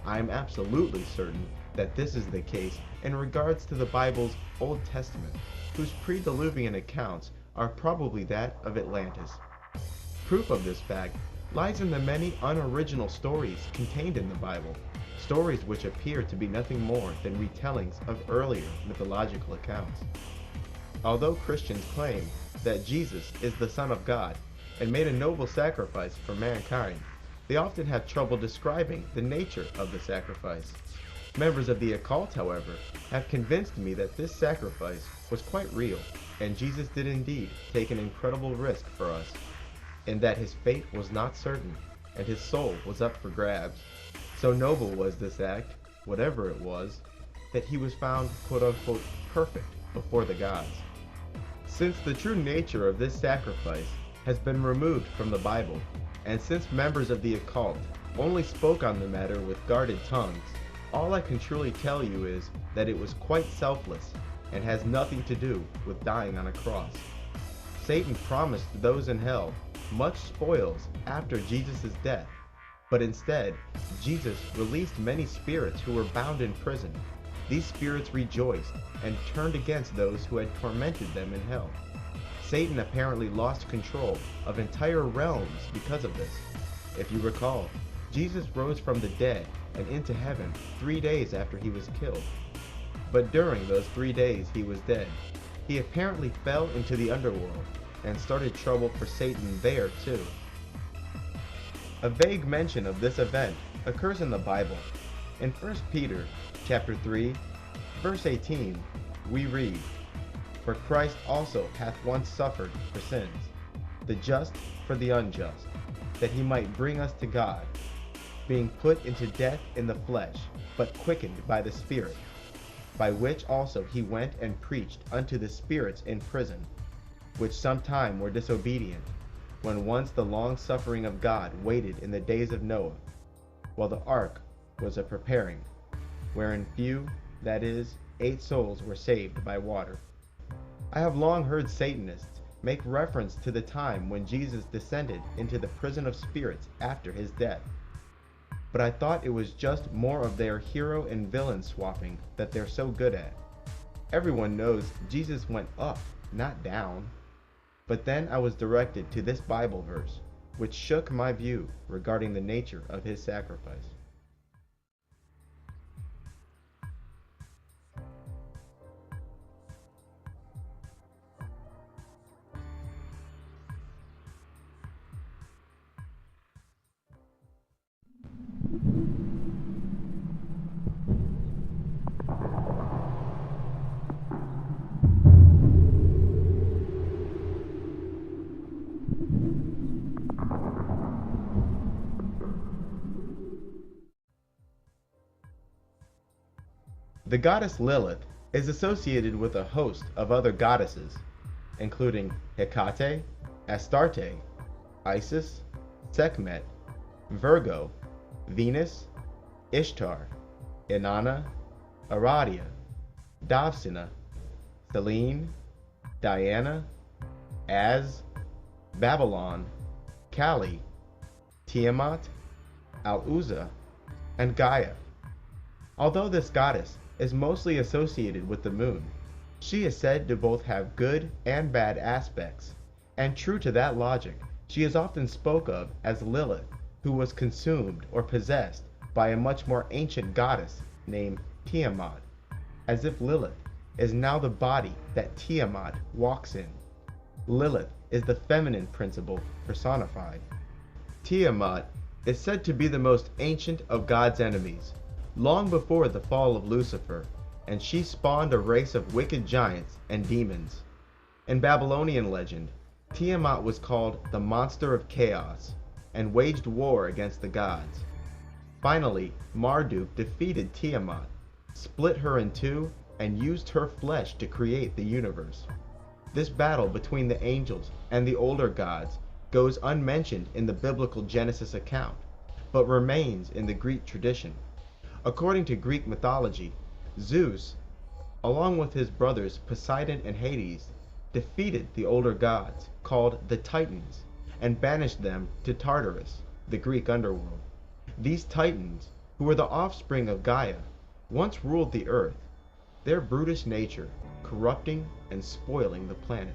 I am absolutely certain that this is the case in regards to the Bible's Old Testament, whose pre-Diluvian accounts are probably that of Atlantis. Proof of this fact lies in the many unoriginal stories contained in the Bible, stories which appear to be nothing more than retellings of earlier mythological accounts. Although Christians claim that Jesus is the Son of God and made a noble sacrifice for mankind, they often have trouble describing the nature of the sacrifice. Members of the occult, however, have convinced me that this sacrifice was quite real, and Jesus did indeed take an incredible risk for us, and that his fate was not certain, and his soul was up for grabs. So noble was this act, whatever it was, that he was found quote-unquote perfect before the gods. Since the true nature of this sacrifice has been removed from the Bible, and since members of the occult only spoke on the matter with guarded tongues, all I can truly tell you is that it was quite selfless and has nothing to do with dying on a cross. Satan promised those in hell much spoils after Jesus' death, but instead, Jesus released many spirits who were bound in prison. These spirits rejoiced and turned against those who had tormented them in hell. Satan apparently lost control of entire realms because of this. If you recall, Jesus rose from the dead and into heaven 3 days after he was killed. But during those 3 days he was dead, he apparently fell into the underworld and started trouble for Satan there too. A vague mention of this event occurs in the Bible. In 1 Peter chapter 3, verse 18, we read, "For Christ also hath once suffered for sins, the just for the unjust, that he might bring us to God, being put into death in the flesh, but quickened by the Spirit, by which also he went and preached unto the spirits in prison, which sometime were disobedient, when once the long suffering of God waited in the days of Noah, while the ark was a preparing, wherein few, that is, 8 souls were saved by water." I have long heard Satanists make reference to the time when Jesus descended into the prison of spirits after his death, but I thought it was just more of their hero and villain swapping that they're so good at. Everyone knows Jesus went up, not down. But then I was directed to this Bible verse, which shook my view regarding the nature of his sacrifice. The goddess Lilith is associated with a host of other goddesses, including Hecate, Astarte, Isis, Sekhmet, Virgo, Venus, Ishtar, Inanna, Aradia, Davsina, Selene, Diana, Az, Babylon, Kali, Tiamat, Al-Uzza, and Gaia. Although this goddess is mostly associated with the moon, she is said to both have good and bad aspects, And true to that logic, she is often spoke of as Lilith, who was consumed or possessed by a much more ancient goddess named Tiamat, as if Lilith is now the body that Tiamat walks in. Lilith is the feminine principle personified. Tiamat is said to be the most ancient of God's enemies, long before the fall of Lucifer, and she spawned a race of wicked giants and demons. In Babylonian legend, Tiamat was called the Monster of Chaos and waged war against the gods. Finally, Marduk defeated Tiamat, split her in two, and used her flesh to create the universe. This battle between the angels and the older gods goes unmentioned in the biblical Genesis account, but remains in the Greek tradition. According to Greek mythology, Zeus, along with his brothers Poseidon and Hades, defeated the older gods, called the Titans, and banished them to Tartarus, the Greek underworld. These Titans, who were the offspring of Gaia, once ruled the earth, their brutish nature corrupting and spoiling the planet.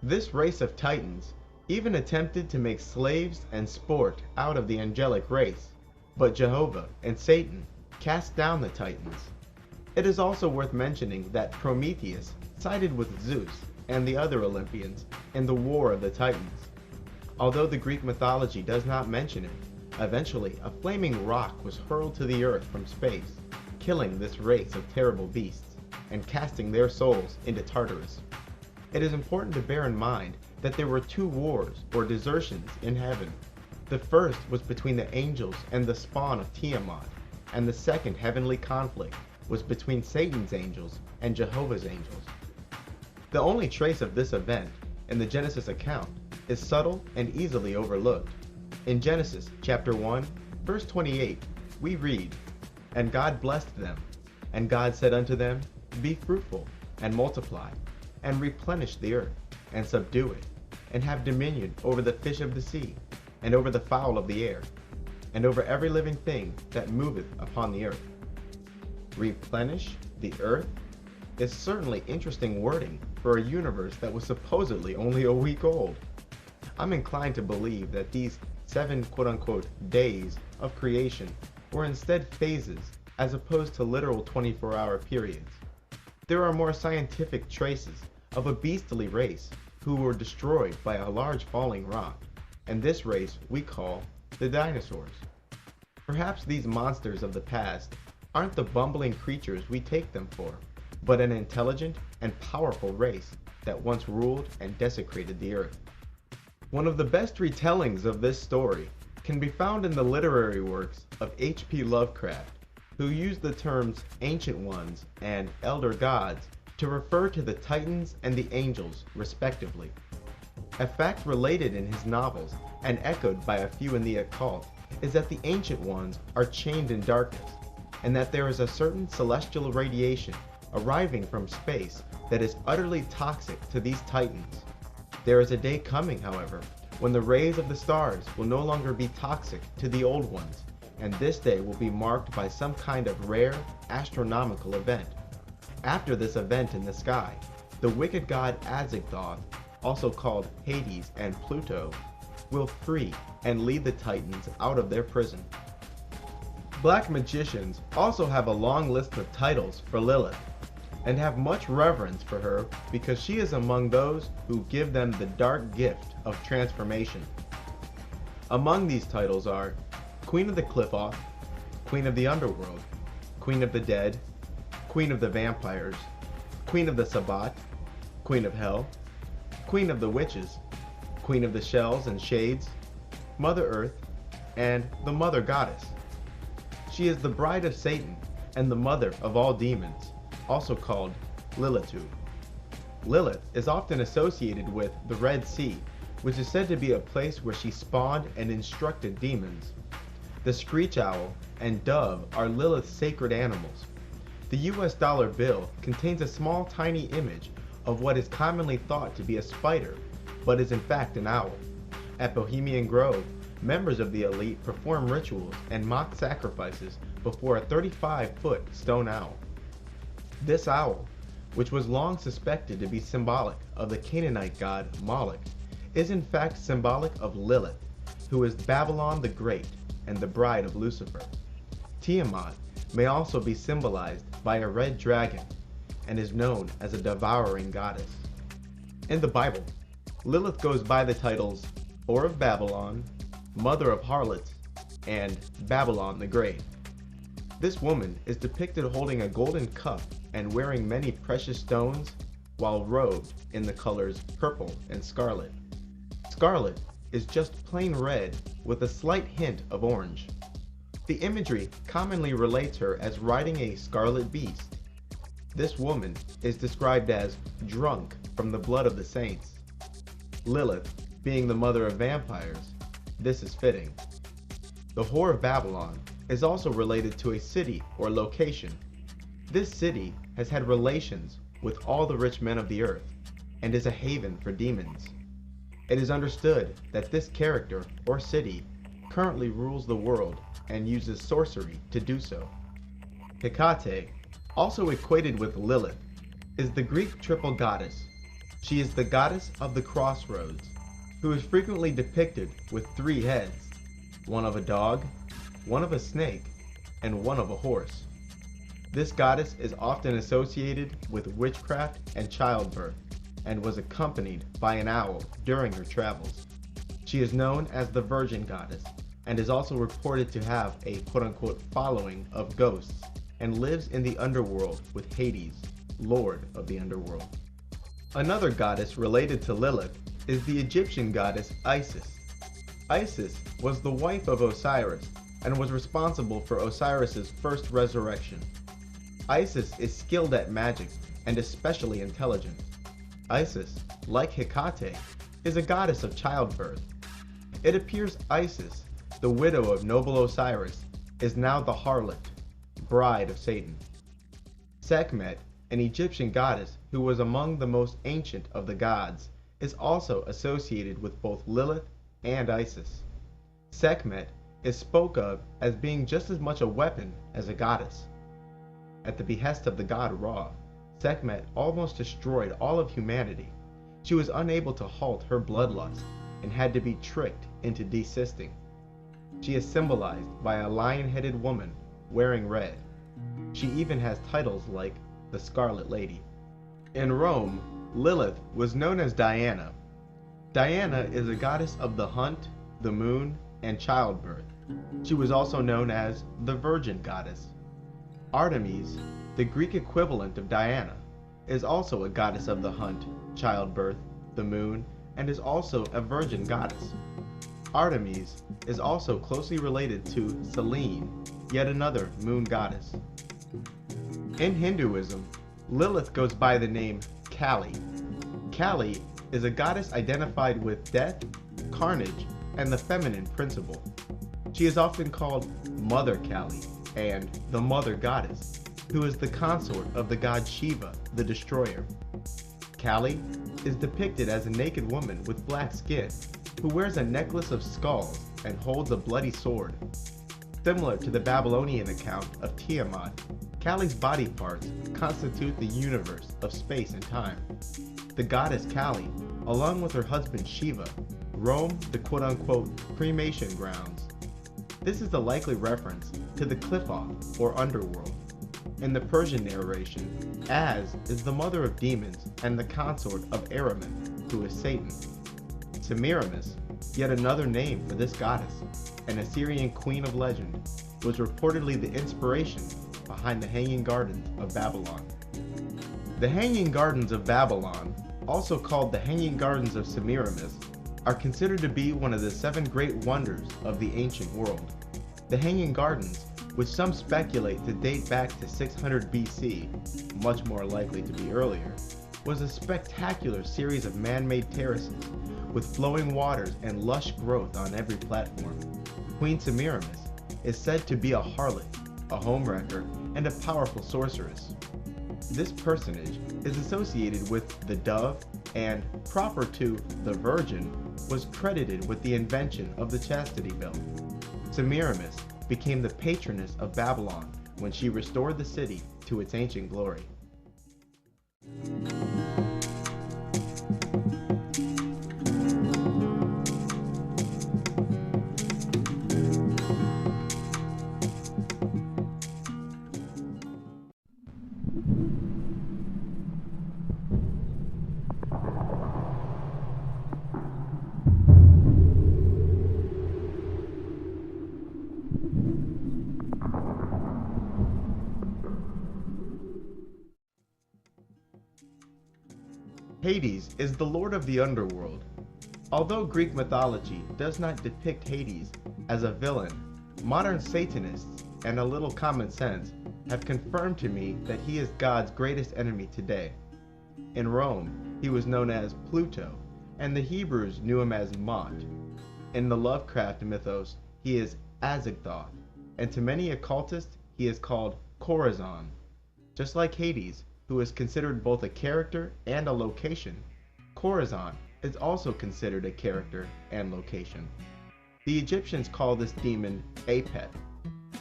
This race of Titans even attempted to make slaves and sport out of the angelic race, but Jehovah and Satan cast down the Titans. It is also worth mentioning that Prometheus sided with Zeus and the other Olympians in the War of the Titans. Although the Greek mythology does not mention it, eventually a flaming rock was hurled to the earth from space, killing this race of terrible beasts and casting their souls into Tartarus. It is important to bear in mind that there were two wars or desertions in heaven. The first was between the angels and the spawn of Tiamat, and the second heavenly conflict was between Satan's angels and Jehovah's angels. The only trace of this event in the Genesis account is subtle and easily overlooked. In Genesis chapter 1, verse 28, we read, "And God blessed them, and God said unto them, Be fruitful, and multiply, and replenish the earth, and subdue it, and have dominion over the fish of the sea, and over the fowl of the air, and over every living thing that moveth upon the earth." Replenish the earth is certainly interesting wording for a universe that was supposedly only a week old. I'm inclined to believe that these 7 quote-unquote days of creation were instead phases as opposed to literal 24-hour periods. There are more scientific traces of a beastly race who were destroyed by a large falling rock, and this race we call the dinosaurs. Perhaps these monsters of the past aren't the bumbling creatures we take them for, but an intelligent and powerful race that once ruled and desecrated the earth. One of the best retellings of this story can be found in the literary works of H.P. Lovecraft, who used the terms Ancient Ones and Elder Gods to refer to the Titans and the angels, respectively. A fact related in his novels, and echoed by a few in the occult, is that the Ancient Ones are chained in darkness, and that there is a certain celestial radiation arriving from space that is utterly toxic to these Titans. There is a day coming, however, when the rays of the stars will no longer be toxic to the old ones, and this day will be marked by some kind of rare astronomical event. After this event in the sky, the wicked god Azagthoth, also called Hades and Pluto, will free and lead the Titans out of their prison. Black magicians also have a long list of titles for Lilith, and have much reverence for her because she is among those who give them the dark gift of transformation. Among these titles are Queen of the Qliphoth, Queen of the Underworld, Queen of the Dead, Queen of the Vampires, Queen of the Sabbat, Queen of Hell, Queen of the Witches, Queen of the Shells and Shades, Mother Earth, and the Mother Goddess. She is the bride of Satan and the mother of all demons, also called Lilitu. Lilith is often associated with the Red Sea, which is said to be a place where she spawned and instructed demons. The screech owl and dove are Lilith's sacred animals. The US dollar bill contains a small tiny image of what is commonly thought to be a spider, but is in fact an owl. At Bohemian Grove, members of the elite perform rituals and mock sacrifices before a 35-foot stone owl. This owl, which was long suspected to be symbolic of the Canaanite god Moloch, is in fact symbolic of Lilith, who is Babylon the Great and the bride of Lucifer. Tiamat may also be symbolized by a red dragon and is known as a devouring goddess. In the Bible, Lilith goes by the titles Whore of Babylon, Mother of Harlots, and Babylon the Great. This woman is depicted holding a golden cup and wearing many precious stones while robed in the colors purple and scarlet. Scarlet is just plain red with a slight hint of orange. The imagery commonly relates her as riding a scarlet beast. This woman is described as drunk from the blood of the saints. Lilith, being the mother of vampires, this is fitting. The Whore of Babylon is also related to a city or location. This city has had relations with all the rich men of the earth and is a haven for demons. It is understood that this character or city currently rules the world and uses sorcery to do so. Hecate, also equated with Lilith, is the Greek triple goddess. She is the goddess of the crossroads, who is frequently depicted with 3 heads, one of a dog, one of a snake, and one of a horse. This goddess is often associated with witchcraft and childbirth, and was accompanied by an owl during her travels. She is known as the Virgin Goddess, and is also reported to have a quote-unquote following of ghosts, and lives in the underworld with Hades, lord of the underworld. Another goddess related to Lilith is the Egyptian goddess Isis. Isis was the wife of Osiris and was responsible for Osiris's first resurrection. Isis is skilled at magic and especially intelligent. Isis, like Hecate, is a goddess of childbirth. It appears Isis, the widow of noble Osiris, is now the harlot, bride of Satan. Sekhmet, an Egyptian goddess who was among the most ancient of the gods, is also associated with both Lilith and Isis. Sekhmet is spoke of as being just as much a weapon as a goddess. At the behest of the god Ra, Sekhmet almost destroyed all of humanity. She was unable to halt her bloodlust and had to be tricked into desisting. She is symbolized by a lion-headed woman wearing red. She even has titles like the Scarlet Lady. In Rome, Lilith was known as Diana. Diana is a goddess of the hunt, the moon, and childbirth. She was also known as the Virgin Goddess. Artemis, the Greek equivalent of Diana, is also a goddess of the hunt, childbirth, the moon, and is also a virgin goddess. Artemis is also closely related to Selene, yet another moon goddess. In Hinduism, Lilith goes by the name Kali. Kali is a goddess identified with death, carnage, and the feminine principle. She is often called Mother Kali and the Mother Goddess, who is the consort of the god Shiva, the Destroyer. Kali is depicted as a naked woman with black skin who wears a necklace of skulls and holds a bloody sword. Similar to the Babylonian account of Tiamat, Kali's body parts constitute the universe of space and time. The goddess Kali, along with her husband Shiva, roam the quote-unquote cremation grounds. This is a likely reference to the Qliphoth or underworld. In the Persian narration, Az is the mother of demons and the consort of Ahriman, who is Satan. Semiramis, yet another name for this goddess, an Assyrian queen of legend, was reportedly the inspiration behind the Hanging Gardens of Babylon. The Hanging Gardens of Babylon, also called the Hanging Gardens of Semiramis, are considered to be one of the 7 great wonders of the ancient world. The Hanging Gardens, which some speculate to date back to 600 BC, much more likely to be earlier, was a spectacular series of man-made terraces with flowing waters and lush growth on every platform. Queen Semiramis is said to be a harlot, a homewrecker, and a powerful sorceress. This personage is associated with the dove and, proper to the Virgin, was credited with the invention of the chastity belt. Semiramis became the patroness of Babylon when she restored the city to its ancient glory. Hades is the lord of the underworld. Although Greek mythology does not depict Hades as a villain, modern Satanists and a little common sense have confirmed to me that he is God's greatest enemy today. In Rome, he was known as Pluto, and the Hebrews knew him as Mot. In the Lovecraft mythos, he is Azagthoth, and to many occultists, he is called Chorazon. Just like Hades, who is considered both a character and a location, Chorazon is also considered a character and location. The Egyptians call this demon Apep.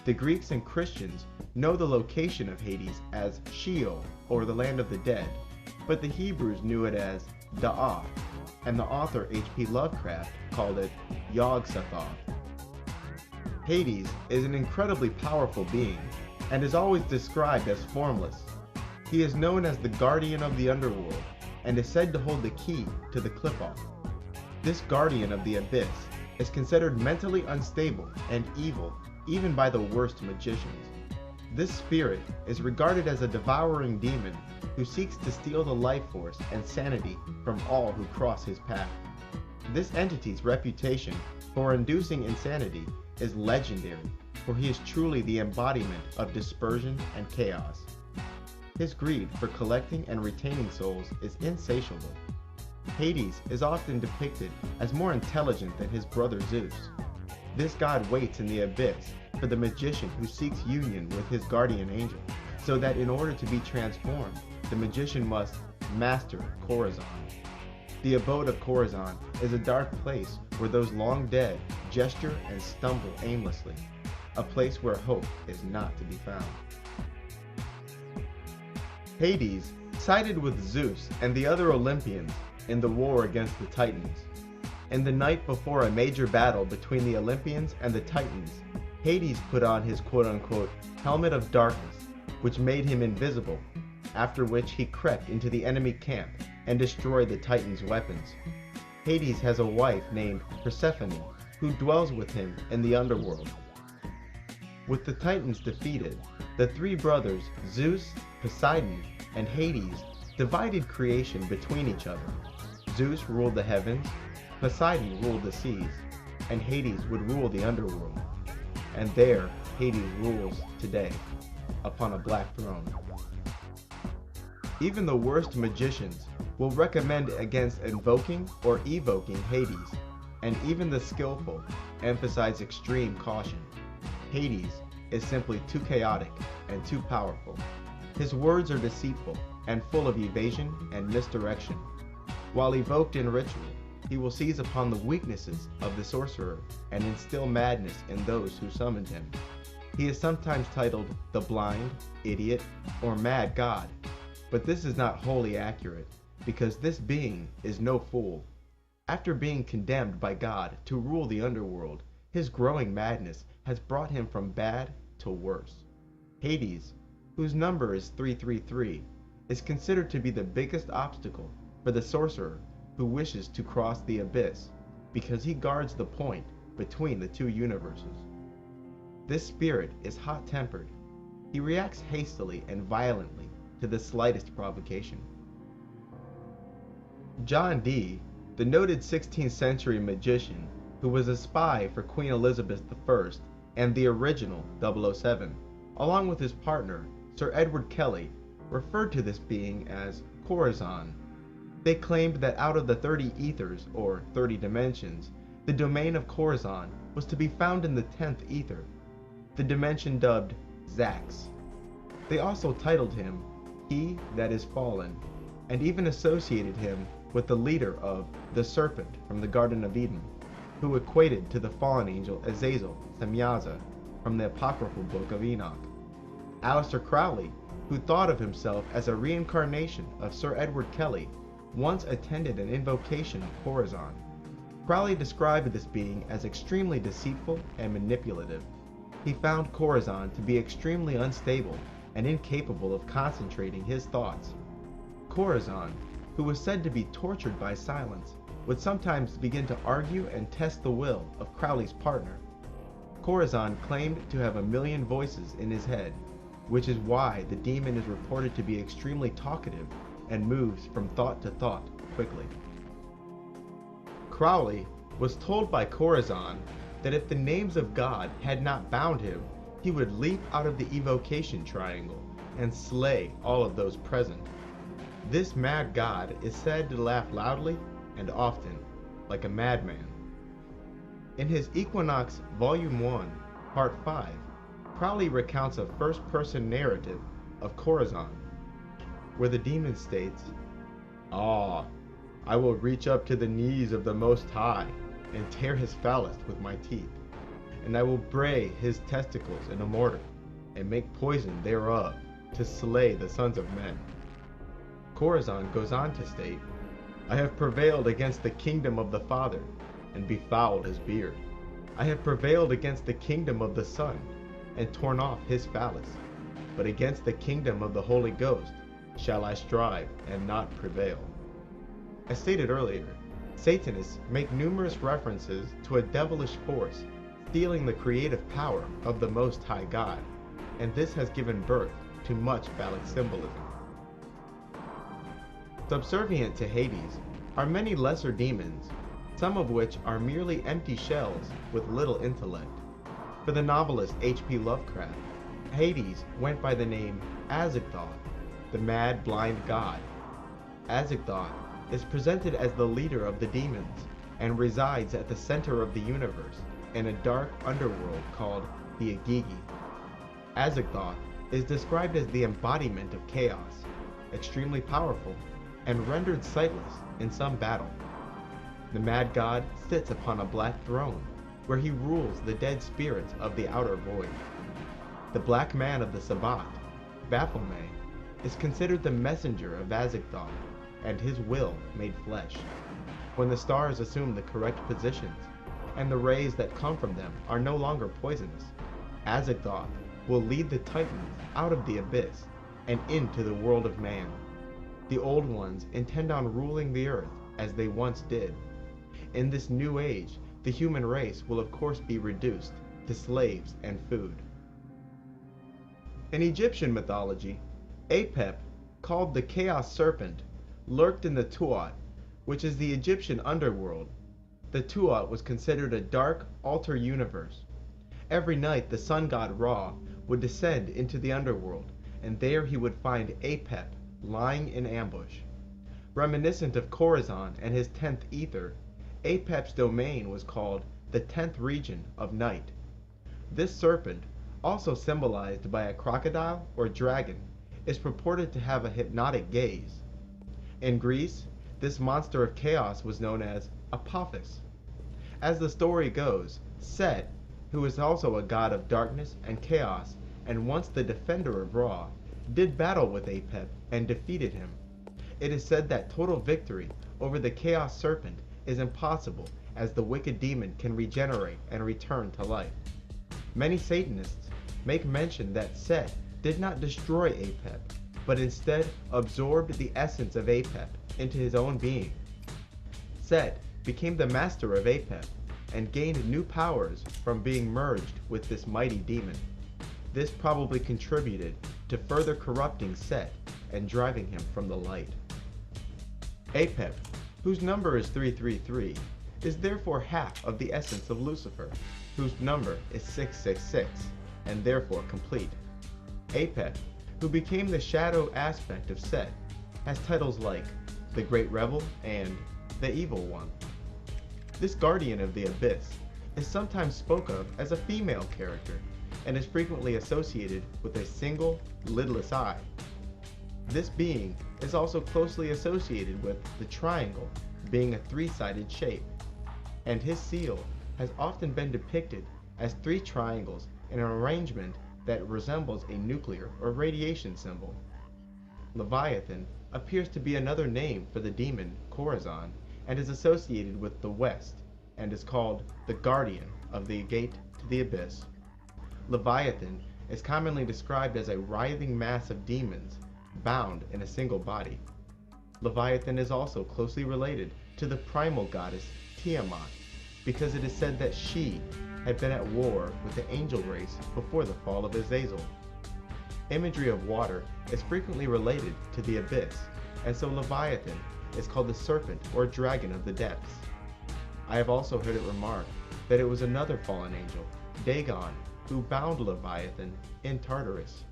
The Greeks and Christians know the location of Hades as Sheol, or the land of the dead, but the Hebrews knew it as Da'ath, and the author H.P. Lovecraft called it Yog-Sothoth. Hades is an incredibly powerful being, and is always described as formless. He is known as the guardian of the underworld, and is said to hold the key to the Qliphoth. This guardian of the abyss is considered mentally unstable and evil even by the worst magicians. This spirit is regarded as a devouring demon who seeks to steal the life force and sanity from all who cross his path. This entity's reputation for inducing insanity is legendary, for he is truly the embodiment of dispersion and chaos. His greed for collecting and retaining souls is insatiable. Hades is often depicted as more intelligent than his brother Zeus. This god waits in the abyss for the magician who seeks union with his guardian angel, so that in order to be transformed, the magician must master Chorazon. The abode of Chorazon is a dark place where those long dead gesture and stumble aimlessly, a place where hope is not to be found. Hades sided with Zeus and the other Olympians in the war against the Titans. In the night before a major battle between the Olympians and the Titans, Hades put on his quote-unquote helmet of darkness, which made him invisible, after which he crept into the enemy camp and destroyed the Titans' weapons. Hades has a wife named Persephone, who dwells with him in the underworld. With the Titans defeated, the three brothers, Zeus, Poseidon, and Hades, divided creation between each other. Zeus ruled the heavens, Poseidon ruled the seas, and Hades would rule the underworld. And there, Hades rules today, upon a black throne. Even the worst magicians will recommend against invoking or evoking Hades, and even the skillful emphasize extreme caution. Hades is simply too chaotic and too powerful. His words are deceitful and full of evasion and misdirection. While evoked in ritual, he will seize upon the weaknesses of the sorcerer and instill madness in those who summoned him. He is sometimes titled the blind, idiot, or mad god, but this is not wholly accurate, because this being is no fool. After being condemned by God to rule the underworld, his growing madness has brought him from bad to worse. Hades, whose number is 333, is considered to be the biggest obstacle for the sorcerer who wishes to cross the abyss, because he guards the point between the two universes. This spirit is hot-tempered. He reacts hastily and violently to the slightest provocation. John Dee, the noted 16th century magician who was a spy for Queen Elizabeth I and the original 007, along with his partner, Sir Edward Kelly, referred to this being as Chorazon. They claimed that out of the 30 ethers, or 30 dimensions, the domain of Chorazon was to be found in the 10th ether, the dimension dubbed Zax. They also titled him He That Is Fallen, and even associated him with the leader of the Serpent from the Garden of Eden, who equated to the fallen angel Azazel Semyaza from the apocryphal book of Enoch. Aleister Crowley who thought of himself as a reincarnation of Sir Edward Kelly, once attended an invocation of Corazon. Crowley described this being as extremely deceitful and manipulative. He found Corazon to be extremely unstable and incapable of concentrating his thoughts. Corazon, who was said to be tortured by silence, would sometimes begin to argue and test the will of Crowley's partner. Corazon claimed to have 1,000,000 voices in his head, which is why the demon is reported to be extremely talkative and moves from thought to thought quickly. Crowley was told by Corazon that if the names of God had not bound him, he would leap out of the evocation triangle and slay all of those present. This mad god is said to laugh loudly and often, like a madman. In his Equinox Volume 1, Part 5, Crowley recounts a first-person narrative of Corazon, where the demon states, "Ah, I will reach up to the knees of the Most High and tear his phallus with my teeth, and I will bray his testicles in a mortar, and make poison thereof, to slay the sons of men." Corazon goes on to state, "I have prevailed against the kingdom of the Father, and befouled his beard. I have prevailed against the kingdom of the Son, and torn off his phallus. But against the kingdom of the Holy Ghost shall I strive and not prevail." As stated earlier, Satanists make numerous references to a devilish force stealing the creative power of the Most High God, and this has given birth to much phallic symbolism. Subservient to Hades are many lesser demons, some of which are merely empty shells with little intellect. For the novelist H.P. Lovecraft, Hades went by the name Azagthoth, the mad blind god. Azagthoth is presented as the leader of the demons and resides at the center of the universe in a dark underworld called the Agigi. Azagthoth is described as the embodiment of chaos, extremely powerful, and rendered sightless in some battle. The mad god sits upon a black throne, where he rules the dead spirits of the outer void. The black man of the Sabbat, Baphomet, is considered the messenger of Azagthoth, and his will made flesh. When the stars assume the correct positions, and the rays that come from them are no longer poisonous, Azagthoth will lead the Titans out of the abyss and into the world of man. The old ones intend on ruling the earth as they once did. In this new age, the human race will of course be reduced to slaves and food. In Egyptian mythology, Apep, called the Chaos Serpent, lurked in the Tuat, which is the Egyptian underworld. The Tuat was considered a dark, alter universe. Every night the sun god Ra would descend into the underworld, and there he would find Apep lying in ambush. Reminiscent of Corazon and his 10th ether, Apep's domain was called the 10th region of night. This serpent, also symbolized by a crocodile or dragon, is purported to have a hypnotic gaze. In Greece, this monster of chaos was known as Apophis. As the story goes, Set, who is also a god of darkness and chaos and once the defender of Ra, did battle with Apep and defeated him. It is said that total victory over the Chaos Serpent is impossible, as the wicked demon can regenerate and return to life. Many Satanists make mention that Set did not destroy Apep, but instead absorbed the essence of Apep into his own being. Set became the master of Apep and gained new powers from being merged with this mighty demon. This probably contributed to further corrupting Set and driving him from the light. Apep, whose number is 333, is therefore half of the essence of Lucifer, whose number is 666, and therefore complete. Apep, who became the shadow aspect of Set, has titles like the Great Rebel and the Evil One. This guardian of the abyss is sometimes spoken of as a female character, and is frequently associated with a single, lidless eye. This being is also closely associated with the triangle being a three-sided shape, and his seal has often been depicted as 3 triangles in an arrangement that resembles a nuclear or radiation symbol. Leviathan appears to be another name for the demon Chorazon and is associated with the West and is called the guardian of the gate to the abyss. Leviathan is commonly described as a writhing mass of demons bound in a single body. Leviathan is also closely related to the primal goddess Tiamat because it is said that she had been at war with the angel race before the fall of Azazel. Imagery of water is frequently related to the abyss, and so Leviathan is called the serpent or dragon of the depths. I have also heard it remarked that it was another fallen angel, Dagon, who bound Leviathan in Tartarus.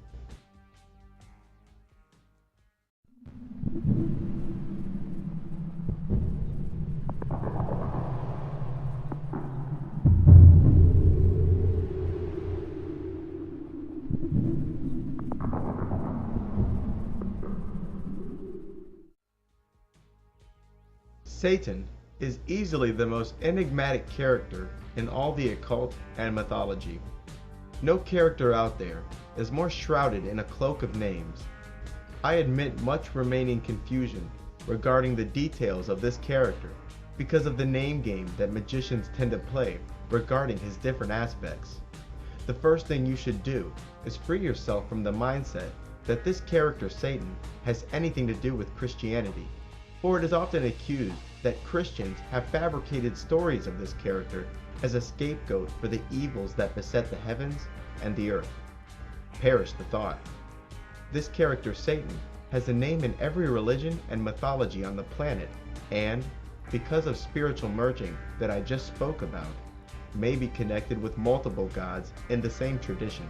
Satan is easily the most enigmatic character in all the occult and mythology. No character out there is more shrouded in a cloak of names. I admit much remaining confusion regarding the details of this character because of the name game that magicians tend to play regarding his different aspects. The first thing you should do is free yourself from the mindset that this character Satan has anything to do with Christianity, for it is often accused that Christians have fabricated stories of this character as a scapegoat for the evils that beset the heavens and the earth. Perish the thought. This character Satan has a name in every religion and mythology on the planet, and, because of spiritual merging that I just spoke about, may be connected with multiple gods in the same tradition.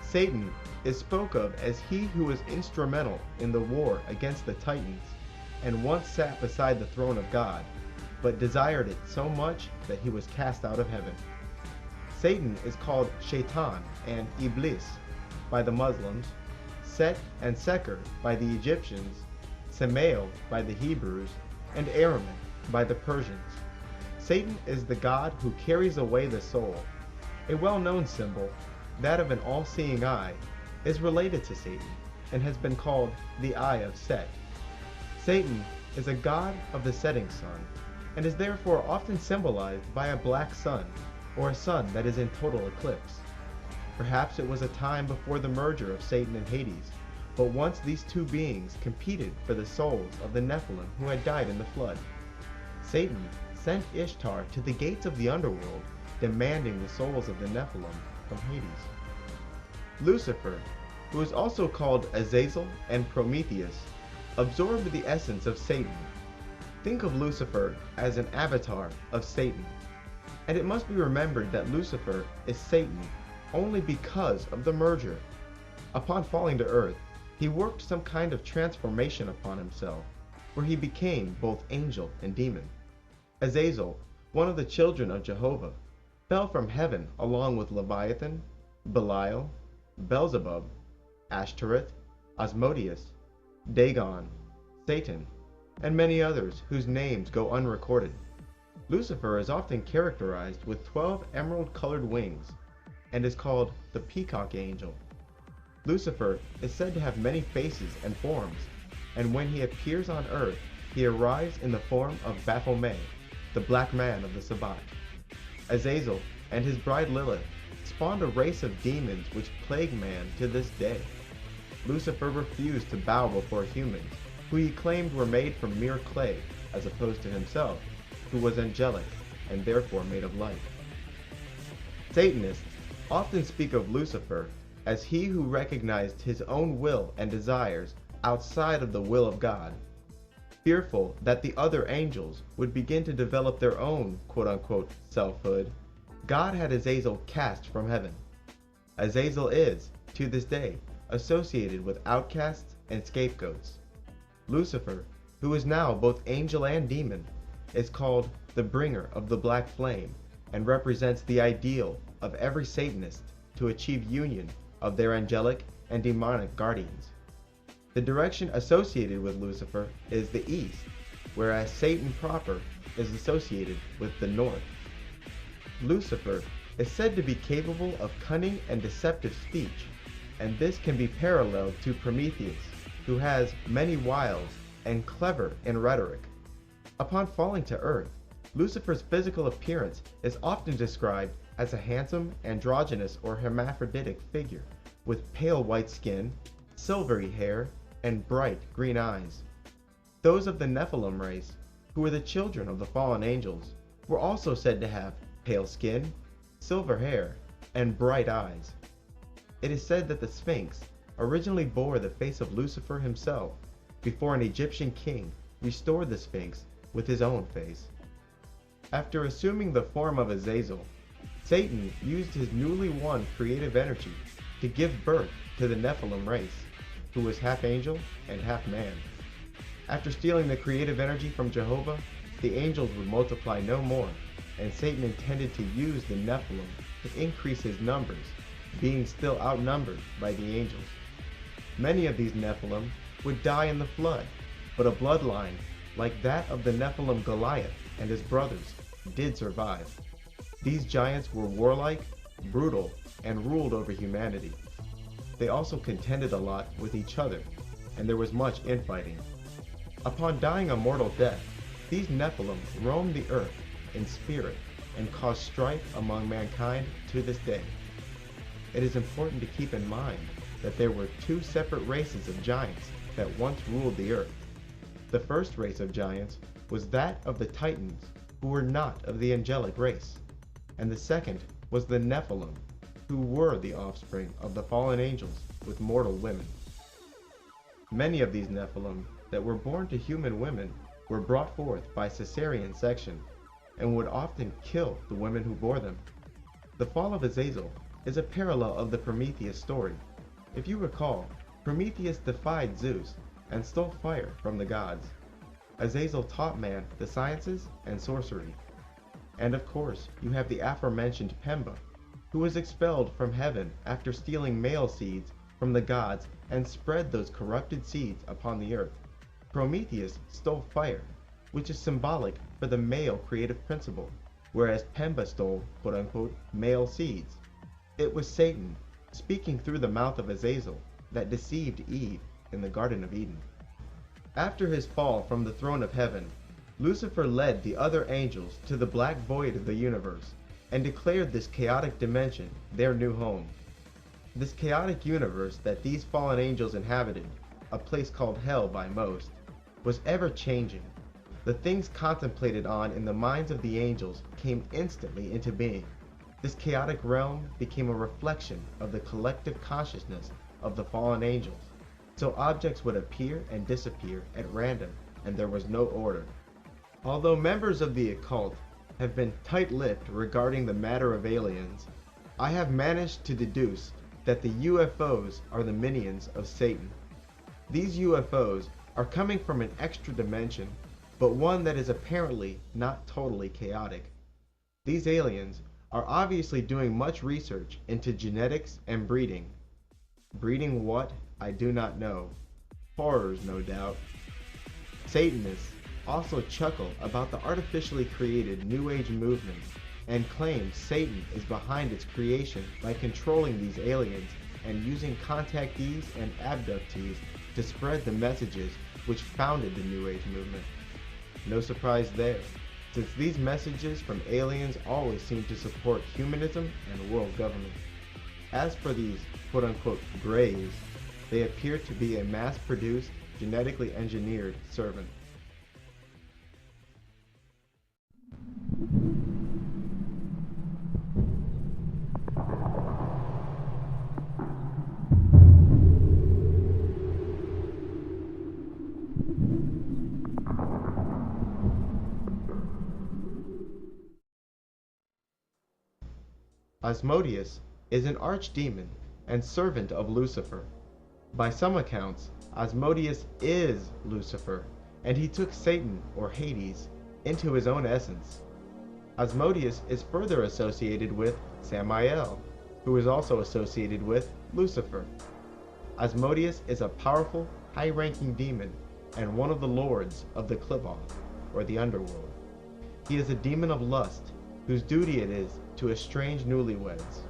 Satan is spoke of as he who was instrumental in the war against the Titans, and once sat beside the throne of God, but desired it so much that he was cast out of heaven. Satan is called Shaitan and Iblis by the Muslims, Set and Seker by the Egyptians, Samael by the Hebrews, and Ahriman by the Persians. Satan is the god who carries away the soul. A well-known symbol, that of an all-seeing eye, is related to Satan and has been called the Eye of Set. Satan is a god of the setting sun and is therefore often symbolized by a black sun or a sun that is in total eclipse. Perhaps it was a time before the merger of Satan and Hades, but once these two beings competed for the souls of the Nephilim who had died in the flood. Satan sent Ishtar to the gates of the underworld, demanding the souls of the Nephilim from Hades. Lucifer, who is also called Azazel and Prometheus, absorbed the essence of Satan. Think of Lucifer as an avatar of Satan. And it must be remembered that Lucifer is Satan only because of the merger. Upon falling to earth, he worked some kind of transformation upon himself, where he became both angel and demon. Azazel, one of the children of Jehovah, fell from heaven along with Leviathan, Belial, Beelzebub, Ashtoreth, Asmodeus, Dagon, Satan, and many others whose names go unrecorded. Lucifer is often characterized with 12 emerald-colored wings and is called the Peacock Angel. Lucifer is said to have many faces and forms, and when he appears on earth, he arrives in the form of Baphomet, the black man of the Sabbat. Azazel and his bride Lilith spawned a race of demons which plague man to this day. Lucifer refused to bow before humans, who he claimed were made from mere clay, as opposed to himself, who was angelic and therefore made of light. Satanists often speak of Lucifer as he who recognized his own will and desires outside of the will of God. Fearful that the other angels would begin to develop their own quote-unquote selfhood, God had Azazel cast from heaven. Azazel is, to this day, associated with outcasts and scapegoats. Lucifer, who is now both angel and demon, is called the bringer of the black flame and represents the ideal of every Satanist to achieve union of their angelic and demonic guardians. The direction associated with Lucifer is the east, whereas Satan proper is associated with the north. Lucifer is said to be capable of cunning and deceptive speech, and this can be paralleled to Prometheus, who has many wiles and clever in rhetoric. Upon falling to Earth, Lucifer's physical appearance is often described as a handsome, androgynous, or hermaphroditic figure, with pale white skin, silvery hair, and bright green eyes. Those of the Nephilim race, who were the children of the fallen angels, were also said to have pale skin, silver hair, and bright eyes. It is said that the Sphinx originally bore the face of Lucifer himself, before an Egyptian king restored the Sphinx with his own face. After assuming the form of Azazel, Satan used his newly won creative energy to give birth to the Nephilim race, who was half angel and half man. After stealing the creative energy from Jehovah, the angels would multiply no more, and Satan intended to use the Nephilim to increase his numbers, being still outnumbered by the angels. Many of these Nephilim would die in the flood, but a bloodline like that of the Nephilim Goliath and his brothers did survive. These giants were warlike, brutal, and ruled over humanity. They also contended a lot with each other, and there was much infighting. Upon dying a mortal death, these Nephilim roamed the earth in spirit and caused strife among mankind to this day. It is important to keep in mind that there were two separate races of giants that once ruled the earth. The first race of giants was that of the Titans, who were not of the angelic race, and the second was the Nephilim, who were the offspring of the fallen angels with mortal women. Many of these Nephilim that were born to human women were brought forth by cesarean section, and would often kill the women who bore them. The fall of Azazel is a parallel of the Prometheus story. If you recall, Prometheus defied Zeus and stole fire from the gods. Azazel taught man the sciences and sorcery. And of course, you have the aforementioned Pemba, who was expelled from heaven after stealing male seeds from the gods and spread those corrupted seeds upon the earth. Prometheus stole fire, which is symbolic for the male creative principle, whereas Pemba stole quote-unquote male seeds. It was Satan, speaking through the mouth of Azazel, that deceived Eve in the Garden of Eden. After his fall from the throne of heaven, Lucifer led the other angels to the black void of the universe and declared this chaotic dimension their new home. This chaotic universe that these fallen angels inhabited, a place called hell by most, was ever changing. The things contemplated on in the minds of the angels came instantly into being. This chaotic realm became a reflection of the collective consciousness of the fallen angels, so objects would appear and disappear at random, and there was no order. Although members of the occult have been tight-lipped regarding the matter of aliens, I have managed to deduce that the UFOs are the minions of Satan. These UFOs are coming from an extra dimension, but one that is apparently not totally chaotic. These aliens are obviously doing much research into genetics and breeding. Breeding what? I do not know. Horrors, no doubt. Satanists also chuckle about the artificially created New Age movement and claim Satan is behind its creation by controlling these aliens and using contactees and abductees to spread the messages which founded the New Age movement. No surprise there, since these messages from aliens always seem to support humanism and world government. As for these quote-unquote greys, they appear to be a mass-produced, genetically engineered servant. Asmodeus is an archdemon and servant of Lucifer. By some accounts, Asmodeus is Lucifer, and he took Satan, or Hades, into his own essence. Asmodeus is further associated with Samael, who is also associated with Lucifer. Asmodeus is a powerful, high-ranking demon and one of the lords of the Clivoth, or the underworld. He is a demon of lust, whose duty it is to estrange newlyweds.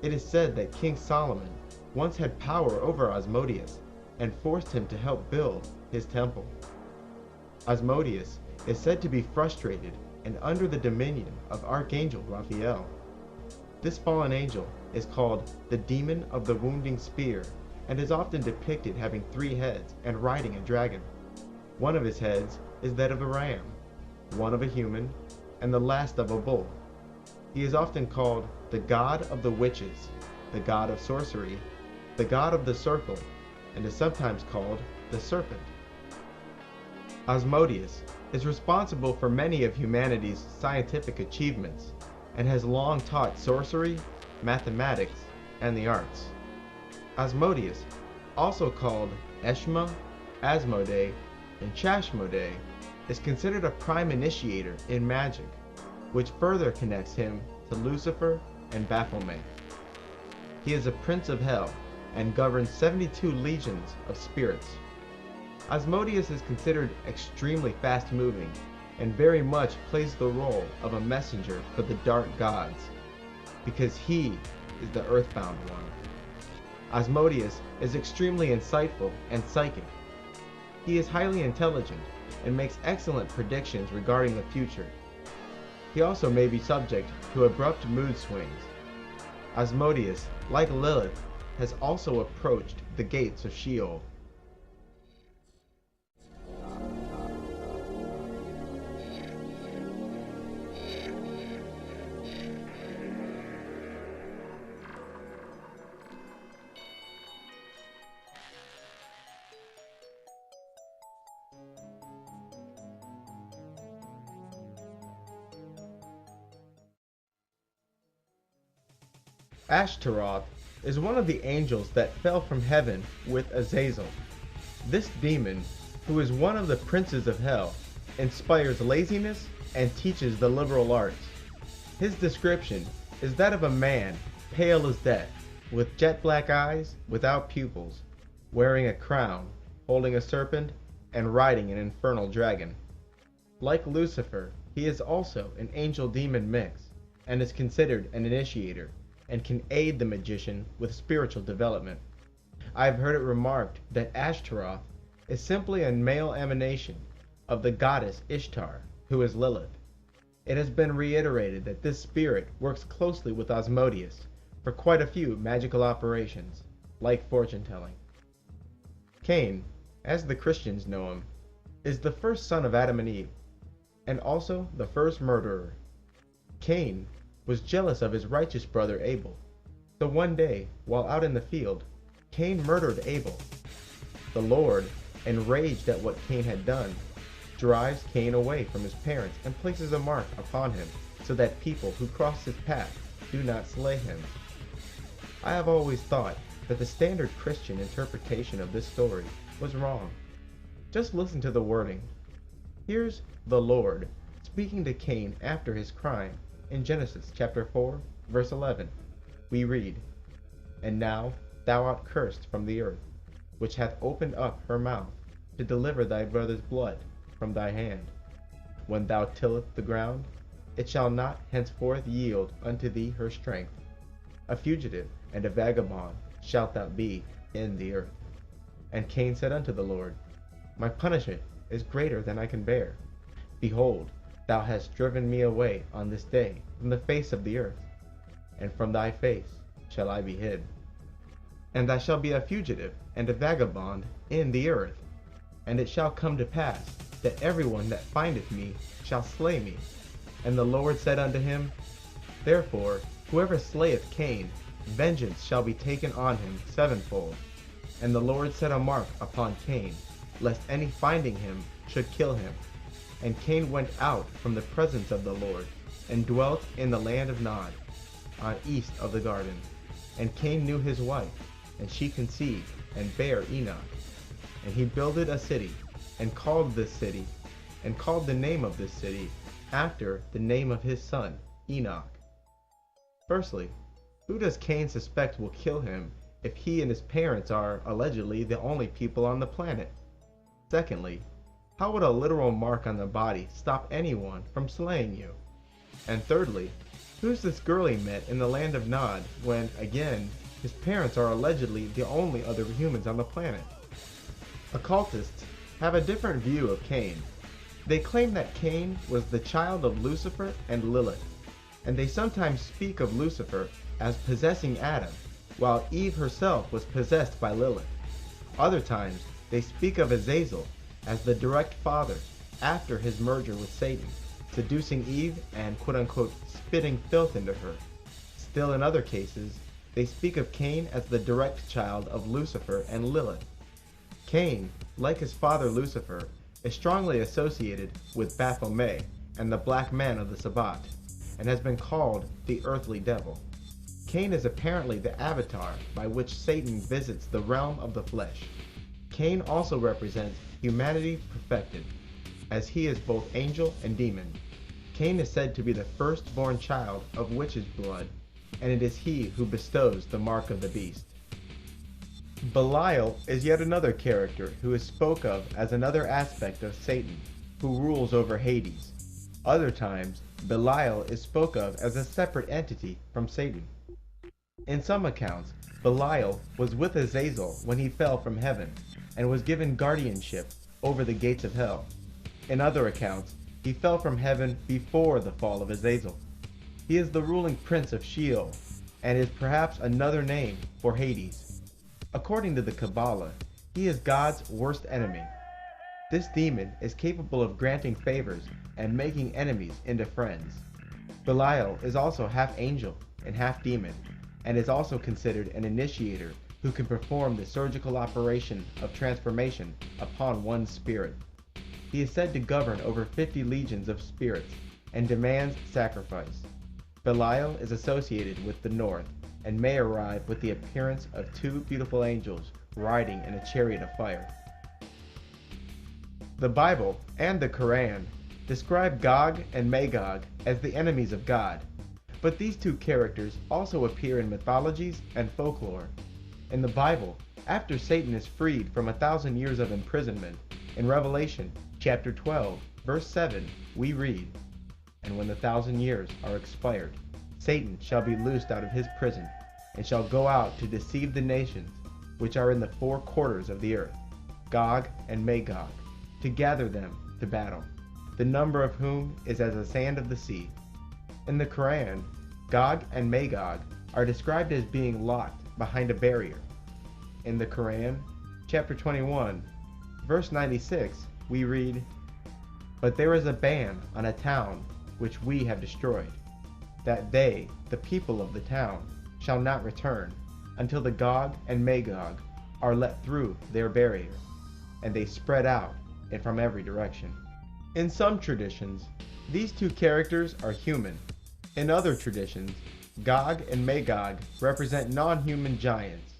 It is said that King Solomon once had power over Asmodeus and forced him to help build his temple. Asmodeus is said to be frustrated and under the dominion of Archangel Raphael. This fallen angel is called the Demon of the Wounding Spear and is often depicted having 3 heads and riding a dragon. One of his heads is that of a ram, one of a human, and the last of a bull. He is often called the god of the witches, the god of sorcery, the god of the circle, and is sometimes called the serpent. Asmodeus is responsible for many of humanity's scientific achievements and has long taught sorcery, mathematics, and the arts. Asmodeus, also called Eshma, Asmodee, and Chashmodee, is considered a prime initiator in magic, which further connects him to Lucifer and Baphomet. He is a prince of hell and governs 72 legions of spirits. Asmodeus is considered extremely fast-moving and very much plays the role of a messenger for the dark gods, because he is the earthbound one. Asmodeus is extremely insightful and psychic. He is highly intelligent and makes excellent predictions regarding the future. He also may be subject to abrupt mood swings. Asmodeus, like Lilith, has also approached the gates of Sheol. Ashtaroth is one of the angels that fell from heaven with Azazel. This demon, who is one of the princes of hell, inspires laziness and teaches the liberal arts. His description is that of a man pale as death, with jet black eyes without pupils, wearing a crown, holding a serpent, and riding an infernal dragon. Like Lucifer, he is also an angel-demon mix, and is considered an initiator, and can aid the magician with spiritual development. I have heard it remarked that Ashtaroth is simply a male emanation of the goddess Ishtar, who is Lilith. It has been reiterated that this spirit works closely with Asmodeus for quite a few magical operations, like fortune-telling. Cain, as the Christians know him, is the first son of Adam and Eve, and also the first murderer. Cain was jealous of his righteous brother Abel. So one day, while out in the field, Cain murdered Abel. The Lord, enraged at what Cain had done, drives Cain away from his parents and places a mark upon him so that people who cross his path do not slay him. I have always thought that the standard Christian interpretation of this story was wrong. Just listen to the wording. Here's the Lord speaking to Cain after his crime. In Genesis chapter 4, verse 11, we read, "And now thou art cursed from the earth, which hath opened up her mouth to deliver thy brother's blood from thy hand. When thou tillest the ground, it shall not henceforth yield unto thee her strength. A fugitive and a vagabond shalt thou be in the earth." And Cain said unto the Lord, "My punishment is greater than I can bear. Behold, thou hast driven me away on this day from the face of the earth, and from thy face shall I be hid. And I shall be a fugitive and a vagabond in the earth. And it shall come to pass that everyone that findeth me shall slay me." And the Lord said unto him, "Therefore whoever slayeth Cain, vengeance shall be taken on him sevenfold." And the Lord set a mark upon Cain, lest any finding him should kill him. And Cain went out from the presence of the Lord, and dwelt in the land of Nod, on east of the garden. And Cain knew his wife, and she conceived, and bare Enoch. And he builded a city, and called the name of this city, after the name of his son, Enoch. Firstly, who does Cain suspect will kill him if he and his parents are, allegedly, the only people on the planet? Secondly, how would a literal mark on the body stop anyone from slaying you? And thirdly, Who's this girl he met in the land of Nod when, again, his parents are allegedly the only other humans on the planet? Occultists have a different view of Cain. They claim that Cain was the child of Lucifer and Lilith, and they sometimes speak of Lucifer as possessing Adam, while Eve herself was possessed by Lilith. Other times, they speak of Azazel as the direct father after his merger with Satan, seducing Eve and quote-unquote spitting filth into her. Still in other cases, they speak of Cain as the direct child of Lucifer and Lilith. Cain, like his father Lucifer, is strongly associated with Baphomet and the Black Man of the Sabbat, and has been called the earthly devil. Cain is apparently the avatar by which Satan visits the realm of the flesh. Cain also represents humanity perfected, as he is both angel and demon. Cain is said to be the firstborn child of witch's blood, and it is he who bestows the mark of the beast. Belial is yet another character who is spoke of as another aspect of Satan, who rules over Hades. Other times, Belial is spoke of as a separate entity from Satan. In some accounts, Belial was with Azazel when he fell from heaven, and was given guardianship over the gates of hell. In other accounts, he fell from heaven before the fall of Azazel. He is the ruling prince of Sheol, and is perhaps another name for Hades. According to the Kabbalah, he is God's worst enemy. This demon is capable of granting favors and making enemies into friends. Belial is also half angel and half demon, and is also considered an initiator who can perform the surgical operation of transformation upon one's spirit. He is said to govern over 50 legions of spirits and demands sacrifice. Belial is associated with the north and may arrive with the appearance of two beautiful angels riding in a chariot of fire. The Bible and the Quran describe Gog and Magog as the enemies of God, but these two characters also appear in mythologies and folklore. In the Bible, after Satan is freed from 1,000 years of imprisonment, in Revelation chapter 12, verse 7, we read, "And when the 1,000 years are expired, Satan shall be loosed out of his prison, and shall go out to deceive the nations which are in the four quarters of the earth, Gog and Magog, to gather them to battle, the number of whom is as the sand of the sea." In the Quran, Gog and Magog are described as being locked behind a barrier. In the Quran, chapter 21, verse 96, we read, "But there is a ban on a town which we have destroyed, that they, the people of the town, shall not return, until the Gog and Magog are let through their barrier, and they spread out and from every direction." In some traditions, these two characters are human. In other traditions, Gog and Magog represent non-human giants.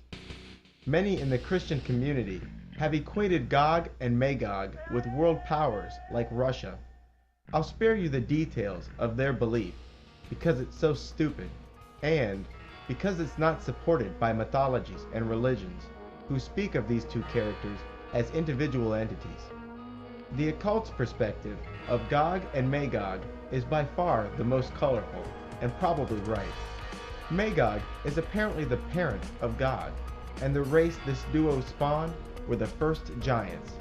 Many in the Christian community have equated Gog and Magog with world powers like Russia. I'll spare you the details of their belief because it's so stupid, and because it's not supported by mythologies and religions who speak of these two characters as individual entities. The occult's perspective of Gog and Magog is by far the most colorful and probably right. Magog is apparently the parent of God, and the race this duo spawned were the first giants.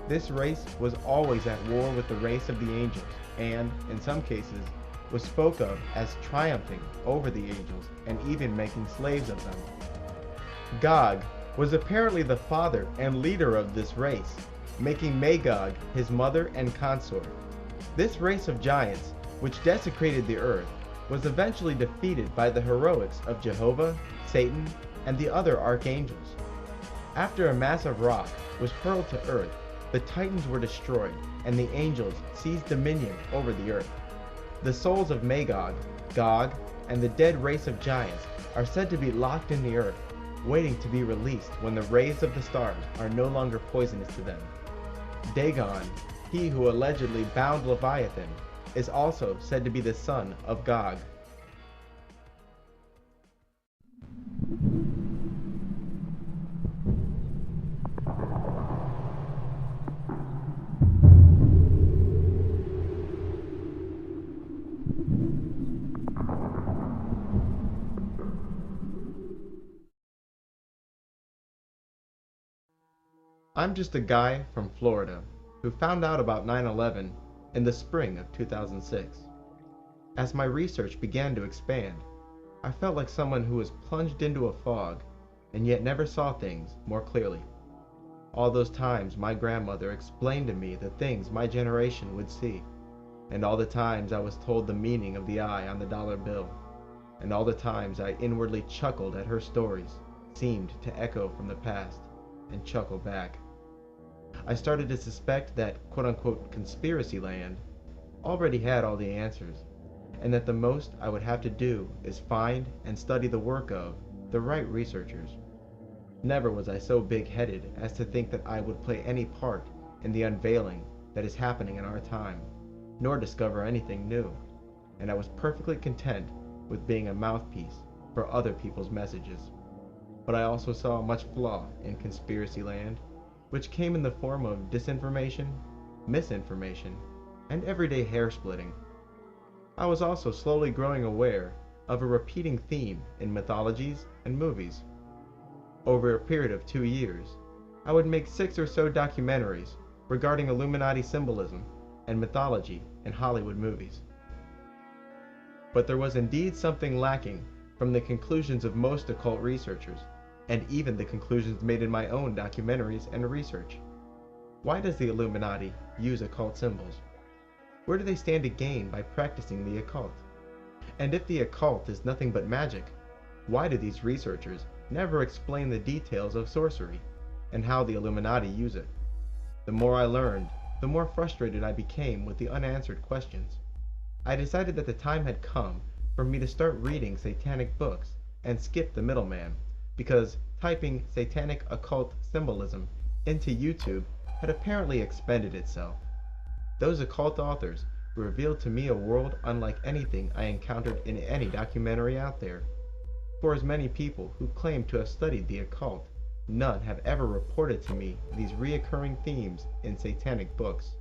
This race was always at war with the race of the angels, and, in some cases, was spoke of as triumphing over the angels and even making slaves of them. Gog was apparently the father and leader of this race, making Magog his mother and consort. This race of giants, which desecrated the earth, was eventually defeated by the heroics of Jehovah, Satan, and the other archangels. After a massive rock was hurled to earth, the Titans were destroyed, and the angels seized dominion over the earth. The souls of Magog, Gog, and the dead race of giants are said to be locked in the earth, waiting to be released when the rays of the stars are no longer poisonous to them. Dagon, he who allegedly bound Leviathan, is also said to be the son of Gog. I'm just a guy from Florida who found out about 9/11 in the spring of 2006. As my research began to expand, I felt like someone who was plunged into a fog and yet never saw things more clearly. All those times my grandmother explained to me the things my generation would see, and all the times I was told the meaning of the eye on the dollar bill, and all the times I inwardly chuckled at her stories, seemed to echo from the past and chuckle back. I started to suspect that quote-unquote conspiracy land already had all the answers, and that the most I would have to do is find and study the work of the right researchers. Never was I so big-headed as to think that I would play any part in the unveiling that is happening in our time, nor discover anything new, and I was perfectly content with being a mouthpiece for other people's messages. But I also saw much flaw in conspiracy land, which came in the form of disinformation, misinformation, and everyday hair-splitting. I was also slowly growing aware of a repeating theme in mythologies and movies. Over a period of 2 years, I would make 6 or so documentaries regarding Illuminati symbolism and mythology in Hollywood movies. But there was indeed something lacking from the conclusions of most occult researchers, and even the conclusions made in my own documentaries and research. Why does the Illuminati use occult symbols? Where do they stand to gain by practicing the occult? And if the occult is nothing but magic, why do these researchers never explain the details of sorcery and how the Illuminati use it? The more I learned, the more frustrated I became with the unanswered questions. I decided that the time had come for me to start reading satanic books and skip the middleman, because typing satanic occult symbolism into YouTube had apparently expended itself. Those occult authors revealed to me a world unlike anything I encountered in any documentary out there. For as many people who claim to have studied the occult, none have ever reported to me these reoccurring themes in satanic books.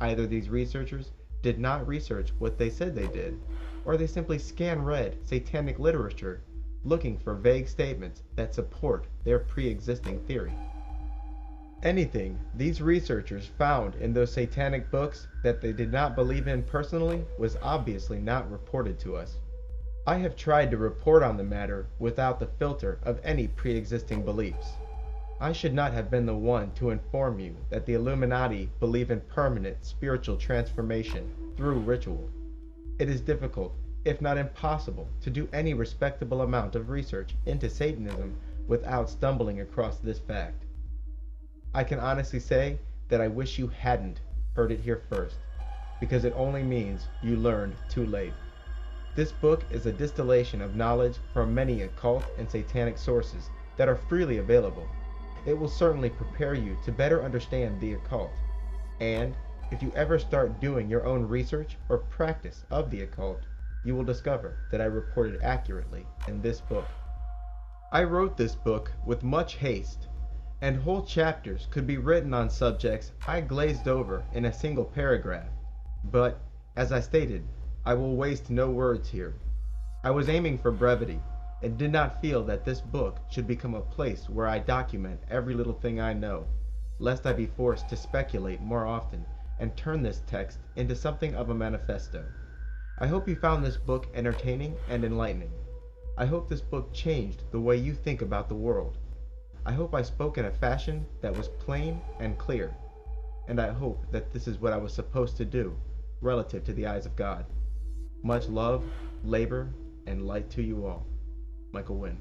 Either these researchers did not research what they said they did, or they simply scan-read satanic literature looking for vague statements that support their pre-existing theory. Anything these researchers found in those satanic books that they did not believe in personally was obviously not reported to us. I have tried to report on the matter without the filter of any pre-existing beliefs. I should not have been the one to inform you that the Illuminati believe in permanent spiritual transformation through ritual. It is difficult, if not impossible, to do any respectable amount of research into Satanism without stumbling across this fact. I can honestly say that I wish you hadn't heard it here first, because it only means you learned too late. This book is a distillation of knowledge from many occult and satanic sources that are freely available. It will certainly prepare you to better understand the occult, and if you ever start doing your own research or practice of the occult, you will discover that I reported accurately in this book. I wrote this book with much haste, and whole chapters could be written on subjects I glazed over in a single paragraph. But, as I stated, I will waste no words here. I was aiming for brevity, and did not feel that this book should become a place where I document every little thing I know, lest I be forced to speculate more often and turn this text into something of a manifesto. I hope you found this book entertaining and enlightening. I hope this book changed the way you think about the world. I hope I spoke in a fashion that was plain and clear, and I hope that this is what I was supposed to do relative to the eyes of God. Much love, labor, and light to you all. Michael Wynn.